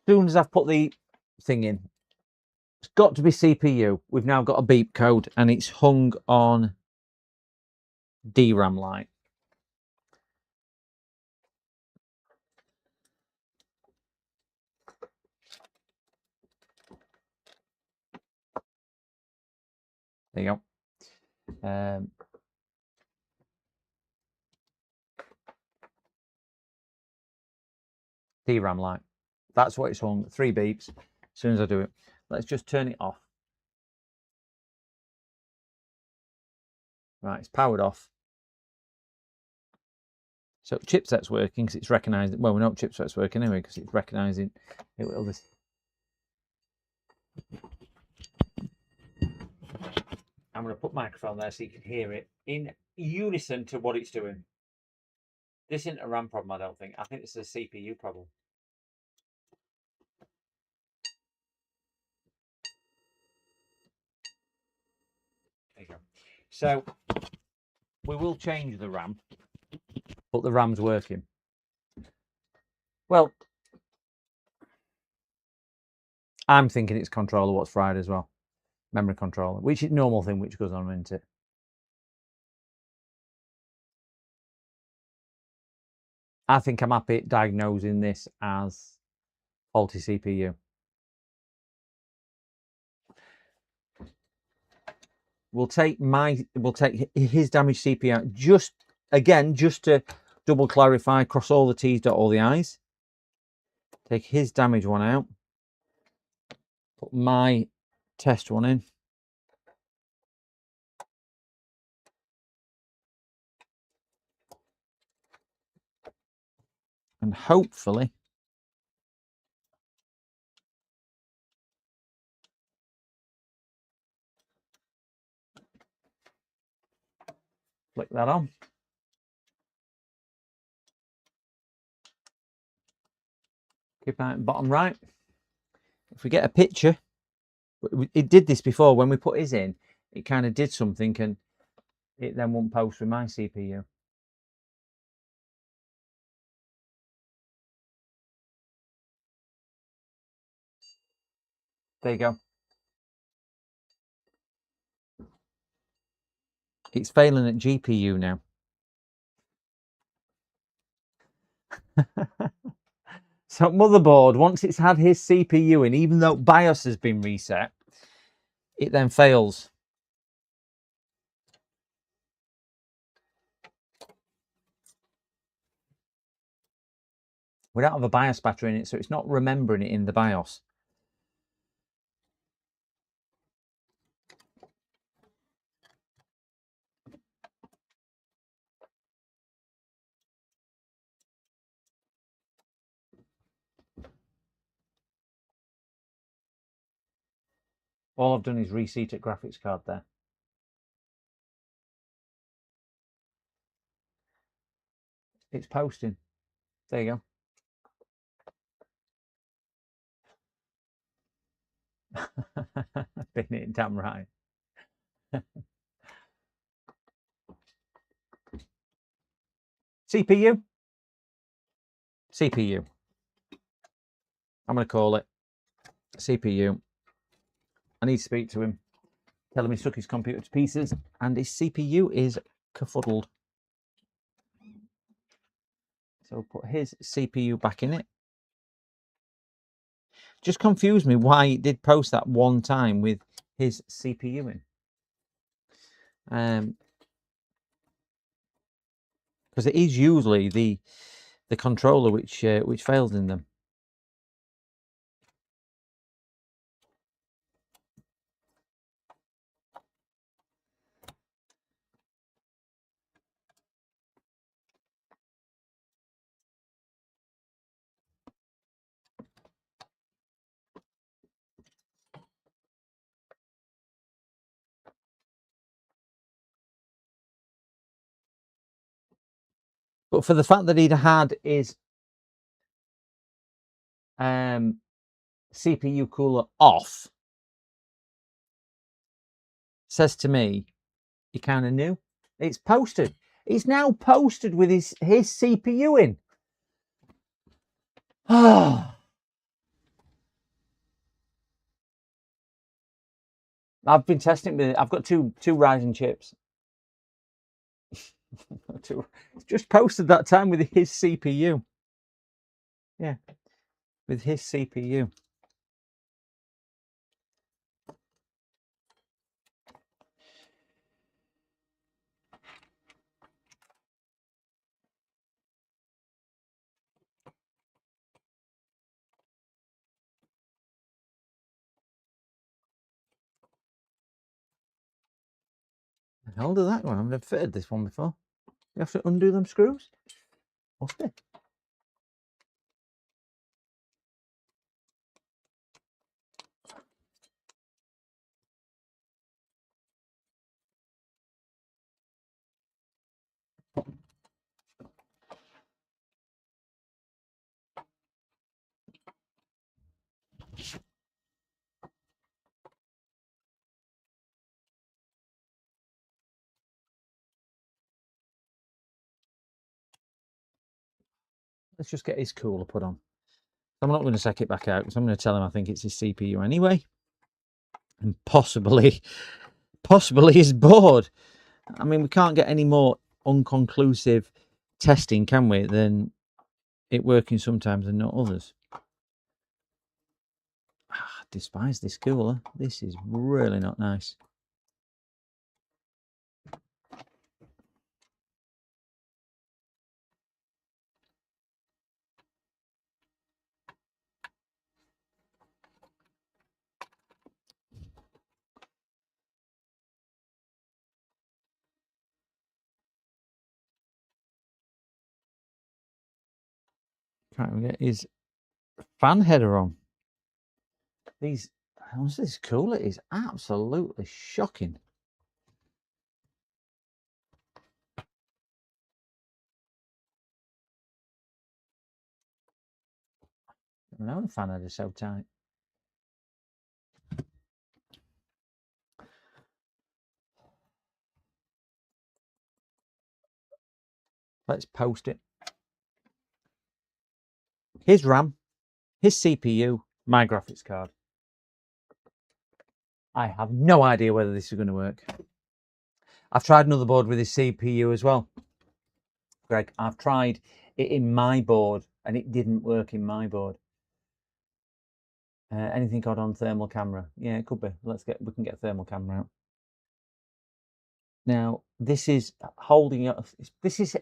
As soon as I've put the thing in, it's got to be CPU. We've now got a beep code and it's hung on DRAM light. There you go. DRAM light. That's what it's hung. 3 beeps. As soon as I do it, let's just turn it off. Right, it's powered off. So chipset's working because it's recognising. Well, we know chipset's working anyway because it's recognising it will this. I'm going to put microphone there so you can hear it in unison to what it's doing. This isn't a RAM problem, I don't think. I think this is a CPU problem. There you go. So we will change the RAM. but the RAM's working. Well, I'm thinking it's controller what's fried as well. Memory controller, which is a normal thing which goes on, isn't it? I think I'm happy diagnosing this as faulty CPU. We'll take his damaged CPU out, just to double clarify, cross all the T's, dot all the I's. Take his damaged one out. Put my test one in. And hopefully flick that on. Keep an eye on bottom right. If we get a picture, it did this before when we put his in, it kind of did something and it then won't post with my CPU. There you go. It's failing at GPU now. So motherboard, once it's had his CPU in, even though BIOS has been reset, it then fails. We don't have a BIOS battery in it, so it's not remembering it in the BIOS. All I've done is reseat a graphics card there. It's posting. There you go. Been it damn right. CPU. CPU. I'm going to call it CPU. I need to speak to him. Tell him he took his computer to pieces and his CPU is kerfuddled. So put his CPU back in it. Just confused me why it did post that one time with his CPU in. Because it is usually the controller which fails in them. But for the fact that he'd had his CPU cooler off, says to me, he kind of knew. It's posted. It's now posted with his CPU in. I've been testing with it. I've got two Ryzen chips. Just posted that time with his CPU. Yeah, with his CPU. The hell did that one? I've never fitted this one before. You have to undo them screws? Must be. let's just get his cooler put on. I'm not going to take it back out because I'm going to tell him I think it's his CPU anyway, and possibly his board. I mean, we can't get any more unconclusive testing, can we, than it working sometimes and not others. I despise this cooler. This is really not nice. Can't even get his fan header on. These, honestly, this cooler is absolutely shocking. I know the fan header is so tight. Let's post it. His RAM, his CPU, my graphics card. I have no idea whether this is going to work. I've tried another board with his CPU as well, Greg. I've tried it in my board and it didn't work in my board. Anything odd on thermal camera? Yeah, it could be. We can get a thermal camera out. Now, this is holding up. This is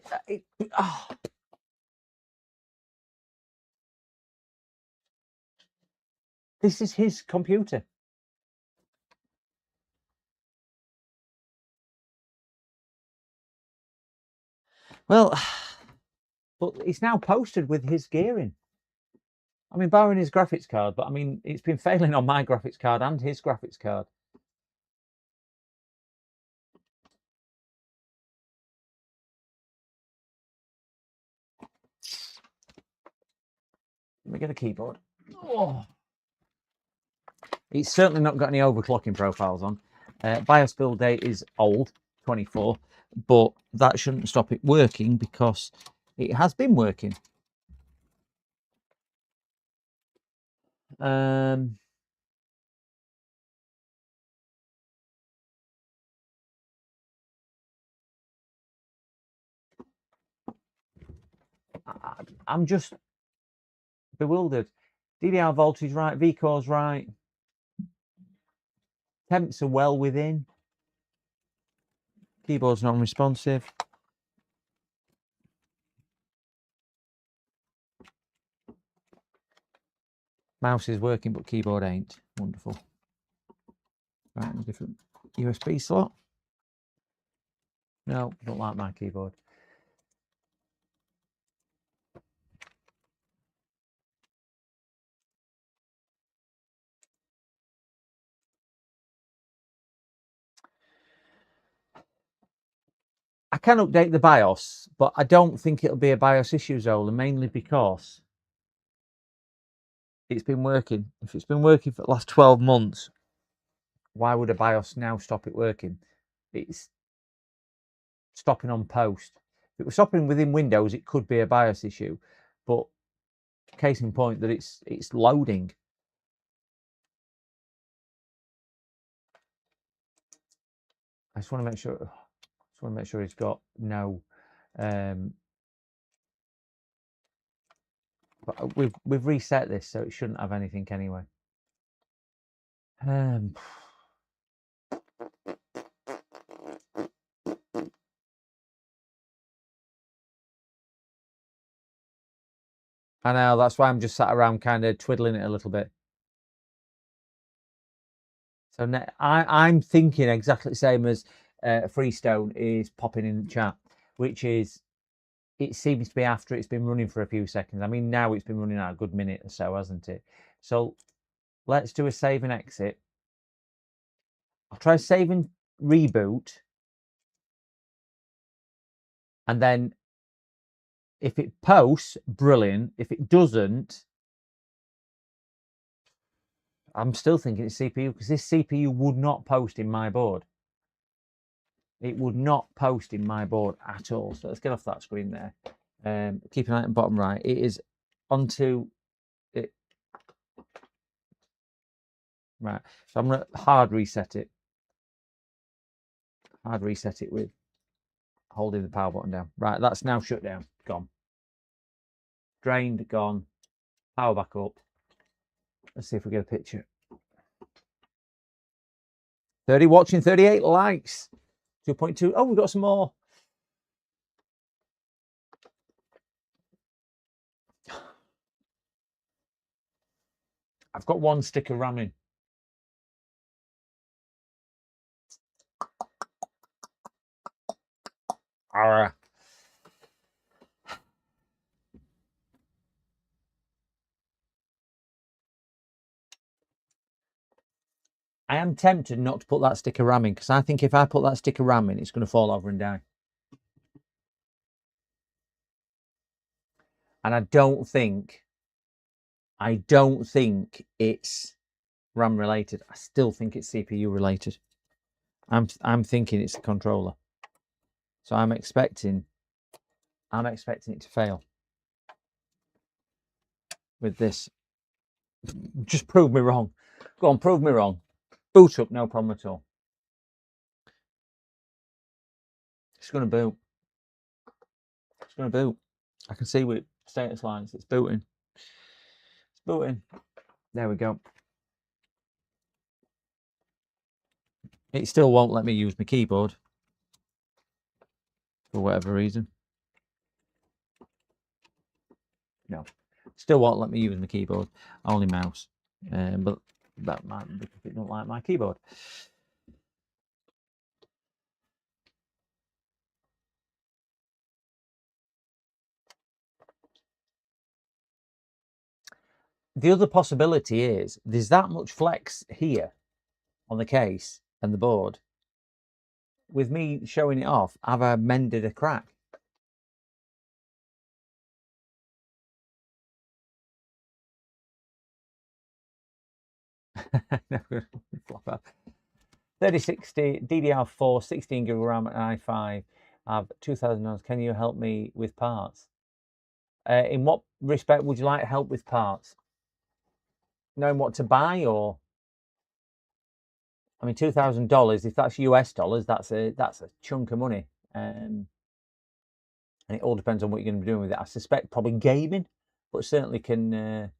this is his computer. Well, but it's now posted with his gearing. I mean, borrowing his graphics card, but I mean, it's been failing on my graphics card and his graphics card. Let me get a keyboard. Oh. It's certainly not got any overclocking profiles on. BIOS build date is old, 24, but that shouldn't stop it working because it has been working. I'm just bewildered. DDR voltage right, VCore's right. Temps are well within. Keyboard's non-responsive. Mouse is working, but keyboard ain't. Wonderful. Right, a different USB slot. No, don't like my keyboard. I can update the BIOS, but I don't think it'll be a BIOS issue, Zola, mainly because it's been working. If it's been working for the last 12 months, why would a BIOS now stop it working? It's stopping on post. If it was stopping within Windows, it could be a BIOS issue, but case in point that it's loading. I just want to make sure. He's got no. But we've reset this, so it shouldn't have anything anyway. I know, that's why I'm just sat around kind of twiddling it a little bit. So I'm thinking exactly the same as Freestone is popping in the chat, which is, it seems to be after it's been running for a few seconds. I mean, now it's been running out a good minute or so, hasn't it? So let's do a save and exit. I'll try save and reboot. And then if it posts, brilliant. If it doesn't, I'm still thinking it's CPU, because this CPU would not post in my board. It would not post in my board at all. So let's get off that screen there. Keep an eye on the bottom right. It is onto it. Right. So I'm going to hard reset it. Hard reset it with holding the power button down. Right, that's now shut down. Gone. Drained, gone. Power back up. Let's see if we get a picture. 30 watching, 38 likes. 2.2. Oh, we've got some more. I've got one stick of RAM in. Arrgh. I am tempted not to put that stick of RAM in, because I think if I put that stick of RAM in, it's going to fall over and die. And I don't think it's RAM related. I still think it's CPU related. I'm thinking it's the controller. So I'm expecting it to fail with this. Just prove me wrong. Go on, prove me wrong. Boot up, no problem at all. It's going to boot. It's going to boot. I can see with status lines, it's booting. It's booting. There we go. It still won't let me use my keyboard for whatever reason. No, still won't let me use my keyboard, only mouse. But that might be because it don't like my keyboard. The other possibility is there's that much flex here on the case and the board. With me showing it off, have I mended a crack? Flop out. 3060 DDR4 16 gig RAM and i5. I have $2,000. Can you help me with parts? In what respect would you like help with parts? Knowing what to buy, or I mean, $2,000. If that's US dollars, that's a chunk of money. And it all depends on what you're going to be doing with it. I suspect probably gaming, but certainly can.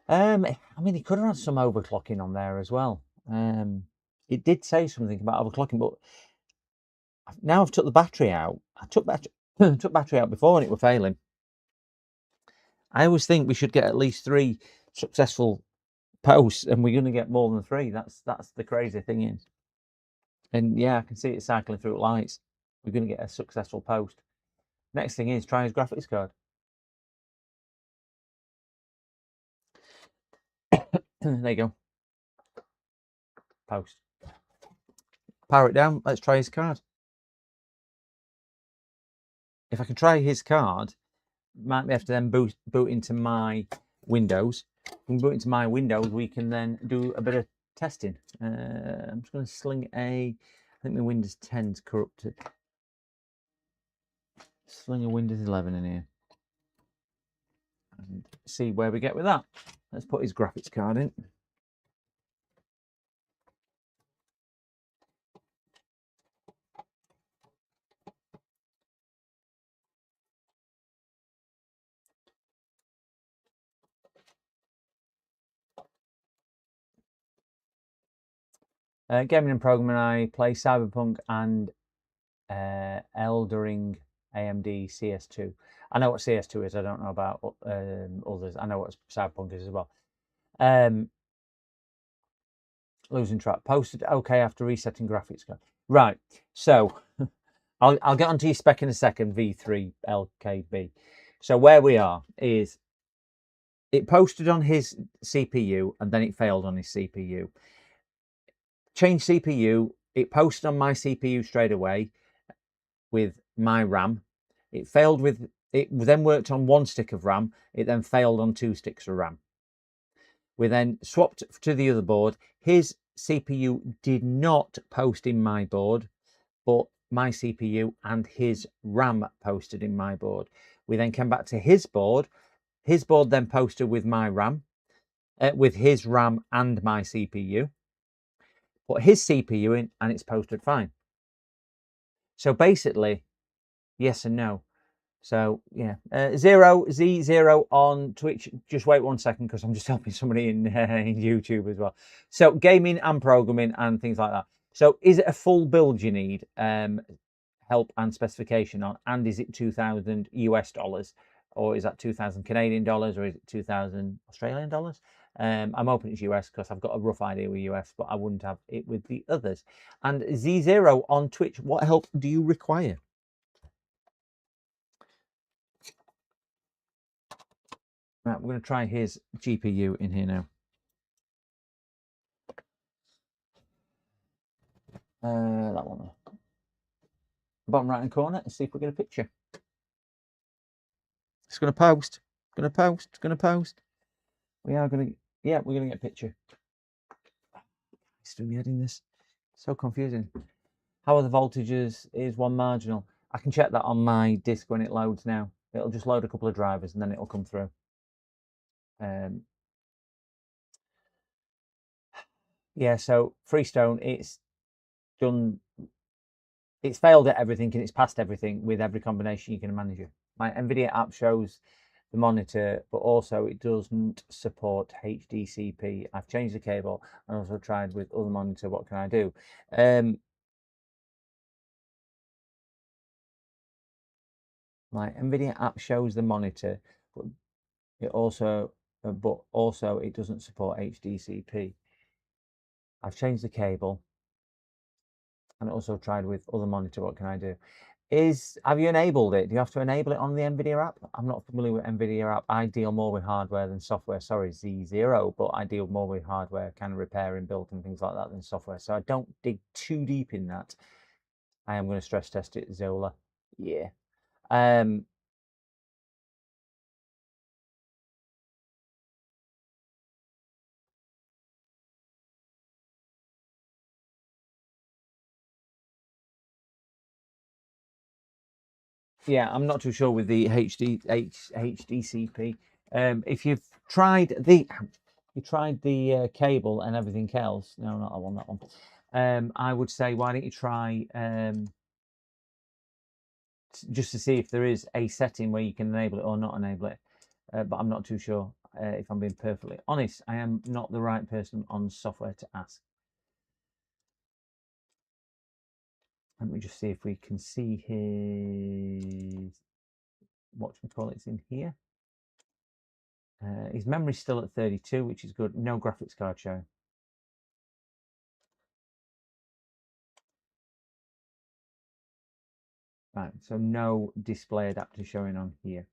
I mean, it could have had some overclocking on there as well. It did say something about overclocking, but now I've took the battery out. I took battery out before and it was failing. I always think we should get at least 3 successful posts, and we're going to get more than 3. That's the crazy thing is. And yeah, I can see it cycling through lights. We're going to get a successful post. Next thing is try his graphics card. There you go. Post. Power it down. Let's try his card. If I can try his card, might have to then boot into my Windows. When we boot into my Windows, we can then do a bit of testing. I'm just going to sling I think my Windows 10's corrupted. Sling a Windows 11 in here. And see where we get with that. Let's put his graphics card in. Gaming and programming, I play Cyberpunk and Eldering AMD CS2. I know what CS2 is. I don't know about others. I know what Cyberpunk is as well. Losing track. Posted okay after resetting graphics card. Right. So I'll get onto your spec in a second. V3 LKB. So where we are is it posted on his CPU and then it failed on his CPU. Change CPU. It posted on my CPU straight away with my RAM. It failed it then worked on 1 stick of RAM. It then failed on 2 sticks of RAM. We then swapped to the other board. His CPU did not post in my board, but my CPU and his RAM posted in my board. We then came back to his board. His board then posted with my RAM, with his RAM and my CPU. Put his CPU in and it's posted fine. So basically, yes and no. So yeah, Z0 on Twitch. Just wait 1 second because I'm just helping somebody in YouTube as well. So gaming and programming and things like that. So is it a full build you need help and specification on? And is it 2,000 US dollars, or is that 2,000 Canadian dollars, or is it 2,000 Australian dollars? I'm hoping it's US because I've got a rough idea with US, but I wouldn't have it with the others. And Z0 on Twitch, what help do you require? Right, we're going to try his GPU in here now. That one there. Bottom right hand corner, and see if we get a picture. It's going to post. It's going to post. It's going to post. We are going to, yeah, we're going to get a picture. Still getting this. So confusing. How are the voltages? Is one marginal? I can check that on my disk when it loads now. It'll just load a couple of drivers and then it'll come through. Yeah, so Freestone, it's done, it's failed at everything and it's passed everything with every combination you can manage it. My NVIDIA app shows the monitor, but also it doesn't support HDCP. I've changed the cable and also tried with other monitor. What can I do? My NVIDIA app shows the monitor, but it doesn't support HDCP. I've changed the cable and also tried with other monitor. What can I do? Have you enabled it? Do you have to enable it on the NVIDIA app? I'm not familiar with NVIDIA app. I deal more with hardware than software. Sorry, Z0, but I deal more with hardware, kind of repairing, build and things like that than software. So I don't dig too deep in that. I am going to stress test it, Zola. Yeah. Yeah, I'm not too sure with the HDCP. If you've tried the cable and everything else, no, not that one, that one. I would say, why don't you try just to see if there is a setting where you can enable it or not enable it. But I'm not too sure. If I'm being perfectly honest, I am not the right person on software to ask. Let me just see if we can see his, whatchamacallit's in here. His memory's still at 32, which is good. No graphics card showing. Right, so no display adapter showing on here.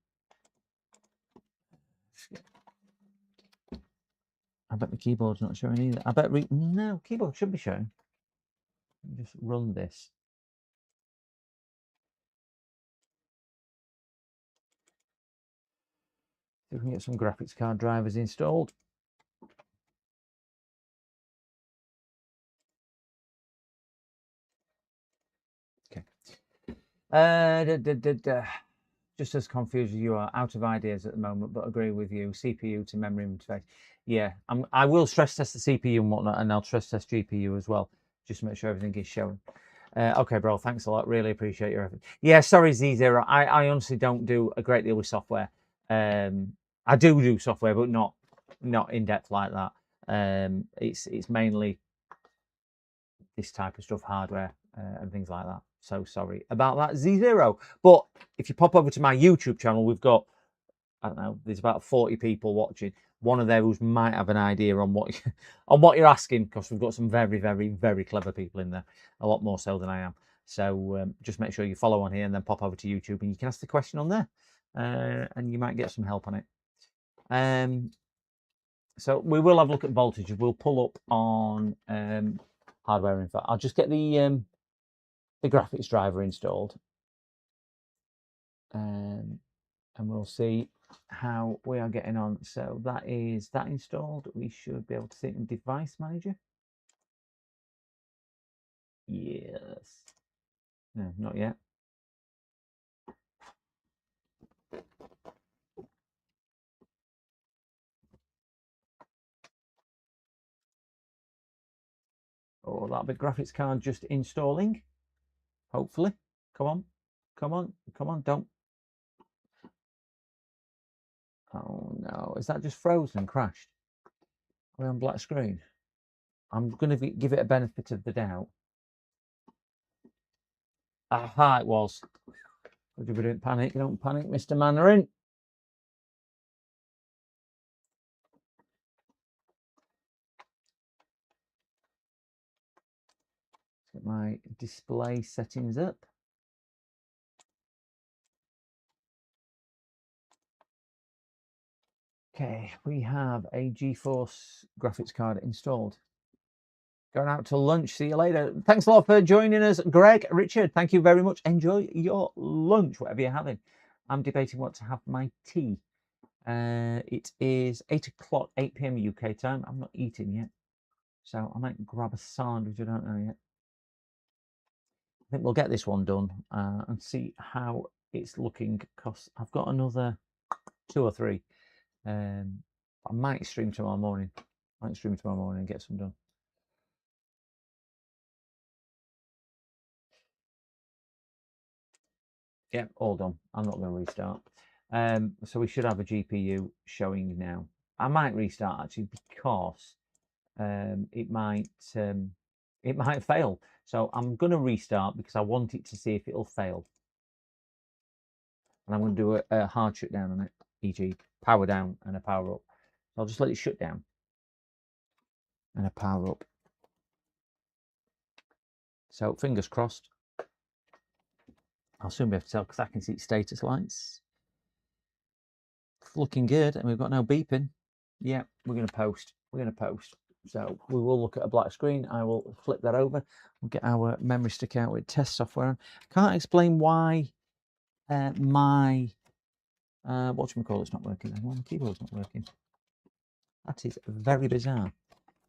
I bet the keyboard's not showing either. I bet no, keyboard should be showing. Just run this. See if we can get some graphics card drivers installed. Okay. Just as confused as you are, out of ideas at the moment, but agree with you. CPU to memory interface. Yeah, I will stress test the CPU and whatnot, and I'll stress test GPU as well, just to make sure everything is showing. Okay, bro, thanks a lot. Really appreciate your effort. Yeah, sorry, Z0. I honestly don't do a great deal with software. I do software, but not in depth like that. It's mainly this type of stuff, hardware and things like that. So sorry about that, Z0. But if you pop over to my YouTube channel, we've got, I don't know, there's about 40 people watching. One of those might have an idea on what you're asking, because we've got some very, very, very clever people in there, a lot more so than I am. So just make sure you follow on here and then pop over to YouTube and you can ask the question on there, and you might get some help on it. So we will have a look at voltages. We'll pull up on hardware info. I'll just get the graphics driver installed, and we'll see how we are getting on. So that is that installed. We should be able to see it in Device Manager. Yes. No, not yet. Oh, that'll be graphics card just installing. Hopefully. Come on. Come on. Come on. Don't. Oh no. Is that just frozen and crashed? Are we on black screen? I'm going to give it a benefit of the doubt. Aha, it was. Would you don't panic? Don't panic, Mr. Mandarin. Let's get my display settings up. Okay, we have a GeForce graphics card installed. Going out to lunch. See you later. Thanks a lot for joining us, Greg, Richard. Thank you very much. Enjoy your lunch, whatever you're having. I'm debating what to have for my tea. It is 8 o'clock, 8 p.m. UK time. I'm not eating yet, so I might grab a sandwich. I don't know yet. I think we'll get this one done and see how it's looking, because I've got another 2 or 3. I might stream tomorrow morning. And get some done. Yeah, all done. I'm not going to restart. So we should have a GPU showing now. I might restart actually, because it might fail. So I'm going to restart because I want it to see if it'll fail. And I'm going to do a hard shutdown on it, e.g. power down and a power up. So I'll just let it shut down and a power up. So fingers crossed. I'll soon be able to tell because I can see status lights. It's looking good, and we've got no beeping. Yeah, we're going to post. So we will look at a black screen. I will flip that over. We'll get our memory stick out with test software on. Can't explain why my whatchamacallit's not working. Well, the keyboard's not working. That is very bizarre.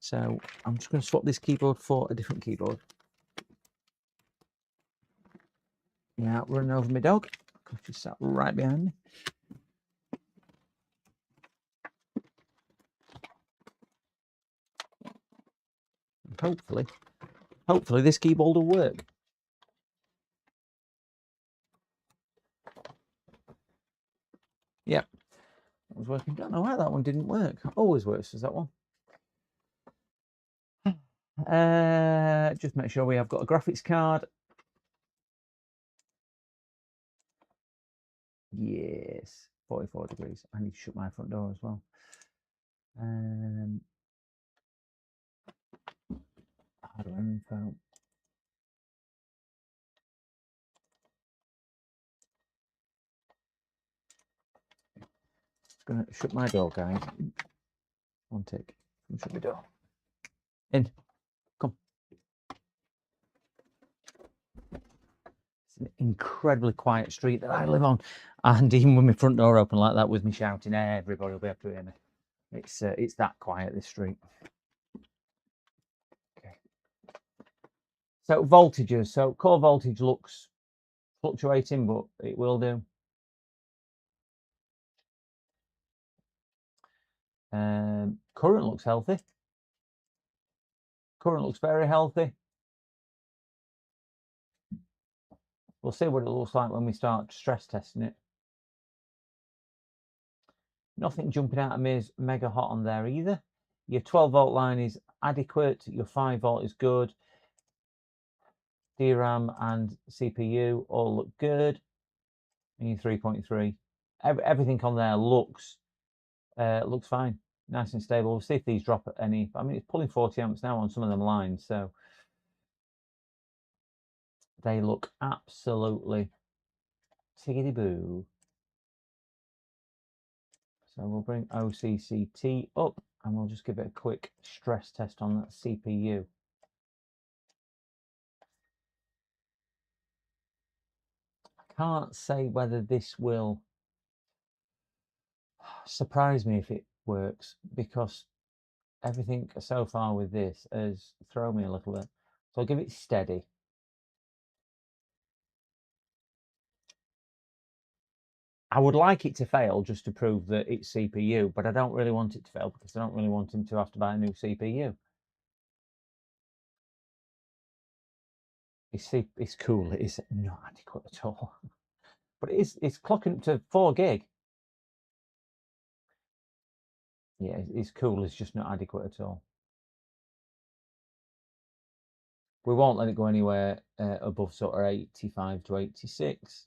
So I'm just going to swap this keyboard for a different keyboard. Now running over my dog, because she sat right behind me. And hopefully this keyboard will work. Yep, that was working. Don't know why that one didn't work. Always works as that one. Just make sure we have got a graphics card. Yes, 44 degrees. I need to shut my front door as well. Hardware info. Just gonna shut my door, guys. One tick. Shut the door. In. Come. It's an incredibly quiet street that I live on, and even with my front door open like that, with me shouting, everybody will be able to hear me. It's that quiet, this street. Okay. So voltages. So core voltage looks fluctuating, but it will do. Current looks healthy. Current looks very healthy. We'll see what it looks like when we start stress testing it. Nothing jumping out at me as mega hot on there either. Your 12 volt line is adequate. Your 5 volt is good. DRAM and CPU all look good. And your 3.3. Everything on there looks fine. Nice and stable. We'll see if these drop at any. I mean, it's pulling 40 amps now on some of them lines, so they look absolutely tiggity boo. So we'll bring OCCT up and we'll just give it a quick stress test on that CPU. I can't say whether this will surprise me if it works, because everything so far with this has thrown me a little bit. So I'll give it steady. I would like it to fail just to prove that it's CPU, but I don't really want it to fail because I don't really want him to have to buy a new CPU. It's cool. It is not adequate at all, but it's clocking to 4 gig. Yeah, it's cool. It's just not adequate at all. We won't let it go anywhere above sort of 85 to 86.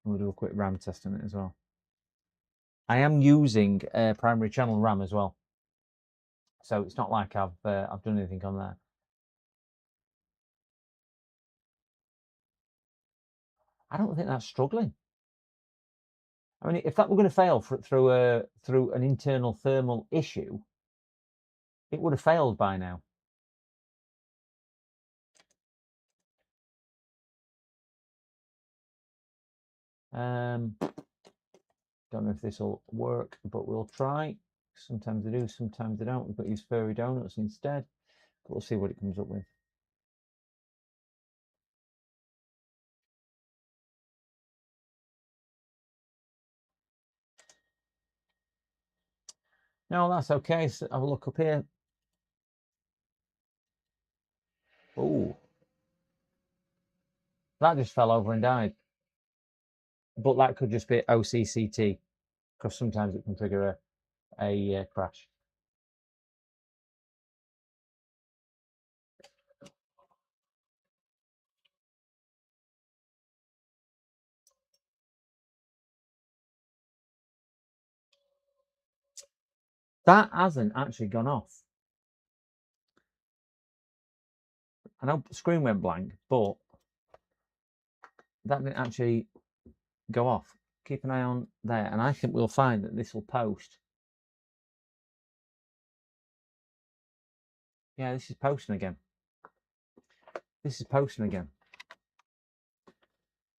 We'll do a quick RAM test on it as well. I am using primary channel RAM as well, so it's not like I've done anything on there. I don't think that's struggling. I mean, if that were going to fail through an internal thermal issue, it would have failed by now. Don't know if this will work, but we'll try. Sometimes they do, sometimes they don't. We've got to use furry donuts instead, but we'll see what it comes up with. No, that's okay. So have a look up here. Oh, that just fell over and died. But that could just be OCCT, because sometimes it can trigger a crash. That hasn't actually gone off. I know the screen went blank, but that didn't actually go off. Keep an eye on there, and I think we'll find that this will post. Yeah, this is posting again. This is posting again.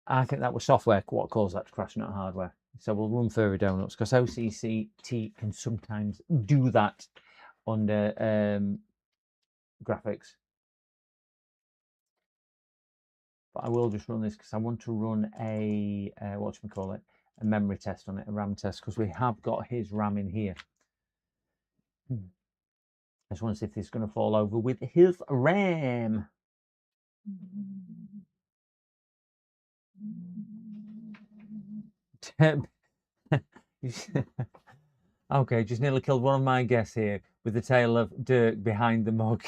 I think that was software what caused that to crash, not hardware. So we'll run further donuts, because OCCT can sometimes do that under graphics. But I will just run this because I want to run a a memory test on it, a RAM test, because we have got his RAM in here. I just want to see if this is going to fall over with his RAM. Okay, just nearly killed one of my guests here with the tale of Dirk behind the mug.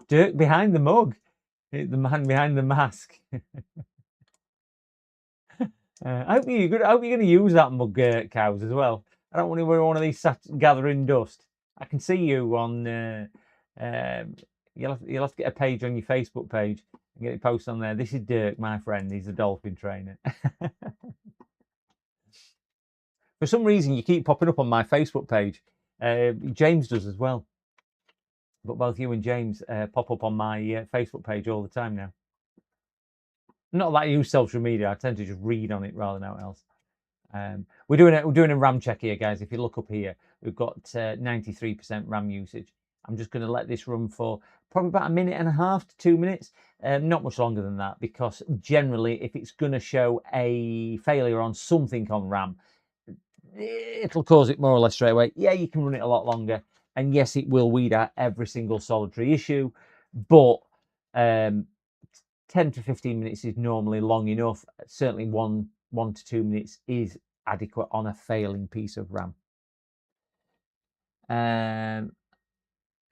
Dirk behind the mug, the man behind the mask. I hope you're going to use that mug, cows, as well. I don't want to wear one of these gathering dust. I can see you on. You'll have to get a page on your Facebook page and get it posted on there. This is Dirk, my friend. He's a dolphin trainer. For some reason, you keep popping up on my Facebook page. James does as well. But both you and James pop up on my Facebook page all the time now. Not that I use social media. I tend to just read on it rather than anything else. We're doing a RAM check here, guys. If you look up here, we've got 93% RAM usage. I'm just going to let this run for probably about 1.5 minutes to 2 minutes. Not much longer than that, because generally, if it's going to show a failure on something on RAM, it'll cause it more or less straight away. Yeah, you can run it a lot longer. And yes, it will weed out every single solitary issue, but 10 to 15 minutes is normally long enough. Certainly 1 to 2 minutes is adequate on a failing piece of RAM.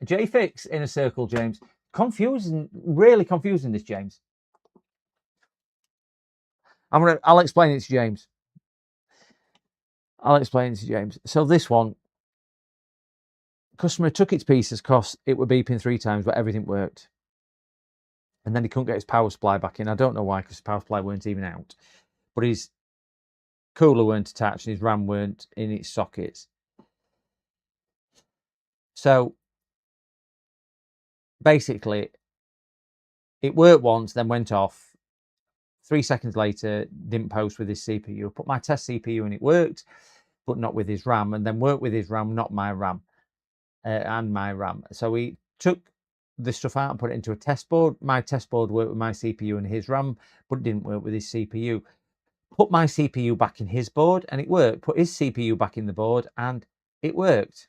JFix in a circle, James. Confusing, really confusing this, James. I'll explain it to James. So this one, customer took its pieces because it were beeping 3 times, but everything worked. And then he couldn't get his power supply back in. I don't know why, because his power supply weren't even out. But his cooler weren't attached and his RAM weren't in its sockets. So basically, it worked once, then went off 3 seconds later, didn't post with his CPU. Put my test CPU and it worked, but not with his RAM, and then worked with his RAM, not my RAM, and my RAM. So he took the stuff out and put it into a test board. My test board worked with my CPU and his RAM, but it didn't work with his CPU. Put my CPU back in his board and it worked. Put his CPU back in the board and it worked.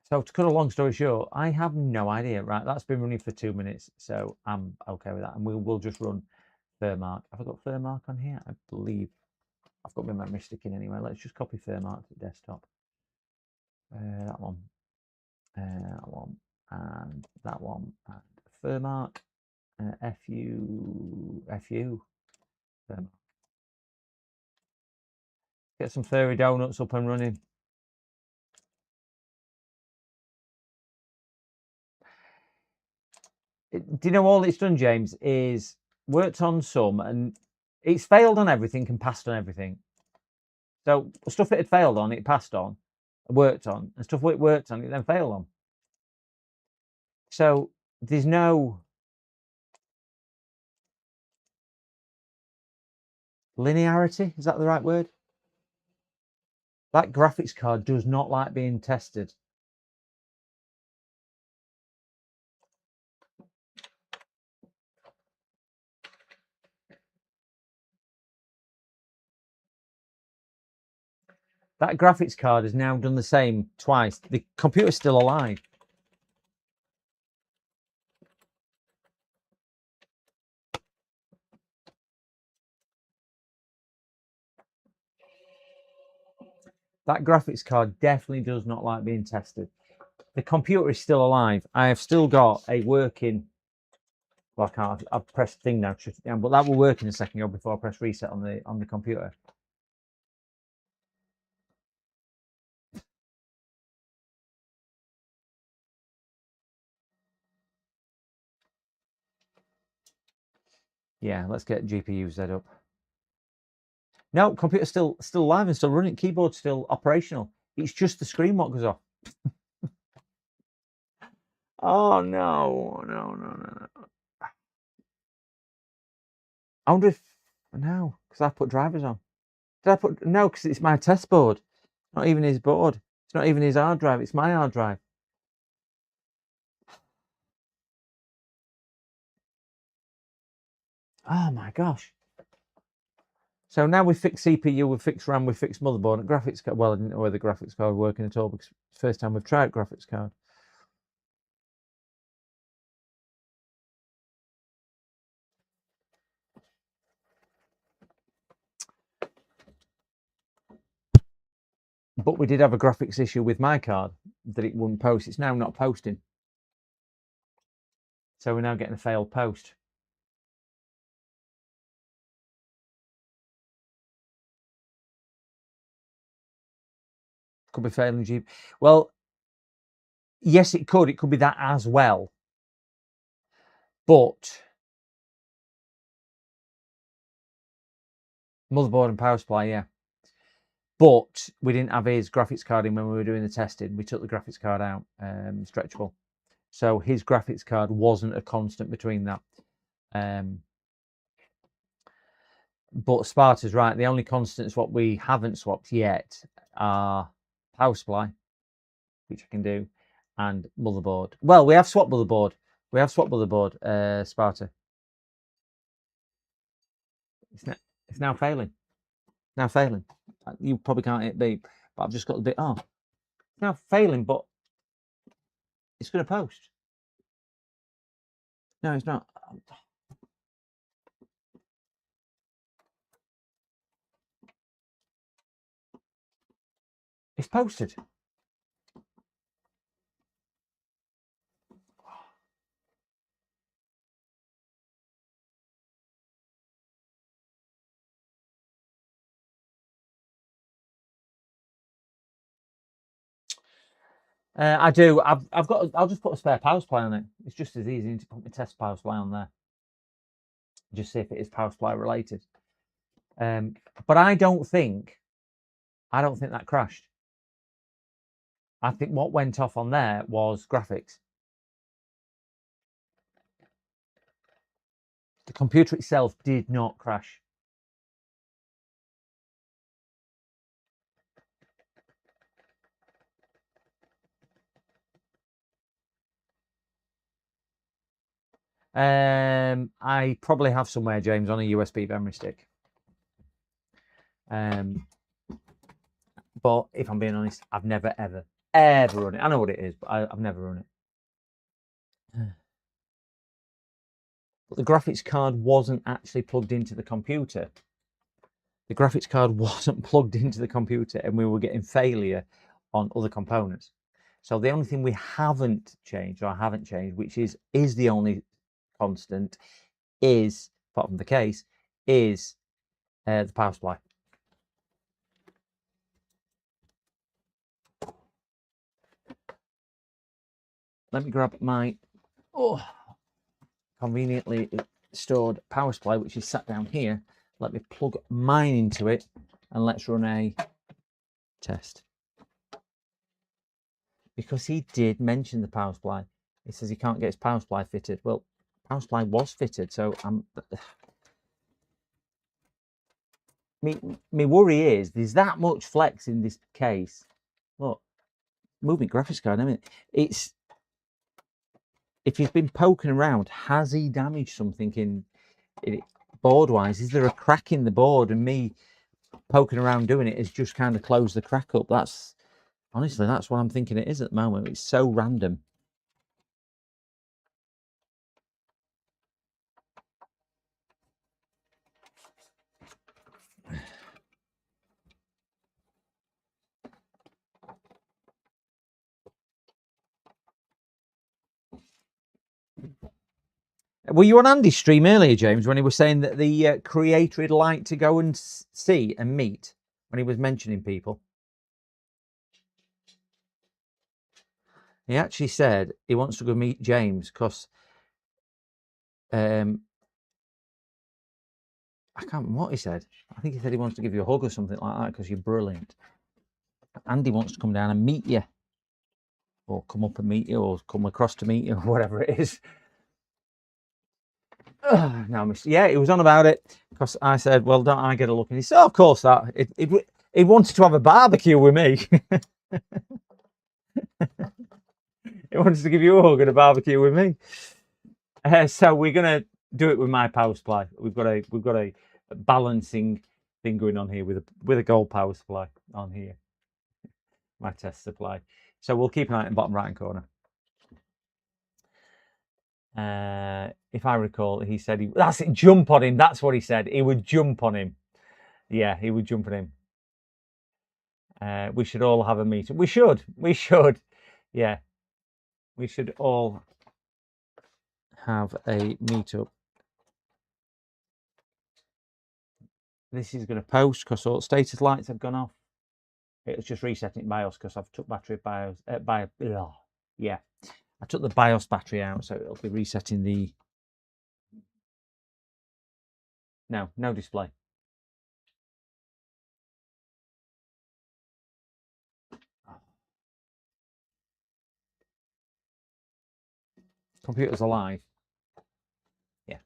So to cut a long story short, I have no idea. Right, that's been running for 2 minutes, so I'm okay with that. And we'll just run Furmark. Have I got Furmark on here? I believe I've got my memory stick in anyway. Let's just copy Furmark to desktop. That one, and that one, and Furmark, FU, Furmark. Get some furry donuts up and running. Do you know all it's done, James, is worked on some and it's failed on everything and passed on everything. So stuff it had failed on, it passed on, worked on, and stuff it worked on, it then failed on. So there's no linearity. Is that the right word? That graphics card does not like being tested. That graphics card has now done the same twice. The computer's still alive. That graphics card definitely does not like being tested. The computer is still alive. I have still got a working... Well, I can't. I've pressed the thing now to shut it down, but that will work in a second before I press reset on the computer. Yeah, let's get GPU set up. No, computer's still live and still running. Keyboard's still operational. It's just the screen what goes off. Oh no. I wonder if no, because I put drivers on. Did I put no? Because it's my test board. Not even his board. It's not even his hard drive. It's my hard drive. Oh my gosh. So now we've fixed CPU, we've fixed RAM, we've fixed motherboard and graphics card. Well, I didn't know whether the graphics card was working at all because it's the first time we've tried graphics card. But we did have a graphics issue with my card that it wouldn't post. It's now not posting. So we're now getting a failed post. Could be failing GPU. Well, yes, it could. It could be that as well. But motherboard and power supply, yeah. But we didn't have his graphics card in when we were doing the testing. We took the graphics card out, stretchable. So his graphics card wasn't a constant between that. But Sparta's right. The only constants what we haven't swapped yet are power supply, which I can do, and motherboard. Well, we have swapped motherboard. Sparta. It's now failing. Now failing. You probably can't hit beep, but I've just got the bit. Oh, it's now failing, but it's going to post. No, it's not. It's posted. I do. I've got. I'll just put a spare power supply on it. It's just as easy to put my test power supply on there. Just see if it is power supply related. But I don't think that crashed. I think what went off on there was graphics. The computer itself did not crash. I probably have somewhere, James, on a USB memory stick. But if I'm being honest, I've never ever run it. I know what it is, but I've never run it. But the graphics card wasn't actually plugged into the computer. The graphics card wasn't plugged into the computer, and we were getting failure on other components. So the only thing we haven't changed, or I haven't changed, which is the only constant, is, apart from the case, is the power supply. Let me grab my conveniently stored power supply, which is sat down here. Let me plug mine into it, and let's run a test. Because he did mention the power supply. He says he can't get his power supply fitted. Well, power supply was fitted, so my worry is there's that much flex in this case. Look, moving graphics card. I mean, it's, if he's been poking around, has he damaged something in it board wise? Is there a crack in the board, and me poking around doing it has just kind of closed the crack up? That's honestly, that's what I'm thinking it is at the moment. It's so random. Were you on Andy's stream earlier, James, when he was saying that the creator he'd like to go and see and meet, when he was mentioning people? He actually said he wants to go meet James because I can't remember what he said. I think he said he wants to give you a hug or something like that because you're brilliant. Andy wants to come down and meet you, or come up and meet you, or come across to meet you, or whatever it is. No, yeah, he was on about it because I said, well, don't I get a look? And he said, oh, of course, that he wanted to have a barbecue with me. He wants to give you a hug and a barbecue with me. So we're gonna do it with my power supply. We've got a balancing thing going on here with a gold power supply on here. My test supply. So we'll keep an eye on the bottom right hand corner. If I recall, he said that's it, jump on him. That's what he said. He would jump on him. Yeah, he would jump on him. We should all have a meeting. We should. Yeah, we should all have a meetup. This is going to post because all status lights have gone off. It was just resetting BIOS because I've took battery BIOS. Yeah, I took the BIOS battery out, so it'll be resetting the. No display. Computer's alive. Yeah.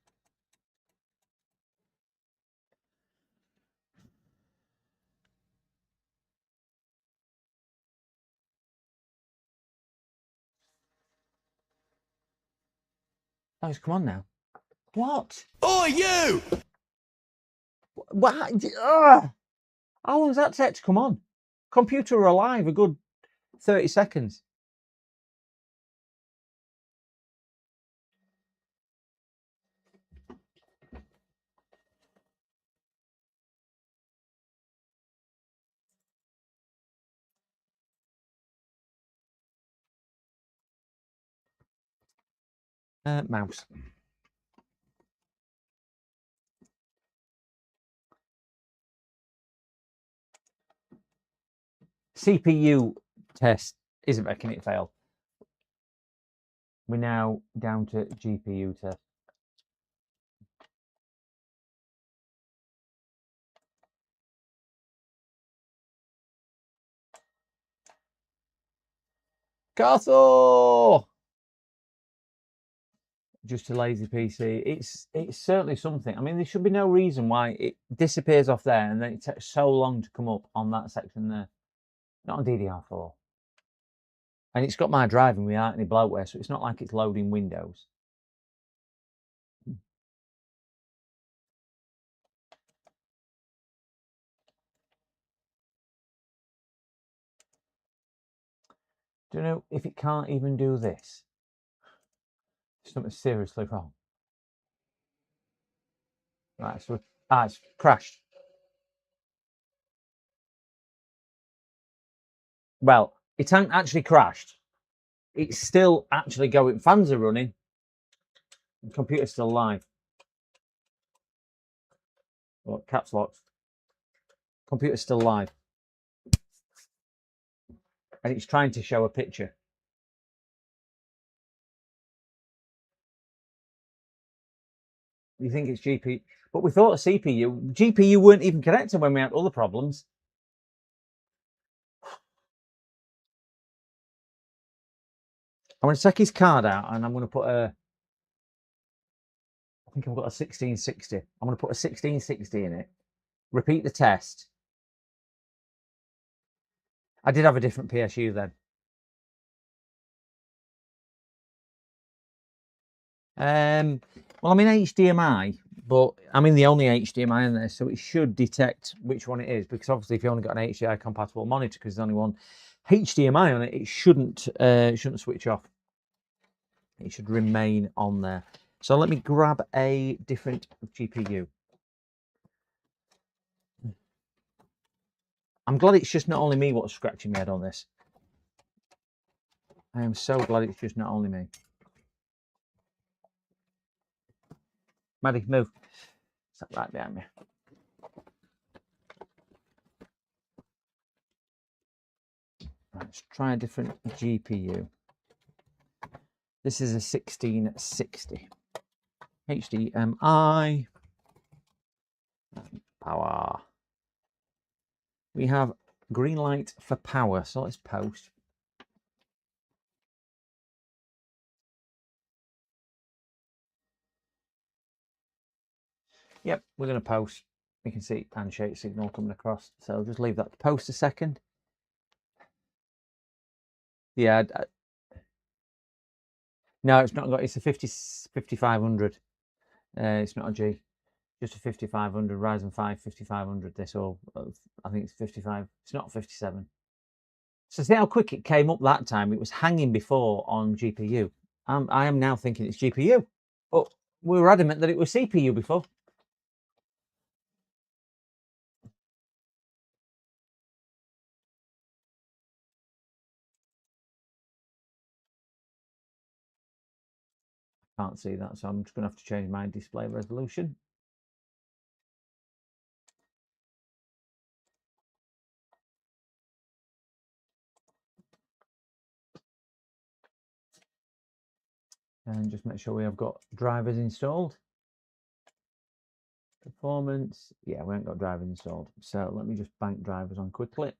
Oh, it's come on now. What?
Oh, you!
What? How long does that take to come on? Computer alive a good 30 seconds. Mouse. CPU test isn't making it fail. We're now down to GPU test. Cartho! Just a lazy PC. It's certainly something. I mean, there should be no reason why it disappears off there and then it takes so long to come up on that section there. Not on DDR4. And it's got my driving without any bloatware, so it's not like it's loading Windows. Do you know if it can't even do this? Something's seriously wrong. Right, so it's crashed. Well, it ain't actually crashed. It's still actually going. Fans are running. The computer's still live. Well, caps lock. Computer's still live. And it's trying to show a picture. You think it's GPU, but we thought a CPU. GPU weren't even connected when we had other problems. I'm going to take his card out and I'm going to put a, I think I've got a 1660. I'm going to put a 1660 in it. Repeat the test. I did have a different PSU then. Well, I'm in HDMI, but I'm in the only HDMI in there, so it should detect which one it is. Because obviously, if you only got an HDMI compatible monitor, because there's only one HDMI on it, it shouldn't switch off. It should remain on there. So let me grab a different GPU. I'm glad it's just not only me what's scratching my head on this. I am so glad it's just not only me. Maddie, move. Sat right behind me. Right, let's try a different GPU. This is a 1660. HDMI. Power. We have green light for power, so let's post. Yep, we're going to post. You can see handshake signal coming across, so I'll just leave that to post a second. Yeah, no, it's not got. It's a 5500. It's not a G, just a 5500 Ryzen 5 5500. This, or I think it's 55. It's not 57. So see how quick it came up that time. It was hanging before on GPU. I am now thinking it's GPU, but we were adamant that it was CPU before. Can't see that, so I'm just going to have to change my display resolution. And just make sure we have got drivers installed. Performance, yeah, we haven't got drivers installed. So let me just bank drivers on quickly.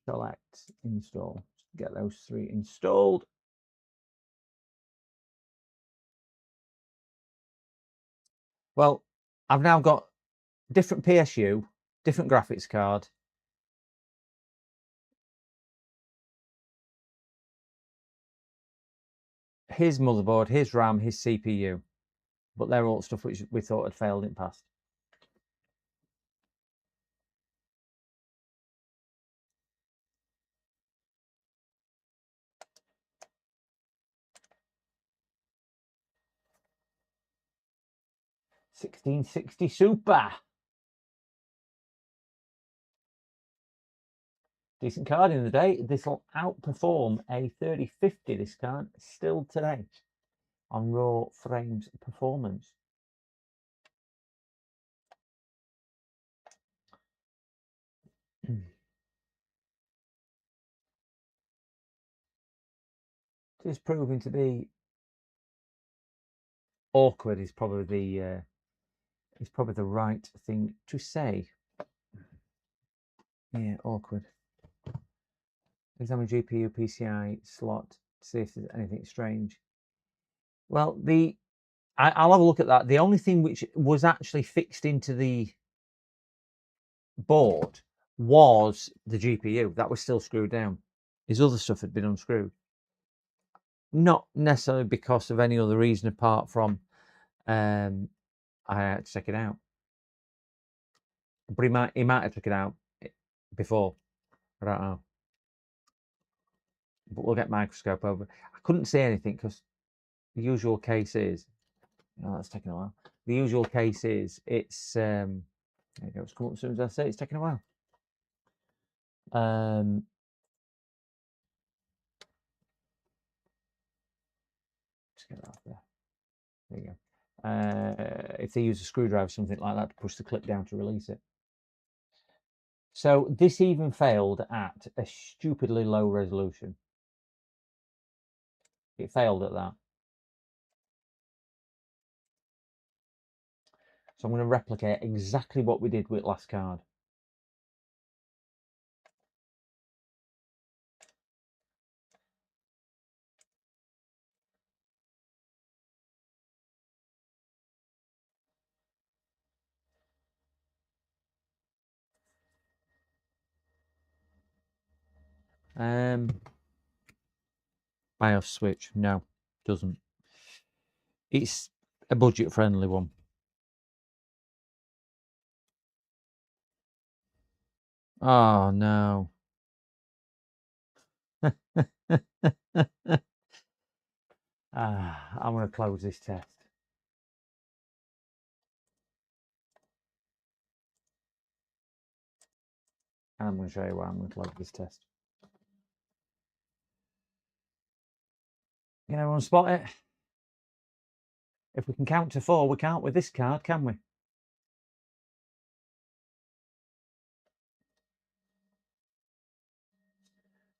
Select, install, get those three installed. Well, I've now got different PSU, different graphics card. His motherboard, his RAM, his CPU. But they're all stuff which we thought had failed in past. $1660 Super. Decent card in the day. This will outperform a 3050, this card, still today on raw frames performance. just proving to be awkward is probably the right thing to say. Yeah, awkward. Examine GPU PCI slot to see if there's anything strange. Well, I'll have a look at that. The only thing which was actually fixed into the board was the GPU. That was still screwed down. His other stuff had been unscrewed. Not necessarily because of any other reason apart from I had to check it out. But he might have took it out before. I don't know. But we'll get microscope over. I couldn't see anything because the usual case is. Oh, that's taking a while. The usual case is it's there you go. It's come up as soon as I say it's taking a while. Just get that off there. There you go. If they use a screwdriver or something like that to push the clip down to release it. So this even failed at a stupidly low resolution. It failed at that. So I'm going to replicate exactly what we did with last card. BIOS switch, no, doesn't. It's a budget friendly one. Oh no. I'm going to close this test. And I'm going to show you why I'm going to close this test. Can everyone spot it? If we can count to 4, we can't with this card, can we?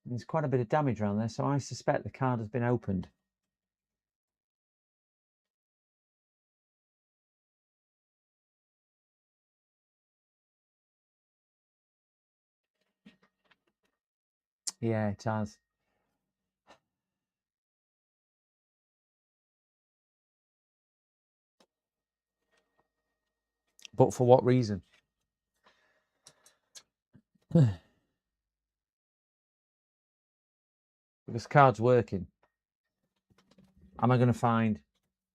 There's quite a bit of damage around there, so I suspect the card has been opened. Yeah, it has. But for what reason? Because the card's working. Am I going to find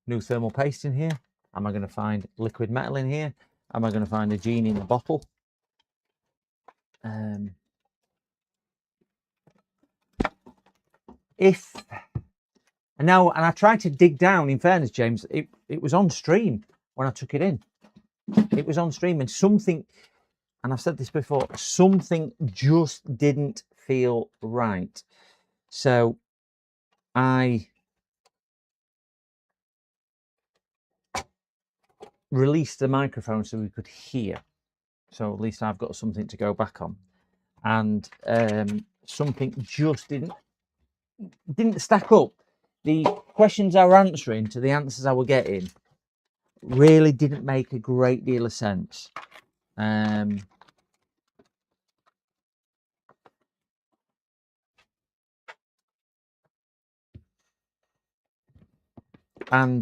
new thermal paste in here? Am I going to find liquid metal in here? Am I going to find a genie in a bottle? And I tried to dig down, in fairness, James, it was on stream when I took it in. It was on stream, and something, and I've said this before, something just didn't feel right. So I released the microphone so we could hear. So at least I've got something to go back on. And something just didn't stack up. The questions I were answering to the answers I were getting really didn't make a great deal of sense. And I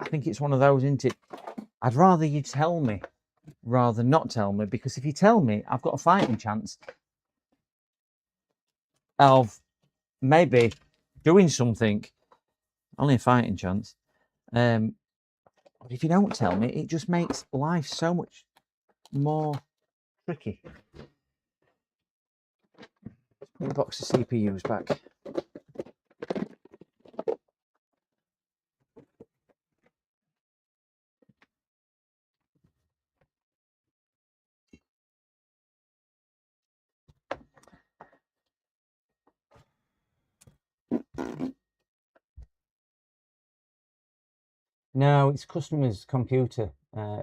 think it's one of those, isn't it? I'd rather you tell me rather than not tell me, because if you tell me, I've got a fighting chance of maybe doing something. Only a fighting chance. But if you don't tell me, it just makes life so much more tricky. Let's put the box of CPUs back. No, it's customer's computer.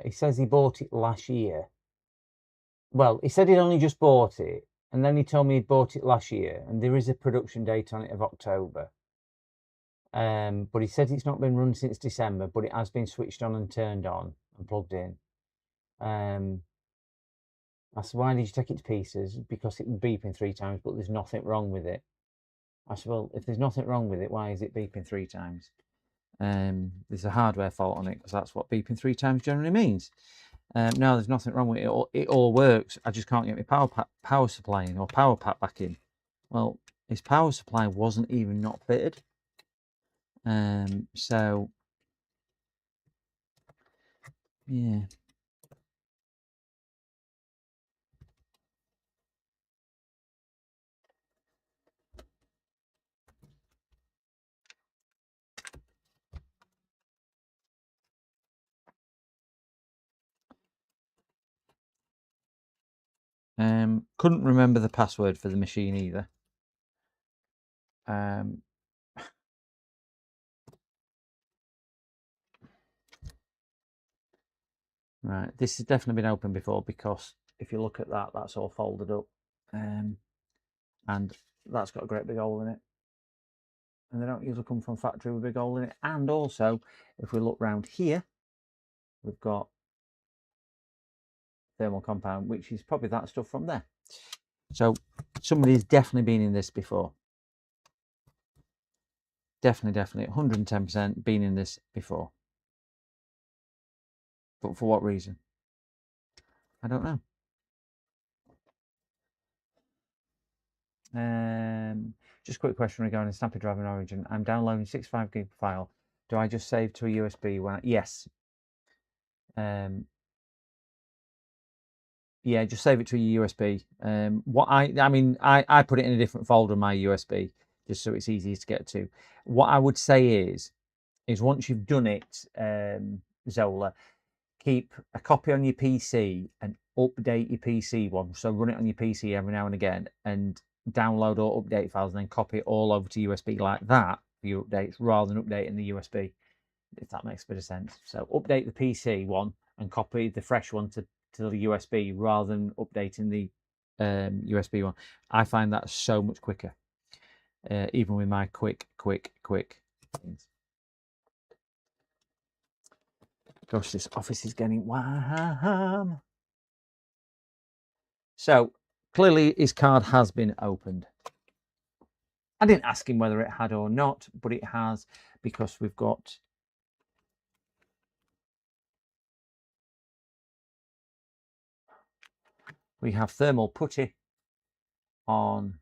He says he bought it last year. Well, he said he'd only just bought it, and then he told me he bought it last year, and there is a production date on it of October. But he said it's not been run since December, but it has been switched on and turned on and plugged in. I said, why did you take it to pieces? Because it was beeping 3 times, but there's nothing wrong with it. I said, well, if there's nothing wrong with it, why is it beeping 3 times? There's a hardware fault on it, because that's what beeping 3 times generally means. No, there's nothing wrong with it. It all works. I just can't get my power supply in, or power pack back in. Well, his power supply wasn't even not fitted. So yeah. Couldn't remember the password for the machine either. Right, this has definitely been open before, because if you look at that, that's all folded up, and that's got a great big hole in it, and they don't usually come from factory with a big hole in it. And also, if we look round here, we've got thermal compound, which is probably that stuff from there. So somebody's definitely been in this before. Definitely 110% been in this before. But for what reason? I don't know. Just a quick question regarding Snappy Driving Origin. I'm downloading 65 gig file. Do I just save to a USB? Yes. Yeah, just save it to your USB. I put it in a different folder in my USB, just so it's easier to get to. What I would say is once you've done it, Zola, keep a copy on your PC and update your PC one. So run it on your PC every now and again, and download or update files, and then copy it all over to USB like that for your updates, rather than updating the USB, if that makes a bit of sense. So update the PC one and copy the fresh one to the USB, rather than updating the USB one. I find that so much quicker, even with my quick things. Gosh, this office is getting warm. So clearly his card has been opened. I didn't ask him whether it had or not, but it has, because we have thermal putty on,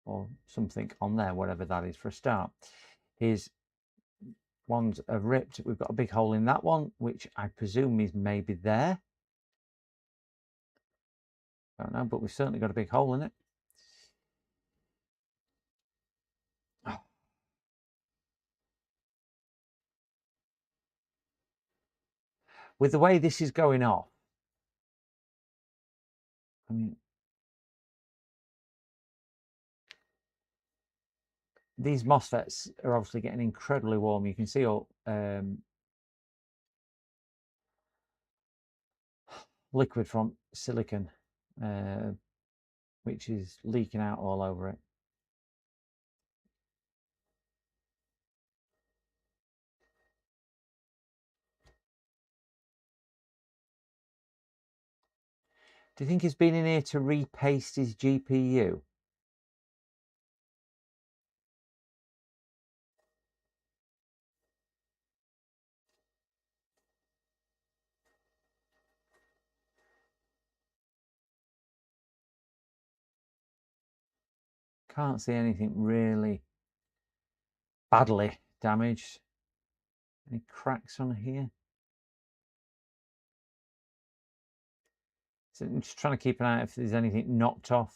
or something on there, whatever that is for a start. His ones are ripped. We've got a big hole in that one, which I presume is maybe there. Don't know, but we've certainly got a big hole in it. With the way this is going off, I mean, these MOSFETs are obviously getting incredibly warm. You can see all liquid from silicon, which is leaking out all over it. Do you think he's been in here to repaste his GPU? Can't see anything really badly damaged. Any cracks on here? So I'm just trying to keep an eye if there's anything knocked off.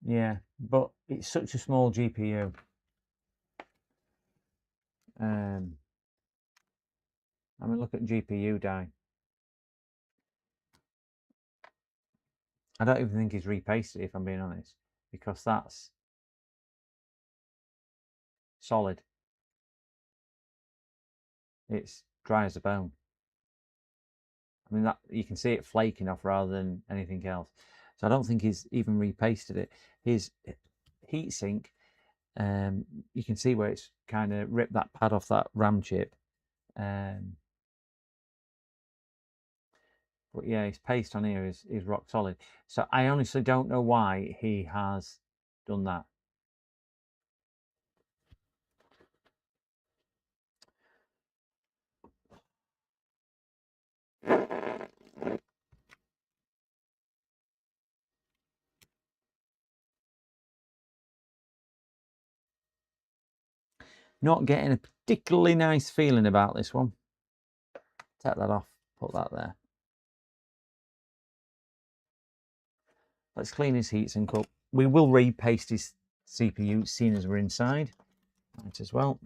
Yeah, but it's such a small GPU. I mean, look at GPU die. I don't even think he's repasted it, if I'm being honest, because that's solid. It's dry as a bone. I mean, that you can see it flaking off rather than anything else. So I don't think he's even repasted it. His heatsink, you can see where it's kind of ripped that pad off that RAM chip. But yeah, his paste on here is rock solid. So I honestly don't know why he has done that. Not getting a particularly nice feeling about this one. Take that off, put that there. Let's clean his heatsink up. We will repaste his CPU, seeing as we're inside. Might as well.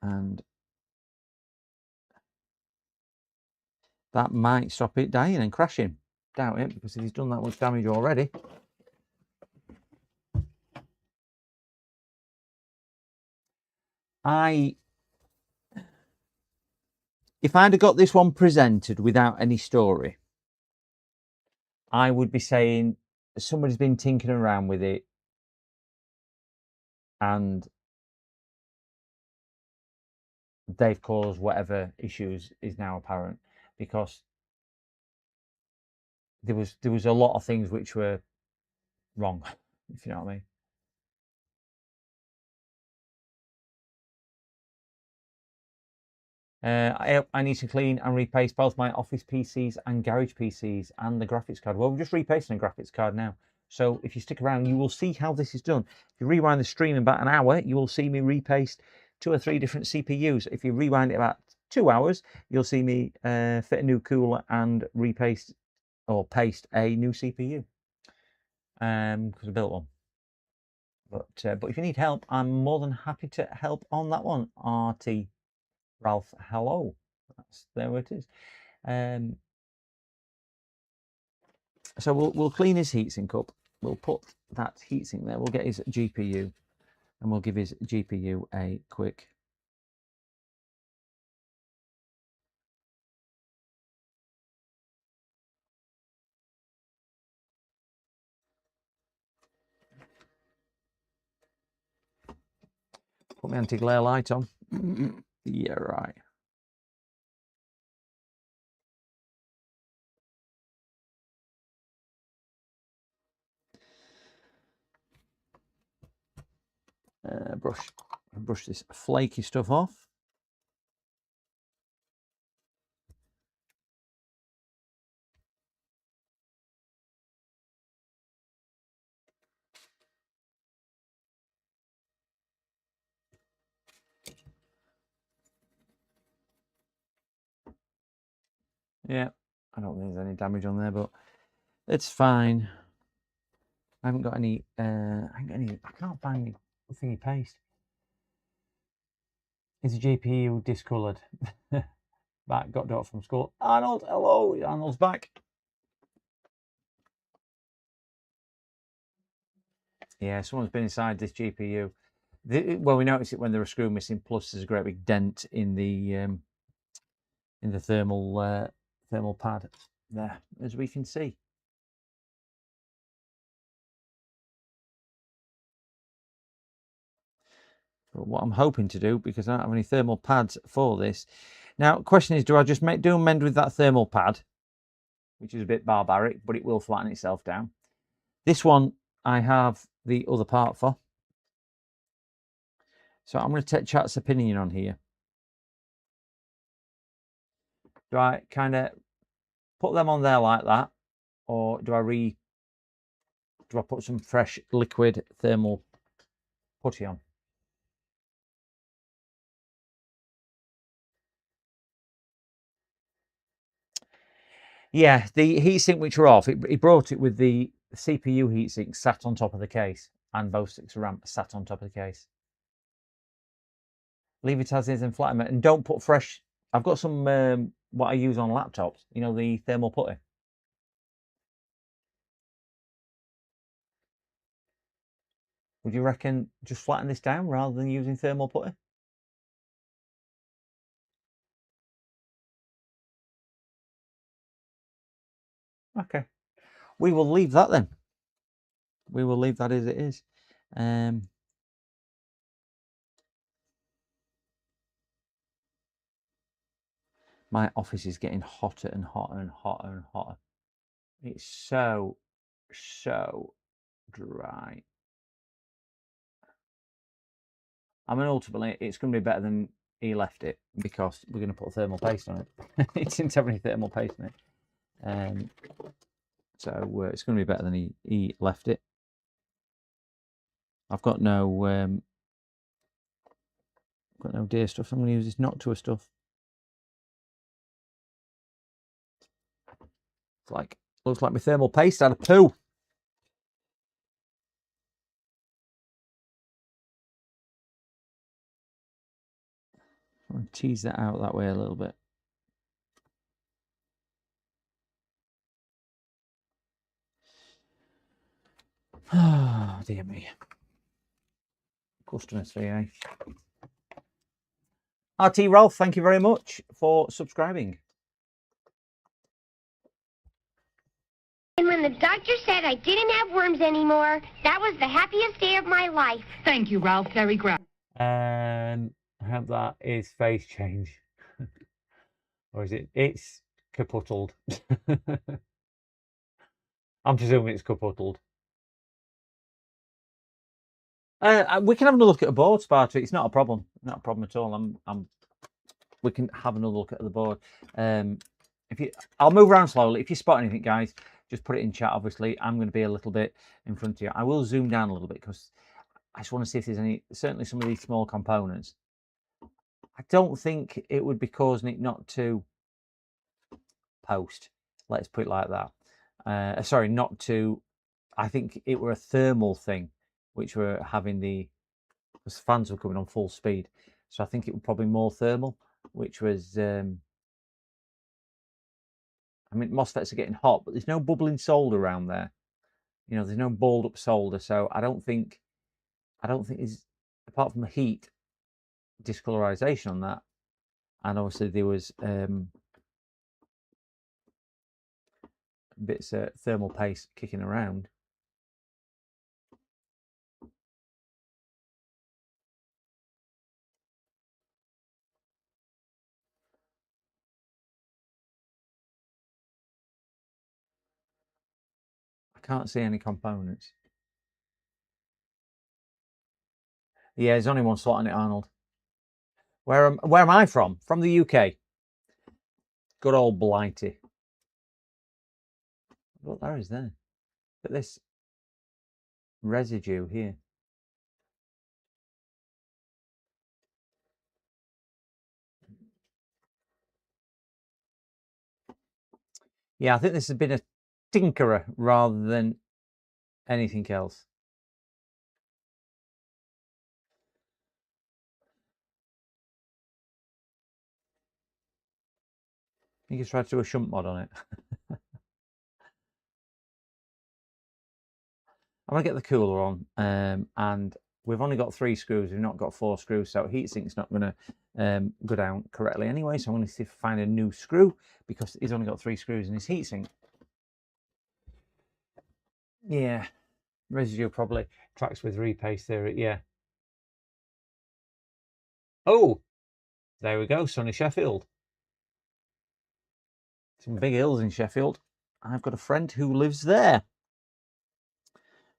And that might stop it dying and crashing. Doubt it, because he's done that much damage already. If I'd have got this one presented without any story, I would be saying somebody's been tinkering around with it and they've caused whatever issues is now apparent, because there was a lot of things which were wrong, if you know what I mean. I need to clean and repaste both my office PCs and garage PCs and the graphics card. Well, we're just repasting the graphics card now. So if you stick around, you will see how this is done. If you rewind the stream in about an hour, you will see me repaste 2 or 3 different CPUs. If you rewind it about 2 hours, you'll see me fit a new cooler and repaste or paste a new CPU. Because I built one. But if you need help, I'm more than happy to help on that one. RT Ralph, hello. There it is. So we'll clean his heatsink up. We'll put that heatsink there. We'll get his GPU, and we'll give his GPU a quick. Put my anti-glare light on. Yeah, right. Brush this flaky stuff off. Yeah, I don't think there's any damage on there, but it's fine. I haven't got any. I can't find any thingy paste. Is the GPU discoloured? Back, got Dot from school. Arnold, hello, Arnold's back. Yeah, someone's been inside this GPU. Well, we noticed it when there was a screw missing. Plus, there's a great big dent in the thermal pad there, as we can see. But what I'm hoping to do, because I don't have any thermal pads for this. Now, the question is, do I just do a mend with that thermal pad, which is a bit barbaric, but it will flatten itself down. This one, I have the other part for. So I'm going to take chat's opinion on here. Do I kind of put them on there like that, or do I put some fresh liquid thermal putty on? Yeah, the heatsink which are off, it brought it with the CPU heatsink sat on top of the case, and both sticks of RAM sat on top of the case. Leave it as is and flatten it, and don't put fresh. I've got some what I use on laptops, you know, the thermal putty. Would you reckon just flatten this down rather than using thermal putty? Okay. We will leave that then. We will leave that as it is. My office is getting hotter and hotter and hotter and hotter. It's so dry. I mean, ultimately, it's going to be better than he left it because we're going to put thermal paste on it. It didn't have any thermal paste in it. So it's going to be better than he left it. I've got no deer stuff. I'm going to use this Noctua stuff. It's looks like my thermal paste out of poo. I'm going to tease that out that way a little bit. Ah, dear me. Customer 3A. RT Ralph, thank you very much for subscribing.
And when the doctor said I didn't have worms anymore, that was the happiest day of my life.
Thank you, Ralph. Very grateful.
And I hope that is face change. Or is it? It's kaputtled. I'm presuming it's kaputtled. We can have another look at a board, Sparta. It's not a problem. Not a problem at all. We can have another look at the board. I'll move around slowly. If you spot anything, guys, just put it in chat. Obviously, I'm going to be a little bit in front of you. I will zoom down a little bit because I just want to see if there's any. Certainly, some of these small components. I don't think it would be causing it not to post. Let's put it like that. Sorry, not to. I think it were a thermal thing, which were having because fans were coming on full speed. So I think it was probably more thermal, which was. I mean, MOSFETs are getting hot, but there's no bubbling solder around there. You know, there's no balled up solder, so I don't think there's, apart from the heat, discolorization on that. And obviously there was bits of thermal paste kicking around. I can't see any components. Yeah, there's only one slot in it, Arnold. Where am I from? From the UK. Good old Blighty. What there is there? Look at this residue here. Yeah, I think this has been a tinkerer rather than anything else. You can try to do a shunt mod on it. I'm going to get the cooler on, and we've only got 3 screws. We've not got 4 screws, so heatsink's not going to go down correctly anyway. So I'm going to see if I find a new screw because he's only got 3 screws in his heatsink. Yeah, residue probably tracks with repaste theory. Yeah. Oh, there we go. Sunny Sheffield. Some big hills in Sheffield. I've got a friend who lives there.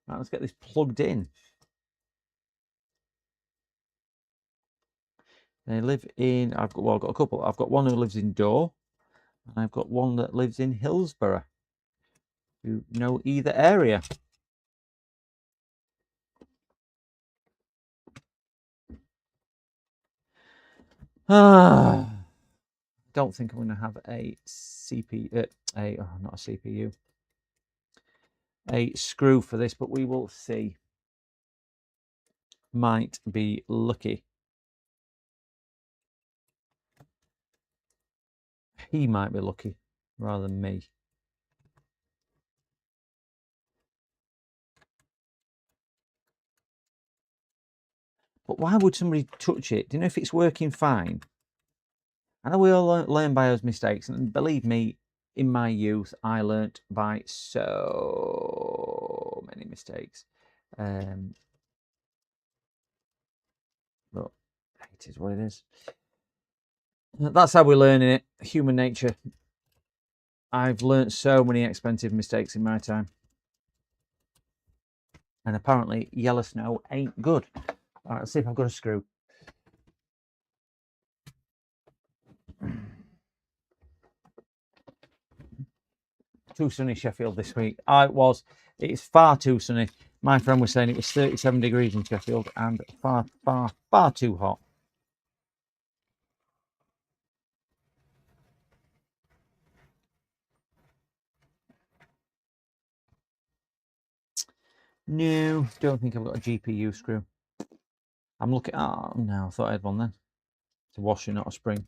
Right, let's get this plugged in. They live in. I've got a couple. I've got one who lives in Dore, and I've got one that lives in Hillsborough. You know either area. Don't think I'm going to have a not a CPU, a screw for this, but we will see. Might be lucky. He might be lucky rather than me. But why would somebody touch it? Do you know if it's working fine? I know we all learn by those mistakes, and believe me, in my youth, I learnt by so many mistakes. But it is what it is. That's how we're learning it. Human nature. I've learnt so many expensive mistakes in my time. And apparently yellow snow ain't good. All right, let's see if I've got a screw. Too sunny Sheffield this week. It's far too sunny. My friend was saying it was 37 degrees in Sheffield and far, far, far too hot. No, don't think I've got a GPU screw. I'm looking. Oh, no, I thought I had one then. It's a washer, not a spring.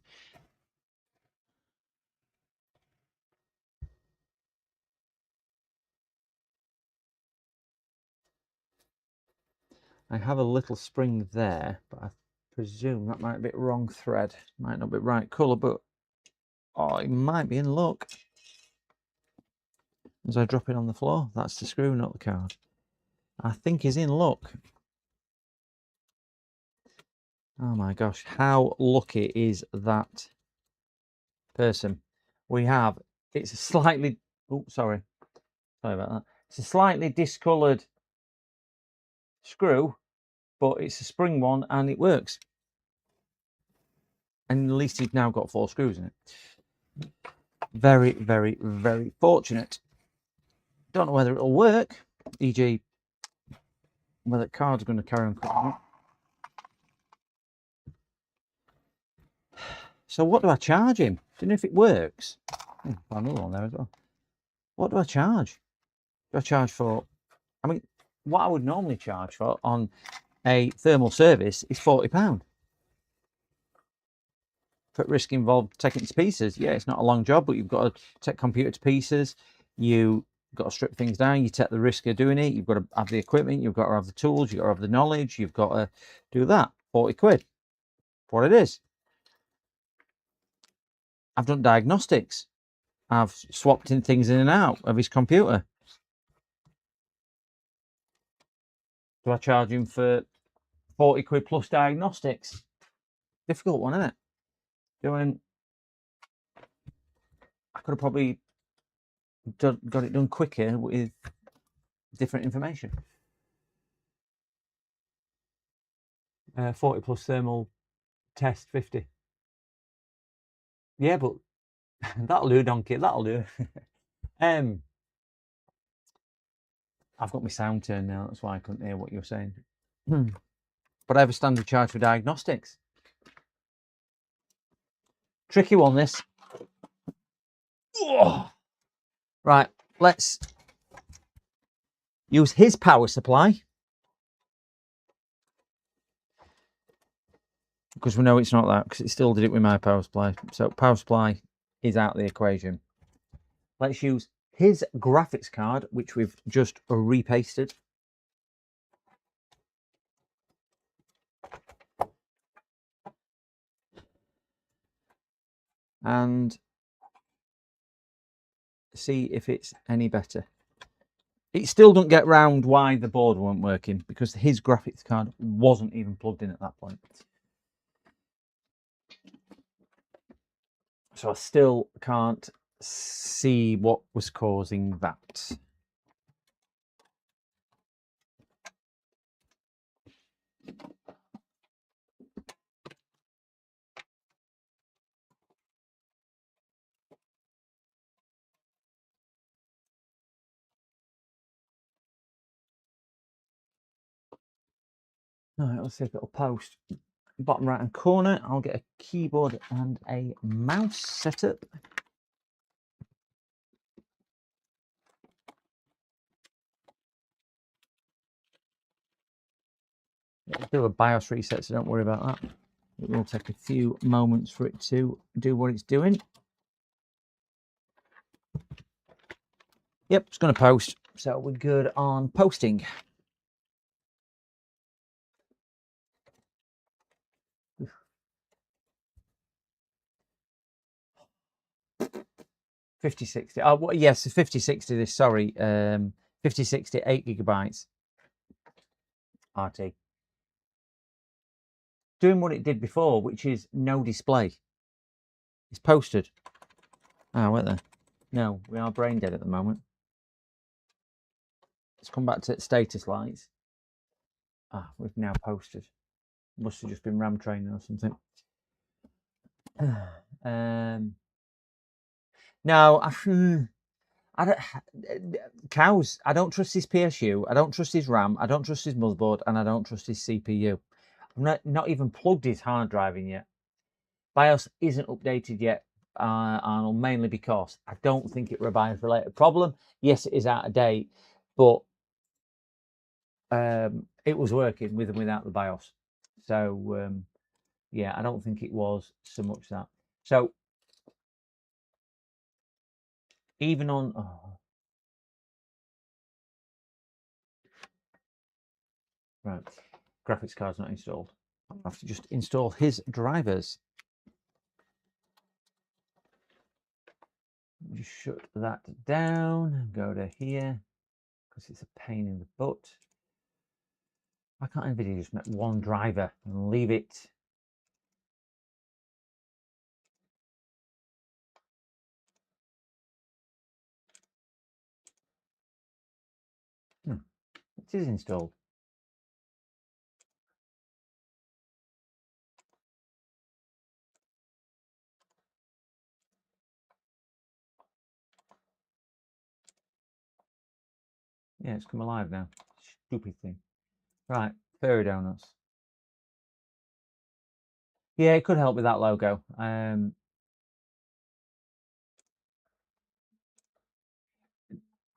I have a little spring there, but I presume that might be wrong thread. Might not be right colour, but oh, it might be in luck. As I drop it on the floor, that's the screw, not the card. I think he's in luck. Oh my gosh, how lucky is that person? It's a slightly, sorry about that. It's a slightly discoloured screw, but it's a spring one and it works. And at least he's now got 4 screws in it. Very, very, very fortunate. Don't know whether it'll work, e.g. whether the card's going to carry on cutting it. So what do I charge him? Don't know if it works. Found another one there as well. What do I charge? Do I charge for... I mean, what I would normally charge for on a thermal service is £40. For risk involved taking it to pieces. Yeah, it's not a long job, but you've got to take computer to pieces. You've got to strip things down. You take the risk of doing it. You've got to have the equipment. You've got to have the tools. You've got to have the knowledge. You've got to do that. 40 quid. What it is. I've done diagnostics. I've swapped in things in and out of his computer. Do I charge him for 40 quid plus diagnostics? Difficult one, isn't it? I could have probably got it done quicker with different information. 40 plus thermal test 50. Yeah, but that'll do, donkey. That'll do. I've got my sound turned now. That's why I couldn't hear what you were saying. But I have a standard charge for diagnostics. Tricky one, this. Right, let's use his power supply. Because we know it's not that, because it still did it with my power supply. So power supply is out of the equation. Let's use his graphics card, which we've just repasted. And see if it's any better. It still doesn't get round why the board weren't working, because his graphics card wasn't even plugged in at that point. So I still can't see what was causing that. All right, let's see if it'll post. Bottom right hand corner, I'll get a keyboard and a mouse set up. It'll do a BIOS reset, so don't worry about that. It will take a few moments for it to do what it's doing. Yep, it's going to post, so we're good on posting. 5060. Oh, well, yes, 5060. This, sorry, 5060, 8 GB RT. Doing what it did before, which is no display. It's posted. Oh, wait there. No, we are brain dead at the moment. Let's come back to status lights. Ah, we've now posted. Must have just been ram training or something. No, I don't. Cows. I don't trust his PSU. I don't trust his RAM. I don't trust his motherboard, and I don't trust his CPU. I've not even plugged his hard drive in yet. BIOS isn't updated yet, Arnold, mainly because I don't think it was a BIOS related problem. Yes, it is out of date, but it was working with and without the BIOS. So yeah, I don't think it was so much that. So even on right, graphics card's not installed. I have to just install his drivers. Just shut that down and go to here because it's a pain in the butt. Why can't NVIDIA just make one driver and leave it? It is installed. Yeah, it's come alive now. Stupid thing. Right, fairy donuts. Yeah, it could help with that logo.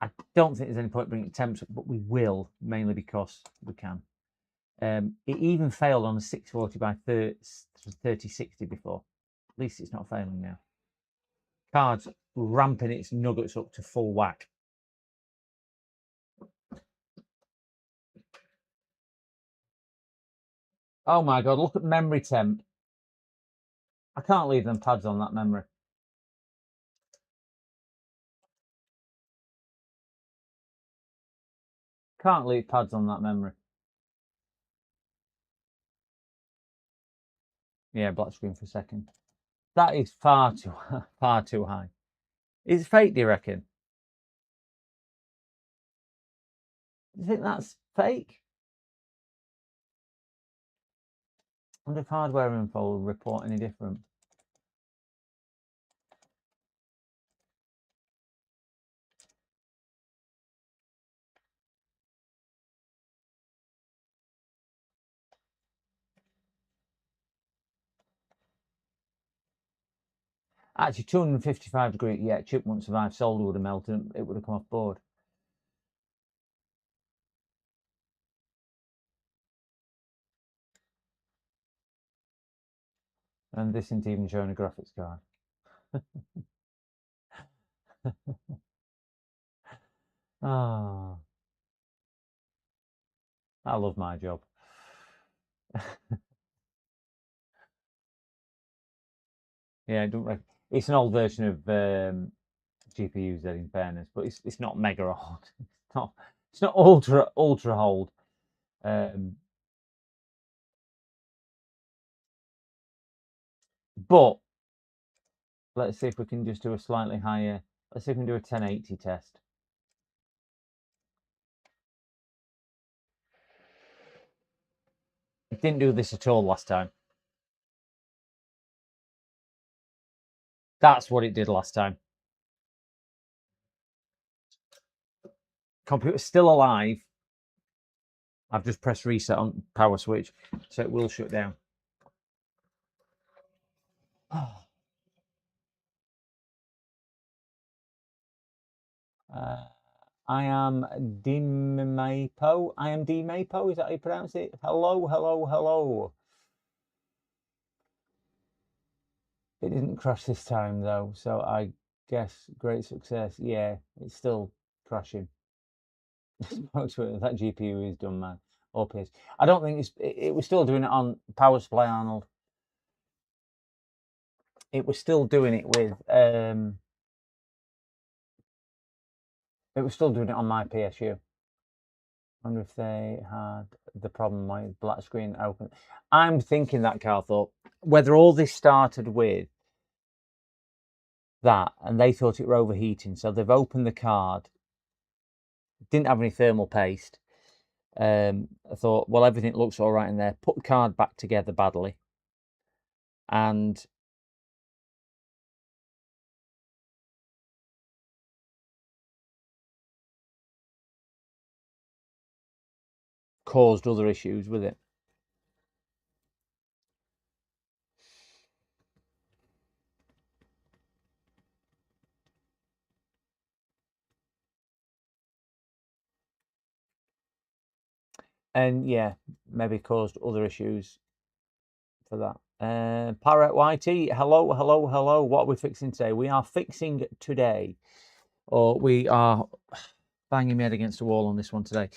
I don't think there's any point bringing temps up, but we will, mainly because we can. It even failed on a 640 by 3060 before. At least it's not failing now. Card's ramping its nuggets up to full whack. Oh my god, look at memory temp. I can't leave them pads on that memory. Can't leave pads on that memory. Yeah, black screen for a second. That is far too high. Is it fake, do you reckon? Do you think that's fake? I wonder if hardware info will report any different. Actually, 255 degree, yeah, chip wouldn't survive. Solder would have melted. It would have come off board. And this isn't even showing a graphics card. Ah, I love my job. Yeah, it's an old version of GPUs there, in fairness, but it's not mega old. It's not ultra old. But let's see if we can just do a slightly higher. Let's see if we can do a 1080 test. It didn't do this at all last time. That's what it did last time. Computer's still alive. I've just pressed reset on power switch, so it will shut down. I am DMapo. I am DMapo. Is that how you pronounce it? Hello. It didn't crash this time though, so I guess great success. Yeah, it's still crashing. That GPU is done, man. OPS. I don't think it was still doing it on power supply, Arnold. It was still doing it with It was still doing it on my PSU. Wonder if they had the problem with black screen open. I'm thinking that, Carthorpe, whether all this started with that and they thought it were overheating, so they've opened the card, didn't have any thermal paste. I thought, well, everything looks all right in there. Put the card back together badly, and caused other issues with it. And yeah, maybe caused other issues for that. Parrot YT, hello, hello, hello. What are we fixing today? We are fixing today, or we are banging my head against the wall on this one today.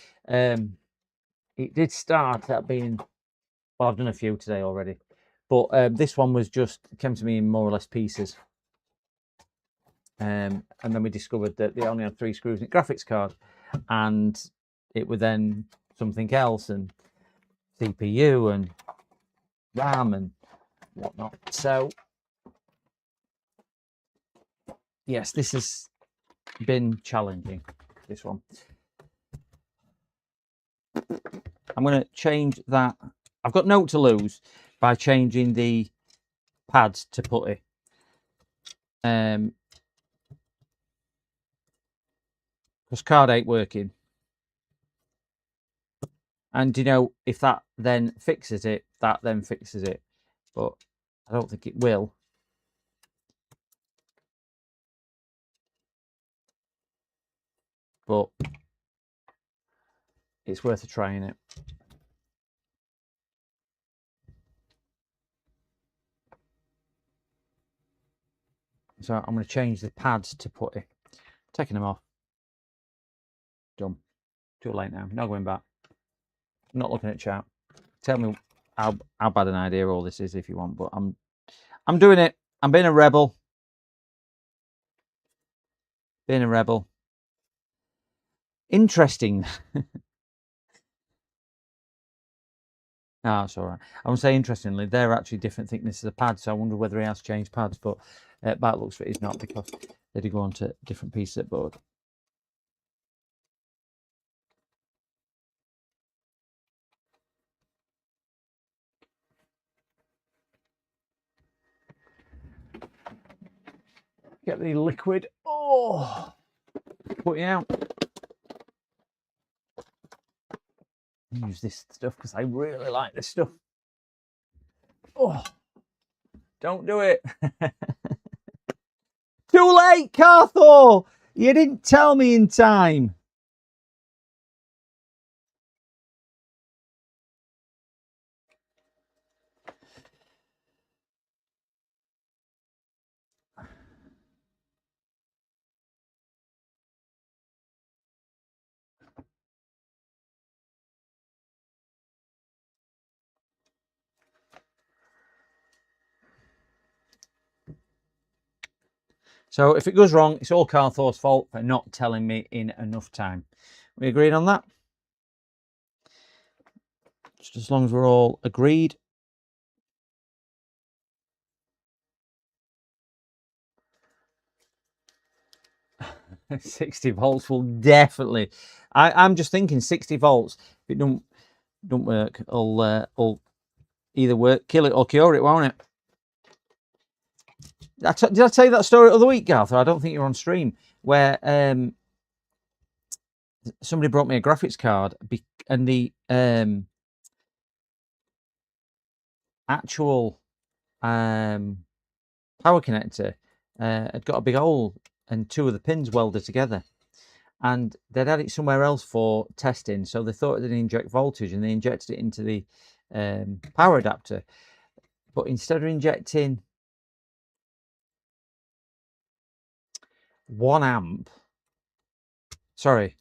It did start at being, well, I've done a few today already, but this one was just came to me in more or less pieces. And then we discovered that they only had 3 screws in the graphics card, and it was then something else, and CPU and RAM and whatnot. So yes, this has been challenging, this one. I'm going to change that. I've got no to lose by changing the pads to putty. Because card ain't working. And you know, if that then fixes it, that then fixes it. But I don't think it will. But it's worth a try, innit? So I'm going to change the pads to putty. Taking them off. Done. Too late now. Not going back. Not looking at chat. Tell me how bad an idea all this is if you want, but I'm doing it. I'm being a rebel. Being a rebel. Interesting. No, it's all right. I would say interestingly, they're actually different thicknesses of pads, so I wonder whether he has changed pads, but by the looks of it, he's not, because they do go on to different pieces of board. Get the liquid. Oh, put it out. Use this stuff because I really like this stuff. Oh, don't do it. Too late, Carthor. You didn't tell me in time. So if it goes wrong, it's all Carthor's fault for not telling me in enough time. We agreed on that? Just as long as we're all agreed. $60 volts will definitely. I'm just thinking $60 volts. If it don't work, it'll either work, kill it, or cure it, won't it? Did I tell you that story the other week, Garth? I don't think you were on stream, where somebody brought me a graphics card, and the actual power connector had got a big hole and 2 of the pins welded together, and they'd had it somewhere else for testing, so they thought they'd inject voltage, and they injected it into the power adapter, but instead of injecting 1 amp, sorry,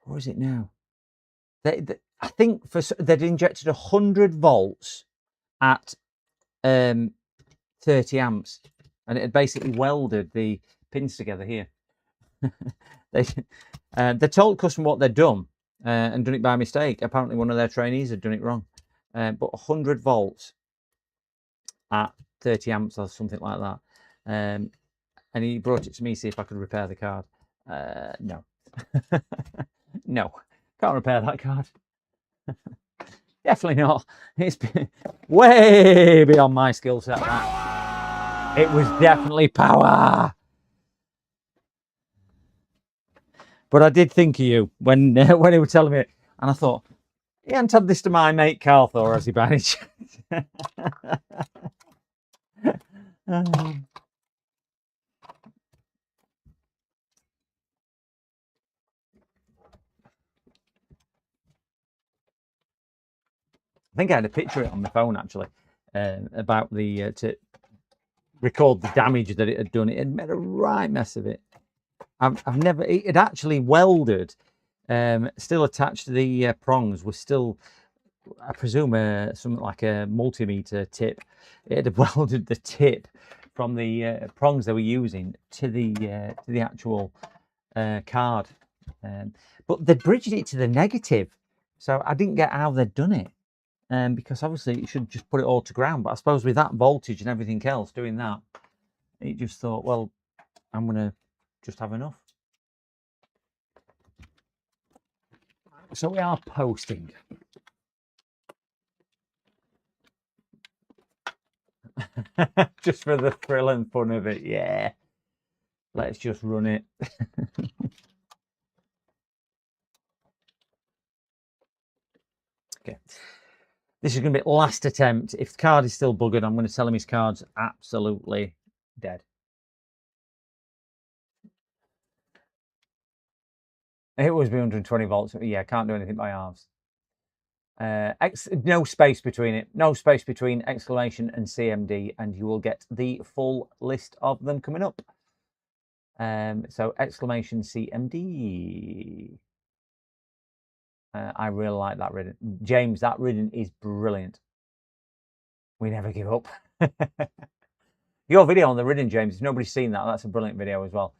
what is it now? I think they'd injected 100 volts at 30 amps, and it had basically welded the pins together here. they told the customer what they'd done and done it by mistake. Apparently, one of their trainees had done it wrong. But 100 volts at 30 amps or something like that. And he brought it to me, see if I could repair the card. No. No, can't repair that card. Definitely not. It's been way beyond my skill set. That. It was definitely power. But I did think of you when he was telling me it, and I thought, he hadn't had this to my mate Carl, or has he by any chance? I think I had a picture of it on my phone actually, about the to record the damage that it had done. It had made a right mess of it. I've never. It had actually welded, still attached to the prongs. Was still, I presume, something like a multimeter tip. It had welded the tip from the prongs they were using to the actual card, but they bridged it to the negative. So I didn't get how they'd done it. Because obviously it should just put it all to ground. But I suppose with that voltage and everything else doing that, it just thought, well, I'm going to just have enough. So we are posting. Just for the thrill and fun of it, yeah. Let's just run it. Okay. This is going to be last attempt. If the card is still buggered, I'm going to tell him his card's absolutely dead. It was 120 volts. Yeah, can't do anything by halves. No space between it. No space between exclamation and CMD, and you will get the full list of them coming up. So exclamation CMD. I really like that ribbon. James, that ribbon is brilliant. We never give up. Your video on the ribbon, James, if nobody's seen that, that's a brilliant video as well.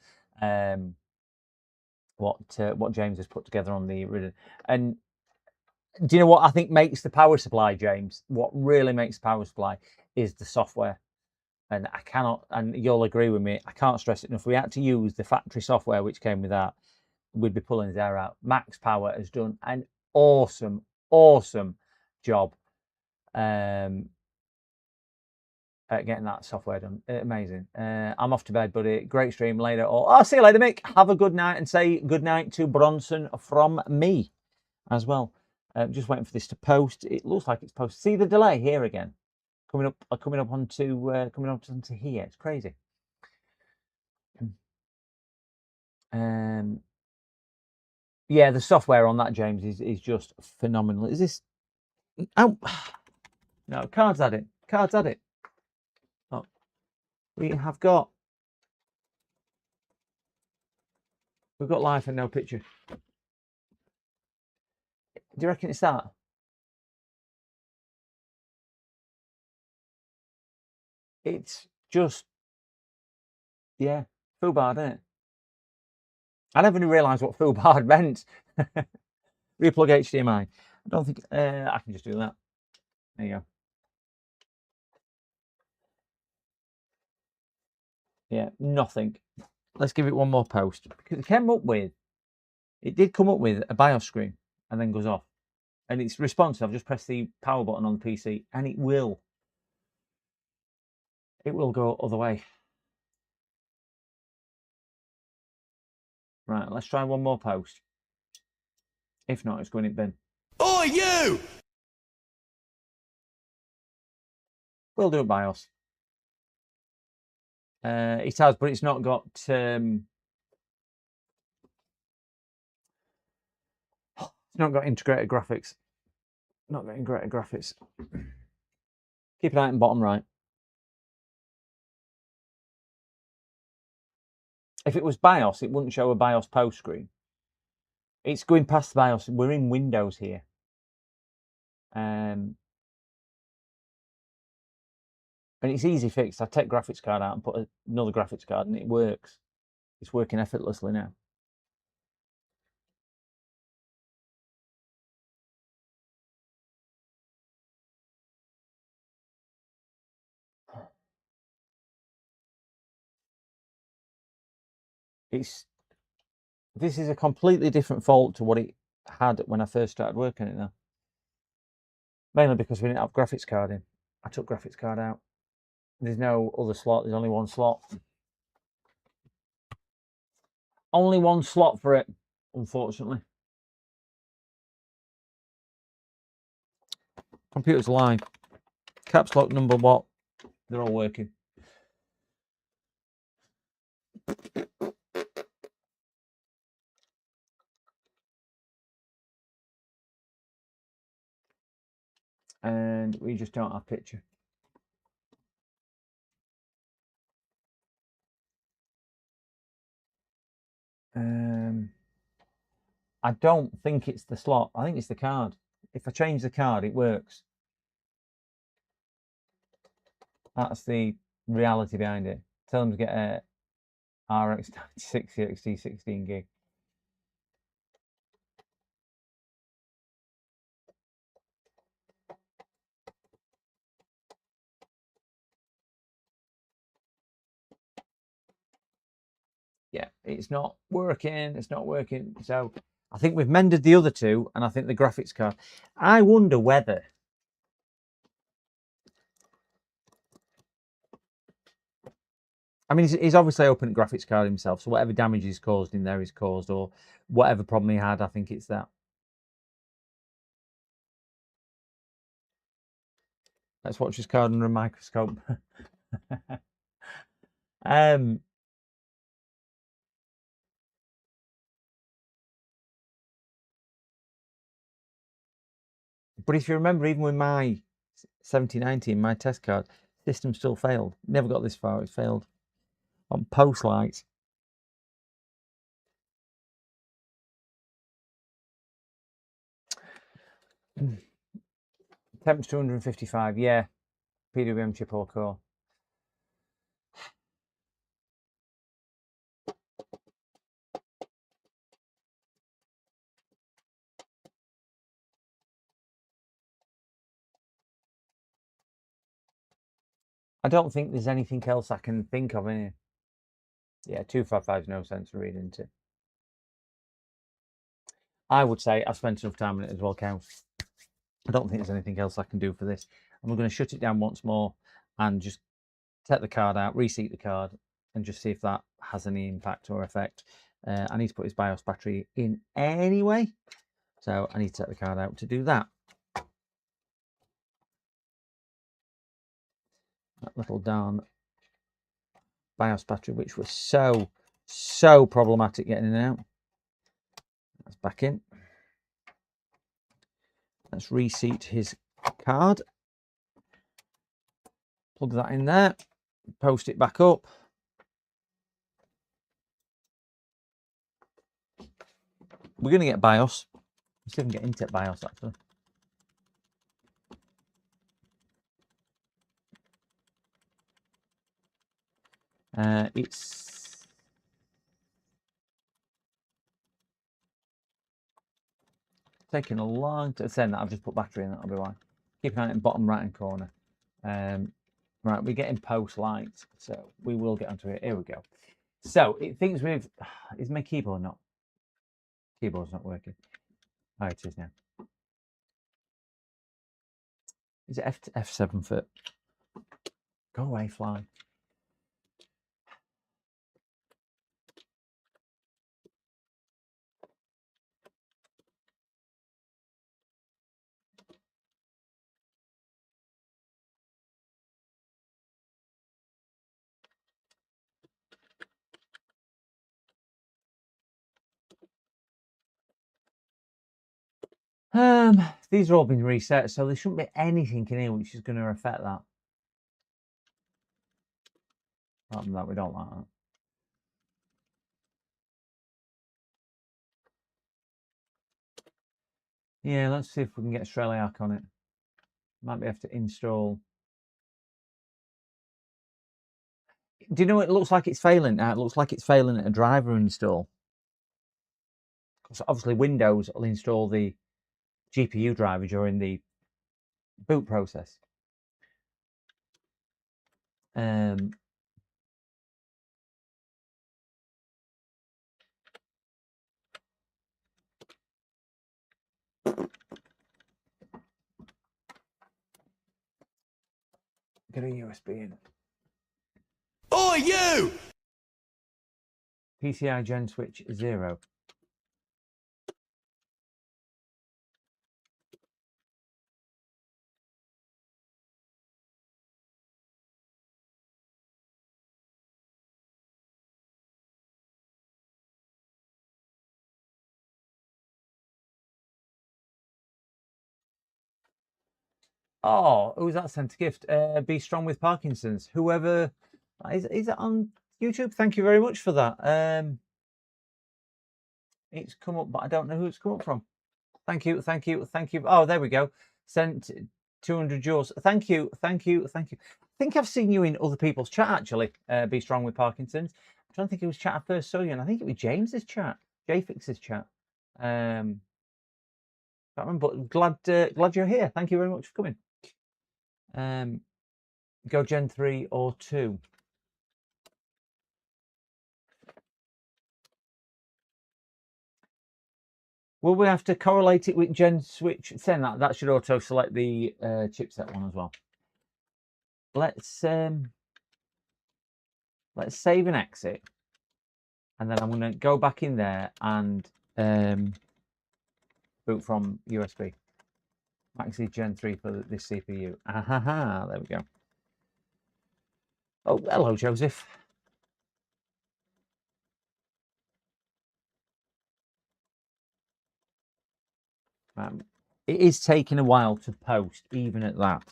What James has put together on the ribbon. And do you know what I think makes the power supply, James? What really makes the power supply is the software. And I cannot, and you'll agree with me, I can't stress it enough. We had to use the factory software which came with that. We'd be pulling his hair out. Max Power has done an awesome job at getting that software done. Amazing. I'm off to bed, buddy. Great stream later. I'll see you later, Mick. Have a good night, and say good night to Bronson from me as well. Just waiting for this to post. It looks like it's posted. See the delay here again, coming up onto here. It's crazy. Yeah, the software on that, James, is just phenomenal. Is this? Oh, no, cards at it. Cards at it. Oh, we've got life and no picture. Do you reckon it's that? It's just, yeah, FUBAR, isn't it? I never realised what FUBAR meant. Replug HDMI. I don't think I can just do that. There you go. Yeah, nothing. Let's give it one more post, because it did come up with a BIOS screen and then goes off, and it's responsive. I've just pressed the power button on the PC and it will go other way. Right, let's try one more post. If not, it's going in bin.
Oh, you!
We'll do it BIOS. It has, but it's not got. It's not got integrated graphics. Not got integrated graphics. Keep an eye on bottom right. If it was BIOS, it wouldn't show a BIOS post screen. It's going past the BIOS. We're in Windows here. And it's easy fixed. I take graphics card out and put another graphics card and it works. It's working effortlessly now. This is a completely different fault to what it had when I first started working it now. Mainly because we didn't have graphics card in. I took graphics card out. There's no other slot, there's only one slot. Only one slot for it, unfortunately. Computer's live. Caps lock, number what? They're all working. And we just don't have picture. I don't think it's the slot. I think it's the card. If I change the card, it works. That's the reality behind it. Tell them to get a RX 96 XT 16 gig. Yeah, it's not working. It's not working. So I think we've mended the other two, and I think the graphics card. I wonder whether I mean, he's obviously opened graphics card himself, so whatever damage he's caused in there is caused, or whatever problem he had, I think it's that. Let's watch his card under a microscope. But if you remember, even with my 7019, my test card, system still failed. Never got this far. It failed on post lights. Temps 255, yeah. PWM chip or core. I don't think there's anything else I can think of in here. Yeah, 255 is no sense of reading into. I would say I've spent enough time on it as well, count. I don't think there's anything else I can do for this. And we're going to shut it down once more and just take the card out, reseat the card, and just see if that has any impact or effect. I need to put his BIOS battery in anyway, so I need to take the card out to do that. That little darn BIOS battery, which was so problematic getting in and out. That's back in. Let's reseat his card. Plug that in there. Post it back up. We're going to get BIOS. Let's see if we can get Intec BIOS actually. It's taking a long time. Saying that, I've just put battery in. That'll be why. Keep an eye on the bottom right hand corner. Right, we're getting post lights, so we will get onto it. Here we go. So it thinks we've. Is my keyboard not? Keyboard's not working. Oh, it is now. Is it F7 for? Go away, fly. These are all been reset, so there shouldn't be anything in here which is going to affect that. Apart from that, we don't like that. Yeah, let's see if we can get Australiac on it. Might be able to install. Do you know it looks like it's failing now? It looks like it's failing at a driver install. Because obviously Windows will install the GPU driver during the boot process. Get a USB in.
Oh, you!
PCI Gen switch 0. Oh, who's that sent a gift? Be Strong with Parkinson's. Whoever is it on YouTube? Thank you very much for that. It's come up, but I don't know who it's come up from. Thank you, thank you, thank you. Oh, there we go. Sent 200 joules. Thank you, thank you, thank you. I think I've seen you in other people's chat actually. Be Strong with Parkinson's. I'm trying to think it was chat I first saw you, and I think it was James's chat, JFix's chat. Can't remember, but glad you're here. Thank you very much for coming. Go Gen 3 or 2. Will we have to correlate it with Gen Switch 10? That should auto select the chipset one as well. Let's save and exit, and then I'm going to go back in there and boot from USB. Maxi Gen 3 for this CPU. Aha, there we go. Oh, hello, Joseph. It is taking a while to post, even at that.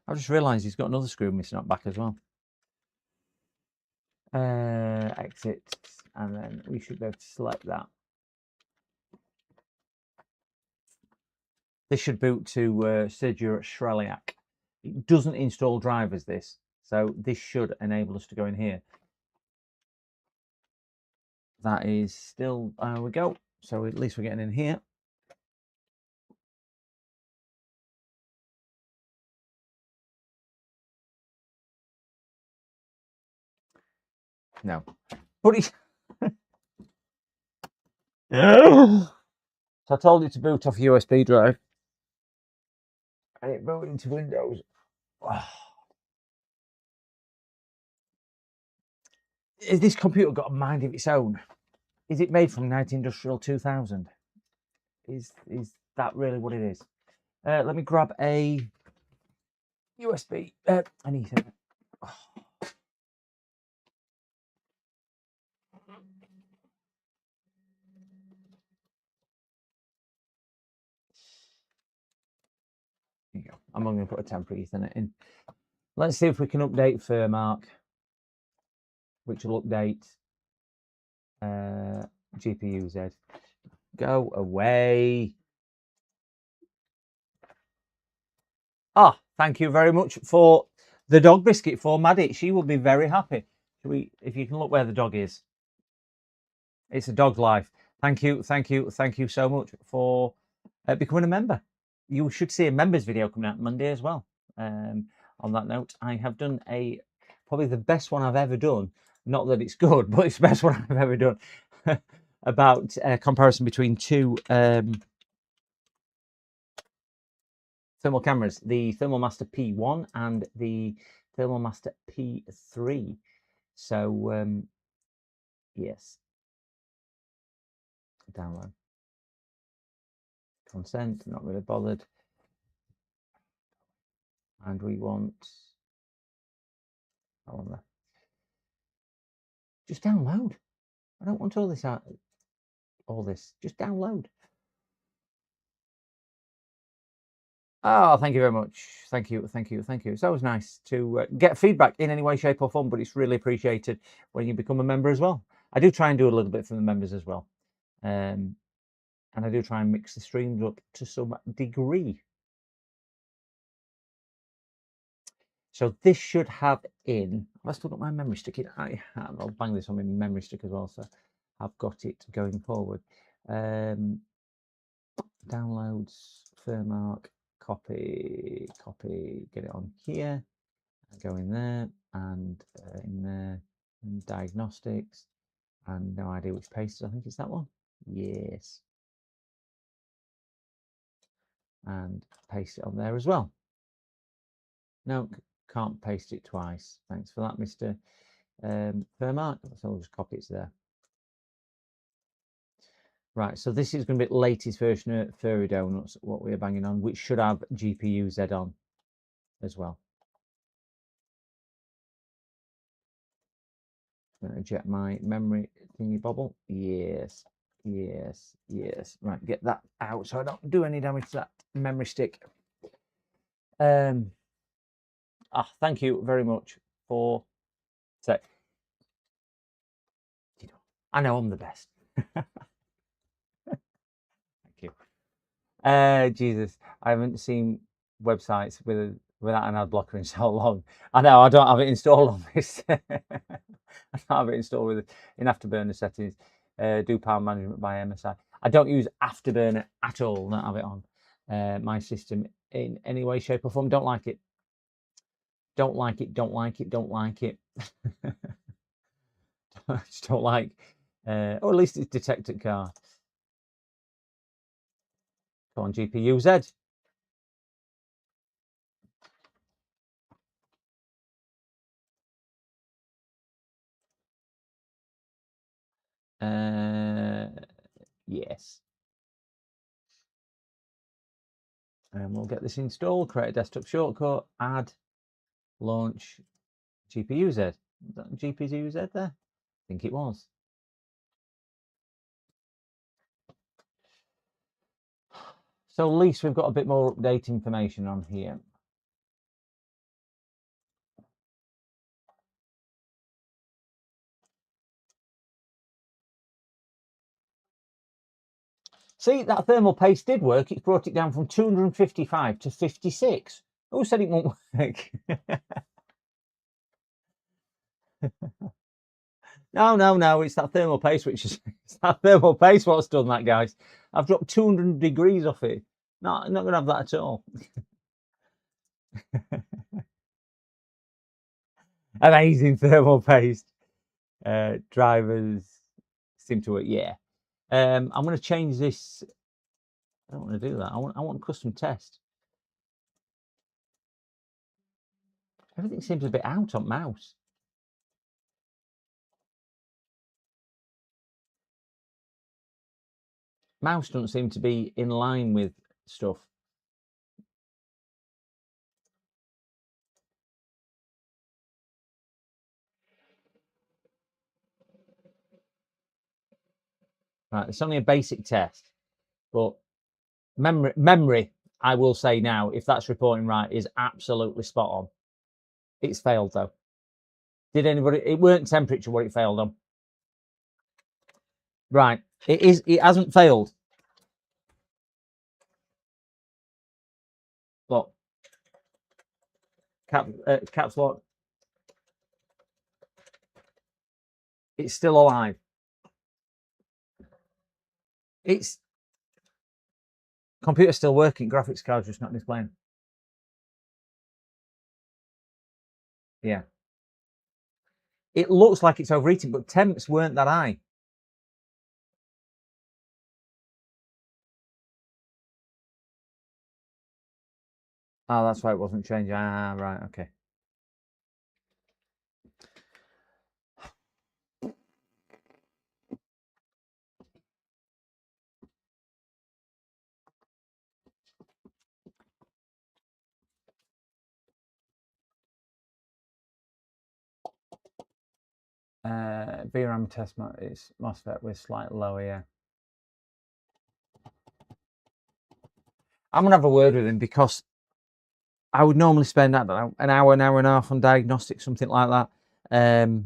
I've just realised he's got another screw missing up back as well. Exit, and then we should be able to select that. This should boot to Sergio Shreliak. It doesn't install drivers, this, so this should enable us to go in here. That is still, there we go. So at least we're getting in here. No, but he's so I told it to boot off USB drive, and it booted into Windows. Has this computer got a mind of its own? Is it made from 19industrial 2000? Is that really what it is? Let me grab a USB. I need it. There you go. I'm only going to put a temporary Ethernet in. Let's see if we can update FurMark, which will update GPU Z. Go away. Ah, thank you very much for the dog biscuit for Maddie. She will be very happy. If you can look where the dog is. It's a dog's life. Thank you, thank you, thank you so much for becoming a member. You should see a members video coming out Monday as well. On that note, I have done probably the best one I've ever done. Not that it's good, but it's the best one I've ever done about a comparison between two thermal cameras, the ThermalMaster P1 and the ThermalMaster P3. So, yes. Download. Consent, not really bothered. And we want that one there. Just download. I don't want all this out. All this. Just download. Oh, thank you very much. Thank you, thank you, thank you. It's always nice to get feedback in any way, shape or form, but it's really appreciated when you become a member as well. I do try and do a little bit for the members as well. and I do try and mix the streams up to some degree. So this should have in, have I still got my memory stick in? I have. I'll bang this on my memory stick as well, so I've got it going forward. Downloads, Furmark, copy, get it on here, go in there, and in there, and diagnostics, and no idea which paste. I think it's that one. Yes. And paste it on there as well. No, can't paste it twice. Thanks for that, Mr. Furmark. So I'll just copy it to there. Right, so this is going to be the latest version of Furry Donuts, what we're banging on, which should have GPU-Z on as well. I'm going to eject my memory thingy bobble. Yes, yes, yes. Right, get that out so I don't do any damage to that memory stick. Thank you very much for say. I know I'm the best. Jesus, I haven't seen websites without an ad blocker in so long. I know I don't have it installed on this. I don't have it installed in Afterburner settings. Do power management by MSI. I don't use Afterburner at all. Don't have it on my system in any way, shape, or form. Don't like it. Don't like it. Don't like it. Don't like it. I just don't like. Or at least it's detected car. Go on, GPU-Z. Yes. And we'll get this installed, create a desktop shortcut, add, launch, GPU-Z. Was that GPU-Z there? I think it was. So at least we've got a bit more update information on here. See, that thermal paste did work. It's brought it down from 255 to 56. Who said it won't work? No, it's that thermal paste which is it's that thermal paste what's done that, guys. I've dropped 200 degrees off it. No, I'm not going to have that at all. Amazing thermal paste. Drivers seem to work. Yeah. I'm going to change this. I don't want to do that. I want custom test. Everything seems a bit out on mouse. Mouse doesn't seem to be in line with stuff. Right, it's only a basic test, but memory, I will say now, if that's reporting right, is absolutely spot on. It's failed though. Did anybody? It weren't temperature what it failed on. Right, it is. It hasn't failed. Look, caps lock. It's still alive. It's computer still working. Graphics card's just not displaying. Yeah. It looks like it's overheating, but temps weren't that high. Oh, that's why it wasn't changing. Ah, right, okay. VRAM test is MOSFET with slightly lower, yeah. I'm gonna have a word with him because I would normally spend an hour and a half on diagnostics, something like that.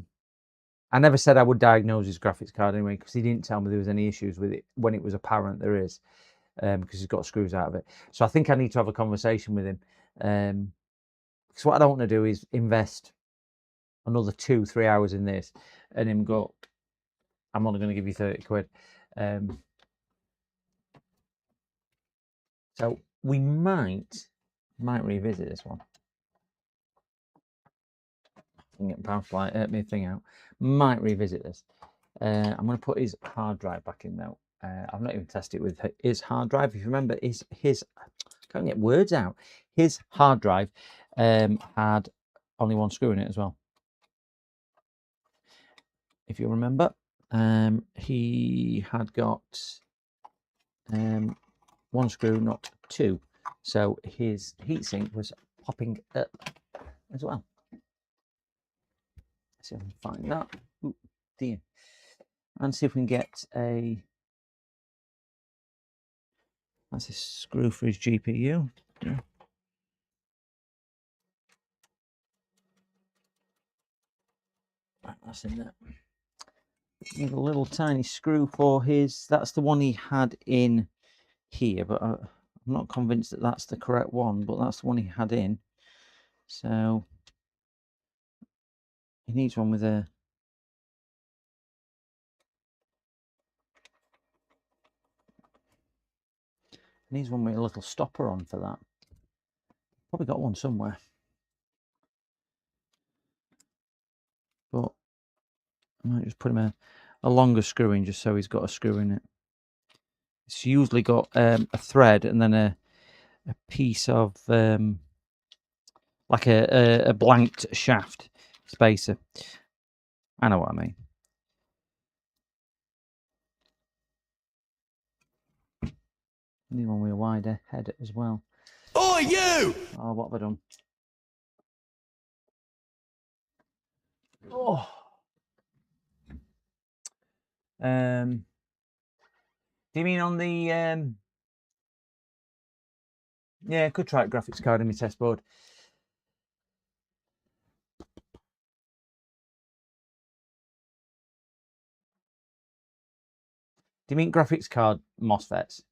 I never said I would diagnose his graphics card anyway, because he didn't tell me there was any issues with it when it was apparent there is, because he's got screws out of it. So I think I need to have a conversation with him, because what I don't want to do is invest another 2-3 hours in this and him go, I'm only going to give you 30 quid. So we might revisit this one. I can get power flight me thing out. Might revisit this. I'm going to put his hard drive back in now. I've not even tested it with his hard drive. If you remember, his I can't get words out. His hard drive had only one screw in it as well. If you remember, he had got one screw, not two. So his heatsink was popping up as well. Let's see if I can find that. Ooh, dear. And see if we can get a... That's a screw for his GPU. Yeah. Right, that's in there. Need a little tiny screw for his... That's the one he had in here, but I'm not convinced that that's the correct one, but that's the one he had in. So he needs one with a... Needs one with a little stopper on for that. Probably got one somewhere. But I might just put him a longer screw in, just so he's got a screw in it. It's usually got a thread and then a piece of like a blanked shaft spacer. I know what I mean. Need one with a wider head as well.
Oh, you!
Oh, what have I done? Oh. Do you mean on the yeah, I could try a graphics card in my test board. Do you mean graphics card MOSFETs?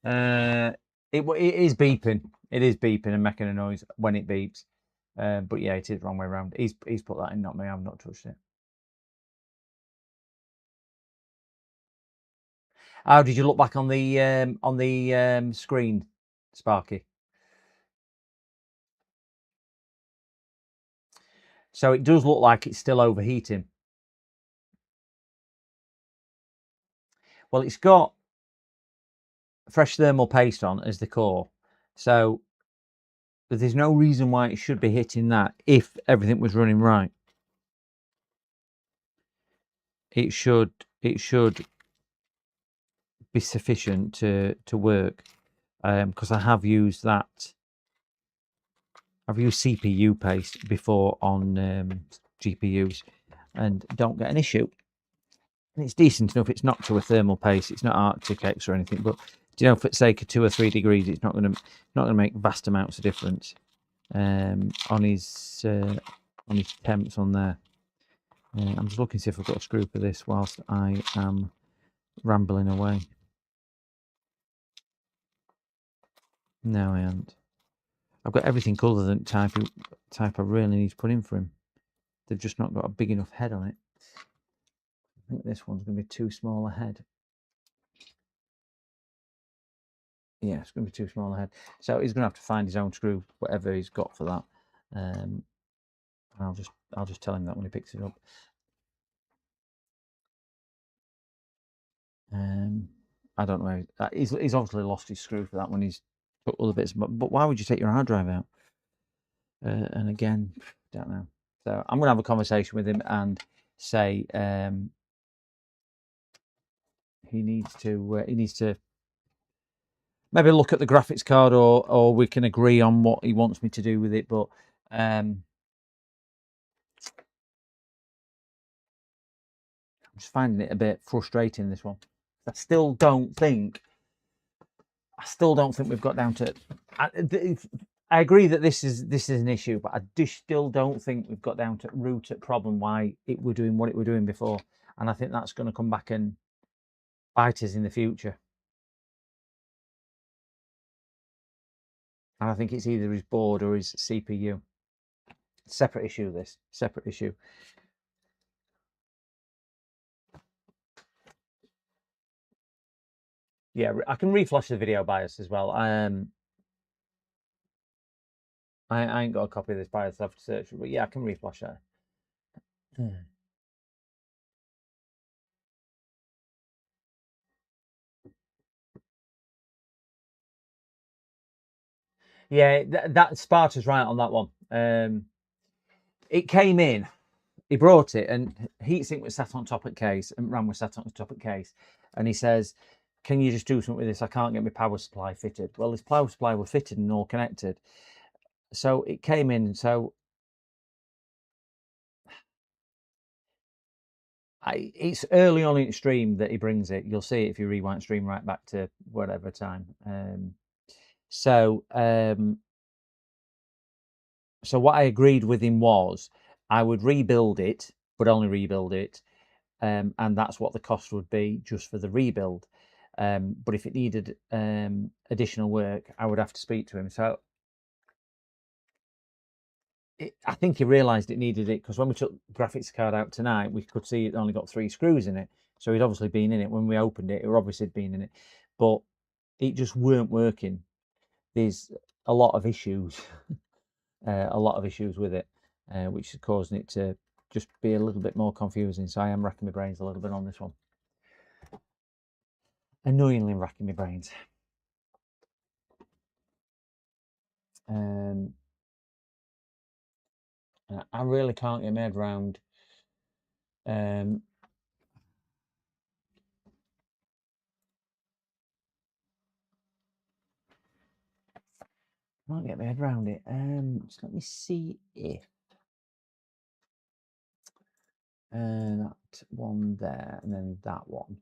It is beeping. It is beeping and making a noise when it beeps. But yeah, it is the wrong way around. He's put that in, not me. I've not touched it. How did you look back on the screen, Sparky? So it does look like it's still overheating. Well, it's got fresh thermal paste on as the core, so there's no reason why it should be hitting that if everything was running right. It should be sufficient to work, because I have used that. I've used CPU paste before on GPUs and don't get an issue. And it's decent enough. It's not to a thermal paste. It's not Arctic X or anything. But you know, for sake of 2 or 3 degrees, it's not going to make vast amounts of difference on his temps on there. I'm just looking to see if I've got a screw for this whilst I am rambling away. No, I haven't. I've got everything other than type I really need to put in for him. They've just not got a big enough head on it. I think this one's going to be too small a head. Yeah, it's going to be too small a head. So he's going to have to find his own screw, whatever he's got for that. And I'll just tell him that when he picks it up. I don't know. He's obviously lost his screw for that when he's put other bits. But why would you take your hard drive out? And again, don't know. So I'm going to have a conversation with him and say he needs to maybe look at the graphics card, or we can agree on what he wants me to do with it. But I'm just finding it a bit frustrating, this one. I still don't think we've got down to. I agree that this is an issue, but I still don't think we've got down to root at problem why it were doing what it were doing before, and I think that's going to come back and bite us in the future. And I think it's either his board or his CPU. Separate issue. This separate issue. Yeah, I can reflash the video bias as well. I ain't got a copy of this bias. I have to search it, but yeah, I can reflash that. Yeah, that Sparta's right on that one. It came in, he brought it, and heatsink was sat on top of the case, and RAM was sat on top of the case, and he says, "Can you just do something with this? I can't get my power supply fitted." Well, this power supply was fitted and all connected, so it came in. So it's early on in stream that he brings it. You'll see it if you rewind stream right back to whatever time. So what I agreed with him was I would rebuild it, but only rebuild it, and that's what the cost would be just for the rebuild. But if it needed additional work, I would have to speak to him. So I think he realised it needed it, because when we took the graphics card out tonight, we could see it only got 3 screws in it. So it'd obviously been in it. When we opened it, it obviously had been in it. But it just weren't working. There's a lot of issues, with it, which is causing it to just be a little bit more confusing. So I am racking my brains a little bit on this one. Annoyingly racking my brains. I really can't get my head around can't get my head around it. Just let me see if that one there and then that one.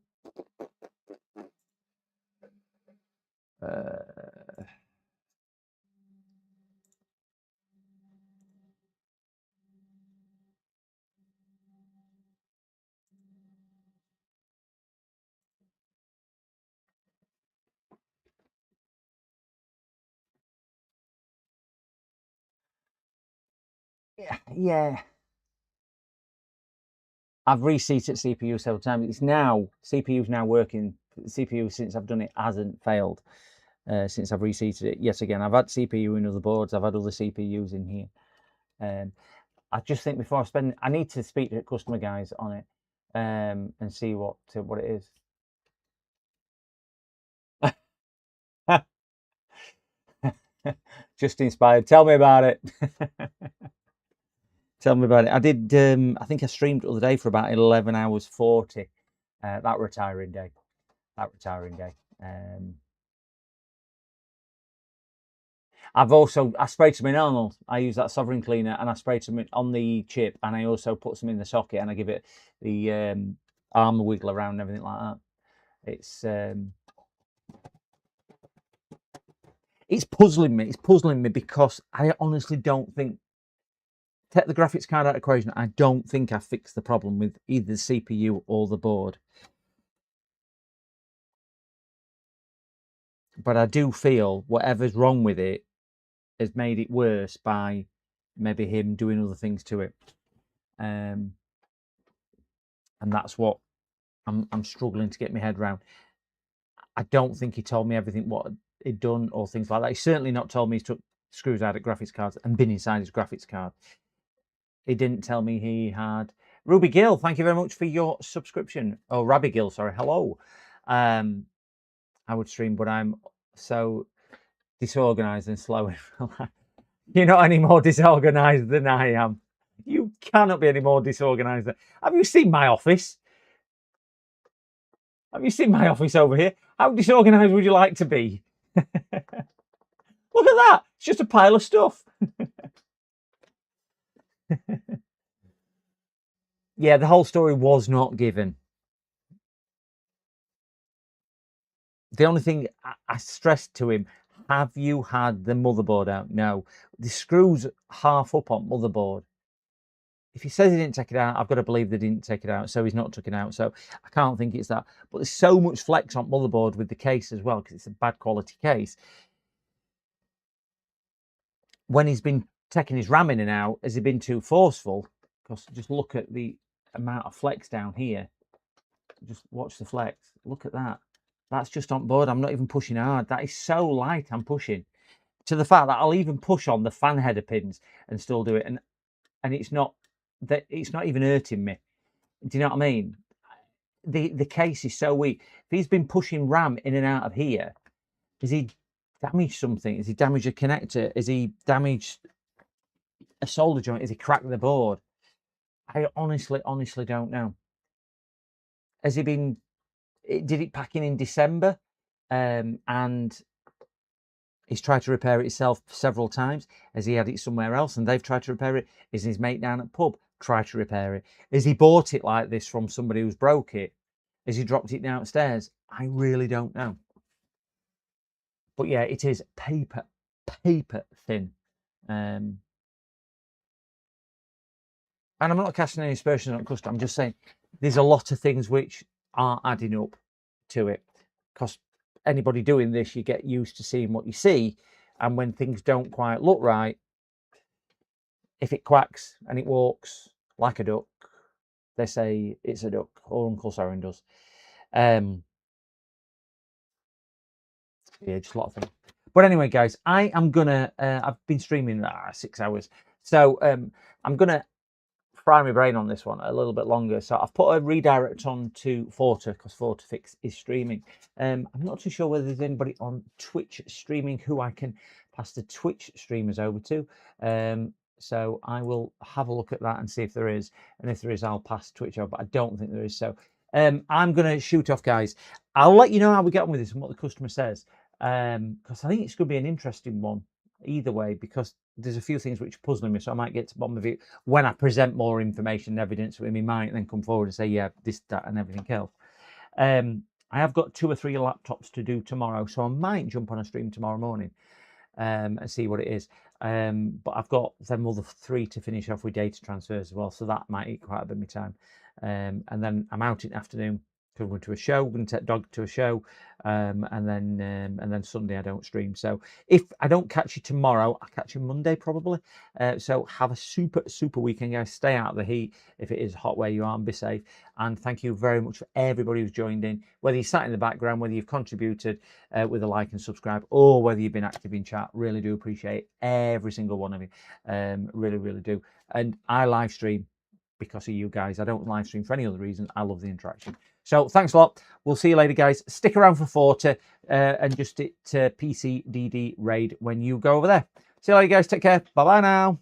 Yeah. I've reseated CPU several times. It's now CPU's now working. CPU since I've done it hasn't failed. Since I've reseated it yet again. I've had CPU in other boards. I've had other CPUs in here. I just think before I spend, I need to speak to customer guys on it and see what it is. Just inspired. Tell me about it. Tell me about it. I did. I think I streamed the other day for about 11 hours 40. That retiring day. I sprayed some in Arnold. I use that Sovereign cleaner, and I sprayed some on the chip, and I also put some in the socket, and I give it the arm wiggle around and everything like that. It's puzzling me. It's puzzling me because I honestly don't think, take the graphics card out of the equation, I don't think I fixed the problem with either the CPU or the board. But I do feel whatever's wrong with it has made it worse by maybe him doing other things to it. And that's what I'm struggling to get my head around. I don't think he told me everything what he'd done or things like that. He's certainly not told me he took screws out of graphics cards and been inside his graphics card. He didn't tell me he had. Ruby Gill, thank you very much for your subscription. Oh, Rabbi Gill, sorry. Hello. I would stream, but I'm so disorganized and slow. You're not any more disorganized than I am. You cannot be any more disorganized. Have you seen my office? Have you seen my office over here? How disorganized would you like to be? Look at that. It's just a pile of stuff. Yeah, the whole story was not given. The only thing I stressed to him, have you had the motherboard out? No. The screw's half up on motherboard. If he says he didn't take it out, I've got to believe they didn't take it out, so he's not took it out. So I can't think it's that. But there's so much flex on motherboard with the case as well, because it's a bad quality case. When he's been taking his RAM in and out, has he been too forceful? Because just look at the amount of flex down here. Just watch the flex. Look at that. That's just on board. I'm not even pushing hard. That is so light, I'm pushing. To the fact that I'll even push on the fan header pins and still do it. And it's not even hurting me. Do you know what I mean? The case is so weak. If he's been pushing RAM in and out of here, has he damaged something? Has he damaged a connector? Has he damaged a solder joint? Has he cracked the board? I honestly don't know. Has he been... Did it pack in December? And he's tried to repair it himself several times. Has he had it somewhere else and they've tried to repair it? Is his mate down at pub tried to repair it? Has he bought it like this from somebody who's broke it? Has he dropped it downstairs? I really don't know. But yeah, it is paper thin. And I'm not casting any aspersions on customer. I'm just saying there's a lot of things which are adding up to it. Because anybody doing this, you get used to seeing what you see. And when things don't quite look right, if it quacks and it walks like a duck, they say it's a duck, or Uncle Soren does. Yeah, just a lot of things. But anyway, guys, I am gonna. I've been streaming 6 hours, so I'm gonna fry my brain on this one a little bit longer. So I've put a redirect on to Forta because FortaFix is streaming. I'm not too sure whether there's anybody on Twitch streaming who I can pass the Twitch streamers over to. So I will have a look at that and see if there is. And if there is, I'll pass Twitch over. But I don't think there is. So I'm going to shoot off, guys. I'll let you know how we get on with this and what the customer says. Because I think it's going to be an interesting one either way, because there's a few things which are puzzling me. So I might get to the bottom of it when I present more information and evidence with me. Might then come forward and say, yeah, this, that, and everything else. I have got 2 or 3 laptops to do tomorrow. So I might jump on a stream tomorrow morning. And see what it is. But I've got them other 3 to finish off with data transfers as well, so that might eat quite a bit of my time. And then I'm out in the afternoon to go to a show. I'm going to take dog to a show, and then Sunday I don't stream. So if I don't catch you tomorrow, I'll catch you Monday probably. So have a super weekend, guys. Stay out of the heat if it is hot where you are, and be safe. And thank you very much for everybody who's joined in, whether you sat in the background, whether you've contributed with a like and subscribe, or whether you've been active in chat. Really do appreciate every single one of you. Really do. And I live stream because of you guys. I don't live stream for any other reason. I love the interaction. So thanks a lot. We'll see you later, guys. Stick around for Forta and just hit PCDD raid when you go over there. See you later, guys. Take care. Bye-bye now.